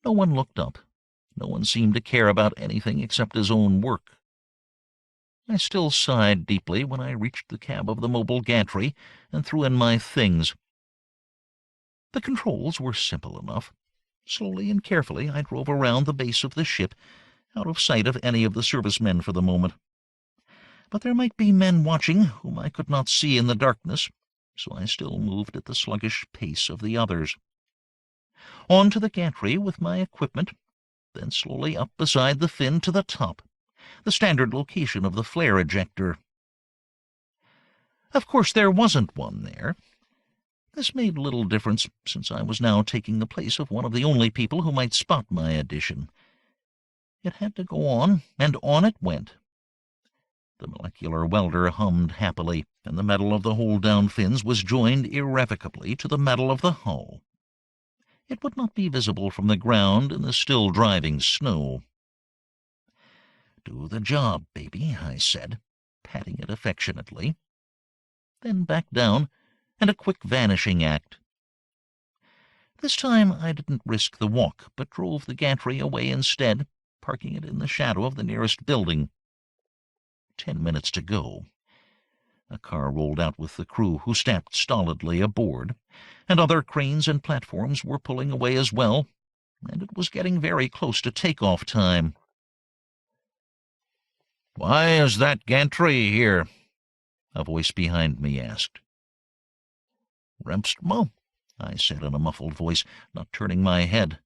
No one looked up. No one seemed to care about anything except his own work. I still sighed deeply when I reached the cab of the mobile gantry and threw in my things. The controls were simple enough. Slowly and carefully I drove around the base of the ship, out of sight of any of the servicemen for the moment. But there might be men watching whom I could not see in the darkness, so I still moved at the sluggish pace of the others. On to the gantry with my equipment, then slowly up beside the fin to the top, the standard location of the flare ejector. Of course there wasn't one there. This made little difference, since I was now taking the place of one of the only people who might spot my addition. It had to go on, and on it went. The molecular welder hummed happily, and the metal of the hold-down fins was joined irrevocably to the metal of the hull. It would not be visible from the ground in the still driving snow. "Do the job, baby," I said, patting it affectionately. Then back down, and a quick vanishing act. This time I didn't risk the walk, but drove the gantry away instead, parking it in the shadow of the nearest building. 10 minutes to go. A car rolled out with the crew, who stamped stolidly aboard, and other cranes and platforms were pulling away as well, and it was getting very close to take-off time. "Why is that gantry here?" a voice behind me asked. "Remstma," I said in a muffled voice, not turning my head.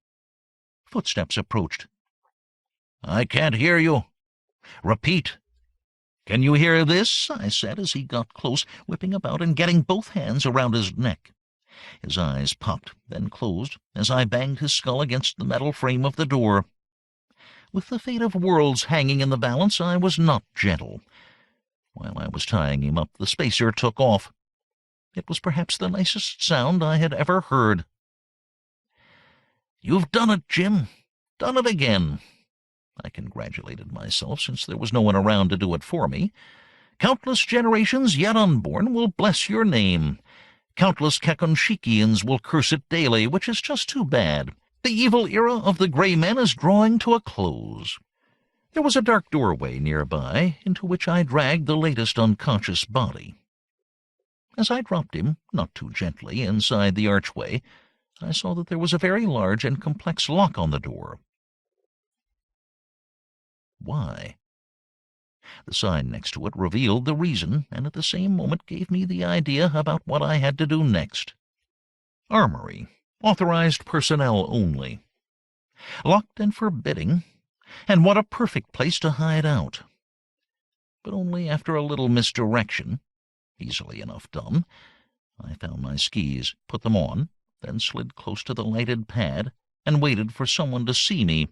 Footsteps approached. "I can't hear you. Repeat." "Can you hear this?" I said as he got close, whipping about and getting both hands around his neck. His eyes popped, then closed, as I banged his skull against the metal frame of the door. With the fate of worlds hanging in the balance, I was not gentle. While I was tying him up, the spacer took off. It was perhaps the nicest sound I had ever heard. "You've done it, Jim. Done it again." I congratulated myself, since there was no one around to do it for me. "Countless generations yet unborn will bless your name. Countless Kekonshikians will curse it daily, which is just too bad. The evil era of the gray men is drawing to a close." There was a dark doorway nearby, into which I dragged the latest unconscious body. As I dropped him, not too gently, inside the archway, I saw that there was a very large and complex lock on the door. Why? The sign next to it revealed the reason, and at the same moment gave me the idea about what I had to do next. Armory. Authorized personnel only. Locked and forbidding, and what a perfect place to hide out. But only after a little misdirection, easily enough done. I found my skis, put them on, then slid close to the lighted pad, and waited for someone to see me.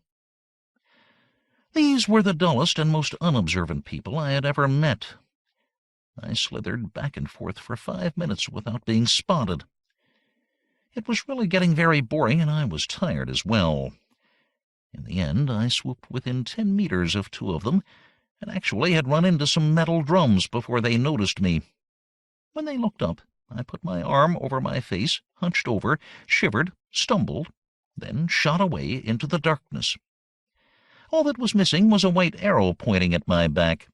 These were the dullest and most unobservant people I had ever met. I slithered back and forth for 5 minutes without being spotted. It was really getting very boring, and I was tired as well. In the end, I swooped within 10 meters of 2 of them, and actually had run into some metal drums before they noticed me. When they looked up, I put my arm over my face, hunched over, shivered, stumbled, then shot away into the darkness. All that was missing was a white arrow pointing at my back.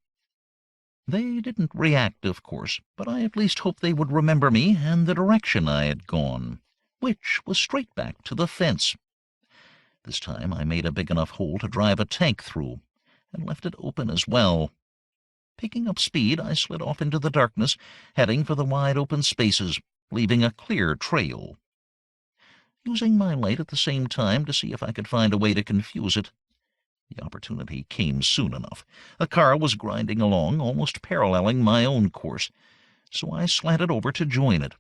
They didn't react, of course, but I at least hoped they would remember me and the direction I had gone, which was straight back to the fence. This time I made a big enough hole to drive a tank through, and left it open as well. Picking up speed, I slid off into the darkness, heading for the wide-open spaces, leaving a clear trail. Using my light at the same time to see if I could find a way to confuse it. The opportunity came soon enough. A car was grinding along, almost paralleling my own course, so I slanted over to join it.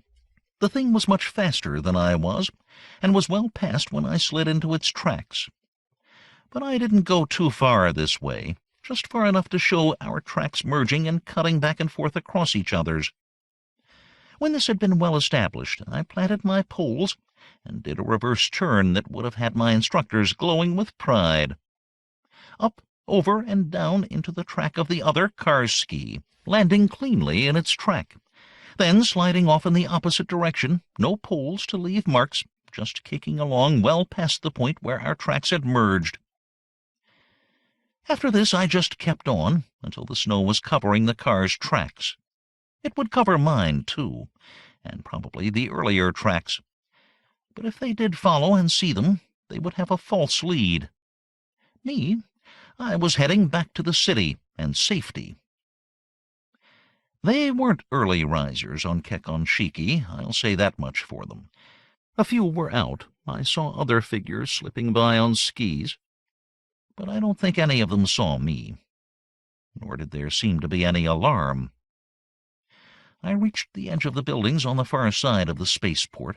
The thing was much faster than I was, and was well past when I slid into its tracks. But I didn't go too far this way, just far enough to show our tracks merging and cutting back and forth across each other's. When this had been well established, I planted my poles and did a reverse turn that would have had my instructors glowing with pride. Up, over, and down into the track of the other car's ski, landing cleanly in its track, then sliding off in the opposite direction, no poles to leave marks, just kicking along well past the point where our tracks had merged. After this I just kept on until the snow was covering the car's tracks. It would cover mine, too, and probably the earlier tracks. But if they did follow and see them, they would have a false lead. Me, I was heading back to the city and safety. They weren't early risers on Kekonshiki, I'll say that much for them. A few were out. I saw other figures slipping by on skis. But I don't think any of them saw me, nor did there seem to be any alarm. I reached the edge of the buildings on the far side of the spaceport,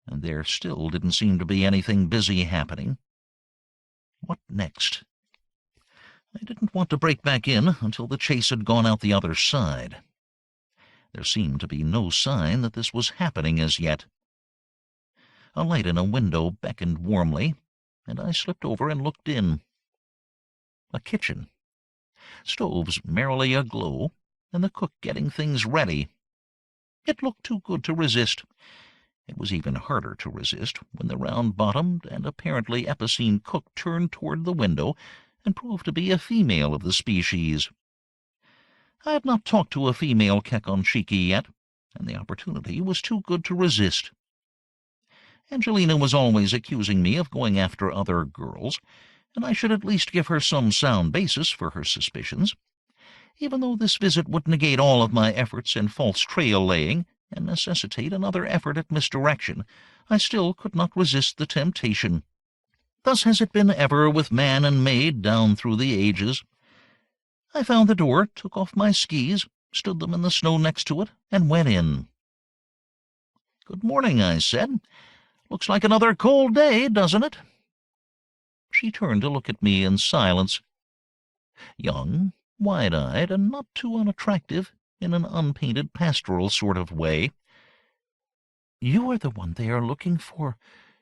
and there still didn't seem to be anything busy happening. What next? I didn't want to break back in until the chase had gone out the other side. There seemed to be no sign that this was happening as yet. A light in a window beckoned warmly, and I slipped over and looked in. A kitchen. Stoves merrily aglow, and the cook getting things ready. It looked too good to resist. It was even harder to resist when the round-bottomed and apparently epicene cook turned toward the window and proved to be a female of the species. I had not talked to a female Kekonshiki yet, and the opportunity was too good to resist. Angelina was always accusing me of going after other girls, and I should at least give her some sound basis for her suspicions. Even though this visit would negate all of my efforts in false trail-laying and necessitate another effort at misdirection, I still could not resist the temptation. Thus has it been ever with man and maid down through the ages. I found the door, took off my skis, stood them in the snow next to it, and went in. "Good morning," I said. "Looks like another cold day, doesn't it?" She turned to look at me in silence. Young, wide-eyed, and not too unattractive, in an unpainted pastoral sort of way. "You are the one they are looking for,"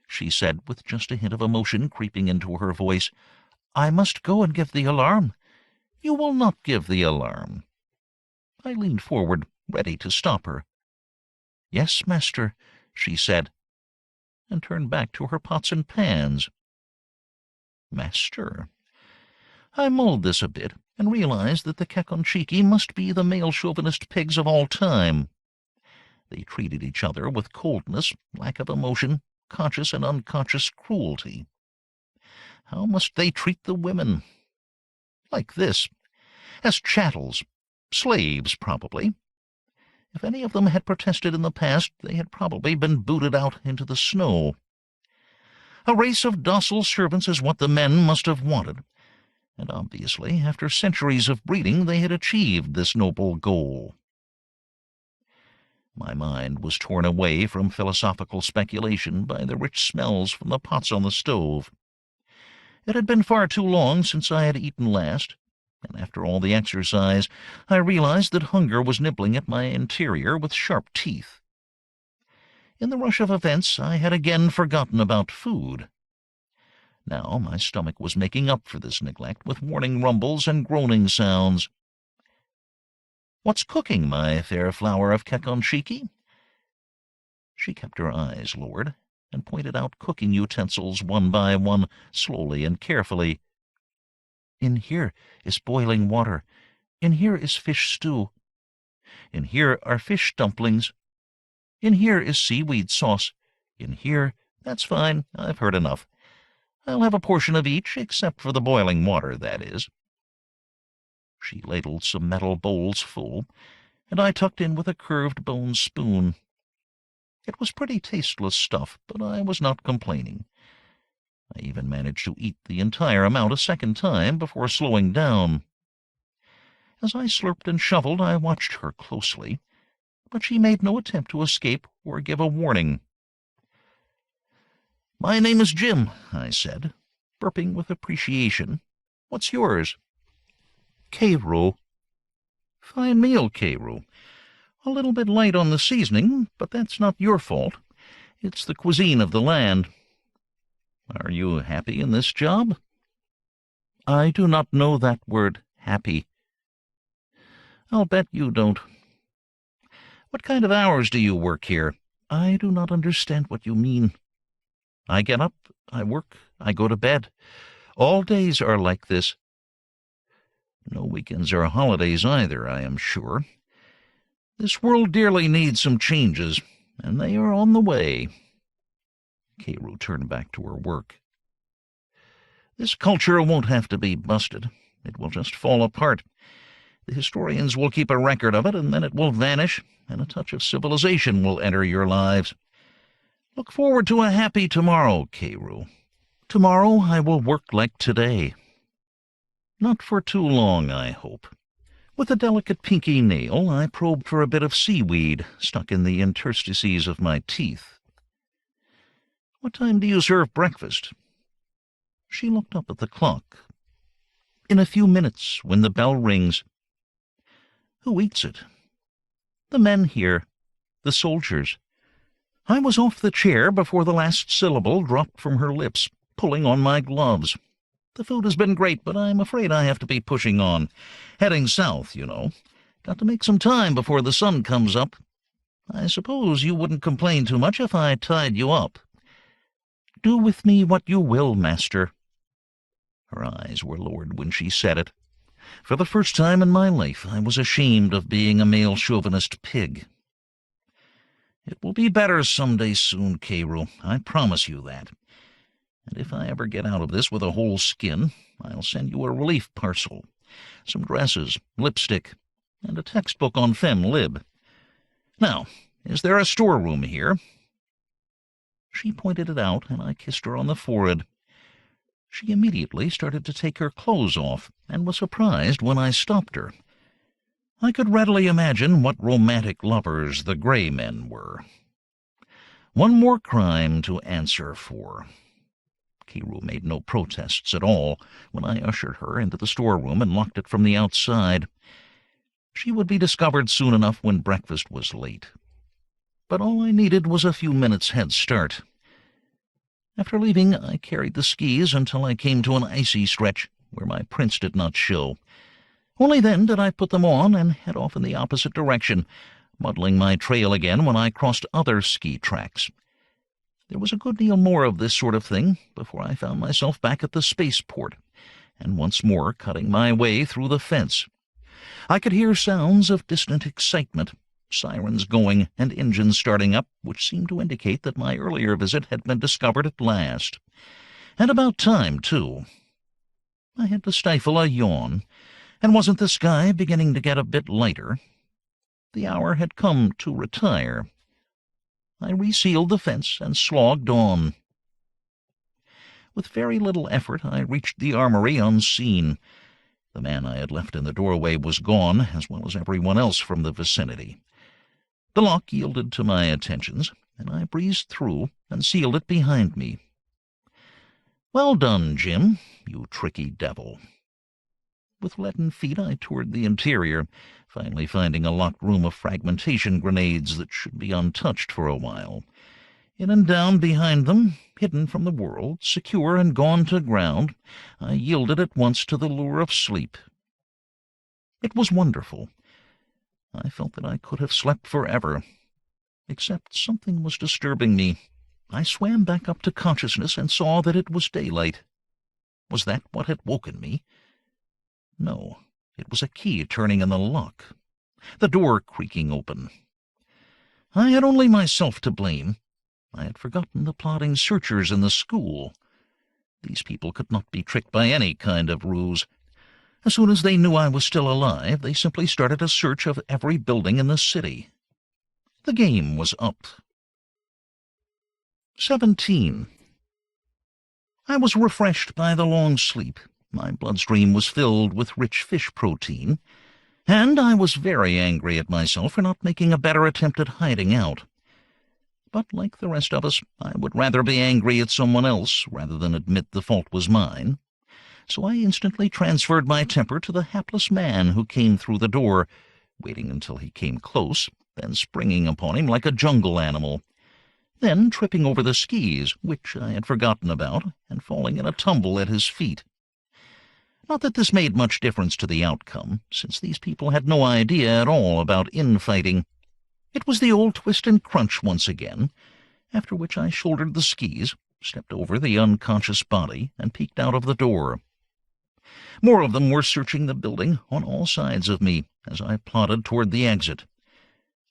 she said, with just a hint of emotion creeping into her voice. "I must go and give the alarm." "You will not give the alarm." I leaned forward, ready to stop her. "Yes, master," she said, and turned back to her pots and pans. Master. I mulled this a bit, and realized that the Kekonshiki must be the male chauvinist pigs of all time. They treated each other with coldness, lack of emotion, conscious and unconscious cruelty. How must they treat the women? Like this, as chattels, slaves probably. If any of them had protested in the past, they had probably been booted out into the snow. A race of docile servants is what the men must have wanted, and obviously, after centuries of breeding, they had achieved this noble goal. My mind was torn away from philosophical speculation by the rich smells from the pots on the stove. It had been far too long since I had eaten last, and after all the exercise, I realized that hunger was nibbling at my interior with sharp teeth. In the rush of events, I had again forgotten about food. Now my stomach was making up for this neglect with warning rumbles and groaning sounds. "What's cooking, my fair flower of Kekonshiki?" She kept her eyes lowered, and pointed out cooking utensils one by one, slowly and carefully. "In here is boiling water. In here is fish stew. In here are fish dumplings. In here is seaweed sauce. In here— That's fine, I've heard enough. I'll have a portion of each, except for the boiling water, that is." She ladled some metal bowls full, and I tucked in with a curved bone spoon. It was pretty tasteless stuff, but I was not complaining. I even managed to eat the entire amount a second time before slowing down. As I slurped and shoveled, I watched her closely, but she made no attempt to escape or give a warning. "My name is Jim," I said, burping with appreciation. "What's yours?" "Cairo." "Fine meal, Cairo. A little bit light on the seasoning, but that's not your fault. It's the cuisine of the land." "Are you happy in this job?" "I do not know that word, happy." "I'll bet you don't." "What kind of hours do you work here?" "I do not understand what you mean." "I get up, I work, I go to bed. All days are like this." "No weekends or holidays either, I am sure. This world dearly needs some changes, and they are on the way." Cairo turned back to her work. "This culture won't have to be busted. It will just fall apart. The historians will keep a record of it, and then it will vanish, and a touch of civilization will enter your lives. Look forward to a happy tomorrow, Cairo. Tomorrow I will work like today. Not for too long, I hope." With a delicate pinky nail, I probed for a bit of seaweed stuck in the interstices of my teeth. "What time do you serve breakfast?" She looked up at the clock. "In a few minutes, when the bell rings." "Who eats it?" "The men here. The soldiers." I was off the chair before the last syllable dropped from her lips, pulling on my gloves. "The food has been great, but I'm afraid I have to be pushing on. Heading south, you know. Got to make some time before the sun comes up. I suppose you wouldn't complain too much if I tied you up." "Do with me what you will, master." Her eyes were lowered when she said it. For the first time in my life, I was ashamed of being a male chauvinist pig. "It will be better some day soon, Cairo. I promise you that. And if I ever get out of this with a whole skin, I'll send you a relief parcel. Some dresses, lipstick, and a textbook on fem lib. Now, is there a storeroom here?" She pointed it out, and I kissed her on the forehead. She immediately started to take her clothes off, and was surprised when I stopped her. I could readily imagine what romantic lovers the gray men were. One more crime to answer for. Cairo made no protests at all when I ushered her into the storeroom and locked it from the outside. She would be discovered soon enough when breakfast was late. But all I needed was a few minutes' head start. After leaving, I carried the skis until I came to an icy stretch where my prints did not show. Only then did I put them on and head off in the opposite direction, muddling my trail again when I crossed other ski tracks. There was a good deal more of this sort of thing before I found myself back at the spaceport, and once more cutting my way through the fence. I could hear sounds of distant excitement, sirens going and engines starting up, which seemed to indicate that my earlier visit had been discovered at last. And about time, too. I had to stifle a yawn, and wasn't the sky beginning to get a bit lighter? The hour had come to retire. I resealed the fence and slogged on. With very little effort, I reached the armory unseen. The man I had left in the doorway was gone, as well as everyone else from the vicinity. The lock yielded to my attentions, and I breezed through and sealed it behind me. "Well done, Jim, you tricky devil." With leaden feet I toured the interior, finally finding a locked room of fragmentation grenades that should be untouched for a while. In and down behind them, hidden from the world, secure and gone to ground, I yielded at once to the lure of sleep. It was wonderful. I felt that I could have slept forever. Except something was disturbing me. I swam back up to consciousness and saw that it was daylight. Was that what had woken me? No, it was a key turning in the lock, the door creaking open. I had only myself to blame. I had forgotten the plodding searchers in the school. These people could not be tricked by any kind of ruse. As soon as they knew I was still alive, they simply started a search of every building in the city. The game was up. 17. I was refreshed by the long sleep. My bloodstream was filled with rich fish protein. And I was very angry at myself for not making a better attempt at hiding out. But like the rest of us, I would rather be angry at someone else rather than admit the fault was mine. So I instantly transferred my temper to the hapless man who came through the door, waiting until he came close, then springing upon him like a jungle animal, then tripping over the skis, which I had forgotten about, and falling in a tumble at his feet. Not that this made much difference to the outcome, since these people had no idea at all about infighting. It was the old twist and crunch once again, after which I shouldered the skis, stepped over the unconscious body, and peeked out of the door. More of them were searching the building on all sides of me as I plodded toward the exit.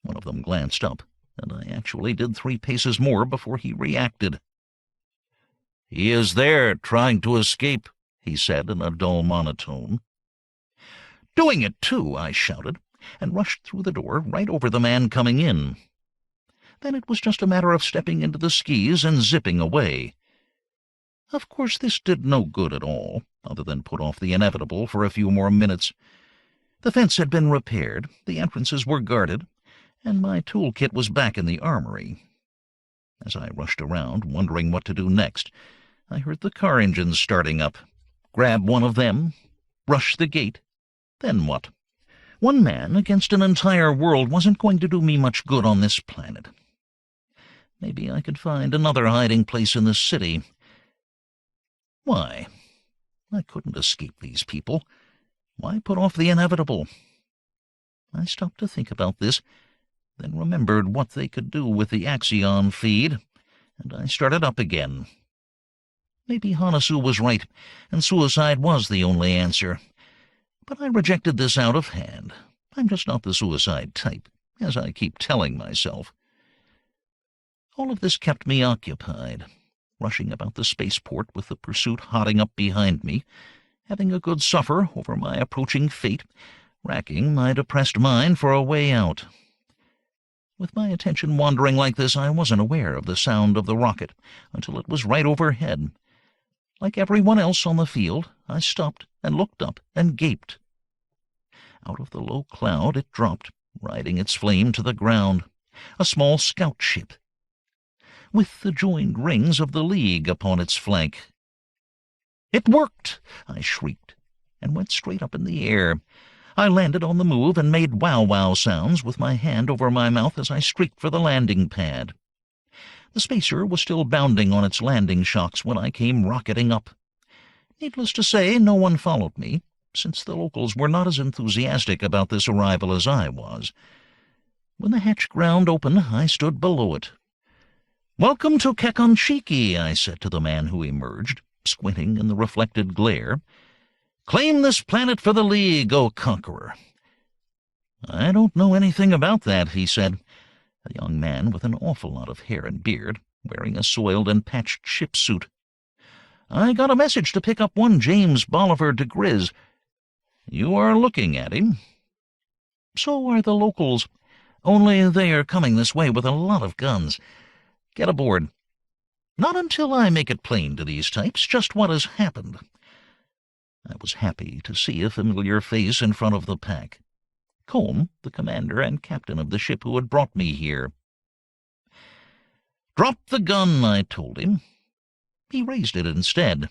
One of them glanced up, and I actually did 3 paces more before he reacted. "He is there, trying to escape," he said in a dull monotone. "Doing it, too," I shouted, and rushed through the door right over the man coming in. Then it was just a matter of stepping into the skis and zipping away. Of course, this did no good at all, other than put off the inevitable for a few more minutes. The fence had been repaired, the entrances were guarded, and my toolkit was back in the armory. As I rushed around, wondering what to do next, I heard the car engines starting up. Grab one of them, rush the gate. Then what? One man against an entire world wasn't going to do me much good on this planet. Maybe I could find another hiding place in the city. Why? I couldn't escape these people. Why put off the inevitable? I stopped to think about this, then remembered what they could do with the Axion feed, and I started up again. Maybe Hanasu was right, and suicide was the only answer. But I rejected this out of hand. I'm just not the suicide type, as I keep telling myself. All of this kept me occupied, rushing about the spaceport with the pursuit hotting up behind me, having a good suffer over my approaching fate, racking my depressed mind for a way out. With my attention wandering like this, I wasn't aware of the sound of the rocket until it was right overhead. Like everyone else on the field, I stopped and looked up and gaped. Out of the low cloud it dropped, riding its flame to the ground, a small scout ship, with the joined rings of the League upon its flank. "It worked!" I shrieked, and went straight up in the air. I landed on the move and made wow-wow sounds with my hand over my mouth as I streaked for the landing pad. The spacer was still bounding on its landing shocks when I came rocketing up. Needless to say, no one followed me, since the locals were not as enthusiastic about this arrival as I was. When the hatch ground open, I stood below it. "Welcome to Kekonshiki," I said to the man who emerged, squinting in the reflected glare. "Claim this planet for the League, O Conqueror." "I don't know anything about that," he said, a young man with an awful lot of hair and beard, wearing a soiled and patched ship suit. "I got a message to pick up one James Bolivar diGriz. You are looking at him." "So are the locals, only they are coming this way with a lot of guns. Get aboard." "Not until I make it plain to these types just what has happened." I was happy to see a familiar face in front of the pack. Colm, the commander and captain of the ship who had brought me here. "Drop the gun," I told him. He raised it instead.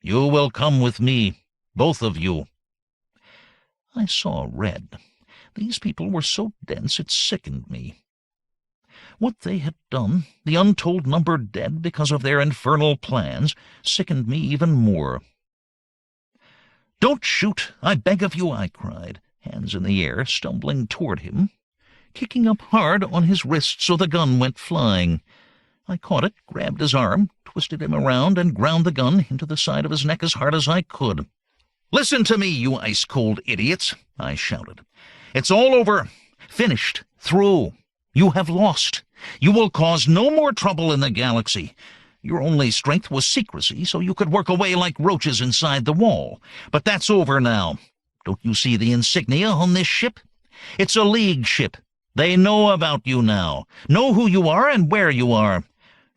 "You will come with me, both of you." I saw red. These people were so dense it sickened me. What they had done, the untold number dead because of their infernal plans, sickened me even more. "Don't shoot, I beg of you," I cried, hands in the air, stumbling toward him, kicking up hard on his wrist so the gun went flying. I caught it, grabbed his arm, twisted him around, and ground the gun into the side of his neck as hard as I could. "Listen to me, you ice-cold idiots," I shouted. "It's all over. Finished. Through. You have lost. You will cause no more trouble in the galaxy. Your only strength was secrecy, so you could work away like roaches inside the wall. But that's over now. Don't you see the insignia on this ship? It's a League ship. They know about you now, know who you are and where you are.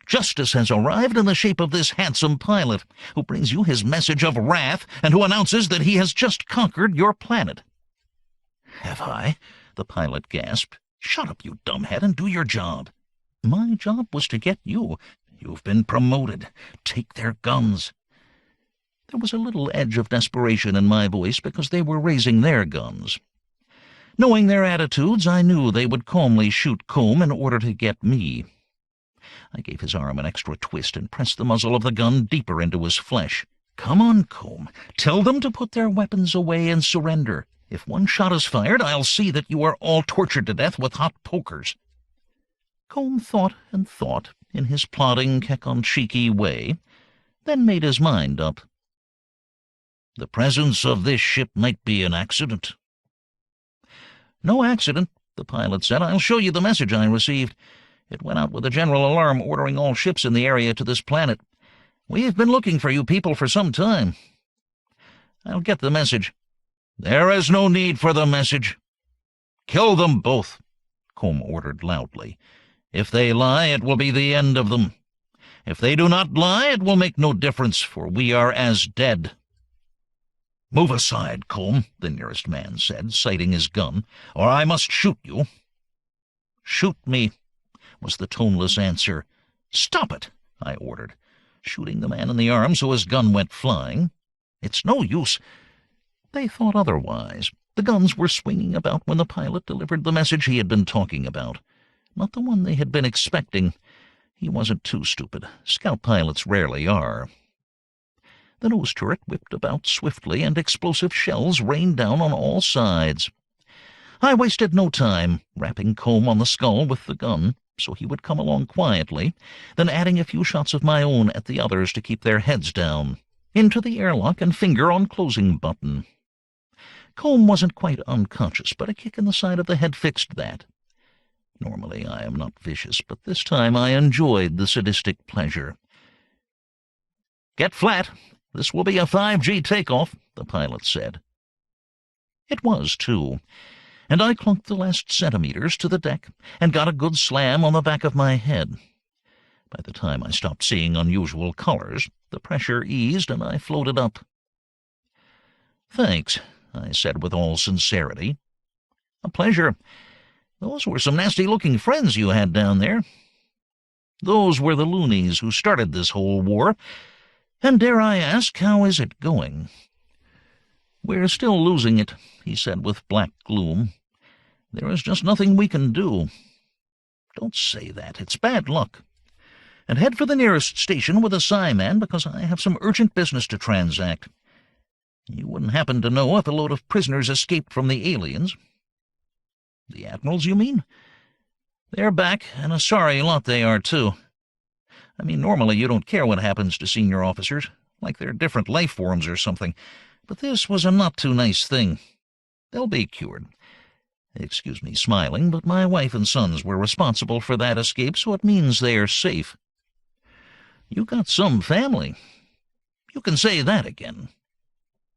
Justice has arrived in the shape of this handsome pilot, who brings you his message of wrath and who announces that he has just conquered your planet. "Have I?" the pilot gasped. "Shut up, you dumbhead, and do your job." "My job was to get you." "You've been promoted. Take their guns." There was a little edge of desperation in my voice because they were raising their guns. Knowing their attitudes, I knew they would calmly shoot Combe in order to get me. I gave his arm an extra twist and pressed the muzzle of the gun deeper into his flesh. "Come on, Combe. Tell them to put their weapons away and surrender. If one shot is fired, I'll see that you are all tortured to death with hot pokers." Combe thought and thought in his plodding, Kekonshiki way, then made his mind up. "The presence of this ship might be an accident." "No accident," the pilot said. "I'll show you the message I received. It went out with a general alarm ordering all ships in the area to this planet. We've been looking for you people for some time. I'll get the message." "There is no need for the message. Kill them both," Combe ordered loudly. "If they lie, it will be the end of them. If they do not lie, it will make no difference, for we are as dead." "Move aside, Combe," the nearest man said, sighting his gun, "or I must shoot you." "Shoot me," was the toneless answer. "Stop it," I ordered, shooting the man in the arm so his gun went flying. "It's no use." They thought otherwise. The guns were swinging about when the pilot delivered the message he had been talking about. Not the one they had been expecting. He wasn't too stupid. Scout pilots rarely are. The nose turret whipped about swiftly, and explosive shells rained down on all sides. I wasted no time, rapping Combe on the skull with the gun, so he would come along quietly, then adding a few shots of my own at the others to keep their heads down, into the airlock and finger on closing button. Combe wasn't quite unconscious, but a kick in the side of the head fixed that. Normally I am not vicious, but this time I enjoyed the sadistic pleasure. "Get flat. This will be a 5G takeoff," the pilot said. It was, too, and I clunked the last centimeters to the deck and got a good slam on the back of my head. By the time I stopped seeing unusual colors, the pressure eased and I floated up. "Thanks," I said with all sincerity. "A pleasure. Those were some nasty-looking friends you had down there." "Those were the loonies who started this whole war. And dare I ask, how is it going?" "We're still losing it," he said with black gloom. "There is just nothing we can do." "Don't say that. It's bad luck. And head for the nearest station with a Psiman, because I have some urgent business to transact. You wouldn't happen to know if a load of prisoners escaped from the aliens?" "The admirals, you mean?" "They're back, and a sorry lot they are, too. I mean, normally you don't care what happens to senior officers, like they're different life forms or something, but this was a not-too-nice thing. They'll be cured. Excuse me smiling, but my wife and sons were responsible for that escape, so it means they're safe." "You got some family." "You can say that again."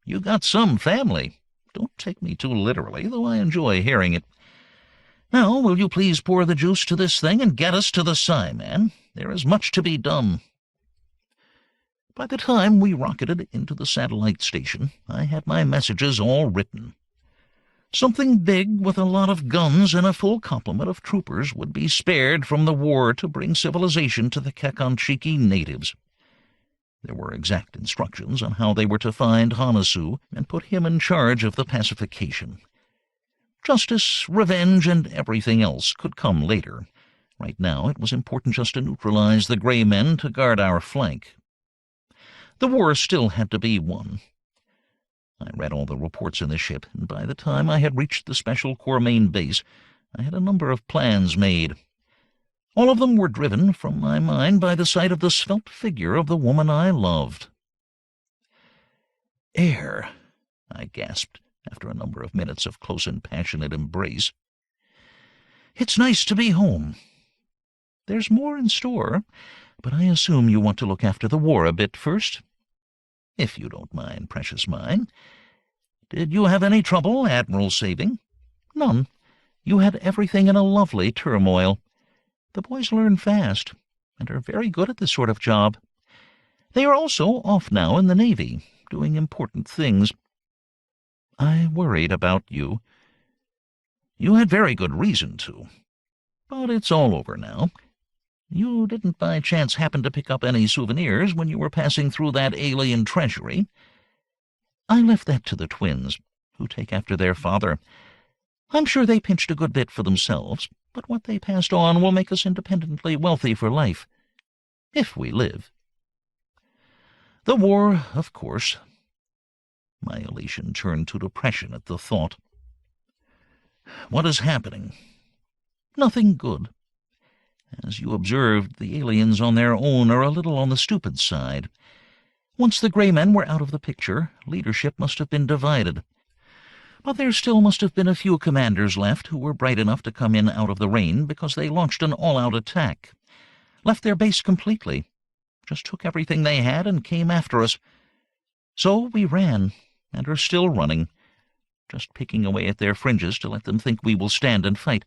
"You got some family. Don't take me too literally, though I enjoy hearing it. Now, will you please pour the juice to this thing and get us to the Psiman? There is much to be done." By the time we rocketed into the satellite station, I had my messages all written. Something big with a lot of guns and a full complement of troopers would be spared from the war to bring civilization to the Kekonshiki natives. There were exact instructions on how they were to find Hanasu and put him in charge of the pacification. Justice, revenge, and everything else could come later. Right now it was important just to neutralize the gray men to guard our flank. The war still had to be won. I read all the reports in the ship, and by the time I had reached the Special Corps main base, I had a number of plans made. All of them were driven from my mind by the sight of the svelte figure of the woman I loved. "Air," I gasped after a number of minutes of close and passionate embrace. "It's nice to be home. There's more in store, but I assume you want to look after the war a bit first? If you don't mind, precious mine. Did you have any trouble Admiral saving?" "None. You had everything in a lovely turmoil. The boys learn fast, and are very good at this sort of job. They are also off now in the Navy, doing important things. I worried about you. You had very good reason to. But it's all over now. You didn't by chance happen to pick up any souvenirs when you were passing through that alien treasury? I left that to the twins, who take after their father. I'm sure they pinched a good bit for themselves, but what they passed on will make us independently wealthy for life. If we live. The war, of course. My elation turned to depression at the thought. What is happening? Nothing good. As you observed, the aliens on their own are a little on the stupid side. Once the gray men were out of the picture, leadership must have been divided. But there still must have been a few commanders left who were bright enough to come in out of the rain because they launched an all-out attack. Left their base completely. Just took everything they had and came after us. So we ran, and are still running, just picking away at their fringes to let them think we will stand and fight.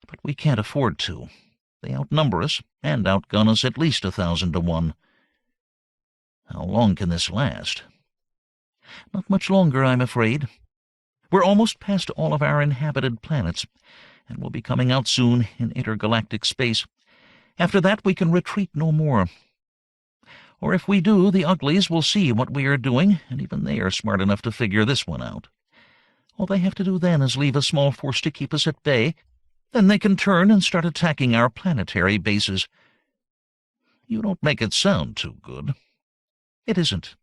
But we can't afford to. They outnumber us, and outgun us at least 1,000 to 1. How long can this last? Not much longer, I'm afraid. We're almost past all of our inhabited planets, and will be coming out soon in intergalactic space. After that we can retreat no more. Or if we do, the uglies will see what we are doing, and even they are smart enough to figure this one out. All they have to do then is leave a small force to keep us at bay. Then they can turn and start attacking our planetary bases. You don't make it sound too good. It isn't.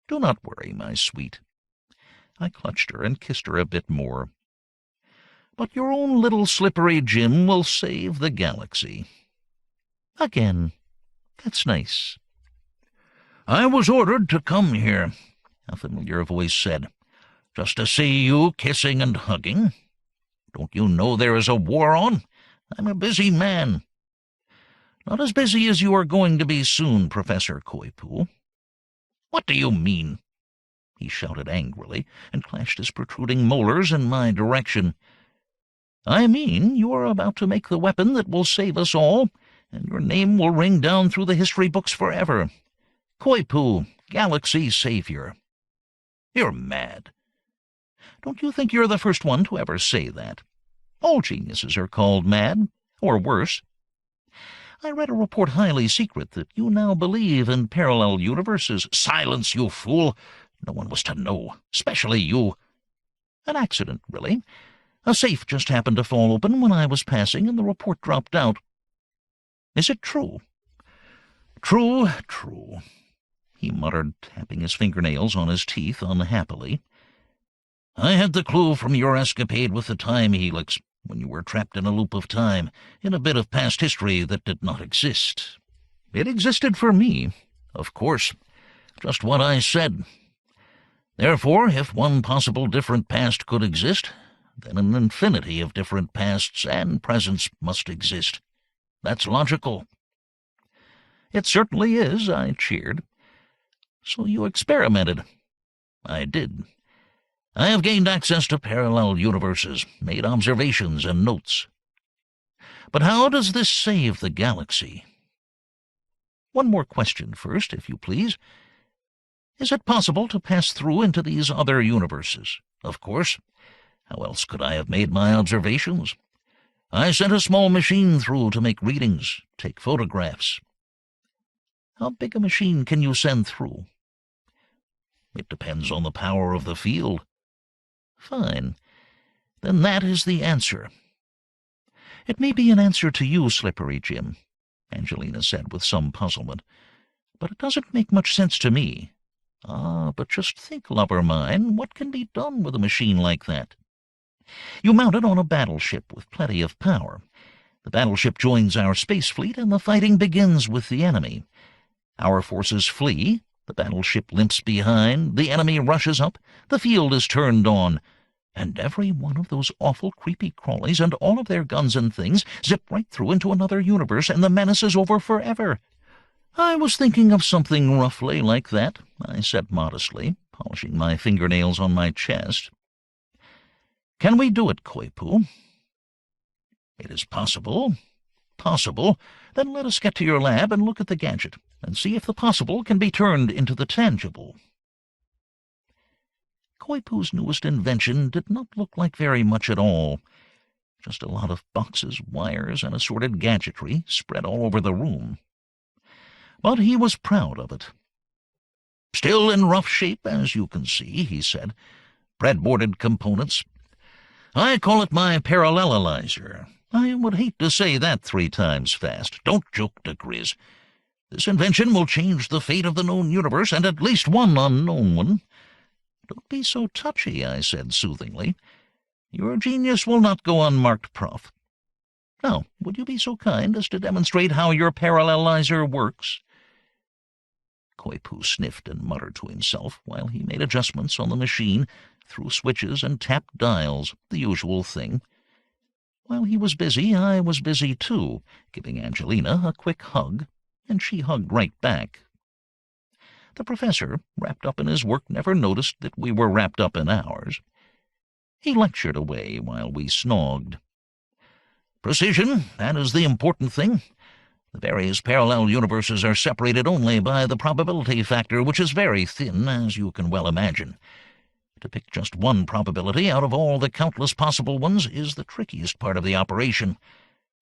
Do not worry, my sweet. I clutched her and kissed her a bit more. But your own little slippery Jim will save the galaxy. Again. That's nice. I was ordered to come here, a familiar voice said, just to see you kissing and hugging. Don't you know there is a war on? I'm a busy man. Not as busy as you are going to be soon, Professor Koipu. What do you mean? He shouted angrily and clashed his protruding molars in my direction. I mean, you are about to make the weapon that will save us all, and your name will ring down through the history books forever. Koipu, Galaxy Savior. You're mad. Don't you think you're the first one to ever say that? All geniuses are called mad, or worse. I read a report highly secret that you now believe in parallel universes. Silence, you fool! No one was to know, especially you. An accident, really. A safe just happened to fall open when I was passing, and the report dropped out. Is it true? True, true, he muttered, tapping his fingernails on his teeth unhappily. I had the clue from your escapade with the time helix, when you were trapped in a loop of time, in a bit of past history that did not exist. It existed for me, of course, just what I said. Therefore, if one possible different past could exist, then an infinity of different pasts and presents must exist. That's logical. It certainly is, I cheered. So you experimented. I did. I have gained access to parallel universes, made observations and notes. But how does this save the galaxy? One more question first, if you please. Is it possible to pass through into these other universes? Of course. How else could I have made my observations? I sent a small machine through to make readings, take photographs. How big a machine can you send through? It depends on the power of the field. Fine. Then that is the answer. It may be an answer to you, Slippery Jim, Angelina said with some puzzlement, but it doesn't make much sense to me. Ah, but just think, lover mine, what can be done with a machine like that? You mount it on a battleship with plenty of power. The battleship joins our space fleet, and the fighting begins with the enemy. Our forces flee, the battleship limps behind, the enemy rushes up, the field is turned on, and every one of those awful creepy crawlies and all of their guns and things zip right through into another universe, and the menace is over forever. I was thinking of something roughly like that, I said modestly, polishing my fingernails on my chest. Can we do it, Koipu? It is possible. Possible. Then let us get to your lab and look at the gadget, and see if the possible can be turned into the tangible. Koipu's newest invention did not look like very much at all. Just a lot of boxes, wires, and assorted gadgetry spread all over the room. But he was proud of it. "Still in rough shape, as you can see," he said. "Breadboarded components. I call it my parallelizer. I would hate to say that 3 times fast. Don't joke, diGriz. This invention will change the fate of the known universe and at least one unknown one." "Don't be so touchy," I said soothingly. "Your genius will not go unmarked, Prof. Now, would you be so kind as to demonstrate how your parallelizer works?" Koipu sniffed and muttered to himself while he made adjustments on the machine, threw switches and tapped dials, the usual thing. While he was busy, I was busy too, giving Angelina a quick hug, and she hugged right back. The professor, wrapped up in his work, never noticed that we were wrapped up in ours. He lectured away while we snogged. "Precision, that is the important thing. The various parallel universes are separated only by the probability factor, which is very thin, as you can well imagine. To pick just one probability out of all the countless possible ones is the trickiest part of the operation.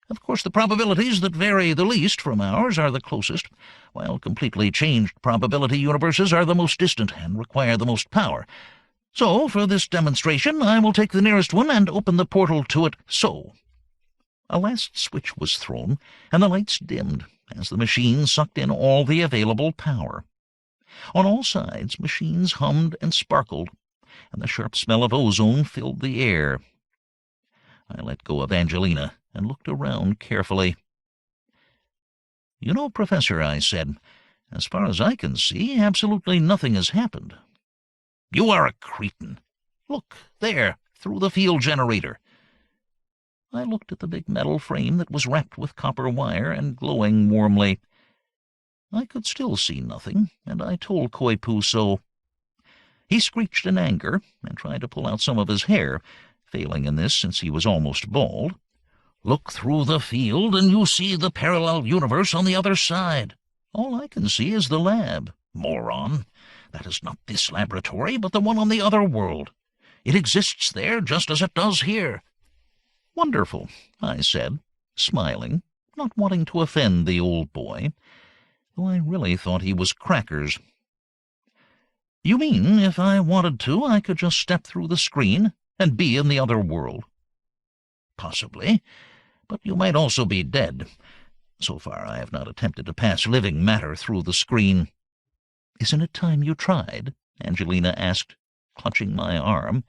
Of course, the probabilities that vary the least from ours are the closest, while completely changed probability universes are the most distant and require the most power. So, for this demonstration, I will take the nearest one and open the portal to it so." A last switch was thrown, and the lights dimmed as the machine sucked in all the available power. On all sides, machines hummed and sparkled, and the sharp smell of ozone filled the air. I let go of Angelina and looked around carefully. "You know, Professor," I said, "as far as I can see, absolutely nothing has happened." "You are a cretin. Look, there, through the field generator." I looked at the big metal frame that was wrapped with copper wire and glowing warmly. I could still see nothing, and I told Koipu so. He screeched in anger and tried to pull out some of his hair, failing in this since he was almost bald. "Look through the field and you see the parallel universe on the other side. All I can see is the lab. Moron! That is not this laboratory, but the one on the other world. It exists there just as it does here." "Wonderful," I said, smiling, not wanting to offend the old boy, though I really thought he was crackers. "You mean if I wanted to, I could just step through the screen and be in the other world?" "Possibly, but you might also be dead. So far I have not attempted to pass living matter through the screen." "Isn't it time you tried?" Angelina asked, clutching my arm.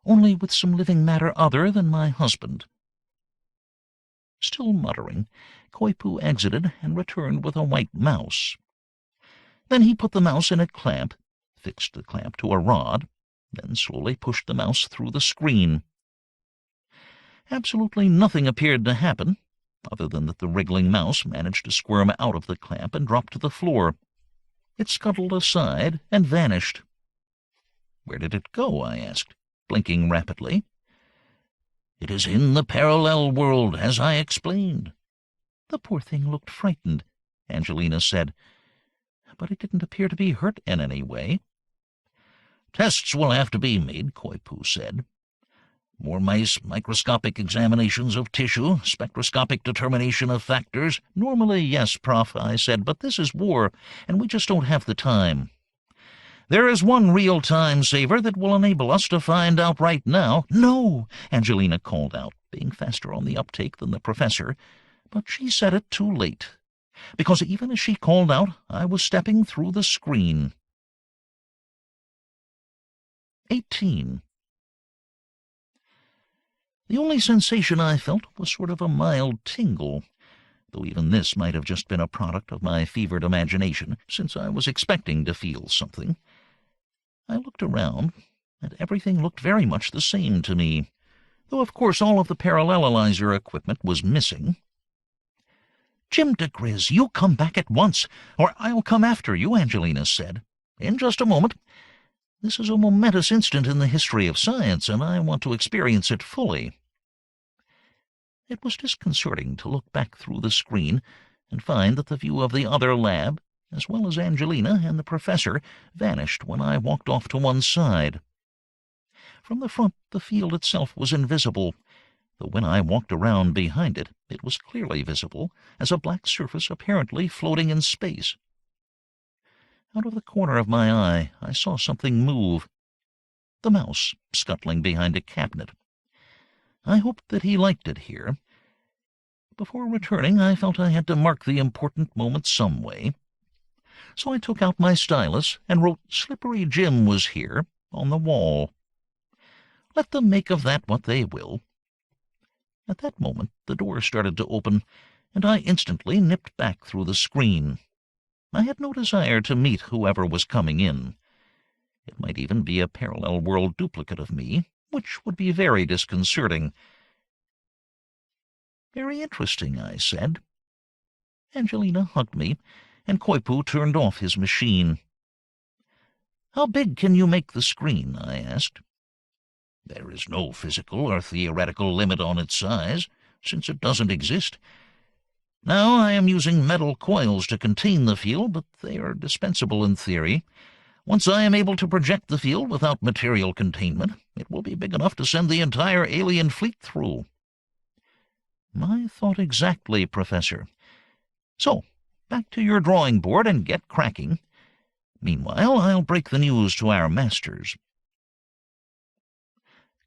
"Only with some living matter other than my husband." Still muttering, Koipu exited and returned with a white mouse. Then he put the mouse in a clamp, fixed the clamp to a rod, then slowly pushed the mouse through the screen. Absolutely nothing appeared to happen, other than that the wriggling mouse managed to squirm out of the clamp and drop to the floor. It scuttled aside and vanished. "Where did it go?" I asked, blinking rapidly. "It is in the parallel world, as I explained." "The poor thing looked frightened," Angelina said, "but it didn't appear to be hurt in any way." "Tests will have to be made," Koipu said. "More mice, microscopic examinations of tissue, spectroscopic determination of factors." "Normally, yes, Prof," I said, "but this is war, and we just don't have the time." "There is one real time saver that will enable us to find out right now." "No!" Angelina called out, being faster on the uptake than the professor, but she said it too late, because even as she called out, I was stepping through the screen. 18. The only sensation I felt was sort of a mild tingle, though even this might have just been a product of my fevered imagination, since I was expecting to feel something. I looked around, and everything looked very much the same to me, though of course all of the parallelizer equipment was missing. "Jim diGriz, you come back at once, or I'll come after you," Angelina said. "In just a moment. This is a momentous instant in the history of science, and I want to experience it fully." It was disconcerting to look back through the screen and find that the view of the other lab, as well as Angelina and the professor, vanished when I walked off to one side. From the front, the field itself was invisible, though when I walked around behind it, it was clearly visible as a black surface apparently floating in space. Out of the corner of my eye, I saw something move. The mouse, scuttling behind a cabinet. I hoped that he liked it here. Before returning, I felt I had to mark the important moment some way. So I took out my stylus and wrote "Slippery Jim was here" on the wall. Let them make of that what they will. At that moment the door started to open, and I instantly nipped back through the screen. I had no desire to meet whoever was coming in. It might even be a parallel world duplicate of me, which would be very disconcerting. "Very interesting," I said. Angelina hugged me, and Koipu turned off his machine. "How big can you make the screen?" I asked. "There is no physical or theoretical limit on its size, since it doesn't exist. Now I am using metal coils to contain the field, but they are dispensable in theory. Once I am able to project the field without material containment, it will be big enough to send the entire alien fleet through." "My thought exactly, Professor. So, back to your drawing board and get cracking. Meanwhile, I'll break the news to our masters."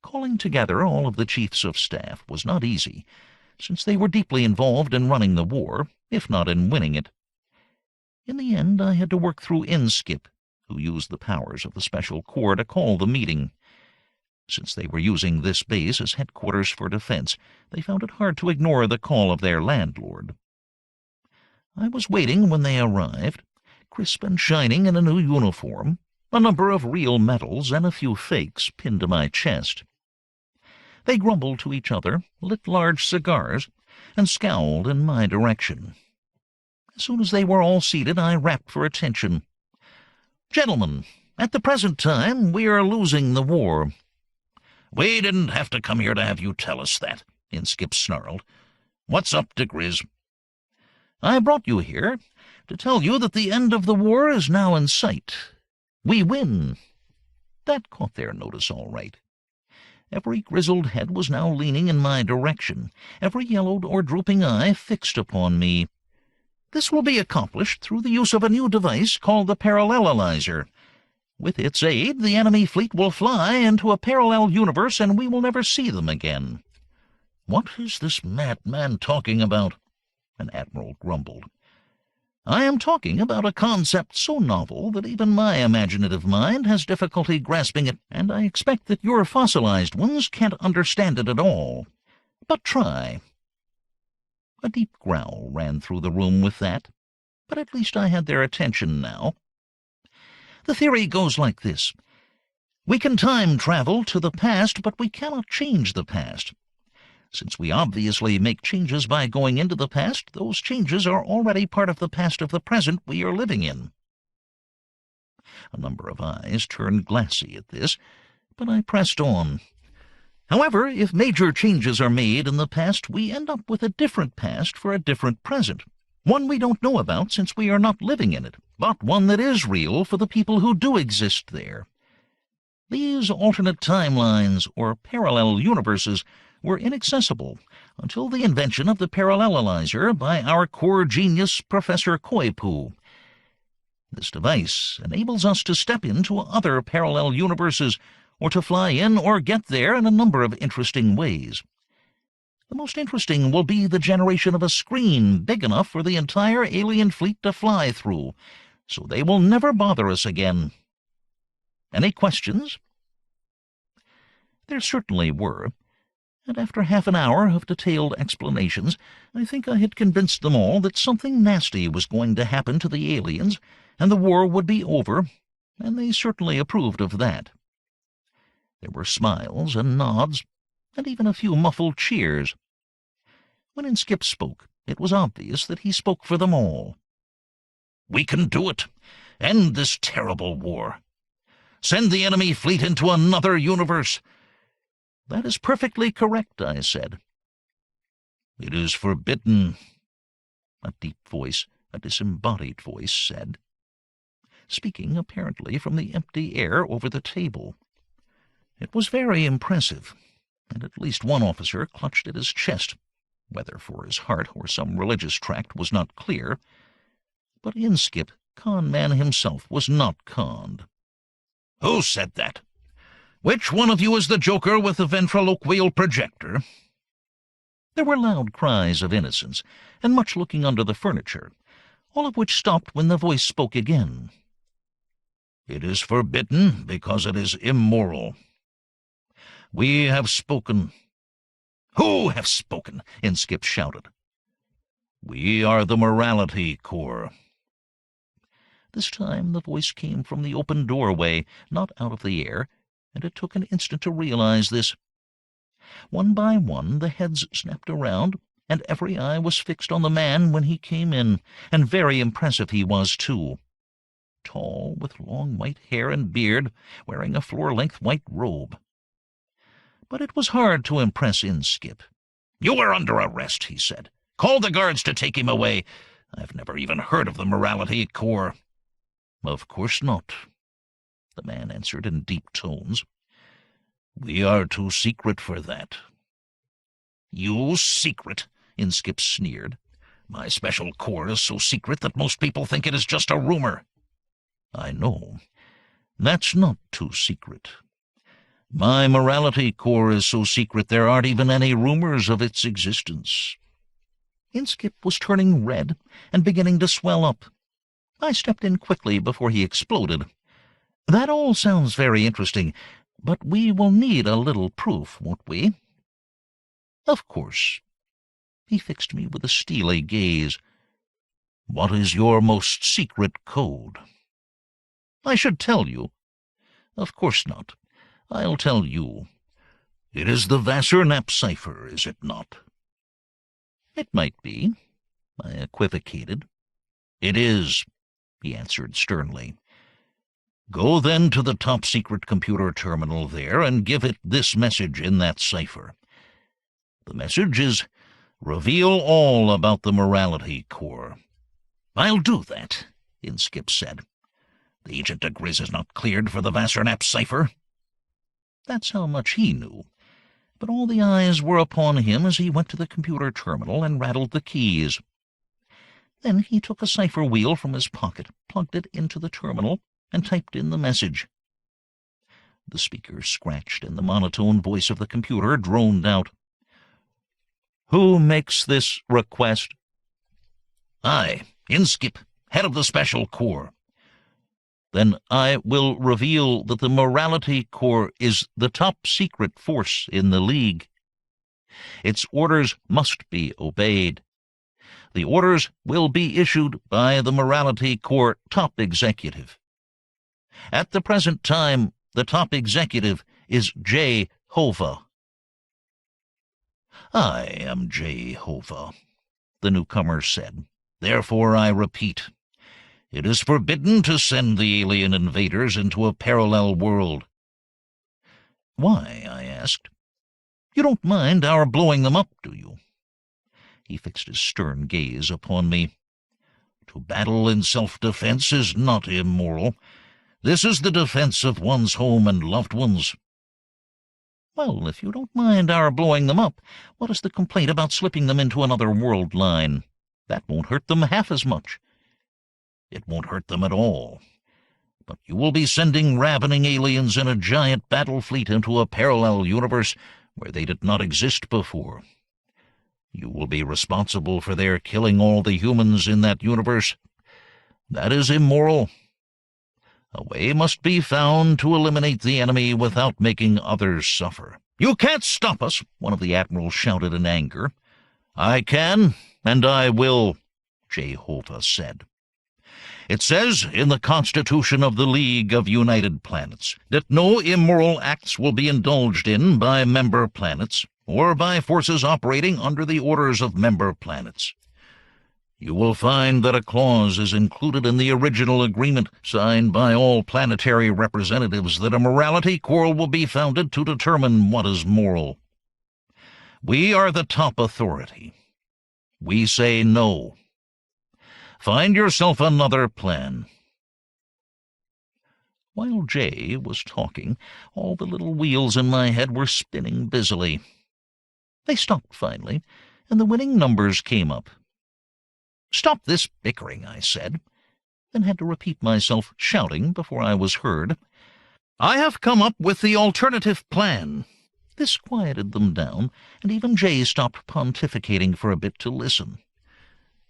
Calling together all of the chiefs of staff was not easy, since they were deeply involved in running the war, if not in winning it. In the end, I had to work through Inskip, who used the powers of the Special Corps to call the meeting. Since they were using this base as headquarters for defense, they found it hard to ignore the call of their landlord. I was waiting when they arrived, crisp and shining in a new uniform, a number of real medals and a few fakes pinned to my chest. They grumbled to each other, lit large cigars, and scowled in my direction. As soon as they were all seated, I rapped for attention. "Gentlemen, at the present time, we are losing the war." "We didn't have to come here to have you tell us that," Inskip snarled. "What's up, diGriz?" "I brought you here to tell you that the end of the war is now in sight. We win." That caught their notice all right. Every grizzled head was now leaning in my direction, every yellowed or drooping eye fixed upon me. This will be accomplished through the use of a new device called the parallelizer. With its aid, the enemy fleet will fly into a parallel universe, and we will never see them again. "What is this madman talking about?" an admiral grumbled. "I am talking about a concept so novel that even my imaginative mind has difficulty grasping it, and I expect that your fossilized ones can't understand it at all. But try." A deep growl ran through the room with that, but at least I had their attention now. "The theory goes like this. We can time travel to the past, but we cannot change the past. Since we obviously make changes by going into the past, those changes are already part of the past of the present we are living in." A number of eyes turned glassy at this, but I pressed on. "However, if major changes are made in the past, we end up with a different past for a different present. One we don't know about since we are not living in it, but one that is real for the people who do exist there. These alternate timelines, or parallel universes, were inaccessible until the invention of the parallelizer by our core genius, Professor Koipu. This device enables us to step into other parallel universes, or to fly in or get there in a number of interesting ways. The most interesting will be the generation of a screen big enough for the entire alien fleet to fly through, so they will never bother us again. Any questions?" There certainly were, and after half an hour of detailed explanations, I think I had convinced them all that something nasty was going to happen to the aliens, and the war would be over, and they certainly approved of that. There were smiles and nods, and even a few muffled cheers. When Inskip spoke, it was obvious that he spoke for them all. "We can do it. End this terrible war. Send the enemy fleet into another universe." "That is perfectly correct," I said. "It is forbidden," a deep voice, a disembodied voice, said, speaking apparently from the empty air over the table. It was very impressive, and at least one officer clutched at his chest, whether for his heart or some religious tract was not clear. But Inskip, con man himself, was not conned. "Who said that? Which one of you is the joker with the ventriloquial projector?" There were loud cries of innocence, and much looking under the furniture, all of which stopped when the voice spoke again. "It is forbidden because it is immoral. We have spoken." "Who have spoken?" Inskip shouted. "We are the Morality Corps." This time the voice came from the open doorway, not out of the air, and it took an instant to realize this. One by one the heads snapped around, and every eye was fixed on the man when he came in, and very impressive he was, too. Tall, with long white hair and beard, wearing a floor-length white robe. But it was hard to impress Inskip. "You are under arrest," he said. "Call the guards to take him away. I've never even heard of the Morality Corps." "Of course not," the man answered in deep tones. "We are too secret for that." "You secret?" Inskip sneered. "My special corps is so secret that most people think it is just a rumor." "I know. That's not too secret. My Morality Corps is so secret there aren't even any rumors of its existence." Inskip was turning red and beginning to swell up. I stepped in quickly before he exploded. "That all sounds very interesting, but we will need a little proof, won't we?" "Of course." He fixed me with a steely gaze. "What is your most secret code?" "I should tell you." "Of course not. I'll tell you." "It is the Vassar-Knapp cipher, is it not?" "It might be," I equivocated. "It is," he answered sternly. "Go then to the top-secret computer terminal there and give it this message in that cipher. The message is, 'Reveal all about the Morality Corps.'" "I'll do that," Inskip said. "The Agent diGriz is not cleared for the Vassar-Knapp cipher." That's how much he knew. But all the eyes were upon him as he went to the computer terminal and rattled the keys. Then he took a cipher wheel from his pocket, plugged it into the terminal, and typed in the message. The speaker scratched, and the monotone voice of the computer droned out. "Who makes this request?" "I, Inskip, head of the Special Corps." "Then I will reveal that the Morality Corps is the top-secret force in the League. Its orders must be obeyed. The orders will be issued by the Morality Corps top executive. At the present time, the top executive is J. Hova." "I am Jehovah," the newcomer said. "Therefore I repeat, it is forbidden to send the alien invaders into a parallel world." "Why?" I asked. "You don't mind our blowing them up, do you?" He fixed his stern gaze upon me. "To battle in self-defense is not immoral. This is the defense of one's home and loved ones." "Well, if you don't mind our blowing them up, what is the complaint about slipping them into another world line? That won't hurt them half as much." "It won't hurt them at all. But you will be sending ravening aliens in a giant battle fleet into a parallel universe where they did not exist before. You will be responsible for their killing all the humans in that universe. That is immoral. A way must be found to eliminate the enemy without making others suffer." "You can't stop us," one of the admirals shouted in anger. "I can, and I will," Jehovah said. "It says in the Constitution of the League of United Planets that no immoral acts will be indulged in by member planets or by forces operating under the orders of member planets. You will find that a clause is included in the original agreement signed by all planetary representatives that a Morality Corps will be founded to determine what is moral. We are the top authority. We say no. Find yourself another plan." While Jay was talking, all the little wheels in my head were spinning busily. They stopped finally, and the winning numbers came up. "Stop this bickering," I said, then had to repeat myself, shouting before I was heard. "I have come up with the alternative plan." This quieted them down, and even Jay stopped pontificating for a bit to listen.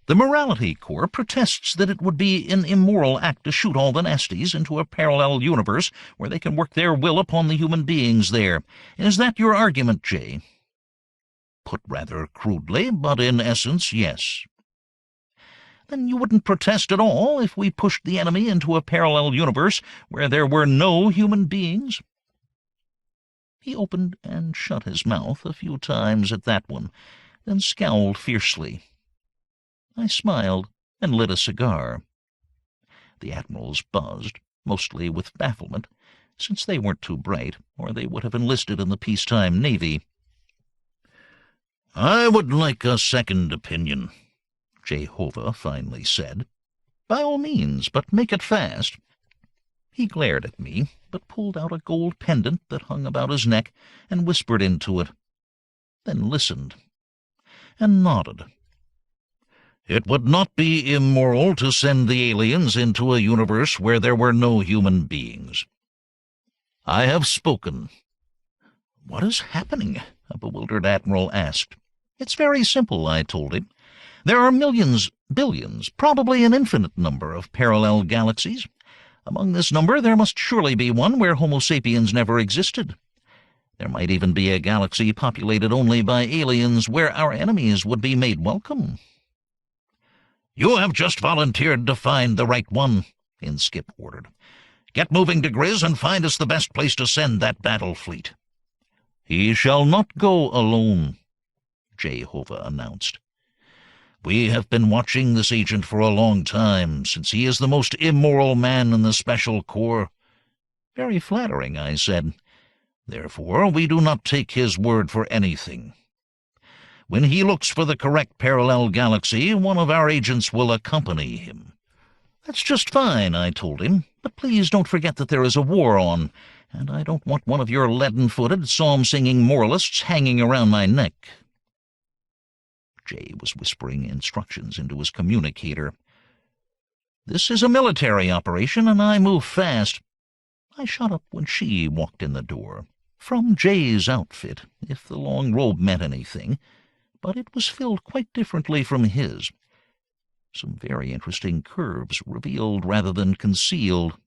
"The Morality Corps protests that it would be an immoral act to shoot all the nasties into a parallel universe where they can work their will upon the human beings there. Is that your argument, Jay?" "Put rather crudely, but in essence, yes." "Then you wouldn't protest at all if we pushed the enemy into a parallel universe where there were no human beings?" He opened and shut his mouth a few times at that one, then scowled fiercely. I smiled and lit a cigar. The admirals buzzed, mostly with bafflement, since they weren't too bright, or they would have enlisted in the peacetime Navy. "I would like a second opinion," Jehovah finally said. "By all means, but make it fast." He glared at me, but pulled out a gold pendant that hung about his neck and whispered into it, then listened, and nodded. "It would not be immoral to send the aliens into a universe where there were no human beings. I have spoken." "What is happening?" a bewildered admiral asked. "It's very simple," I told him. "There are millions, billions, probably an infinite number of parallel galaxies. Among this number there must surely be one where Homo sapiens never existed. There might even be a galaxy populated only by aliens where our enemies would be made welcome." "You have just volunteered to find the right one," Inskip ordered. "Get moving, diGriz, and find us the best place to send that battle fleet." "He shall not go alone," Jehovah announced. "We have been watching this agent for a long time, since he is the most immoral man in the Special Corps." "Very flattering," I said. "Therefore we do not take his word for anything. When he looks for the correct parallel galaxy, one of our agents will accompany him." "That's just fine," I told him, "but please don't forget that there is a war on, and I don't want one of your leaden-footed, psalm-singing moralists hanging around my neck." Jay was whispering instructions into his communicator. "This is a military operation, and I move fast." I shut up when she walked in the door. From Jay's outfit, if the long robe meant anything, but it was filled quite differently from his. Some very interesting curves revealed rather than concealed.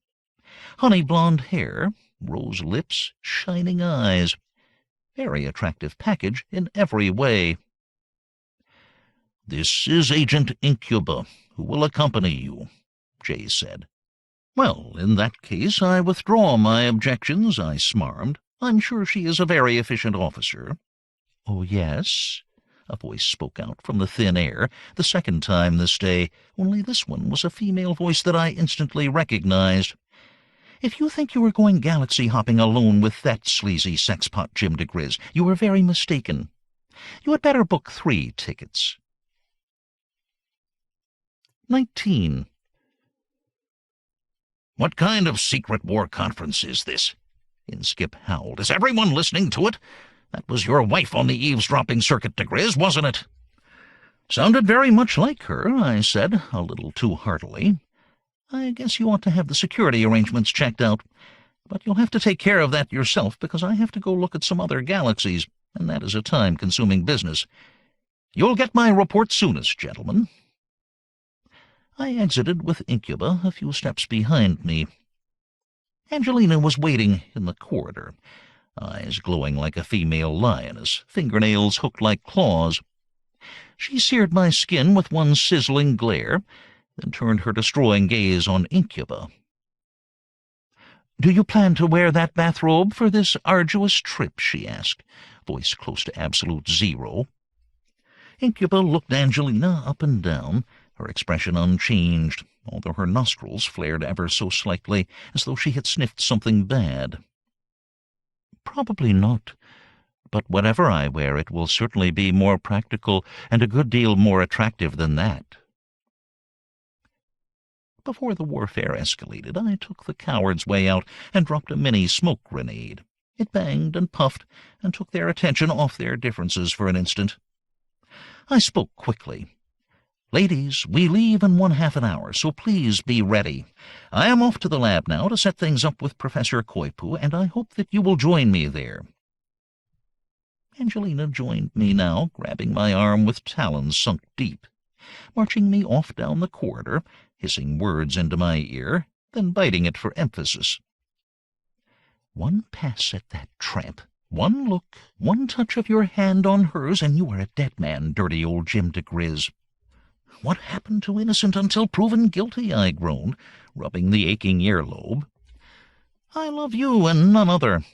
Honey blonde hair, rose lips, shining eyes. Very attractive package in every way. "This is Agent Incuba, who will accompany you," Jay said. "Well, in that case I withdraw my objections," I smarmed. "I'm sure she is a very efficient officer." "Oh, yes?" a voice spoke out from the thin air, the second time this day, only this one was a female voice that I instantly recognized. "If you think you are going galaxy-hopping alone with that sleazy sexpot Jim diGriz, you are very mistaken. You had better book 3 tickets. 19. "What kind of secret war conference is this?" Inskip howled. "Is everyone listening to it? That was your wife on the eavesdropping circuit, diGriz, wasn't it?" "Sounded very much like her," I said, a little too heartily. "I guess you ought to have the security arrangements checked out. But you'll have to take care of that yourself, because I have to go look at some other galaxies, and that is a time-consuming business. You'll get my report soonest, gentlemen." I exited with Incuba a few steps behind me. Angelina was waiting in the corridor, eyes glowing like a female lioness, fingernails hooked like claws. She seared my skin with one sizzling glare, then turned her destroying gaze on Incuba. "Do you plan to wear that bathrobe for this arduous trip?" she asked, voice close to absolute zero. Incuba looked Angelina up and down, her expression unchanged, although her nostrils flared ever so slightly, as though she had sniffed something bad. "Probably not. But whatever I wear, it will certainly be more practical and a good deal more attractive than that." Before the warfare escalated, I took the coward's way out and dropped a mini smoke grenade. It banged and puffed and took their attention off their differences for an instant. I spoke quickly. "Ladies, we leave in 1/2 an hour, so please be ready. I am off to the lab now to set things up with Professor Koipu, and I hope that you will join me there." Angelina joined me now, grabbing my arm with talons sunk deep, marching me off down the corridor, hissing words into my ear, then biting it for emphasis. "One pass at that tramp, one look, one touch of your hand on hers, and you are a dead man, dirty old Jim diGriz." "What happened to innocent until proven guilty?" I groaned, rubbing the aching earlobe. "I love you and none other.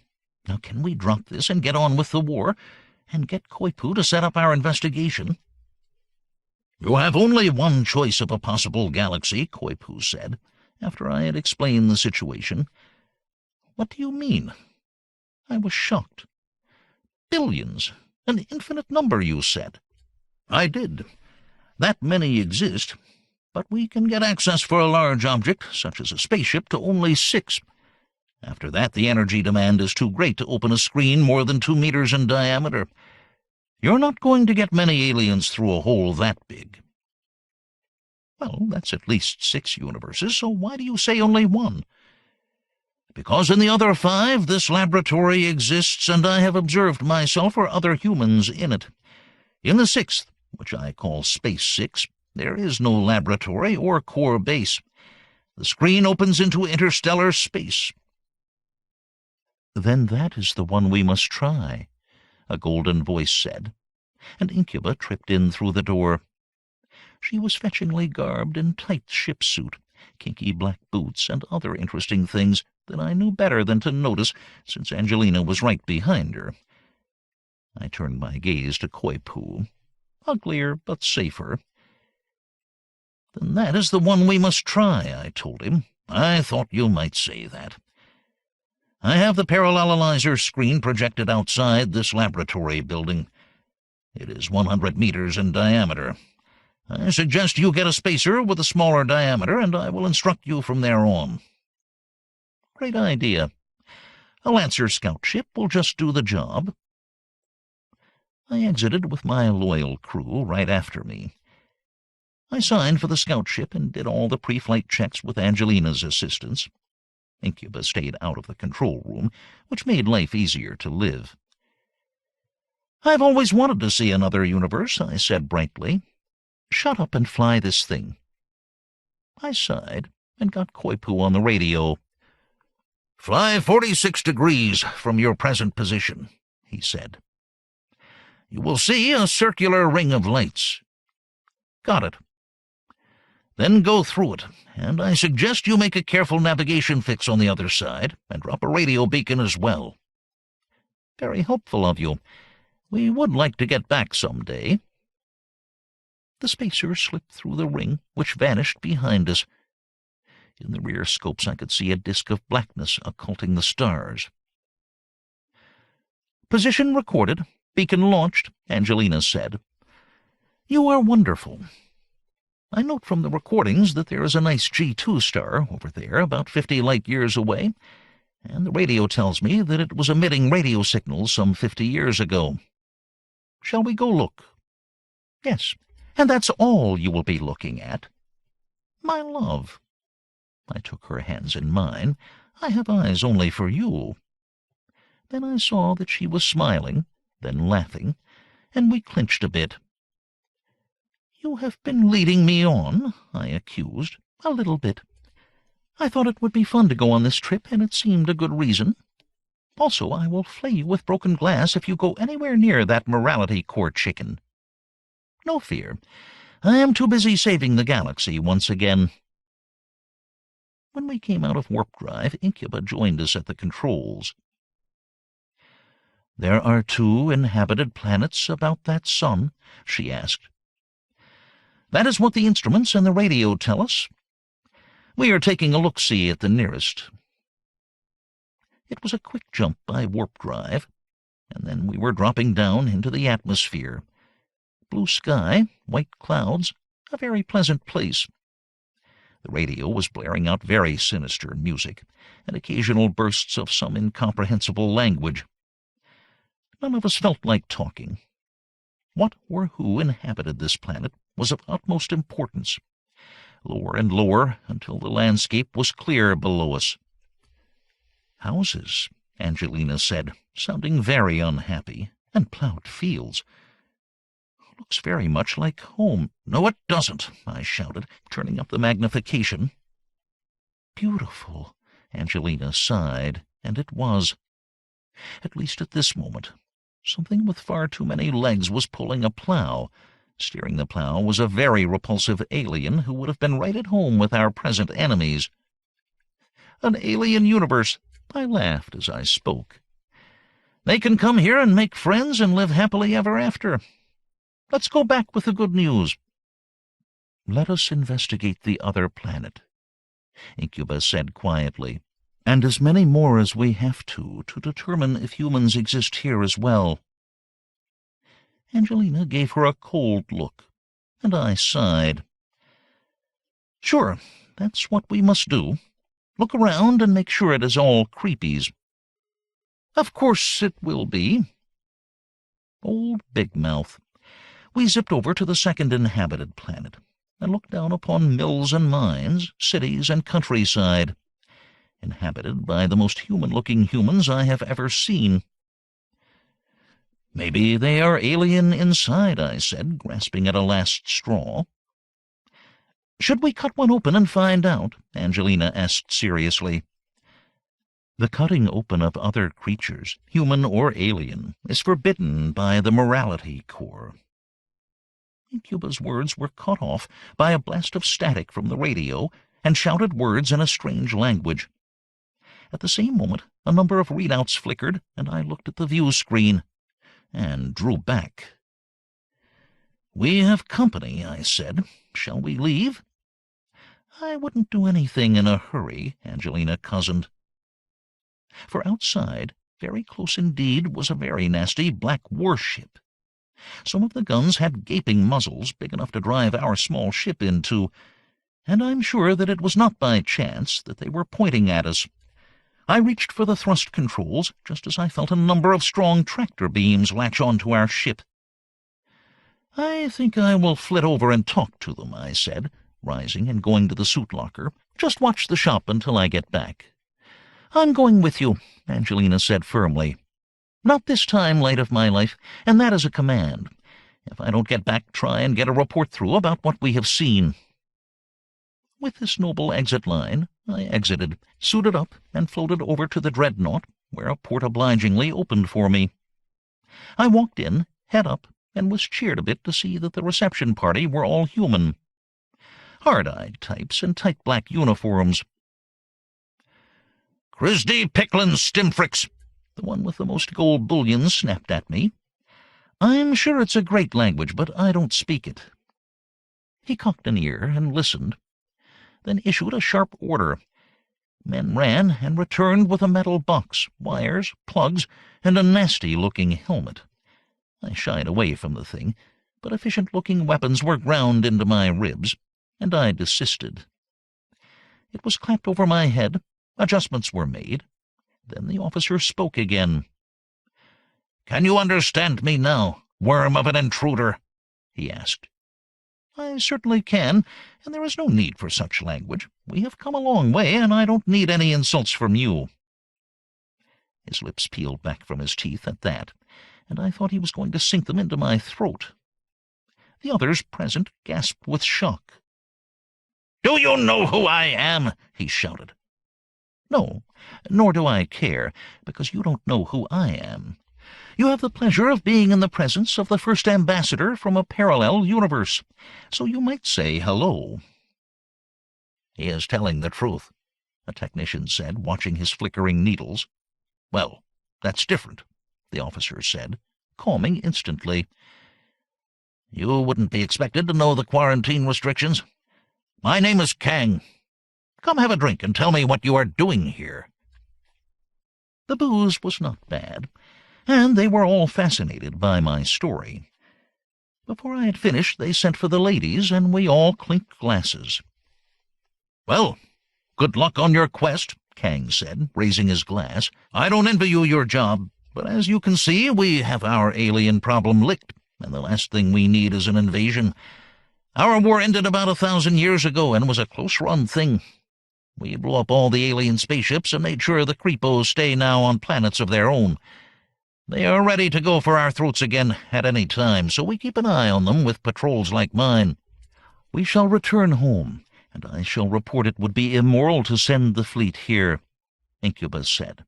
Now can we drop this and get on with the war, and get Koipu to set up our investigation?" "You have only one choice of a possible galaxy," Koipu said, after I had explained the situation. "What do you mean?" I was shocked. "Billions, an infinite number, you said." "I did. That many exist, but we can get access for a large object, such as a spaceship, to only 6. After that, the energy demand is too great to open a screen more than 2 meters in diameter. You're not going to get many aliens through a hole that big." "Well, that's at least 6 universes, so why do you say only 1? "Because in the other 5 this laboratory exists, and I have observed myself or other humans in it. In the 6th, which I call Space 6, there is no laboratory or core base. The screen opens into interstellar space." "Then that is the one we must try," a golden voice said, and Incuba tripped in through the door. She was fetchingly garbed in tight ship suit, kinky black boots, and other interesting things that I knew better than to notice, since Angelina was right behind her. I turned my gaze to Koipu. Uglier but safer. "Then that is the one we must try," I told him. "I thought you might say that. I have the parallelizer screen projected outside this laboratory building. It is 100 meters in diameter. I suggest you get a spacer with a smaller diameter, and I will instruct you from there on." "Great idea. A Lancer scout ship will just do the job." I exited with my loyal crew right after me. I signed for the scout ship and did all the pre-flight checks with Angelina's assistance. Incuba stayed out of the control room, which made life easier to live. "I've always wanted to see another universe," I said brightly. "Shut up and fly this thing." I sighed and got Koipu on the radio. "Fly 46 degrees from your present position," he said. "You will see a circular ring of lights." "Got it." "Then go through it, and I suggest you make a careful navigation fix on the other side, and drop a radio beacon as well." "Very helpful of you. We would like to get back some day." The spacer slipped through the ring, which vanished behind us. In the rear scopes I could see a disk of blackness occulting the stars. "Position recorded. Beacon launched," Angelina said. "You are wonderful. I note from the recordings that there is a nice G2 star over there, about 50 light-years away, and the radio tells me that it was emitting radio signals some 50 years ago. Shall we go look?" "Yes, and that's all you will be looking at." "My love." I took her hands in mine. "I have eyes only for you." Then I saw that she was smiling, then laughing, and we clinched a bit. "You have been leading me on," I accused. "A little bit. I thought it would be fun to go on this trip, and it seemed a good reason. Also, I will flay you with broken glass if you go anywhere near that morality court chicken." "No fear. I am too busy saving the galaxy once again." When we came out of warp drive, Incuba joined us at the controls. "There are 2 inhabited planets about that sun?" she asked. "That is what the instruments and the radio tell us. We are taking a look-see at the nearest." It was a quick jump by warp drive, and then we were dropping down into the atmosphere. Blue sky, white clouds, a very pleasant place. The radio was blaring out very sinister music, and occasional bursts of some incomprehensible language. None of us felt like talking. What or who inhabited this planet was of utmost importance. Lower and lower, until the landscape was clear below us. "Houses," Angelina said, sounding very unhappy, "and plowed fields. Looks very much like home." "No, it doesn't," I shouted, turning up the magnification. "Beautiful," Angelina sighed, and it was. At least at this moment. Something with far too many legs was pulling a plow. Steering the plow was a very repulsive alien who would have been right at home with our present enemies. "An alien universe," I laughed as I spoke. "They can come here and make friends and live happily ever after. Let's go back with the good news." "Let us investigate the other planet," Incubus said quietly, "and as many more as we have to determine if humans exist here as well." Angelina gave her a cold look, and I sighed. "Sure, that's what we must do. Look around and make sure it is all creepies." "Of course it will be." Old Big Mouth. We zipped over to the second inhabited planet, and looked down upon mills and mines, cities and countryside, inhabited by the most human-looking humans I have ever seen. "Maybe they are alien inside," I said, grasping at a last straw. "Should we cut one open and find out?" Angelina asked seriously. "The cutting open of other creatures, human or alien, is forbidden by the Morality Corps." Incuba's words were cut off by a blast of static from the radio and shouted words in a strange language. At the same moment, a number of readouts flickered, and I looked at the view screen and drew back. "We have company," I said. "Shall we leave?" "I wouldn't do anything in a hurry," Angelina cozened. For outside, very close indeed, was a very nasty black warship. Some of the guns had gaping muzzles big enough to drive our small ship into, and I'm sure that it was not by chance that they were pointing at us. I reached for the thrust controls just as I felt a number of strong tractor beams latch onto our ship. "I think I will flit over and talk to them," I said, rising and going to the suit locker. "Just watch the shop until I get back." "I'm going with you," Angelina said firmly. "Not this time, light of my life, and that is a command. If I don't get back, try and get a report through about what we have seen." With this noble exit line, I exited, suited up, and floated over to the Dreadnought, where a port obligingly opened for me. I walked in, head up, and was cheered a bit to see that the reception party were all human. Hard-eyed types in tight black uniforms. "Christy Picklin Stimfrix," the one with the most gold bullion snapped at me. "I'm sure it's a great language, but I don't speak it." He cocked an ear and listened, then issued a sharp order. Men ran and returned with a metal box, wires, plugs, and a nasty-looking helmet. I shied away from the thing, but efficient-looking weapons were ground into my ribs, and I desisted. It was clapped over my head, adjustments were made. Then the officer spoke again. "Can you understand me now, worm of an intruder?" he asked. "I certainly can, and there is no need for such language. We have come a long way, and I don't need any insults from you." His lips peeled back from his teeth at that, and I thought he was going to sink them into my throat. The others present gasped with shock. "Do you know who I am?" he shouted. "No, nor do I care, because you don't know who I am. You have the pleasure of being in the presence of the first ambassador from a parallel universe, so you might say hello." "He is telling the truth," a technician said, watching his flickering needles. "Well, that's different," the officer said, calming instantly. "You wouldn't be expected to know the quarantine restrictions. My name is Kang. Come have a drink and tell me what you are doing here." The booze was not bad, and they were all fascinated by my story. Before I had finished, they sent for the ladies, and we all clinked glasses. Well, good luck on your quest, Kang said, raising his glass. I don't envy you your job, but as you can see, we have our alien problem licked, and the last thing we need is an invasion. Our war ended about 1,000 years ago and was a close-run thing. We blew up all the alien spaceships and made sure the creepos stay now on planets of their own. They are ready to go for our throats again at any time, so we keep an eye on them with patrols like mine. We shall return home, and I shall report it would be immoral to send the fleet here, Incubus said.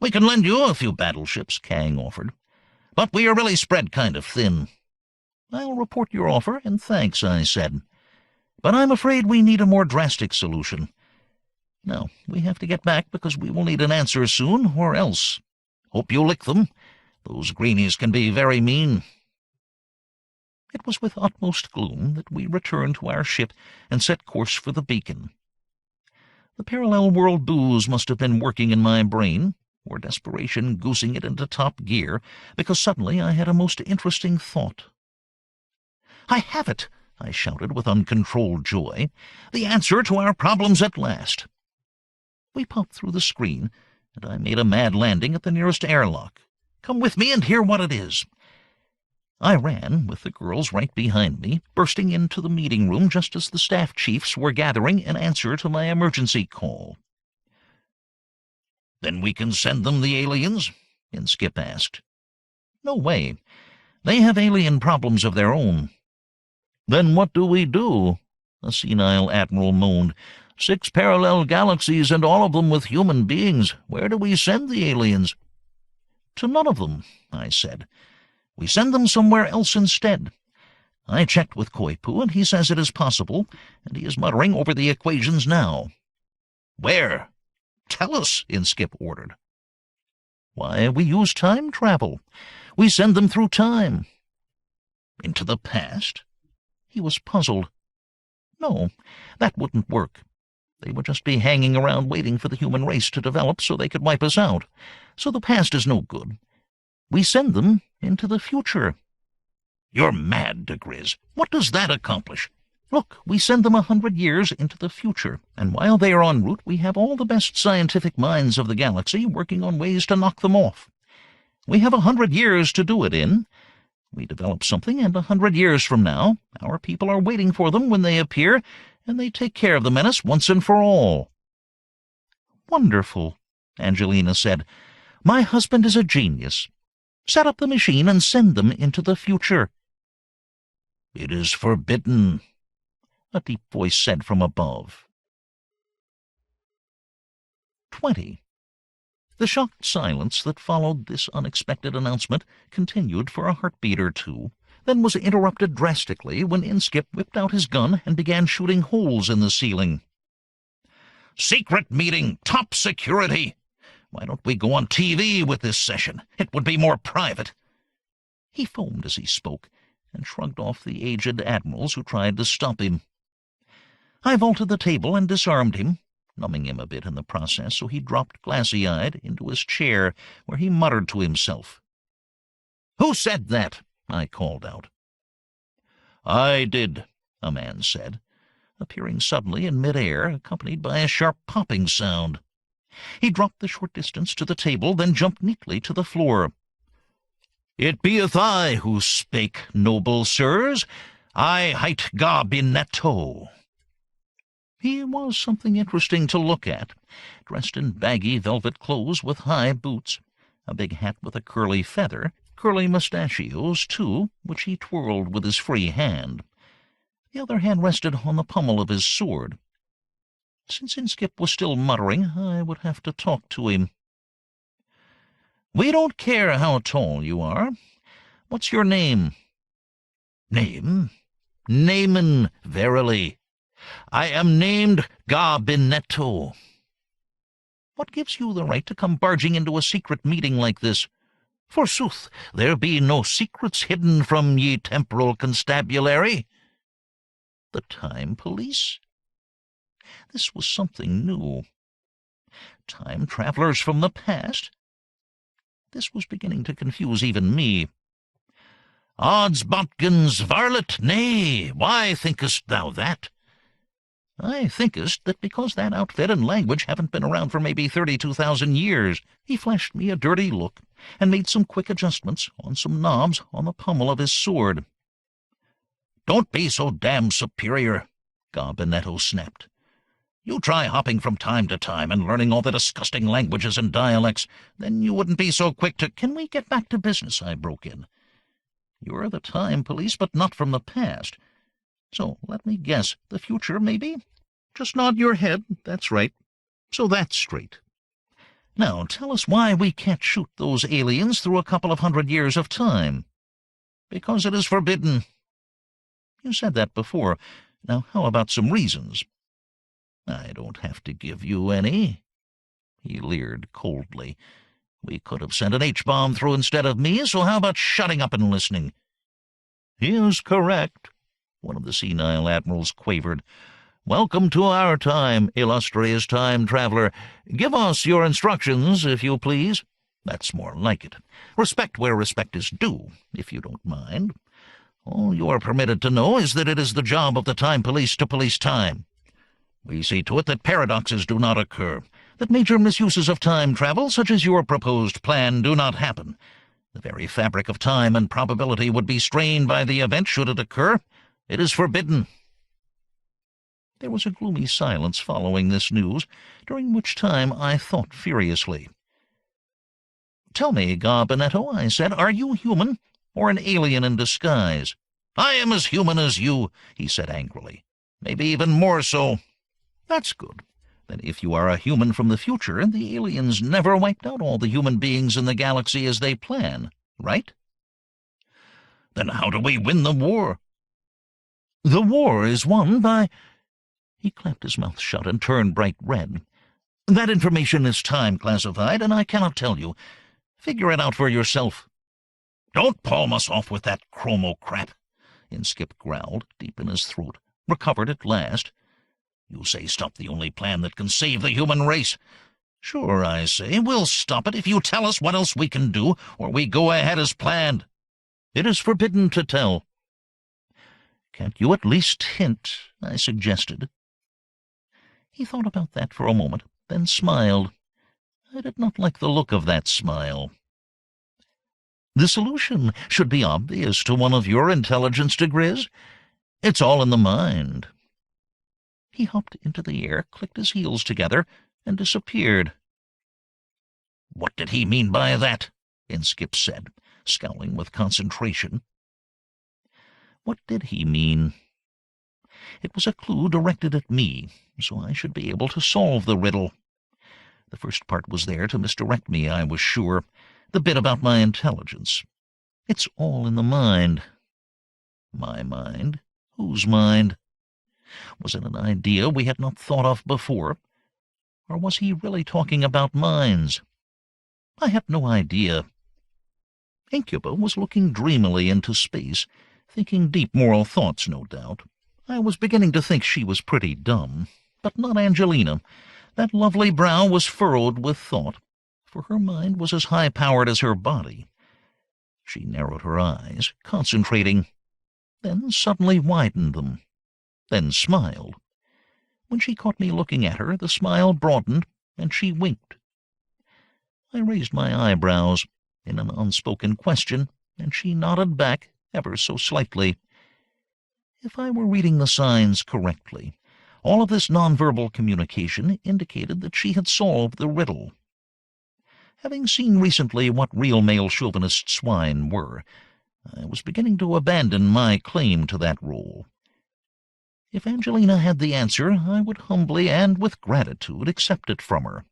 We can lend you a few battleships, Kang offered, but we are really spread kind of thin. I'll report your offer, and thanks, I said. But I'm afraid we need a more drastic solution. Now, we have to get back because we will need an answer soon, or else. Hope you lick them. Those greenies can be very mean. It was with utmost gloom that we returned to our ship and set course for the beacon. The parallel world booze must have been working in my brain, or desperation goosing it into top gear, because suddenly I had a most interesting thought. I have it, I shouted with uncontrolled joy. The answer to our problems at last. We popped through the screen, and I made a mad landing at the nearest airlock. Come with me and hear what it is. I ran, with the girls right behind me, bursting into the meeting room just as the staff chiefs were gathering in answer to my emergency call. Then we can send them the aliens? Inskip asked. No way. They have alien problems of their own. Then what do we do? A senile admiral moaned. 6 parallel galaxies and all of them with human beings. Where do we send the aliens? To none of them, I said. We send them somewhere else instead. I checked with Koipu, and he says it is possible, and he is muttering over the equations now. Where? Tell us, Inskip ordered. Why, we use time travel. We send them through time. Into the past? He was puzzled. No, that wouldn't work. They would just be hanging around waiting for the human race to develop so they could wipe us out. So the past is no good. We send them into the future. You're mad, diGriz. What does that accomplish? Look, we send them 100 years into the future, and while they are en route, we have all the best scientific minds of the galaxy working on ways to knock them off. We have 100 years to do it in. We develop something, and 100 years from now, our people are waiting for them when they appear, and they take care of the menace once and for all. Wonderful, Angelina said. My husband is a genius. Set up the machine and send them into the future. It is forbidden, a deep voice said from above. 20. The shocked silence that followed this unexpected announcement continued for a heartbeat or two, then was interrupted drastically when Inskip whipped out his gun and began shooting holes in the ceiling. Secret meeting, top security. Why don't we go on TV with this session? It would be more private. He foamed as he spoke, and shrugged off the aged admirals who tried to stop him. I vaulted the table and disarmed him, numbing him a bit in the process, so he dropped glassy-eyed into his chair, where he muttered to himself. "Who said that?" I called out. "I did," a man said, appearing suddenly in mid-air, accompanied by a sharp popping sound. He dropped the short distance to the table, then jumped neatly to the floor. "It beeth I who spake, noble sirs. I hight Ga-Binetto." He was something interesting to look at, dressed in baggy velvet clothes with high boots, a big hat with a curly feather, curly mustachios, too, which he twirled with his free hand. The other hand rested on the pommel of his sword. Since Inskip was still muttering, I would have to talk to him. "We don't care how tall you are. What's your name?" "Name? Naaman, verily. I am named Ga-Binetto." "What gives you the right to come barging into a secret meeting like this?" "Forsooth, there be no secrets hidden from ye temporal constabulary." "The time police?" This was something new. Time travelers from the past? This was beginning to confuse even me. "Odds bodkins, varlet, nay, why thinkest thou that?" I thinkest that because that outfit and language haven't been around for maybe 32,000 years, he flashed me a dirty look and made some quick adjustments on some knobs on the pommel of his sword. "Don't be so damn superior," Garbinetto snapped. "You try hopping from time to time and learning all the disgusting languages and dialects, then you wouldn't be so quick to—" "Can we get back to business?" I broke in. "You're the time police, but not from the past. So let me guess, the future, maybe? Just nod your head. That's right. So that's straight. Now tell us why we can't shoot those aliens through a couple of 100 years of time." "Because it is forbidden." "You said that before. Now how about some reasons?" "I don't have to give you any." He leered coldly. "We could have sent an H-bomb through instead of me, so how about shutting up and listening?" "He is correct," one of the senile admirals quavered. "Welcome to our time, illustrious time traveler. Give us your instructions, if you please." "That's more like it. Respect where respect is due, if you don't mind. All you are permitted to know is that it is the job of the time police to police time. We see to it that paradoxes do not occur, that major misuses of time travel, such as your proposed plan, do not happen. The very fabric of time and probability would be strained by the event should it occur. It is forbidden." There was a gloomy silence following this news, during which time I thought furiously. "Tell me, Garbinetto," I said, "are you human, or an alien in disguise?" "I am as human as you," he said angrily. "Maybe even more so." "That's good. Then if you are a human from the future, the aliens never wiped out all the human beings in the galaxy as they plan, right?" "Then how do we win the war?" "The war is won by—" He clamped his mouth shut and turned bright red. "That information is time-classified, and I cannot tell you. Figure it out for yourself." "Don't palm us off with that chromo-crap," Inskip growled, deep in his throat, recovered at last. "You say stop the only plan that can save the human race. Sure, I say, we'll stop it if you tell us what else we can do, or we go ahead as planned." "It is forbidden to tell." "Can't you at least hint?" I suggested. He thought about that for a moment, then smiled. I did not like the look of that smile. "The solution should be obvious to one of your intelligence, diGriz. It's all in the mind." He hopped into the air, clicked his heels together, and disappeared. "What did he mean by that?" Inskip said, scowling with concentration. What did he mean? It was a clue directed at me, so I should be able to solve the riddle. The first part was there to misdirect me, I was sure, the bit about my intelligence. It's all in the mind. My mind? Whose mind? Was it an idea we had not thought of before? Or was he really talking about minds? I had no idea. Incuba was looking dreamily into space, thinking deep moral thoughts, no doubt. I was beginning to think she was pretty dumb, but not Angelina. That lovely brow was furrowed with thought, for her mind was as high-powered as her body. She narrowed her eyes, concentrating, then suddenly widened them, then smiled. When she caught me looking at her, the smile broadened, and she winked. I raised my eyebrows in an unspoken question, and she nodded back ever so slightly. If I were reading the signs correctly, all of this nonverbal communication indicated that she had solved the riddle. Having seen recently what real male chauvinist swine were, I was beginning to abandon my claim to that role. If Angelina had the answer, I would humbly and with gratitude accept it from her.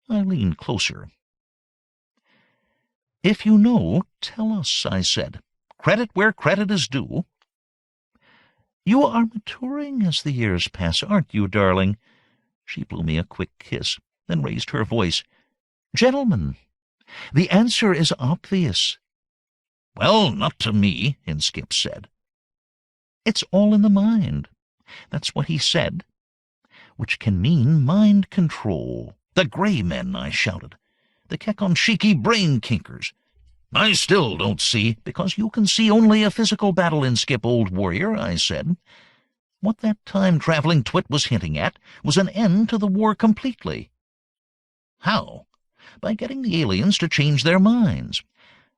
I leaned closer. "If you know, tell us," I said. "Credit where credit is due." "You are maturing as the years pass, aren't you, darling?" She blew me a quick kiss, then raised her voice. "Gentlemen, the answer is obvious." "Well, not to me," Inskip said. "It's all in the mind. That's what he said. Which can mean mind control." "The Grey Men," I shouted. "The Kekonshiki brain kinkers." "I still don't see." "Because you can see only a physical battle, Inskip, old warrior," I said. What that time-traveling twit was hinting at was an end to the war completely. How? By getting the aliens to change their minds.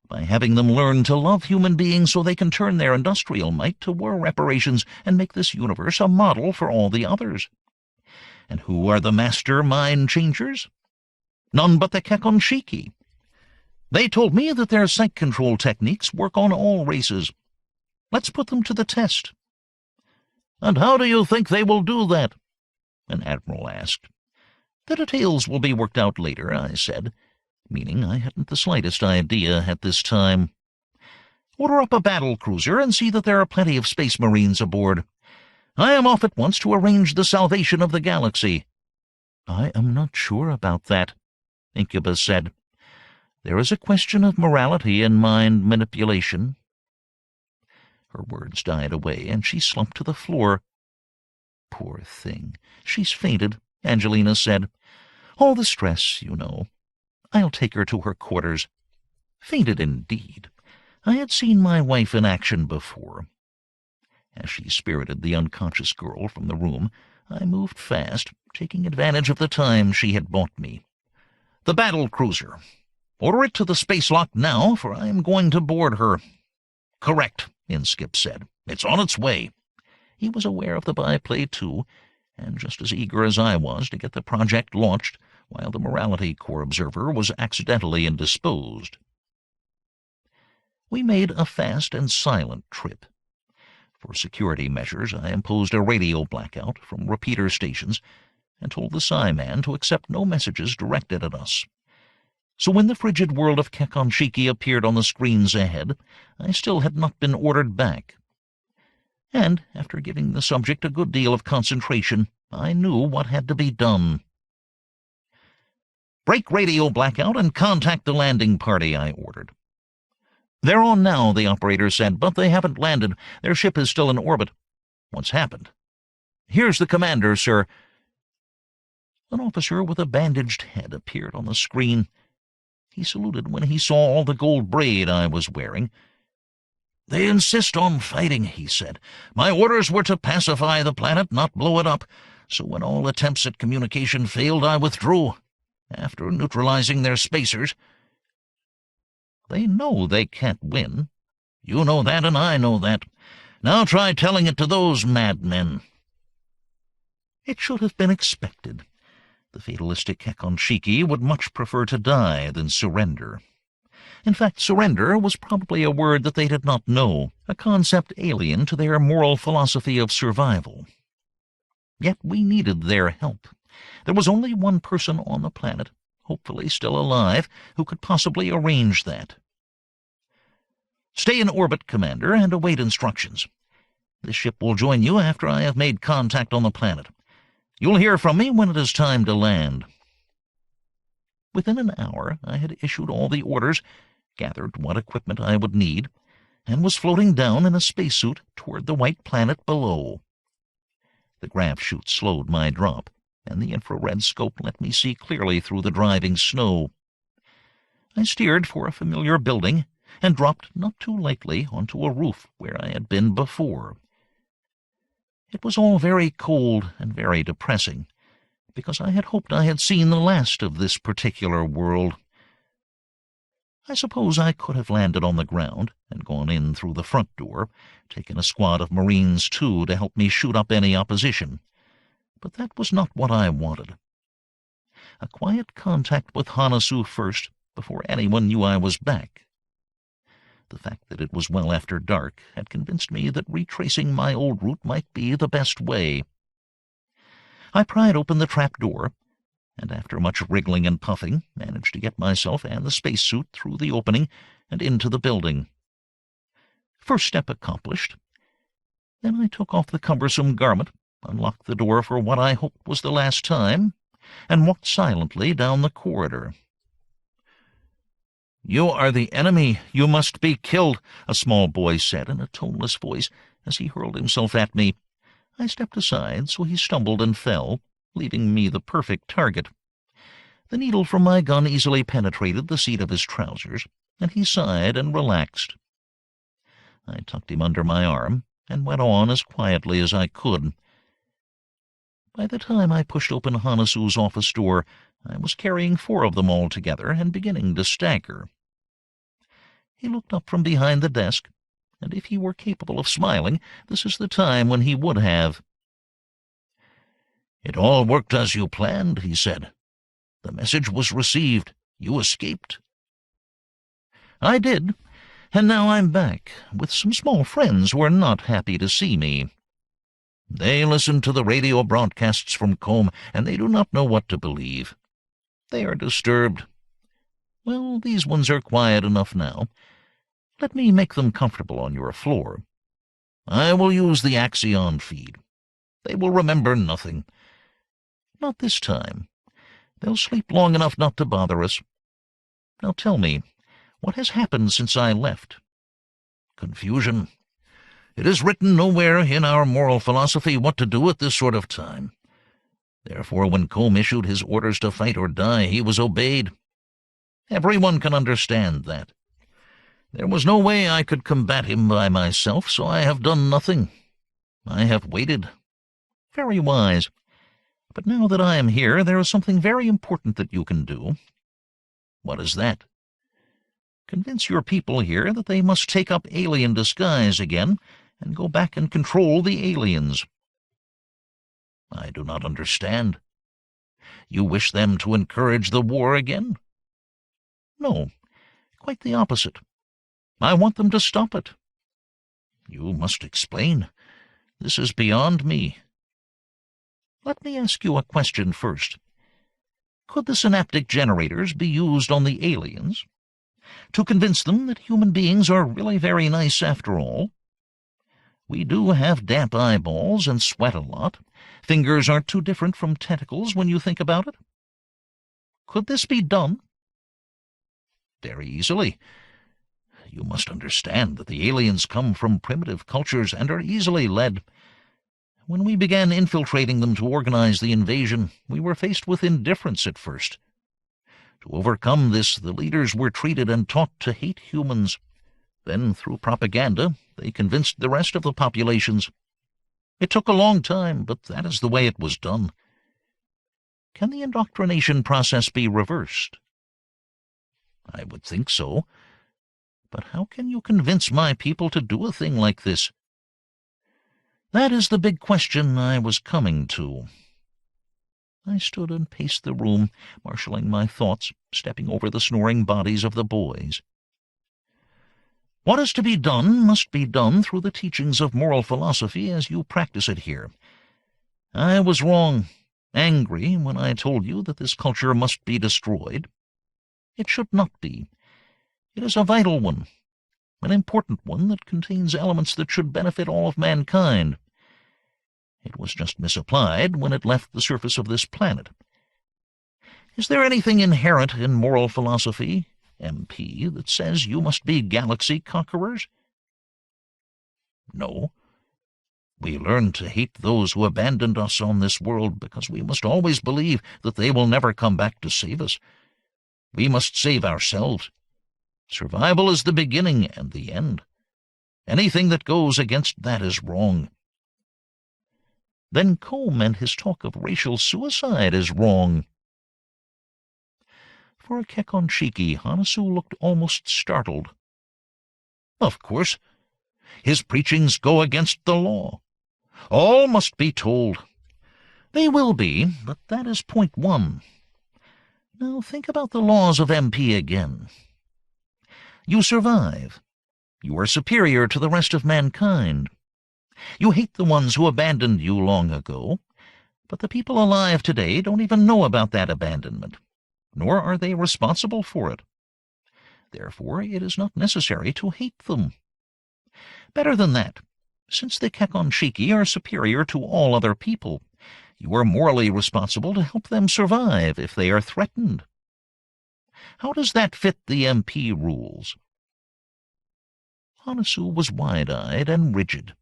By having them learn to love human beings so they can turn their industrial might to war reparations and make this universe a model for all the others. And who are the master mind-changers? None but the Kekonshiki. They told me that their psych control techniques work on all races. Let's put them to the test. And how do you think they will do that? An admiral asked. The details will be worked out later, I said, meaning I hadn't the slightest idea at this time. Order up a battle cruiser and see that there are plenty of space marines aboard. I am off at once to arrange the salvation of the galaxy. I am not sure about that, Incubus said. There is a question of morality in mind manipulation. Her words died away, and she slumped to the floor. Poor thing, she's fainted, Angelina said. All the stress, you know. I'll take her to her quarters. Fainted indeed. I had seen my wife in action before. As she spirited the unconscious girl from the room, I moved fast, taking advantage of the time she had bought me. The battle cruiser. Order it to the space lock now, for I am going to board her. Correct, Inskip said. It's on its way. He was aware of the byplay, too, and just as eager as I was to get the project launched, while the Morality Corps observer was accidentally indisposed. We made a fast and silent trip. For security measures, I imposed a radio blackout from repeater stations and told the Psi-Man to accept no messages directed at us. So when the frigid world of Kekonshiki appeared on the screens ahead, I still had not been ordered back. And, after giving the subject a good deal of concentration, I knew what had to be done. Break radio blackout and contact the landing party, I ordered. They're on now, the operator said, but they haven't landed. Their ship is still in orbit. What's happened? Here's the commander, sir. An officer with a bandaged head appeared on the screen. He saluted when he saw all the gold braid I was wearing. They insist on fighting, he said. My orders were to pacify the planet, not blow it up, so when all attempts at communication failed, I withdrew, after neutralizing their spacers. They know they can't win. You know that, and I know that. Now try telling it to those madmen. It should have been expected. The fatalistic Kekonshiki would much prefer to die than surrender. In fact, surrender was probably a word that they did not know, a concept alien to their moral philosophy of survival. Yet we needed their help. There was only one person on the planet, hopefully still alive, who could possibly arrange that. Stay in orbit, Commander, and await instructions. This ship will join you after I have made contact on the planet. You'll hear from me when it is time to land. Within an hour, I had issued all the orders, gathered what equipment I would need, and was floating down in a spacesuit toward the white planet below. The grav chute slowed my drop, and the infrared scope let me see clearly through the driving snow. I steered for a familiar building and dropped not too lightly onto a roof where I had been before. It was all very cold and very depressing, because I had hoped I had seen the last of this particular world. I suppose I could have landed on the ground and gone in through the front door, taken a squad of Marines, too, to help me shoot up any opposition. But that was not what I wanted. A quiet contact with Hanasu first, before anyone knew I was back. The fact that it was well after dark had convinced me that retracing my old route might be the best way. I pried open the trap door, and after much wriggling and puffing, managed to get myself and the spacesuit through the opening and into the building. First step accomplished. Then I took off the cumbersome garment, unlocked the door for what I hoped was the last time, and walked silently down the corridor. "You are the enemy. You must be killed," a small boy said in a toneless voice as he hurled himself at me. I stepped aside, so he stumbled and fell, leaving me the perfect target. The needle from my gun easily penetrated the seat of his trousers, and he sighed and relaxed. I tucked him under my arm and went on as quietly as I could. By the time I pushed open Hanasu's office door, I was carrying 4 of them all together and beginning to stagger. He looked up from behind the desk, and if he were capable of smiling, this is the time when he would have. "It all worked as you planned," he said. "The message was received. You escaped." "I did, and now I'm back, with some small friends who are not happy to see me. They listen to the radio broadcasts from Combe, and they do not know what to believe. They are disturbed. Well, these ones are quiet enough now. Let me make them comfortable on your floor. I will use the Axion feed. They will remember nothing. Not this time. They'll sleep long enough not to bother us. Now tell me, what has happened since I left?" "Confusion. It is written nowhere in our moral philosophy what to do at this sort of time. Therefore, when Combe issued his orders to fight or die, he was obeyed. Everyone can understand that. There was no way I could combat him by myself, so I have done nothing. I have waited. Very wise. But now that I am here, there is something very important that you can do." "What is that?" "Convince your people here that they must take up alien disguise again and go back and control the aliens." "I do not understand. You wish them to encourage the war again?" "No, quite the opposite. I want them to stop it." "You must explain. This is beyond me." "Let me ask you a question first. Could the synaptic generators be used on the aliens to convince them that human beings are really very nice after all? We do have damp eyeballs and sweat a lot. Fingers aren't too different from tentacles when you think about it. Could this be done?" "Very easily. You must understand that the aliens come from primitive cultures and are easily led. When we began infiltrating them to organize the invasion, we were faced with indifference at first. To overcome this, the leaders were treated and taught to hate humans. Then, through propaganda, they convinced the rest of the populations. It took a long time, but that is the way it was done. Can the indoctrination process be reversed?" "I would think so. But how can you convince my people to do a thing like this?" "That is the big question I was coming to." I stood and paced the room, marshalling my thoughts, stepping over the snoring bodies of the boys. "What is to be done must be done through the teachings of moral philosophy as you practice it here. I was wrong, angry, when I told you that this culture must be destroyed. It should not be. It is a vital one, an important one that contains elements that should benefit all of mankind. It was just misapplied when it left the surface of this planet. Is there anything inherent in moral philosophy, MP, that says you must be galaxy conquerors?" "No. We learn to hate those who abandoned us on this world because we must always believe that they will never come back to save us. We must save ourselves. Survival is the beginning and the end. Anything that goes against that is wrong." "Then Combe and his talk of racial suicide is wrong." For a Kekonshiki, Hanasu looked almost startled. "Of course. His preachings go against the law. All must be told. They will be, but that is point 1. Now think about the laws of MP again. You survive. You are superior to the rest of mankind. You hate the ones who abandoned you long ago, but the people alive today don't even know about that abandonment, nor are they responsible for it. Therefore, it is not necessary to hate them. Better than that, since the Kekonshiki are superior to all other people, you are morally responsible to help them survive if they are threatened. How does that fit the MP rules?" Hanasu was wide-eyed and rigid,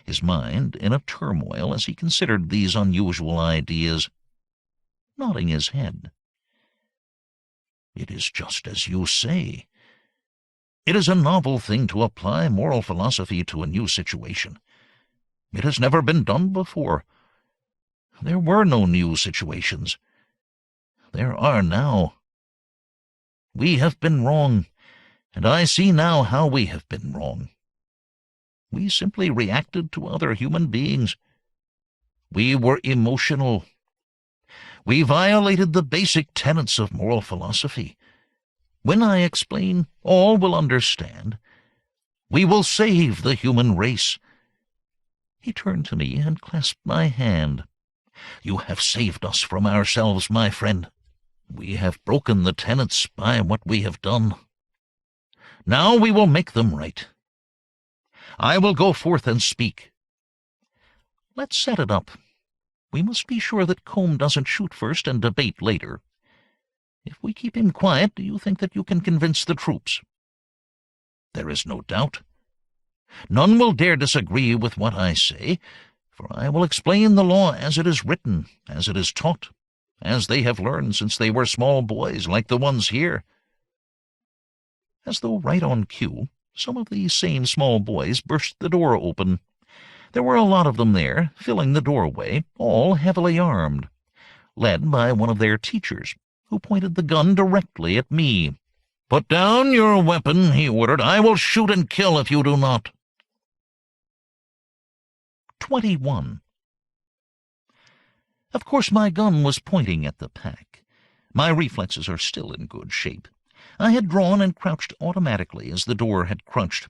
his mind in a turmoil as he considered these unusual ideas, nodding his head. "It is just as you say. It is a novel thing to apply moral philosophy to a new situation. It has never been done before. There were no new situations. There are now. We have been wrong, and I see now how we have been wrong. We simply reacted to other human beings. We were emotional. We violated the basic tenets of moral philosophy. When I explain, all will understand. We will save the human race." He turned to me and clasped my hand. "You have saved us from ourselves, my friend. We have broken the tenets by what we have done. Now we will make them right. I will go forth and speak. Let's set it up. We must be sure that Combe doesn't shoot first and debate later. If we keep him quiet, do you think that you can convince the troops?" "There is no doubt. None will dare disagree with what I say, for I will explain the law as it is written, as it is taught, as they have learned since they were small boys like the ones here." As though right on cue, some of these same small boys burst the door open. There were a lot of them there, filling the doorway, all heavily armed, led by one of their teachers, who pointed the gun directly at me. "Put down your weapon," he ordered. "I will shoot and kill if you do not." 21. Of course my gun was pointing at the pack. My reflexes are still in good shape. I had drawn and crouched automatically as the door had crunched.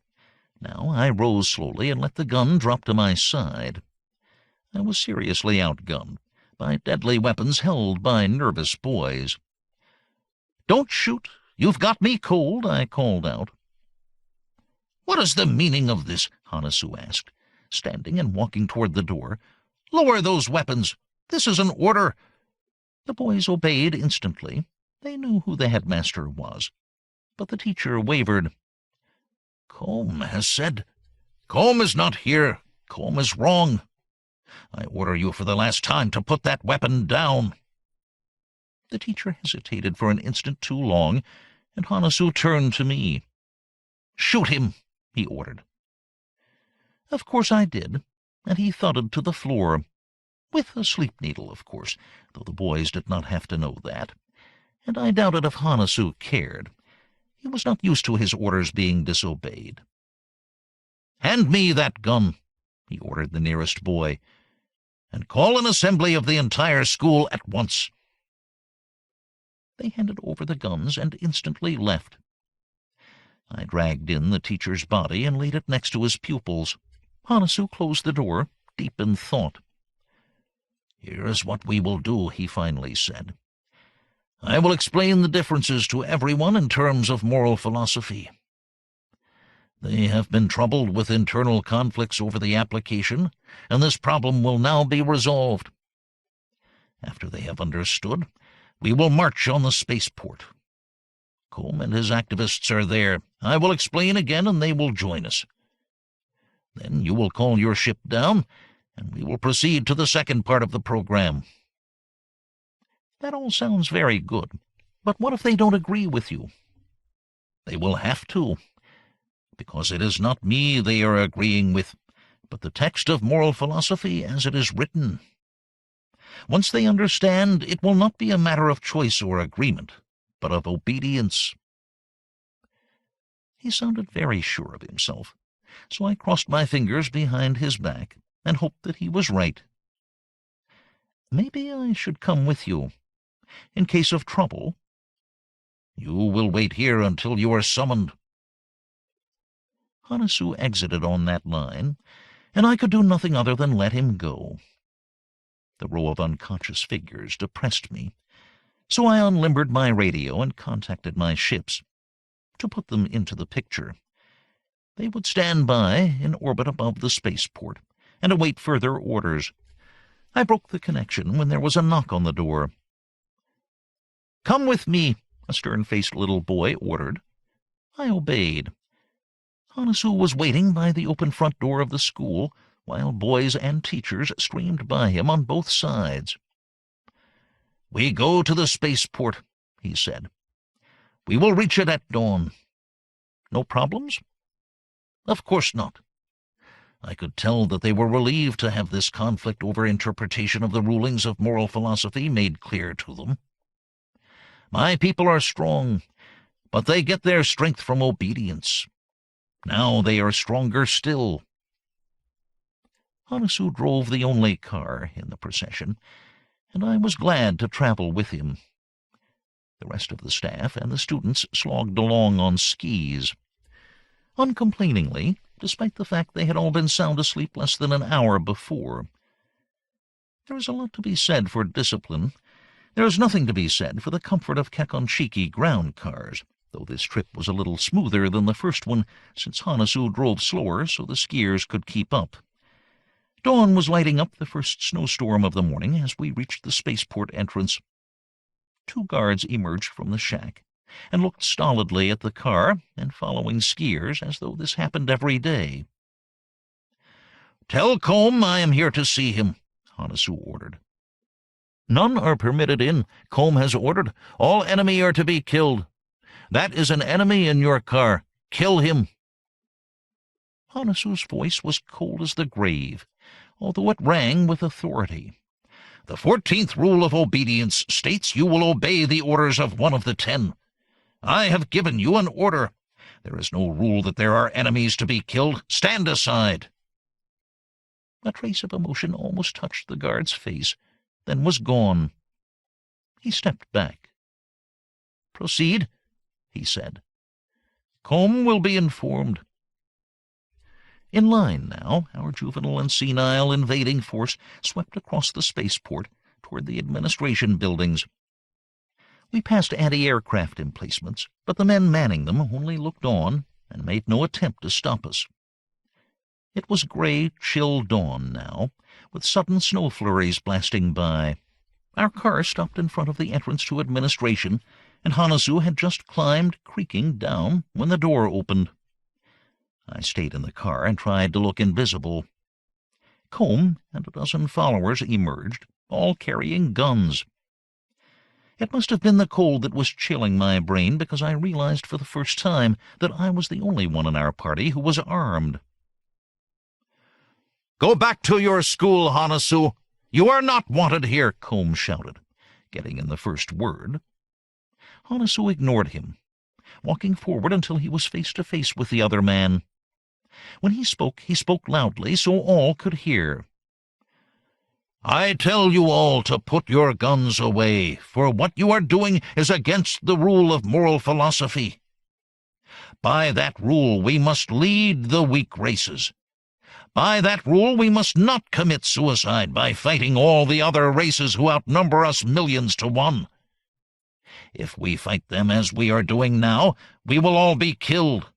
Now I rose slowly and let the gun drop to my side. I was seriously outgunned by deadly weapons held by nervous boys. "Don't shoot! You've got me cold," I called out. "What is the meaning of this?" Hanasu asked, standing and walking toward the door. "Lower those weapons! This is an order!" The boys obeyed instantly. They knew who the headmaster was. But the teacher wavered. "Combe has said. Combe is not here. Combe is wrong. I order you for the last time to put that weapon down." The teacher hesitated for an instant too long, and Hanasu turned to me. "Shoot him," he ordered. Of course I did, and he thudded to the floor. With a sleep needle, of course, though the boys did not have to know that. And I doubted if Hanasu cared. He was not used to his orders being disobeyed. "Hand me that gun," he ordered the nearest boy, "and call an assembly of the entire school at once." They handed over the guns and instantly left. I dragged in the teacher's body and laid it next to his pupils. Hanasu closed the door, deep in thought. "Here is what we will do," he finally said. "I will explain the differences to everyone in terms of moral philosophy. They have been troubled with internal conflicts over the application, and this problem will now be resolved. After they have understood, we will march on the spaceport. Combe and his activists are there. I will explain again, and they will join us. Then you will call your ship down, and we will proceed to the second part of the program." That all sounds very good, but what if they don't agree with you? They will have to, because it is not me they are agreeing with, but the text of moral philosophy as it is written. Once they understand, it will not be a matter of choice or agreement, but of obedience. He sounded very sure of himself, so I crossed my fingers behind his back and hoped that he was right. "Maybe I should come with you, in case of trouble." "You will wait here until you are summoned." Hanasu exited on that line, and I could do nothing other than let him go. The row of unconscious figures depressed me, so I unlimbered my radio and contacted my ships to put them into the picture. They would stand by in orbit above the spaceport and await further orders. I broke the connection when there was a knock on the door. "Come with me," a stern-faced little boy ordered. I obeyed. Hanasu was waiting by the open front door of the school, while boys and teachers streamed by him on both sides. "We go to the spaceport," he said. "We will reach it at dawn. No problems?" "Of course not. I could tell that they were relieved to have this conflict over interpretation of the rulings of moral philosophy made clear to them. My people are strong, but they get their strength from obedience. Now they are stronger still. Hanasu drove the only car in the procession, and I was glad to travel with him. The rest of the staff and the students slogged along on skis. Uncomplainingly, despite the fact they had all been sound asleep less than an hour before. There is a lot to be said for discipline. There is nothing to be said for the comfort of Kekonshiki ground cars, though this trip was a little smoother than the first one, since Hanasu drove slower so the skiers could keep up. Dawn was lighting up the first snowstorm of the morning as we reached the spaceport entrance. 2 guards emerged from the shack and looked stolidly at the car and following skiers as though this happened every day. "Tell Combe I am here to see him," Hanasu ordered. "None are permitted in. Combe has ordered. All enemy are to be killed. That is an enemy in your car. Kill him." Hanasu's voice was cold as the grave, although it rang with authority. "The 14th rule of obedience states you will obey the orders of one of the 10. I have given you an order. There is no rule that there are enemies to be killed. Stand aside." A trace of emotion almost touched the guard's face, then was gone. He stepped back. "Proceed," he said. "Combe will be informed." In line now, our juvenile and senile invading force swept across the spaceport toward the administration buildings. We passed anti-aircraft emplacements, but the men manning them only looked on and made no attempt to stop us. It was gray, chill dawn now, with sudden snow flurries blasting by. Our car stopped in front of the entrance to administration, and Hanasu had just climbed, creaking, down when the door opened. I stayed in the car and tried to look invisible. Combe and a dozen followers emerged, all carrying guns. It must have been the cold that was chilling my brain, because I realized for the first time that I was the only one in our party who was armed. "Go back to your school, Hanasu. You are not wanted here," Combe shouted, getting in the first word. Hanasu ignored him, walking forward until he was face to face with the other man. When he spoke loudly so all could hear. "I tell you all to put your guns away, for what you are doing is against the rule of moral philosophy. By that rule we must lead the weak races. By that rule we must not commit suicide by fighting all the other races who outnumber us millions to 1. If we fight them as we are doing now, we will all be killed.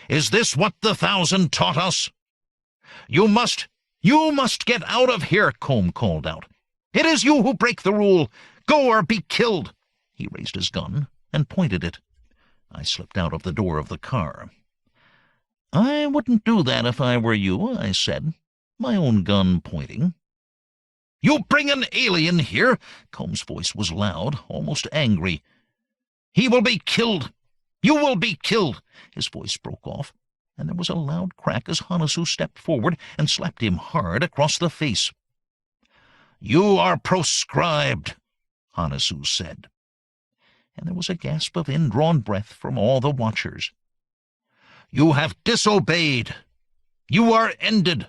Is this what the 1,000 taught us? You must get out of here," Combe called out. "It is you who break the rule. Go or be killed." He raised his gun and pointed it. I slipped out of the door of the car. "I wouldn't do that if I were you," I said, my own gun pointing. "You bring an alien here," Combs' voice was loud, almost angry. "He will be killed. You will be killed." His voice broke off, and there was a loud crack as Hanasu stepped forward and slapped him hard across the face. "You are proscribed," Hanasu said. And there was a gasp of indrawn breath from all the watchers. "You have disobeyed. You are ended."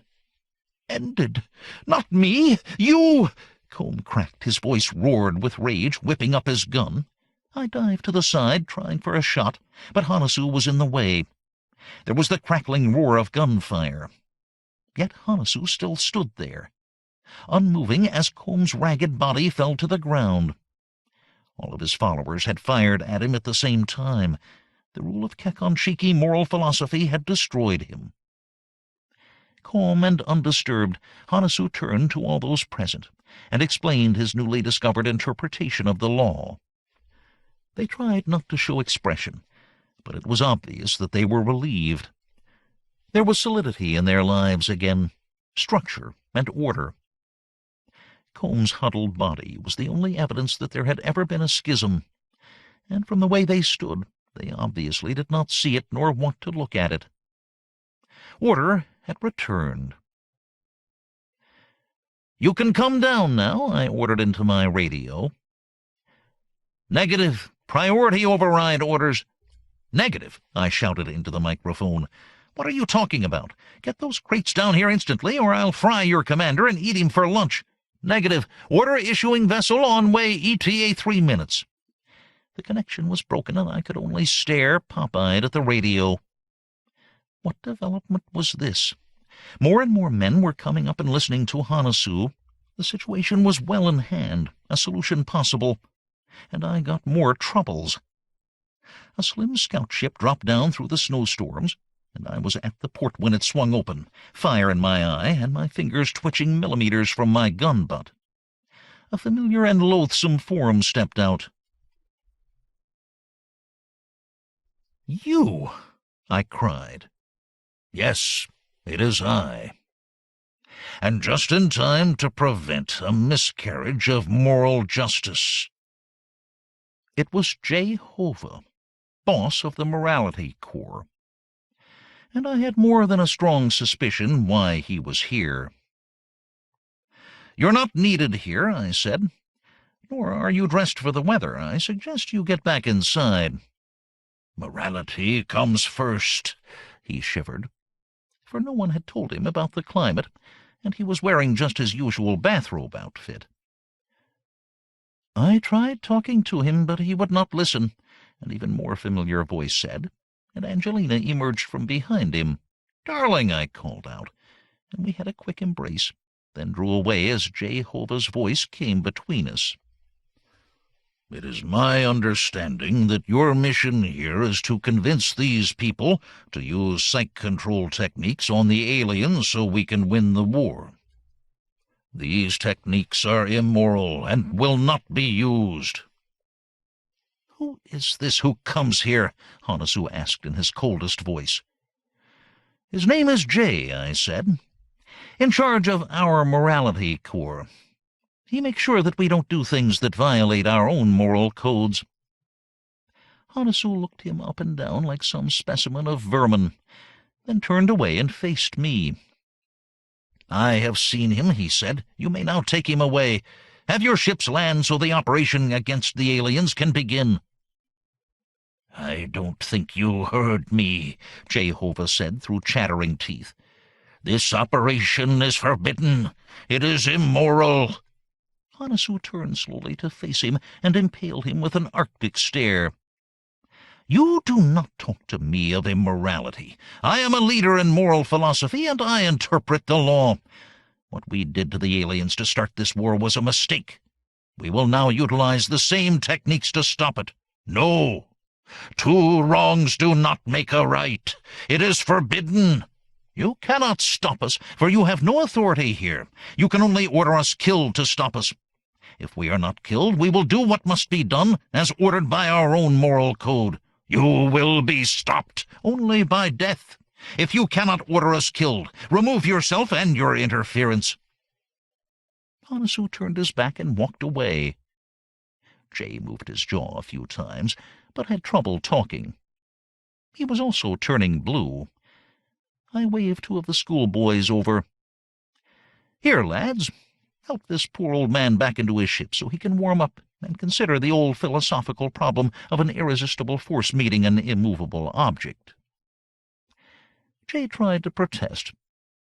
"Ended? Not me! You!" Combe cracked. His voice roared with rage, whipping up his gun. I dived to the side, trying for a shot, but Hanasu was in the way. There was the crackling roar of gunfire. Yet Hanasu still stood there, unmoving as Combs' ragged body fell to the ground. All of his followers had fired at him at the same time. The rule of Kekonshiki moral philosophy had destroyed him. Calm and undisturbed, Hanasu turned to all those present and explained his newly discovered interpretation of the law. They tried not to show expression, but it was obvious that they were relieved. There was solidity in their lives again, structure and order. Combs' huddled body was the only evidence that there had ever been a schism, and from the way they stood, they obviously did not see it nor want to look at it. Order had returned. "You can come down now," I ordered into my radio. "Negative. Priority override orders." "Negative," I shouted into the microphone. "What are you talking about? Get those crates down here instantly, or I'll fry your commander and eat him for lunch. Negative. Order issuing vessel on way ETA 3 minutes. The connection was broken, and I could only stare pop-eyed at the radio. What development was this? More and more men were coming up and listening to Hanasu. The situation was well in hand, a solution possible, and I got more troubles. A slim scout ship dropped down through the snowstorms, and I was at the port when it swung open, fire in my eye and my fingers twitching millimeters from my gun butt. A familiar and loathsome form stepped out. "You!" I cried. "Yes, it is I. And just in time to prevent a miscarriage of moral justice." It was Jehovah, boss of the Morality Corps, and I had more than a strong suspicion why he was here. "You're not needed here," I said. "Nor are you dressed for the weather. I suggest you get back inside." "Morality comes first," he shivered, for no one had told him about the climate, and he was wearing just his usual bathrobe outfit. I tried talking to him, but he would not listen, an even more familiar voice said, and Angelina emerged from behind him. "Darling," I called out, and we had a quick embrace, then drew away as Jehovah's voice came between us. "It is my understanding that your mission here is to convince these people to use psych control techniques on the aliens so we can win the war. These techniques are immoral and will not be used." "Who is this who comes here?" Hanasu asked in his coldest voice. "His name is Jay," I said, "in charge of our Morality Corps. He makes sure that we don't do things that violate our own moral codes." Hanasu looked him up and down like some specimen of vermin, then turned away and faced me. "I have seen him," he said. "You may now take him away. Have your ships land so the operation against the aliens can begin." "I don't think you heard me," Jehovah said through chattering teeth. "This operation is forbidden. It is immoral." Hanasu turned slowly to face him and impaled him with an arctic stare. "You do not talk to me of immorality. I am a leader in moral philosophy, and I interpret the law. What we did to the aliens to start this war was a mistake. We will now utilize the same techniques to stop it. No, two wrongs do not make a right. It is forbidden. You cannot stop us, for you have no authority here. You can only order us killed to stop us. If we are not killed, we will do what must be done, as ordered by our own moral code. You will be stopped only by death. If you cannot order us killed, remove yourself and your interference." Hanasu turned his back and walked away. Jay moved his jaw a few times, but had trouble talking. He was also turning blue. I waved 2 of the schoolboys over. "Here, lads, help this poor old man back into his ship so he can warm up and consider the old philosophical problem of an irresistible force meeting an immovable object." Jay tried to protest,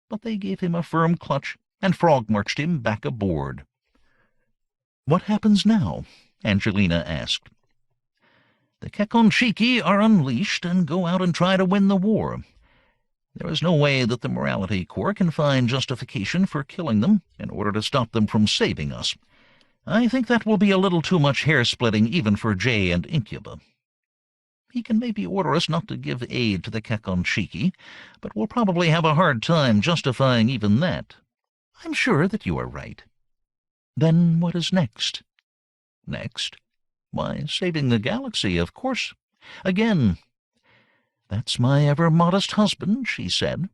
but they gave him a firm clutch and frog-marched him back aboard. "What happens now?" Angelina asked. "The Kekonshiki are unleashed and go out and try to win the war. There is no way that the Morality Corps can find justification for killing them in order to stop them from saving us. I think that will be a little too much hair-splitting even for Jay and Incuba. He can maybe order us not to give aid to the Kekonshiki, but we'll probably have a hard time justifying even that. I'm sure that you are right. Then what is next?" "Next? Why, saving the galaxy, of course. Again." "That's my ever-modest husband," she said,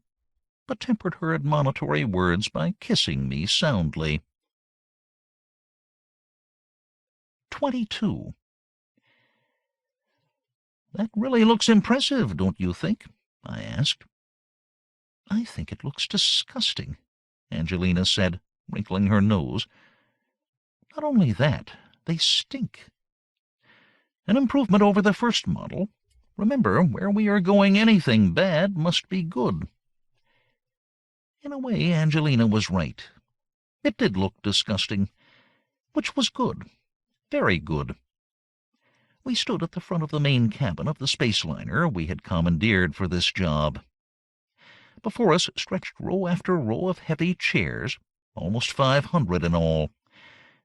but tempered her admonitory words by kissing me soundly. 22. "That really looks impressive, don't you think?" I asked. "I think it looks disgusting," Angelina said, wrinkling her nose. "Not only that, they stink." "An improvement over the first model. Remember, where we are going, anything bad must be good." In a way, Angelina was right. It did look disgusting, which was good, very good. We stood at the front of the main cabin of the space liner we had commandeered for this job. Before us stretched row after row of heavy chairs, almost 500 in all,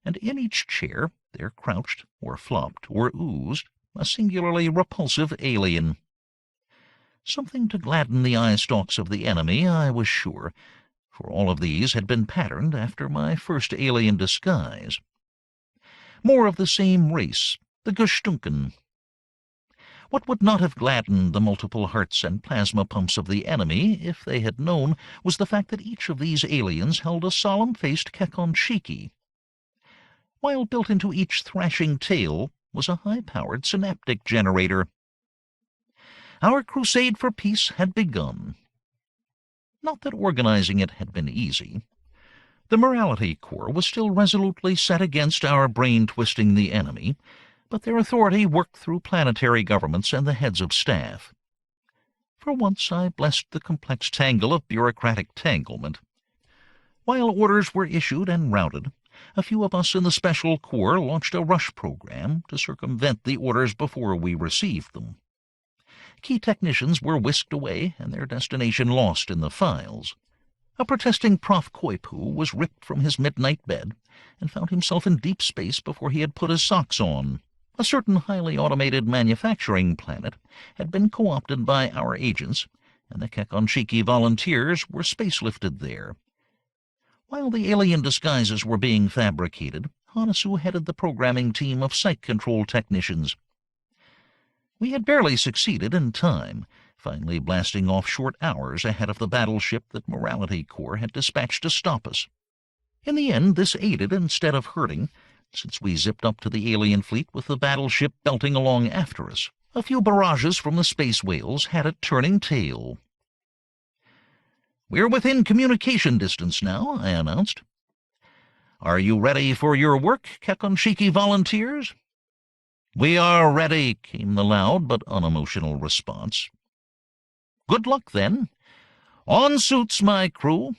and in each chair there crouched, or flopped, or oozed, a singularly repulsive alien. Something to gladden the eye-stalks of the enemy, I was sure, for all of these had been patterned after my first alien disguise. More of the same race, the Gestunken. What would not have gladdened the multiple hearts and plasma pumps of the enemy, if they had known, was the fact that each of these aliens held a solemn-faced Kekonshiki, while built into each thrashing tail was a high-powered synaptic generator. Our crusade for peace had begun. Not that organizing it had been easy. The Morality Corps was still resolutely set against our brain-twisting the enemy, but their authority worked through planetary governments and the heads of staff. For once I blessed the complex tangle of bureaucratic tanglement. While orders were issued and routed, a few of us in the Special Corps launched a rush program to circumvent the orders before we received them. Key technicians were whisked away and their destination lost in the files. A protesting Prof. Koipu was ripped from his midnight bed and found himself in deep space before he had put his socks on. A certain highly automated manufacturing planet had been co-opted by our agents, and the Kekonshiki volunteers were space-lifted there. While the alien disguises were being fabricated, Hanasu headed the programming team of site control technicians. We had barely succeeded in time, finally blasting off short hours ahead of the battleship that Morality Corps had dispatched to stop us. In the end, this aided instead of hurting, since we zipped up to the alien fleet with the battleship belting along after us. A few barrages from the space whales had it turning tail. "We're within communication distance now," I announced. "Are you ready for your work, Kekonshiki volunteers?" "We are ready," came the loud but unemotional response. "Good luck, then. On suits, my crew."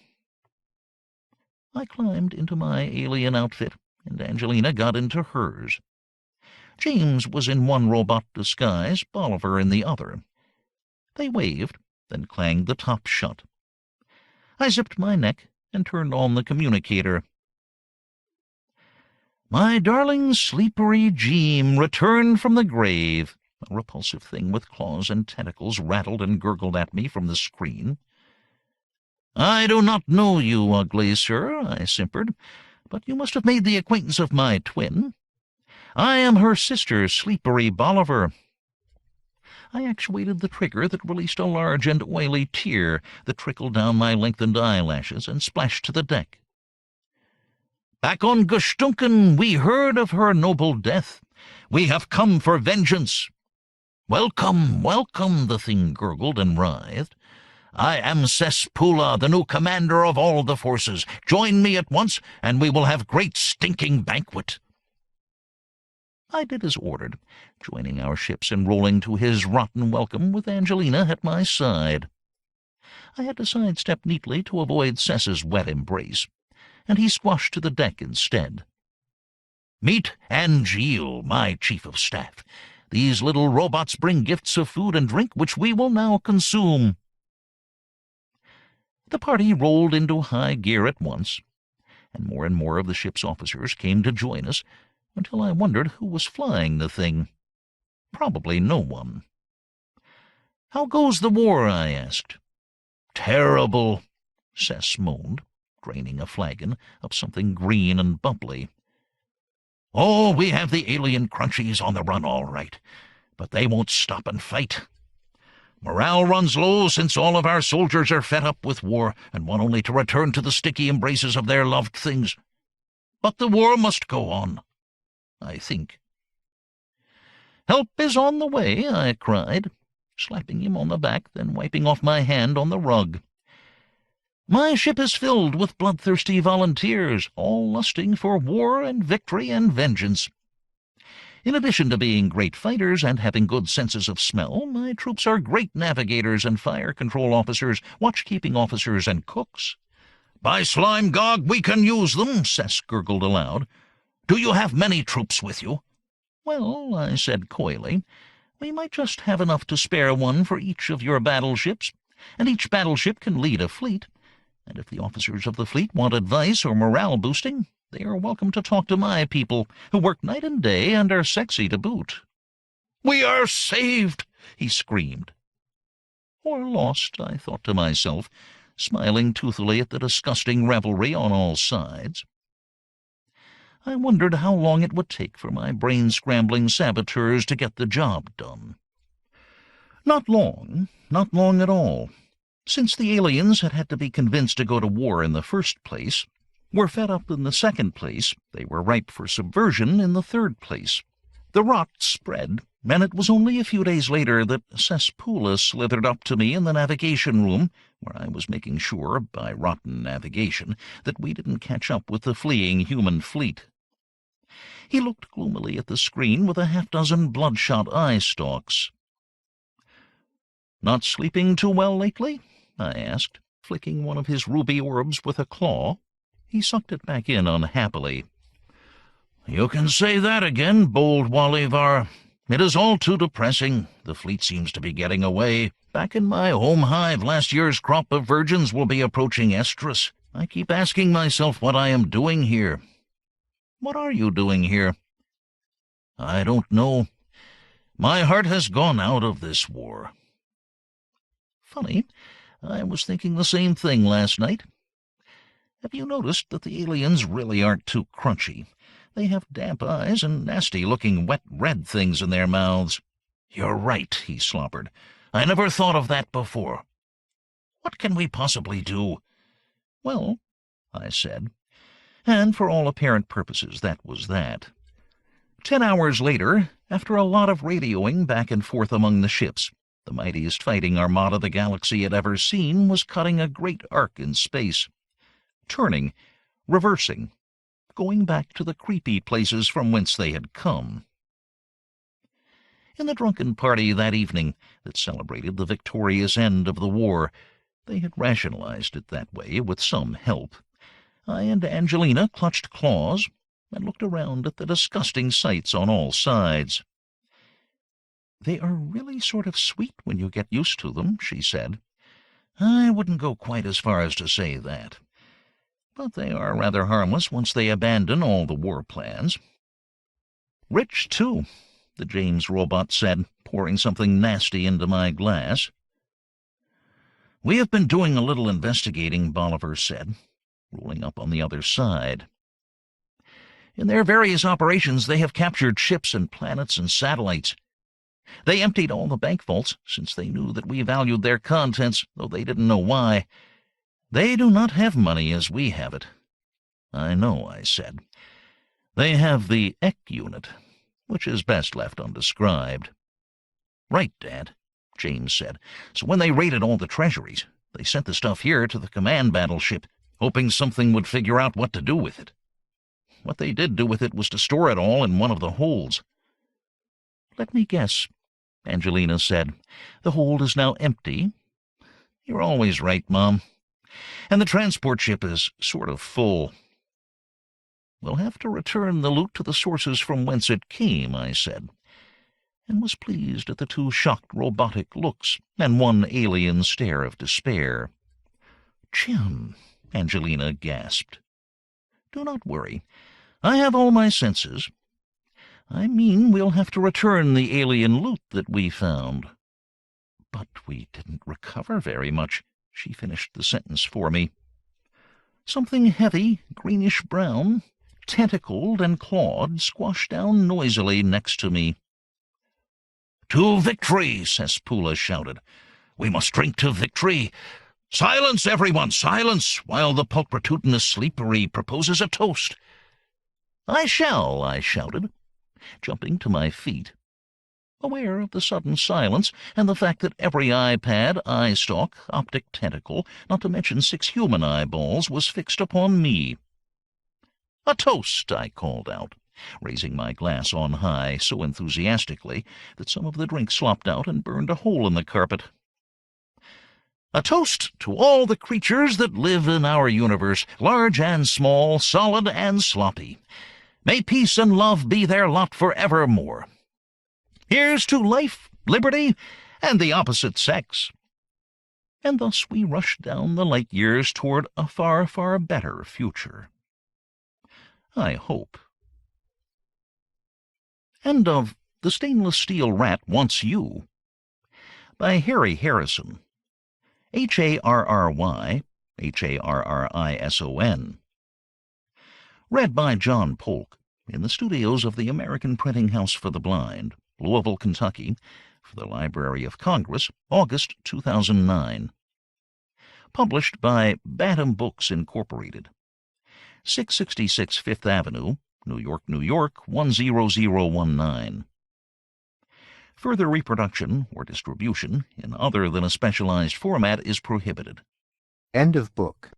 I climbed into my alien outfit, and Angelina got into hers. James was in one robot disguise, Bolivar in the other. They waved, then clanged the top shut. I zipped my neck and turned on the communicator. "My darling sleepery Jeem returned from the grave." A repulsive thing with claws and tentacles rattled and gurgled at me from the screen. "I do not know you, ugly sir," I simpered, "but you must have made the acquaintance of my twin. I am her sister, Sleepery Bolivar." I actuated the trigger that released a large and oily tear that trickled down my lengthened eyelashes and splashed to the deck. "Back on Gestunken, we heard of her noble death. We have come for vengeance." "Welcome, welcome," the thing gurgled and writhed. "I am Cesspool, the new commander of all the forces. Join me at once, and we will have great stinking banquet." I did as ordered, joining our ships and rolling to his rotten welcome with Angelina at my side. I had to sidestep neatly to avoid Cess's wet embrace, and he squashed to the deck instead. "Meet Angeal, my chief of staff. These little robots bring gifts of food and drink which we will now consume." The party rolled into high gear at once, and more of the ship's officers came to join us, until I wondered who was flying the thing. Probably no one. "How goes the war?" I asked. "Terrible," Cess moaned, draining a flagon of something green and bubbly. "Oh, we have the alien crunchies on the run all right, but they won't stop and fight. Morale runs low since all of our soldiers are fed up with war and want only to return to the sticky embraces of their loved things. But the war must go on, I think." "Help is on the way," I cried, slapping him on the back, then wiping off my hand on the rug. My ship is filled with bloodthirsty volunteers, all lusting for war and victory and vengeance. In addition to being great fighters and having good senses of smell, my troops are great navigators and fire control officers, watchkeeping officers, and cooks." "By Slime Gog, we can use them," Sess gurgled aloud. "Do you have many troops with you?" "Well," I said coyly, "we might just have enough to spare one for each of your battleships, and each battleship can lead a fleet. And if the officers of the fleet want advice or morale boosting, they are welcome to talk to my people, who work night and day and are sexy to boot." "We are saved!" he screamed. Or lost, I thought to myself, smiling toothily at the disgusting revelry on all sides. I wondered how long it would take for my brain-scrambling saboteurs to get the job done. Not long at all. Since the aliens had to be convinced to go to war in the first place, were fed up in the second place, they were ripe for subversion in the third place. The rot spread, and it was only a few days later that Cesspoola slithered up to me in the navigation room, where I was making sure, by rotten navigation, that we didn't catch up with the fleeing human fleet. He looked gloomily at the screen with a half-dozen bloodshot eye stalks. "Not sleeping too well lately?" I asked, flicking one of his ruby orbs with a claw. He sucked it back in unhappily. "You can say that again, bold Walivar. It is all too depressing. The fleet seems to be getting away. Back in my home hive, last year's crop of virgins will be approaching estrus. I keep asking myself what I am doing here." "What are you doing here?" "I don't know. My heart has gone out of this war." Funny, I was thinking the same thing last night. Have you noticed that the aliens really aren't too crunchy? They have damp eyes and nasty-looking wet red things in their mouths. "You're right," he slobbered. "I never thought of that before. What can we possibly do?" "Well," I said, and for all apparent purposes that was that. 10 hours later, after a lot of radioing back and forth among the ships, the mightiest fighting armada the galaxy had ever seen was cutting a great arc in space. Turning, reversing, going back to the creepy places from whence they had come. In the drunken party that evening that celebrated the victorious end of the war, they had rationalized it that way with some help. I and Angelina clutched claws and looked around at the disgusting sights on all sides. "They are really sort of sweet when you get used to them," she said. "I wouldn't go quite as far as to say that. But they are rather harmless once they abandon all the war plans." "Rich, too," the James robot said, pouring something nasty into my glass. "We have been doing a little investigating," Bolivar said, rolling up on the other side. "In their various operations they have captured ships and planets and satellites. They emptied all the bank vaults, since they knew that we valued their contents, though they didn't know why. They do not have money as we have it." "I know," I said. "They have the EC unit, which is best left undescribed." "Right, Dad," James said. "So when they raided all the treasuries, they sent the stuff here to the command battleship, hoping something would figure out what to do with it. What they did do with it was to store it all in one of the holds." "Let me guess," Angelina said. "The hold is now empty?" "You're always right, Mom. And the transport ship is sort of full." "We'll have to return the loot to the sources from whence it came," I said, and was pleased at the 2 shocked robotic looks and 1 alien stare of despair. "Jim," Angelina gasped. "Do not worry. I have all my senses. I mean, we'll have to return the alien loot that we found." "But we didn't recover very much," she finished the sentence for me. Something heavy, greenish-brown, tentacled and clawed, squashed down noisily next to me. "To victory!" Cesspoola shouted. "We must drink to victory! Silence, everyone, silence, while the pulchritudinous sleepery proposes a toast!" "I shall," I shouted, jumping to my feet. aware of the sudden silence and the fact that every iPad, eye stalk, optic tentacle, not to mention 6 human eyeballs, was fixed upon me. "A toast," I called out, raising my glass on high so enthusiastically that some of the drink slopped out and burned a hole in the carpet. "A toast to all the creatures that live in our universe, large and small, solid and sloppy. May peace and love be their lot forevermore. Here's to life, liberty, and the opposite sex." And thus we rushed down the light years toward a far, far better future. I hope. End of The Stainless Steel Rat Wants You by Harry Harrison. Harry Harrison. Read by John Polk in the studios of the American Printing House for the Blind, Louisville, Kentucky, for the Library of Congress, August 2009. Published by Bantam Books, Incorporated. 666 Fifth Avenue, New York, New York, 10019. Further reproduction or distribution in other than a specialized format is prohibited. End of book.